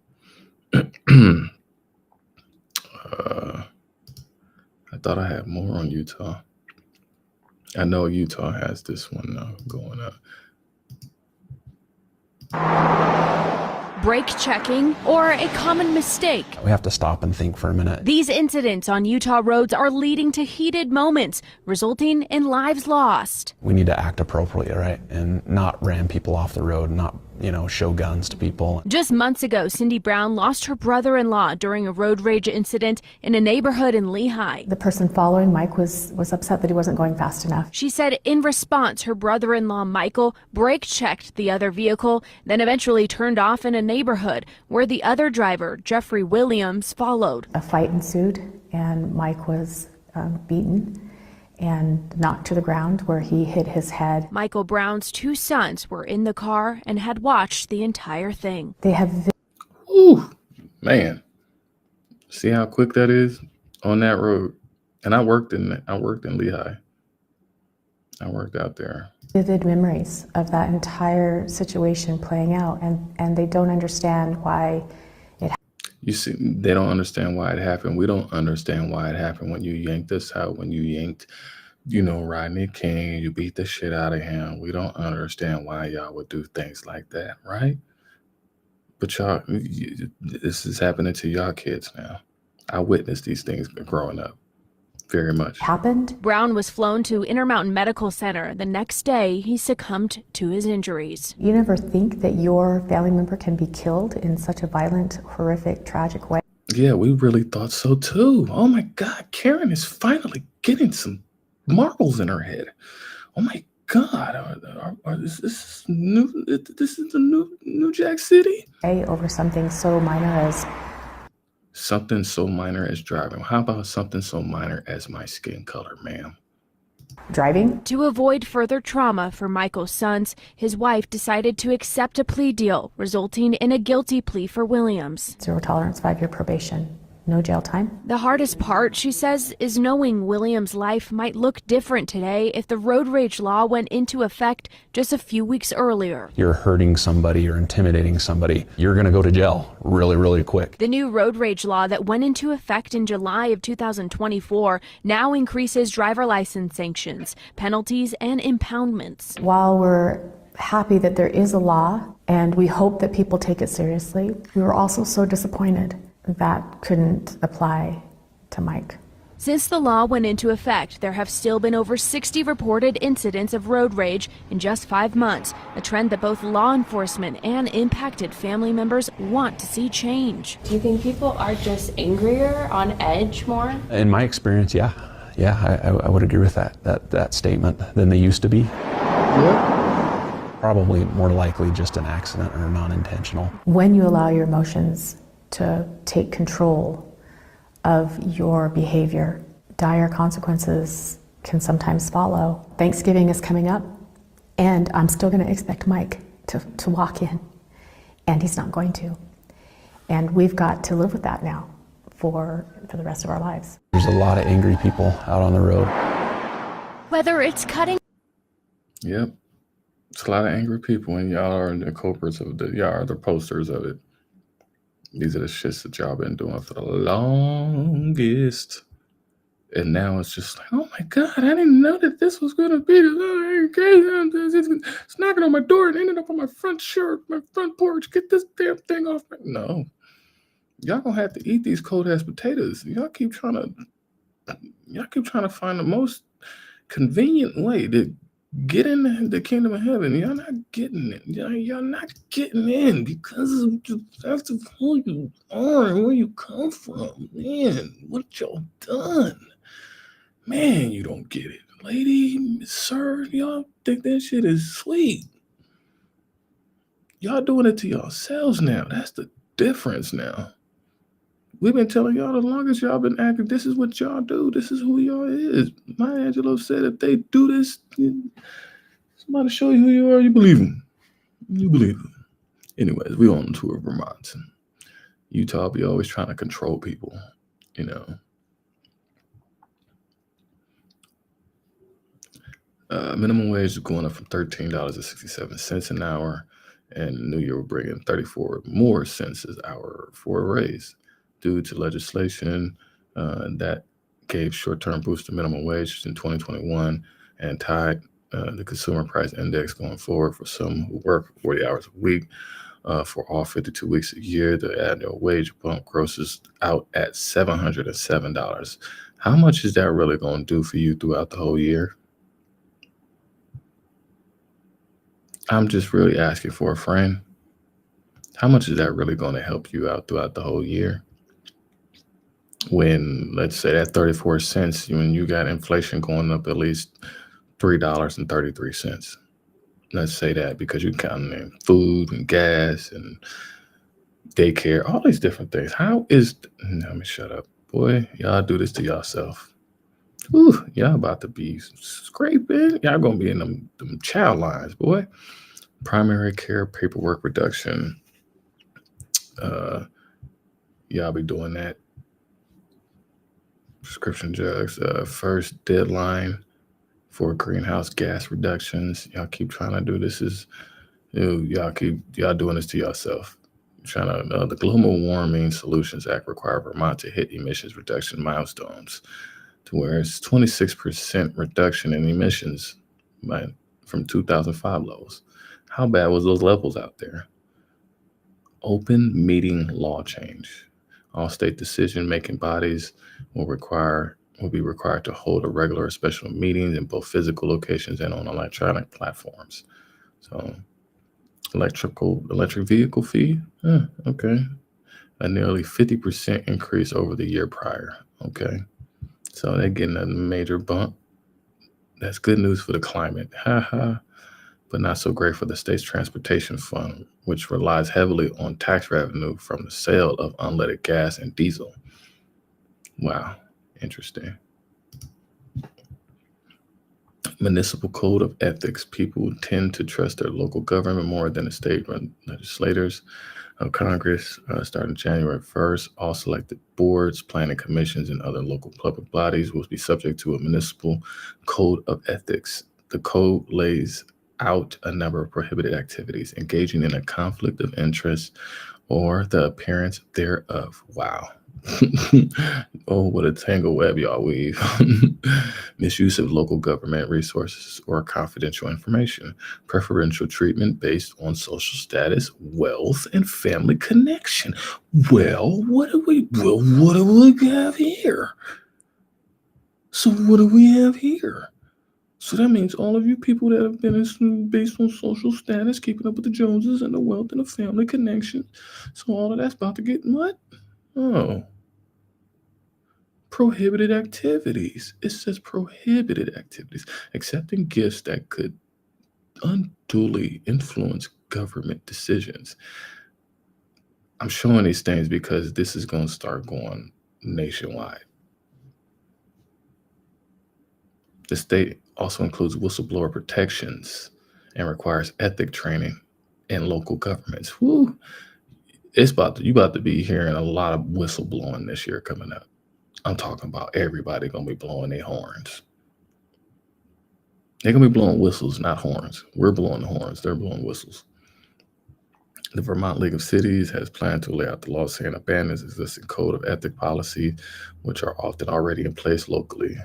I thought I had more on Utah. I know Utah has this one going up. Brake checking, or a common mistake. We have to stop and think for a minute. These incidents on Utah roads are leading to heated moments, resulting in lives lost. We need to act appropriately, right? And not ram people off the road, not, show guns to people. Just months ago, Cindy Brown lost her brother-in-law during a road rage incident in a neighborhood in Lehigh. The person following Mike was upset that he wasn't going fast enough. She said in response, her brother-in-law Michael brake checked the other vehicle, then eventually turned off in a neighborhood where the other driver, Jeffrey Williams, followed. A fight ensued, and Mike was beaten and knocked to the ground where he hit his head. Michael Brown's two sons were in the car and had watched the entire thing. They have... Ooh, man. See how quick that is on that road? And I worked in Lehigh. I worked out there. Vivid memories of that entire situation playing out, and they don't understand why it happened. You see, they don't understand why it happened. We don't understand why it happened when you yanked us out, when you yanked, Rodney King, and you beat the shit out of him. We don't understand why y'all would do things like that, right? But y'all, this is happening to y'all kids now. I witnessed these things growing up. Very much. Happened. Brown was flown to Intermountain Medical Center. The next day, he succumbed to his injuries. You never think that your family member can be killed in such a violent, horrific, tragic way. Yeah, we really thought so too. Oh my God, Karen is finally getting some marbles in her head. Oh my God, is this new? This is the new Jack City. Over something so minor as. Something so minor as driving. How about something so minor as my skin color, ma'am? Driving? To avoid further trauma for Michael's sons, his wife decided to accept a plea deal, resulting in a guilty plea for Williams. 0 tolerance, 5-year probation. No jail time. The hardest part, she says, is knowing Williams' life might look different today if the road rage law went into effect just a few weeks earlier. You're hurting somebody, you're intimidating somebody, you're going to go to jail really, really quick. The new road rage law that went into effect in July of 2024 now increases driver license sanctions, penalties, and impoundments. While we're happy that there is a law and we hope that people take it seriously, we were also so disappointed that couldn't apply to Mike. Since the law went into effect, there have still been over 60 reported incidents of road rage in just 5 months, a trend that both law enforcement and impacted family members want to see change. Do you think people are just angrier, on edge more? In my experience, yeah. I would agree with that statement than they used to be. Probably more likely just an accident or non-intentional. When you allow your emotions to take control of your behavior, dire consequences can sometimes follow. Thanksgiving is coming up, and I'm still going to expect Mike to walk in, and he's not going to. And we've got to live with that now for the rest of our lives. There's a lot of angry people out on the road. Whether it's cutting. Yep. It's a lot of angry people, and y'all are the culprits of y'all are the posters of it. These are the shits that y'all been doing for the longest. And now it's just like, oh my God, I didn't know that this was going to be it's knocking on my door and ended up on my front porch. Get this damn thing off. No. Y'all gonna have to eat these cold ass potatoes. Y'all keep trying to find the most convenient way to get in the kingdom of heaven. Y'all not getting it. Y'all not getting in because that's who you are and where you come from. Man, what y'all done? Man, you don't get it. Lady, sir, y'all think that shit is sweet. Y'all doing it to yourselves now. That's the difference now. We've been telling y'all the longest y'all been acting, this is what y'all do. This is who y'all is. Maya Angelou said if they do this, somebody show you who you are, you believe them. You believe them. Anyways, we on tour of Vermont. Utah be always trying to control people, you know. Minimum wage is going up from $13.67 an hour, and New Year will bring in 34 more cents an hour for a raise. Due to legislation that gave short-term boost to minimum wage in 2021 and tied the consumer price index going forward for some who work 40 hours a week for all 52 weeks a year. The annual wage bump grosses out at $707. How much is that really going to do for you throughout the whole year? I'm just really asking for a friend. How much is that really going to help you out throughout the whole year? When, let's say, that 34 cents, when you got inflation going up at least $3.33. Let's say that because you're counting in food and gas and daycare, all these different things. Let me shut up. Boy, y'all do this to yourself. Ooh, y'all about to be scraping. Y'all gonna be in them child lines, boy. Primary care paperwork reduction. Y'all be doing that. Prescription drugs, first deadline for greenhouse gas reductions. Y'all keep trying to do this. Y'all doing this to yourself. The Global Warming Solutions Act require Vermont to hit emissions reduction milestones to where it's 26% reduction in emissions from 2005 lows. How bad was those levels out there? Open meeting law change. All state decision-making bodies will be required to hold a regular or special meetings in both physical locations and on electronic platforms. So, electric vehicle fee, okay. A nearly 50% increase over the year prior, okay. So they're getting a major bump. That's good news for the climate, but not so great for the state's transportation fund, which relies heavily on tax revenue from the sale of unleaded gas and diesel. Wow, interesting. Municipal code of ethics. People tend to trust their local government more than the state legislators of Congress. Starting January 1st, all selected boards, planning commissions, and other local public bodies will be subject to a municipal code of ethics. The code lays out a number of prohibited activities, engaging in a conflict of interest or the appearance thereof. Wow. Oh, what a tangle web y'all weave. Misuse of local government resources or confidential information. Preferential treatment based on social status, wealth, and family connection. Well, what do we have here? So what do we have here? So that means all of you people that have been based on social status, keeping up with the Joneses and the wealth and the family connection. So all of that's about to get what? Oh, prohibited activities. It says prohibited activities, accepting gifts that could unduly influence government decisions. I'm showing these things because this is going to start going nationwide. The state also includes whistleblower protections and requires ethic training in local governments. Woo! You about to be hearing a lot of whistleblowing this year coming up. I'm talking about everybody gonna be blowing their horns. They're gonna be blowing whistles, not horns. We're blowing the horns. They're blowing whistles. The Vermont League of Cities has planned to lay out the law saying abandons existing code of ethic policy, which are often already in place locally.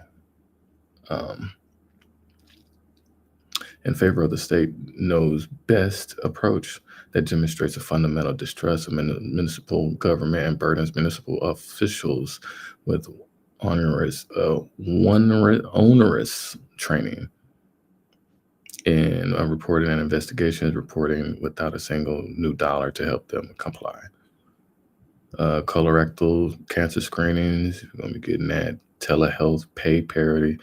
In favor of the state knows best approach that demonstrates a fundamental distrust of municipal government and burdens municipal officials with onerous training in reporting and investigations, reporting without a single new dollar to help them comply. Colorectal cancer screenings, we're going to be getting that. Telehealth pay parity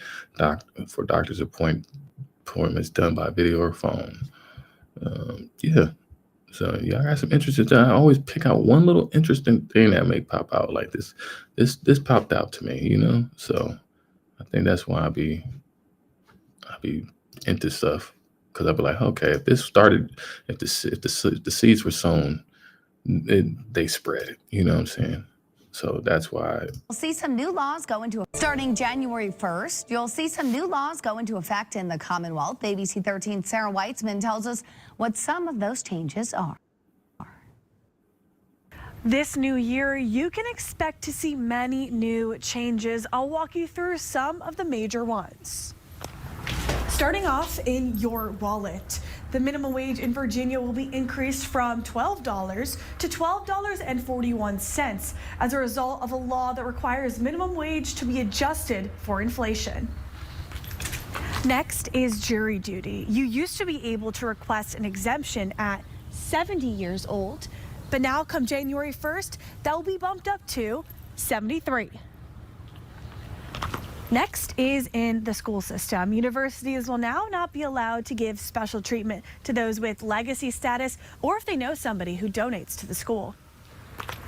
for doctors' appointments done by video or phone. Yeah. So yeah, I got some interesting. I always pick out one little interesting thing that may pop out like this. This popped out to me, you know. So I think that's why I be into stuff, because I'd be like, okay, if this started, if the seeds were sown, they spread it. You know what I'm saying? So that's why. We'll see some new laws go into starting January 1st. You'll see some new laws go into effect in the Commonwealth. ABC 13's Sarah Weitzman tells us what some of those changes are. This new year, you can expect to see many new changes. I'll walk you through some of the major ones. Starting off in your wallet, the minimum wage in Virginia will be increased from $12 to $12.41 as a result of a law that requires minimum wage to be adjusted for inflation. Next is jury duty. You used to be able to request an exemption at 70 years old, but now come January 1st, that will be bumped up to 73. Next is in the school system. Universities will now not be allowed to give special treatment to those with legacy status or if they know somebody who donates to the school.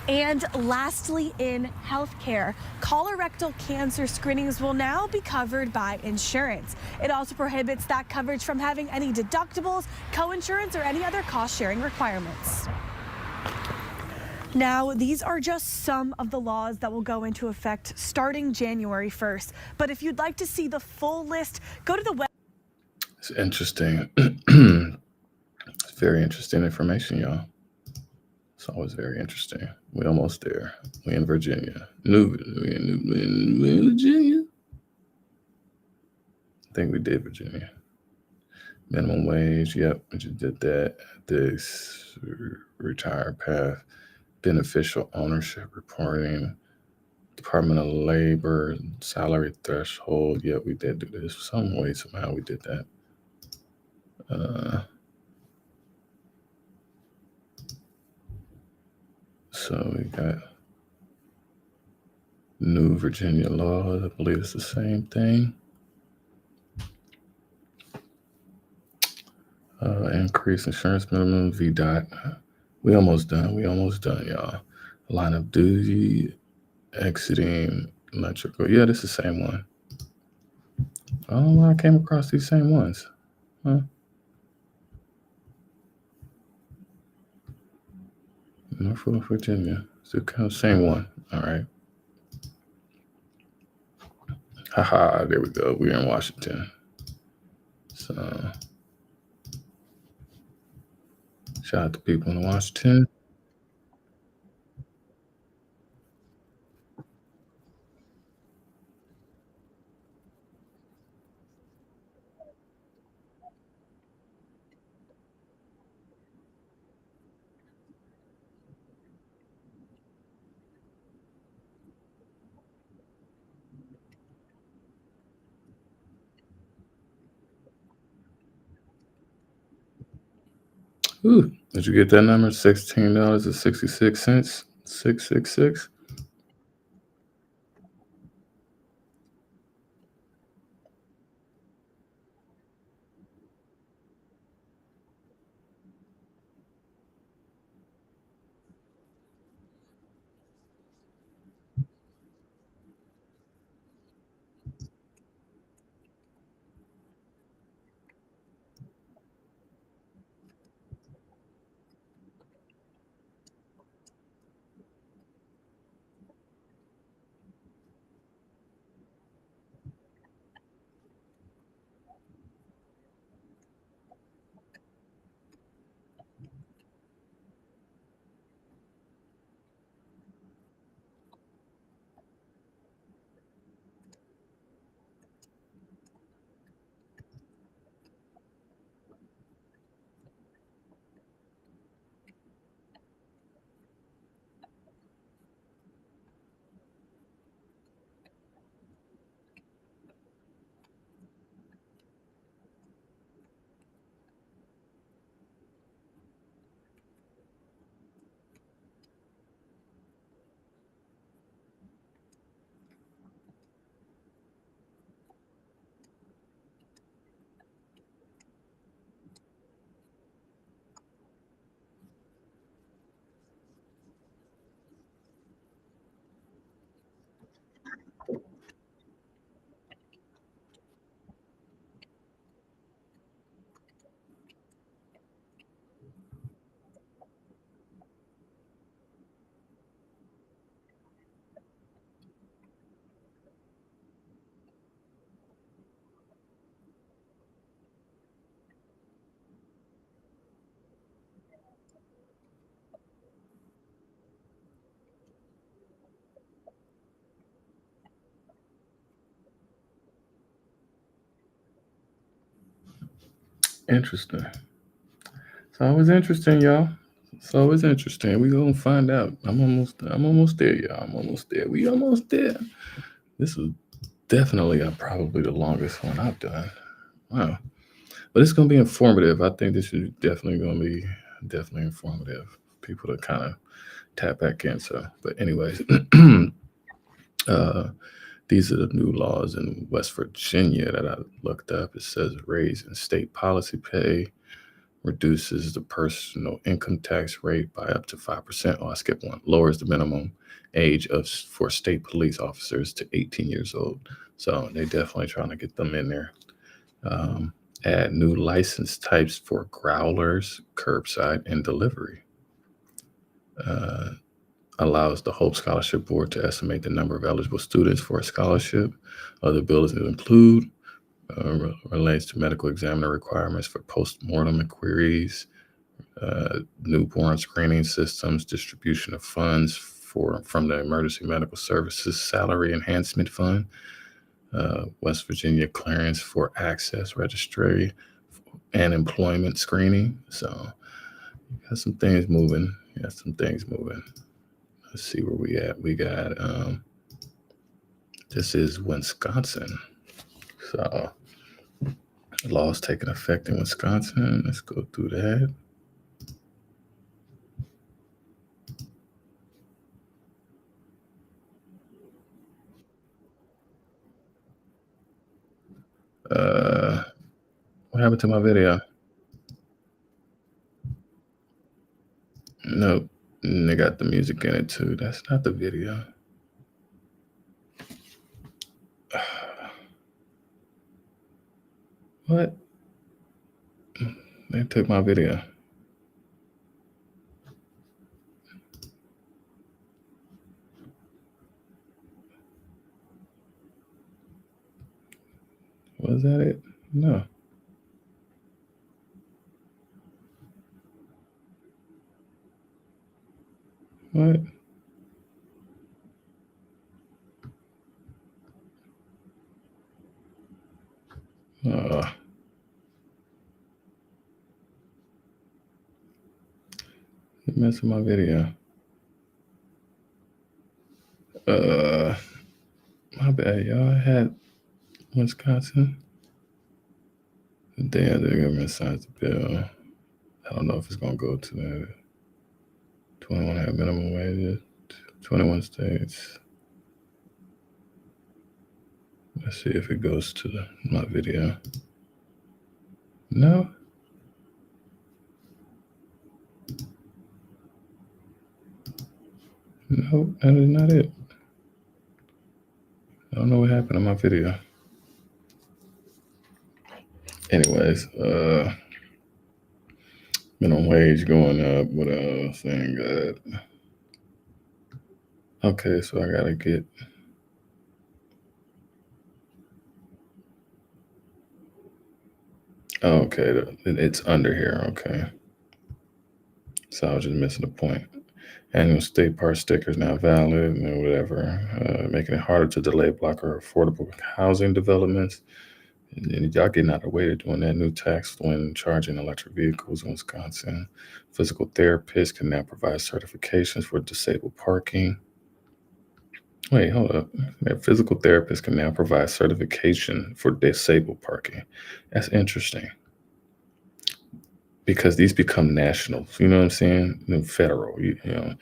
And lastly, in healthcare, colorectal cancer screenings will now be covered by insurance. It also prohibits that coverage from having any deductibles, coinsurance, or any other cost-sharing requirements. Now, these are just some of the laws that will go into effect starting January 1st. But if you'd like to see the full list, go to the web. It's interesting. It's very interesting information, y'all. It's always very interesting. We're almost there. We're in Virginia. We're in Virginia. I think we did Virginia. Minimum wage. Yep, we just did that. This retired path. Beneficial ownership reporting, Department of Labor, salary threshold. Yeah, we did do this. Some way, somehow we did that. So we got new Virginia law. I believe it's the same thing. Increase insurance minimum, VDOT. We almost done, y'all. Line of duty, exiting electrical. Yeah, this is the same one. Oh, I came across these same ones. Huh? Norfolk, Virginia. It's the same one. All right. Haha, there we go. We're in Washington. So shout out to people in Washington. Ooh, did you get that number? $16.66. 666. Interesting. It's always interesting, y'all. It's always interesting. We gonna find out. I'm almost there, y'all. I'm almost there. We almost there. This is definitely probably the longest one I've done. Wow. But it's gonna be informative. I think this is definitely gonna be informative. People to kind of tap back in. So, but anyways, these are the new laws in West Virginia that I looked up. It says raise in state policy pay, reduces the personal income tax rate by up to 5%. Oh, I skipped one. Lowers the minimum age for state police officers to 18 years old. So they definitely trying to get them in there. Add new license types for growlers, curbside, and delivery. Allows the Hope Scholarship Board to estimate the number of eligible students for a scholarship. Other bills include relates to medical examiner requirements for post-mortem inquiries, newborn screening systems, distribution of funds from the Emergency Medical Services Salary Enhancement Fund, West Virginia clearance for access registry and employment screening. So you got some things moving. Let's see where we at. We got, this is Wisconsin. So laws taking effect in Wisconsin. Let's go through that. What happened to my video? Nope. And they got the music in it too. That's not the video. What? They took my video. Was that it? No. What? You messed with my video. My bad, y'all. I had Wisconsin. The day of the government signs the bill I don't know if it's going to go to the 21 have minimum wages, 21 states. Let's see if it goes to my video. No. No, that is not it. I don't know what happened in my video. Anyways, minimum wage going up. What else? Ain't good. Okay, so I gotta get. Okay, it's under here. Okay. So I was just missing the point. Annual state park stickers now valid and whatever, making it harder to delay, block, or affordable housing developments. And y'all getting out of the way to doing that. New tax when charging electric vehicles in Wisconsin. Physical therapists can now provide certifications for disabled parking. Wait, hold up. Physical therapists can now provide certification for disabled parking. That's interesting. Because these become national, you know what I'm saying? And federal, you know,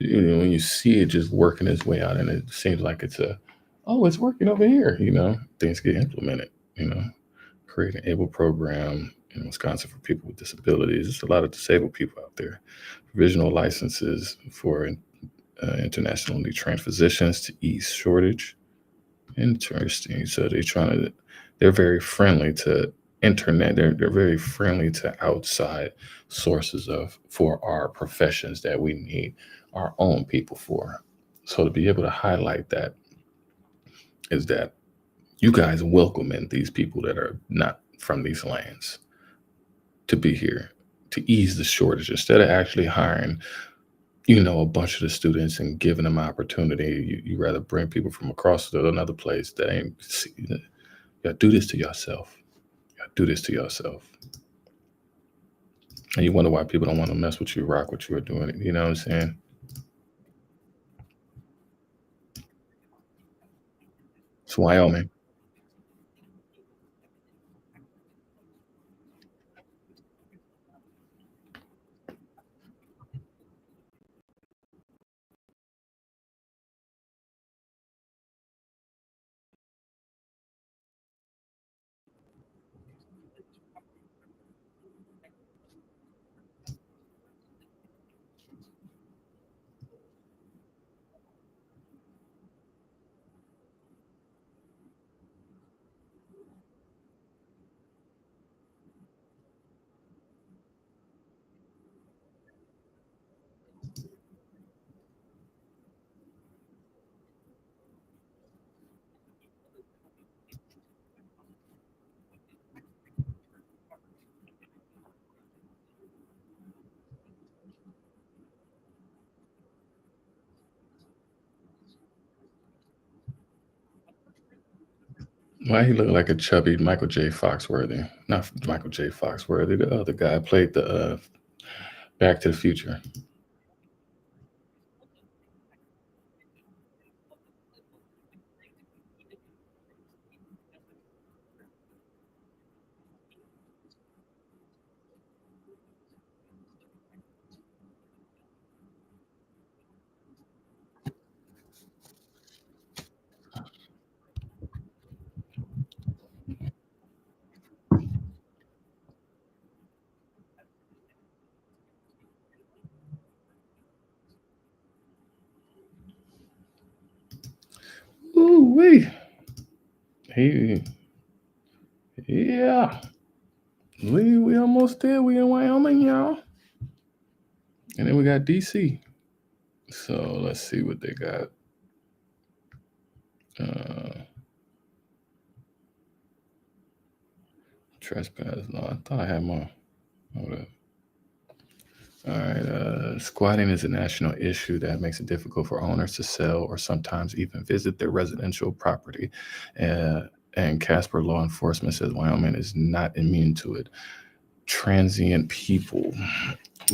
when you see it just working its way out, and it seems like it's it's working over here. You know, things get implemented. You know, create an ABLE program in Wisconsin for people with disabilities. There's a lot of disabled people out there. Provisional licenses for internationally trained physicians to ease shortage. Interesting. So they're very friendly to internet. They're very friendly to outside sources for our professions that we need our own people for. So to be able to highlight that is that you guys welcoming these people that are not from these lands to be here to ease the shortage instead of actually hiring, a bunch of the students and giving them opportunity. You rather bring people from across to another place that ain't. You gotta do this to yourself. Do this to yourself. And you wonder why people don't want to mess with you, rock with you, or doing it. You know what I'm saying? It's Wyoming. Why he look like a chubby Michael J. Foxworthy? Not Michael J. Foxworthy. The other guy played the Back to the Future. Ooh wee. Yeah. We almost there. We in Wyoming, y'all. And then we got DC. So let's see what they got. Trespass law. I thought I had more. Hold up. All right. Squatting is a national issue that makes it difficult for owners to sell or sometimes even visit their residential property. And Casper law enforcement says Wyoming is not immune to it. Transient people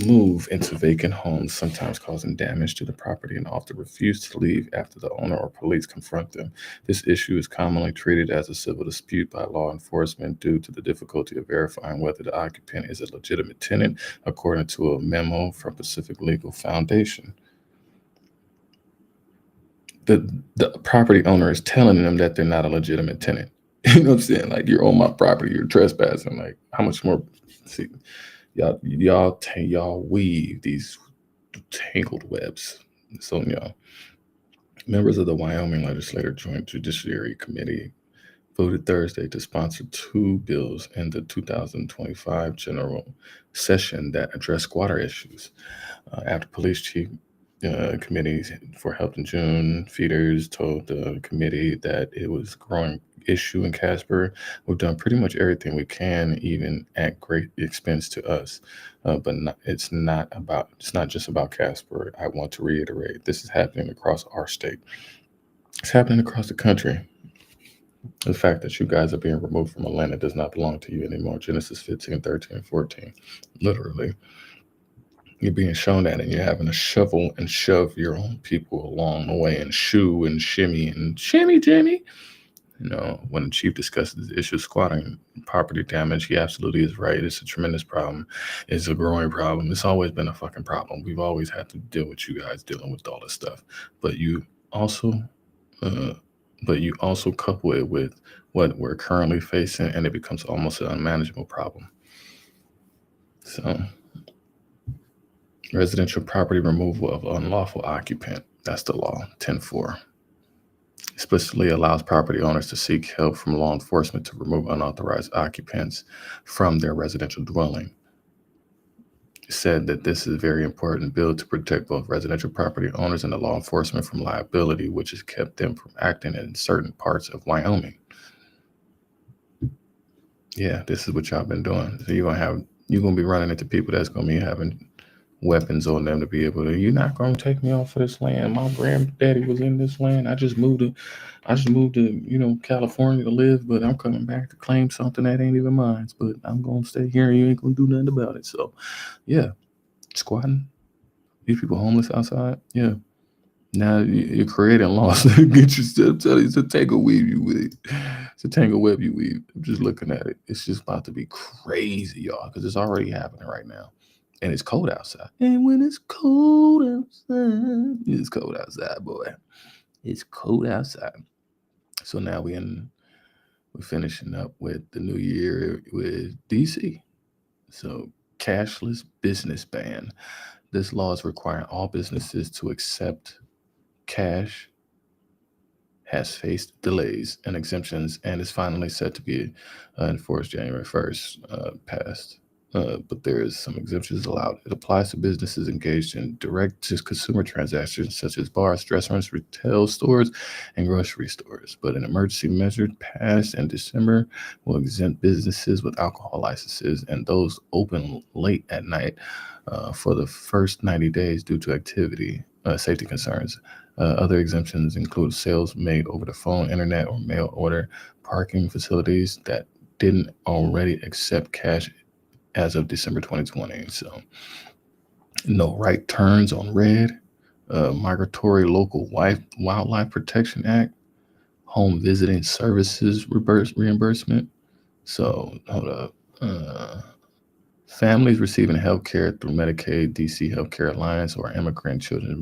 move into vacant homes, sometimes causing damage to the property, and often refuse to leave after the owner or police confront them. This issue is commonly treated as a civil dispute by law enforcement due to the difficulty of verifying whether the occupant is a legitimate tenant, according to a memo from Pacific Legal Foundation. The property owner is telling them that they're not a legitimate tenant. You know what I'm saying? Like, you're on my property, you're trespassing. Like, how much more? See, y'all weave these tangled webs. So, members of the Wyoming Legislative Joint Judiciary Committee voted Thursday to sponsor 2 bills in the 2025 general session that address squatter issues. After police chief committee for Health in June, Feeders told the committee that it was a growing issue in Casper. We've done pretty much everything we can, even at great expense to us. But it's not just about Casper. I want to reiterate, this is happening across our state. It's happening across the country. The fact that you guys are being removed from a land that does not belong to you anymore. Genesis 15, 13, 14. Literally. You're being shown that, and you're having to shovel and shove your own people along the way, and shoo and shimmy and shimmy Jimmy. When the chief discusses the issue of squatting property damage, he absolutely is right. It's a tremendous problem. It's a growing problem. It's always been a fucking problem. We've always had to deal with you guys dealing with all this stuff. But you also couple it with what we're currently facing, and it becomes almost an unmanageable problem. So, residential property removal of unlawful occupant. That's the law, 10-4. Explicitly allows property owners to seek help from law enforcement to remove unauthorized occupants from their residential dwelling. It said that this is a very important bill to protect both residential property owners and the law enforcement from liability, which has kept them from acting in certain parts of Wyoming. Yeah, this is what y'all been doing. So you're gonna be running into people that's gonna be having weapons on them to be able to, you're not going to take me off of this land. My granddaddy was in this land. I just moved to California to live, but I'm coming back to claim something that ain't even mine. But I'm going to stay here and you ain't going to do nothing about it. So, yeah, squatting. These people homeless outside. Yeah. Now you're creating laws that get you. I'm telling you, it's a tangle weave you weave. It's a tangle web you weave. I'm just looking at it. It's just about to be crazy, y'all, because it's already happening right now. And it's cold outside. And when it's cold outside, it's cold outside, boy. It's cold outside. So now we're finishing up with the new year with DC. So cashless business ban. This law is requiring all businesses to accept cash, has faced delays and exemptions, and is finally set to be enforced January 1st, passed. But there is some exemptions allowed. It applies to businesses engaged in direct-to-consumer transactions such as bars, restaurants, retail stores, and grocery stores. But an emergency measure passed in December will exempt businesses with alcohol licenses and those open late at night for the first 90 days due to safety concerns. Other exemptions include sales made over the phone, internet, or mail order, parking facilities that didn't already accept cash as of December 2020. So no right turns on red, Migratory Local Wildlife Protection Act, Home Visiting Services reimbursement. So hold up. Families receiving health care through Medicaid, DC Healthcare Alliance, or immigrant children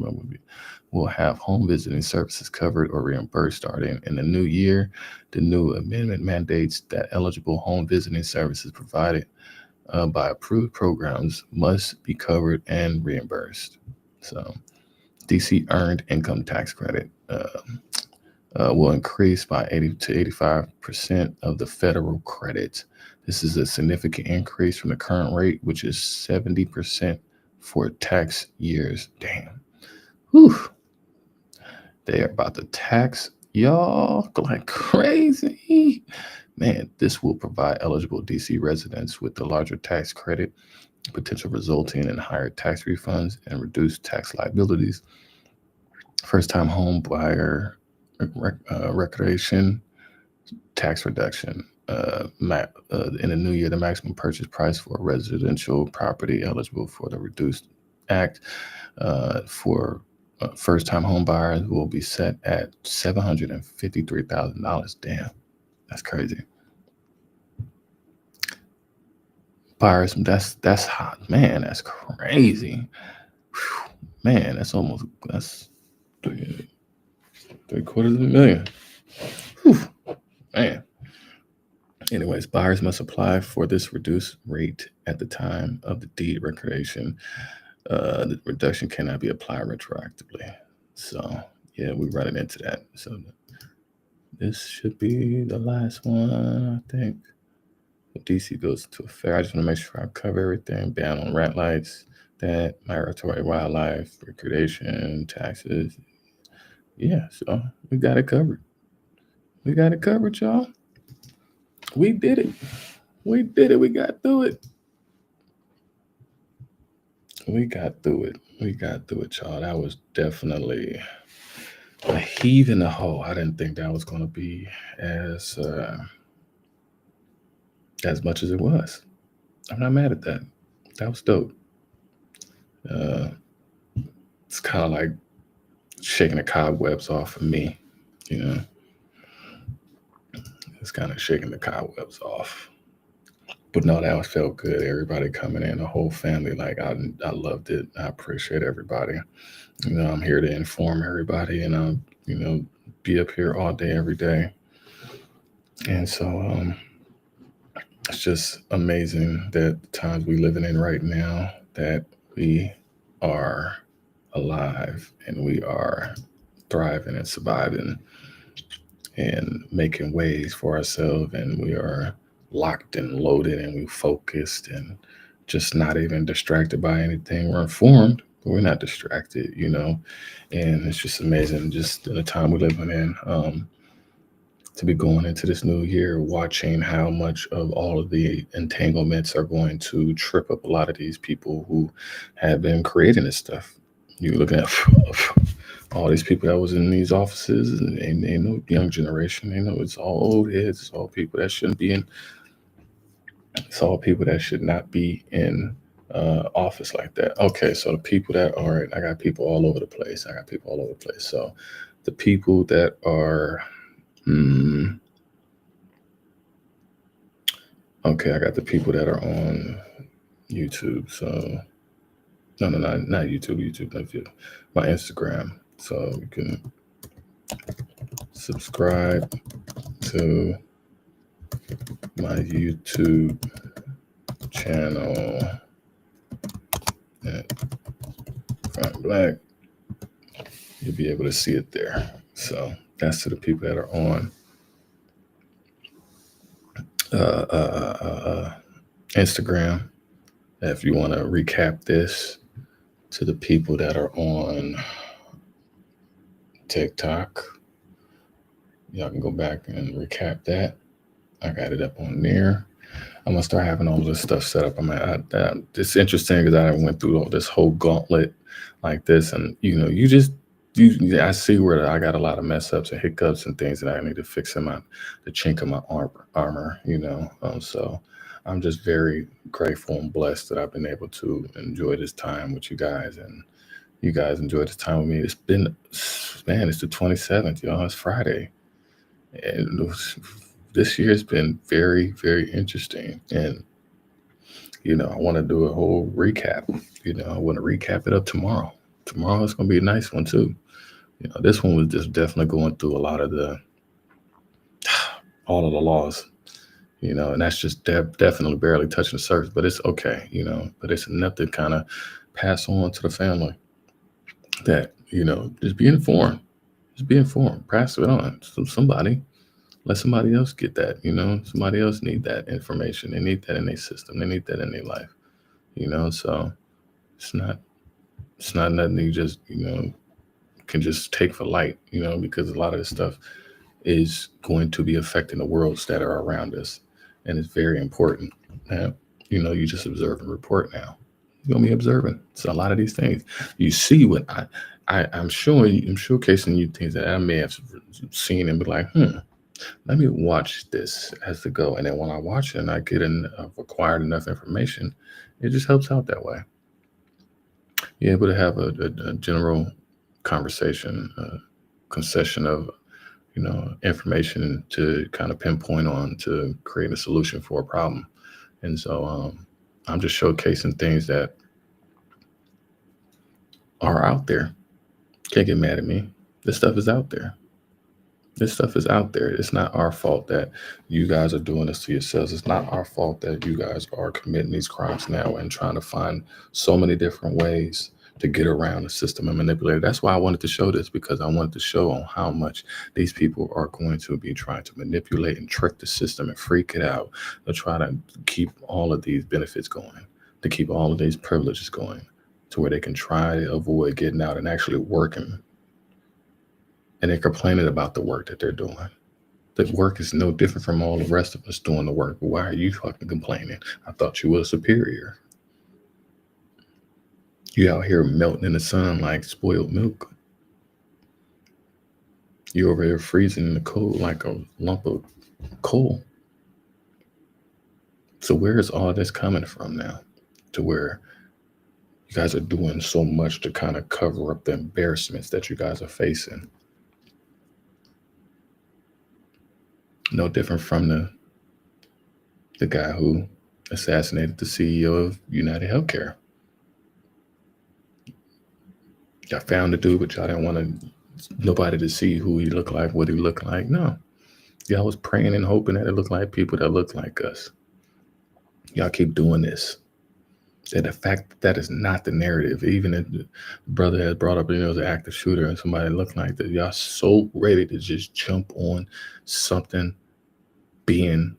will have home visiting services covered or reimbursed starting in the new year. The new amendment mandates that eligible home visiting services provided by approved programs must be covered and reimbursed. So DC earned income tax credit will increase by 80 to 85% of the federal credit. This is a significant increase from the current rate, which is 70% for tax years. Damn. Whew. They are about to tax y'all like crazy. Man, this will provide eligible DC residents with a larger tax credit, potential resulting in higher tax refunds and reduced tax liabilities. First-time home buyer recreation tax reduction. in the new year, the maximum purchase price for a residential property eligible for the Reduced Act for first-time home buyers will be set at $753,000. Damn, that's crazy. Buyers, that's hot, man. That's crazy. Whew, man, that's $750,000. Whew, man. Anyways, buyers must apply for this reduced rate at the time of the deed recordation. The reduction cannot be applied retroactively. So yeah, we're running into that. So this should be the last one, I think. DC goes to effect. I just want to make sure I cover everything. Ban on red lights, that migratory wildlife, recreation, taxes. Yeah, so we got it covered. We got it covered, y'all. We did it. We did it. We got through it. We got through it. We got through it, y'all. That was definitely a heave in the hole. I didn't think that was going to be as much as it was. I'm not mad at that. That was dope. It's kind of like shaking the cobwebs off of me, you know. It's kind of shaking the cobwebs off. But no, that felt good. Everybody coming in, the whole family, like I loved it. I appreciate everybody. You know, I'm here to inform everybody and you know, be up here all day, every day. And so it's just amazing that the times we living in right now, that we are alive and we are thriving and surviving and making ways for ourselves, and we are locked and loaded and we focused and just not even distracted by anything. We're informed, but we're not distracted, you know. And it's just amazing, just in the time we're living in, to be going into this new year, watching how much of all of the entanglements are going to trip up a lot of these people who have been creating this stuff. You're looking at all these people that was in these offices, and they know young generation, they know it's all old heads, it's all people that shouldn't be in, it's all people that should not be in office like that. Okay, so the people that are, I got people all over the place. So the people that are, okay, I got the people that are on YouTube. So no, not YouTube, not YouTube, my Instagram. So you can subscribe to my YouTube channel at Front Black. You'll be able to see it there. So that's to the people that are on Instagram. If you want to recap this, to the people that are on TikTok, y'all can go back and recap that. I got it up on there. I'm gonna start having all this stuff set up. It's interesting because I went through all this whole gauntlet like this, and you know, I see where I got a lot of mess ups and hiccups and things that I need to fix in the chink of my armor, you know. So I'm just very grateful and blessed that I've been able to enjoy this time with you guys, and you guys enjoy this time with me. It's been, man, it's the 27th, y'all. It's Friday. And this year's been very, very interesting. And, you know, I want to do a whole recap. You know, I want to recap it up tomorrow. Tomorrow is going to be a nice one, too. You know, this one was just definitely going through all of the laws. You know, and that's just definitely barely touching the surface, but it's okay, you know, but it's enough to kind of pass on to the family that, you know, just be informed, pass it on. So let somebody else get that, you know, somebody else need that information. They need that in their system. They need that in their life, you know, so it's not nothing you just, you know, can just take for light, you know, because a lot of this stuff is going to be affecting the worlds that are around us. And it's very important that, you know, you just observe and report now. You're going to be observing. So a lot of these things, you see what I'm showcasing you things that I may have seen and be like, let me watch this as it go. And then when I watch it and I get acquired enough information, it just helps out that way. You're able to have a general conversation, concession of, information to kind of pinpoint on to create a solution for a problem. And so I'm just showcasing things that are out there. Can't get mad at me. This stuff is out there. This stuff is out there. It's not our fault that you guys are doing this to yourselves. It's not our fault that you guys are committing these crimes now and trying to find so many different ways to get around the system and manipulate it. That's why I wanted to show this, because I wanted to show on how much these people are going to be trying to manipulate and trick the system and freak it out to try to keep all of these benefits going, to keep all of these privileges going, to where they can try to avoid getting out and actually working. And they're complaining about the work that they're doing. The work is no different from all the rest of us doing the work. But why are you fucking complaining? I thought you were superior. You out here melting in the sun like spoiled milk. You over here freezing in the cold like a lump of coal. So where is all this coming from now? To where you guys are doing so much to kind of cover up the embarrassments that you guys are facing. No different from the guy who assassinated the CEO of United Healthcare. Y'all found the dude, but y'all didn't want nobody to see who he looked like, what he looked like. No. Y'all was praying and hoping that it looked like people that look like us. Y'all keep doing this. And the fact that is not the narrative, even if the brother has brought up, the active shooter and somebody looked like that, y'all so ready to just jump on something being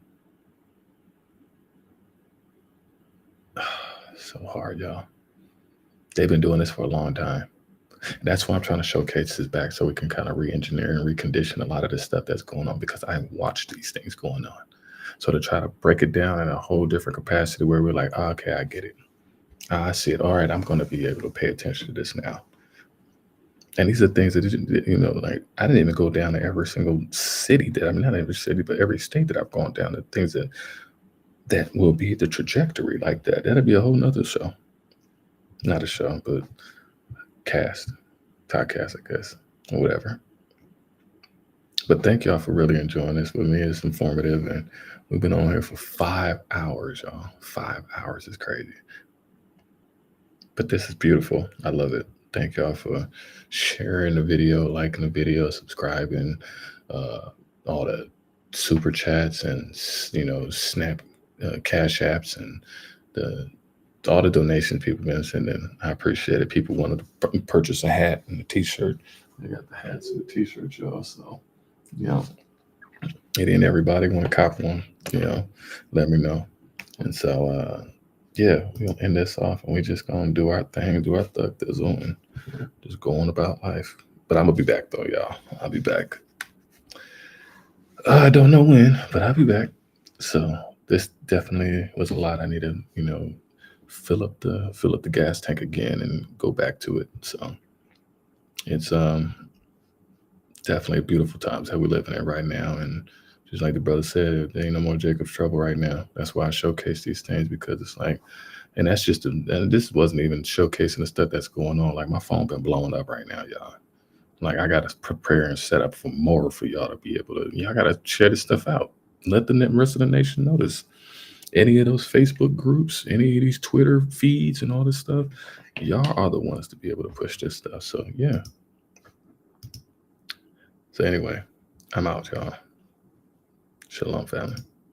so hard, y'all. They've been doing this for a long time. And that's why I'm trying to showcase this back, so we can kind of re-engineer and recondition a lot of this stuff that's going on, because I watched these things going on. So to try to break it down in a whole different capacity where we're like, oh, okay, I get it. I see it. All right, I'm going to be able to pay attention to this now. And these are things that, like, I didn't even go down to every single city not every city, but every state that I've gone down to, things that will be the trajectory like that. That'll be a whole nother show. Not a show, but podcast, I guess, or whatever. But thank y'all for really enjoying this with me. It's informative, and we've been on here for 5 hours, y'all. 5 hours is crazy. But this is beautiful. I love it. Thank y'all for sharing the video, liking the video, subscribing, all the super chats and, Snap, Cash Apps, and all the donations people been sending. I appreciate it. People wanted to purchase a hat and a t-shirt. They got the hats and the t-shirts, y'all. So, it ain't everybody want to cop one, let me know. And so, we'll end this off, and we just gonna do our thing, do our thug thizzle, and just go on about life. But I'm gonna be back though, y'all. I'll be back. I don't know when, but I'll be back. So this definitely was a lot. I need to, fill up the gas tank again and go back to it. So it's definitely beautiful times that we're living in right now. And just like the brother said, there ain't no more Jacob's trouble right now. That's why I showcase these things, because it's like, and that's just, and this wasn't even showcasing the stuff that's going on. Like, my phone been blowing up right now, y'all. Like, I got to prepare and set up for more for y'all to be able to, y'all got to share this stuff out. Let the rest of the nation notice. Any of those Facebook groups, any of these Twitter feeds and all this stuff, y'all are the ones to be able to push this stuff. So, yeah. So anyway, I'm out, y'all. Shalom, family.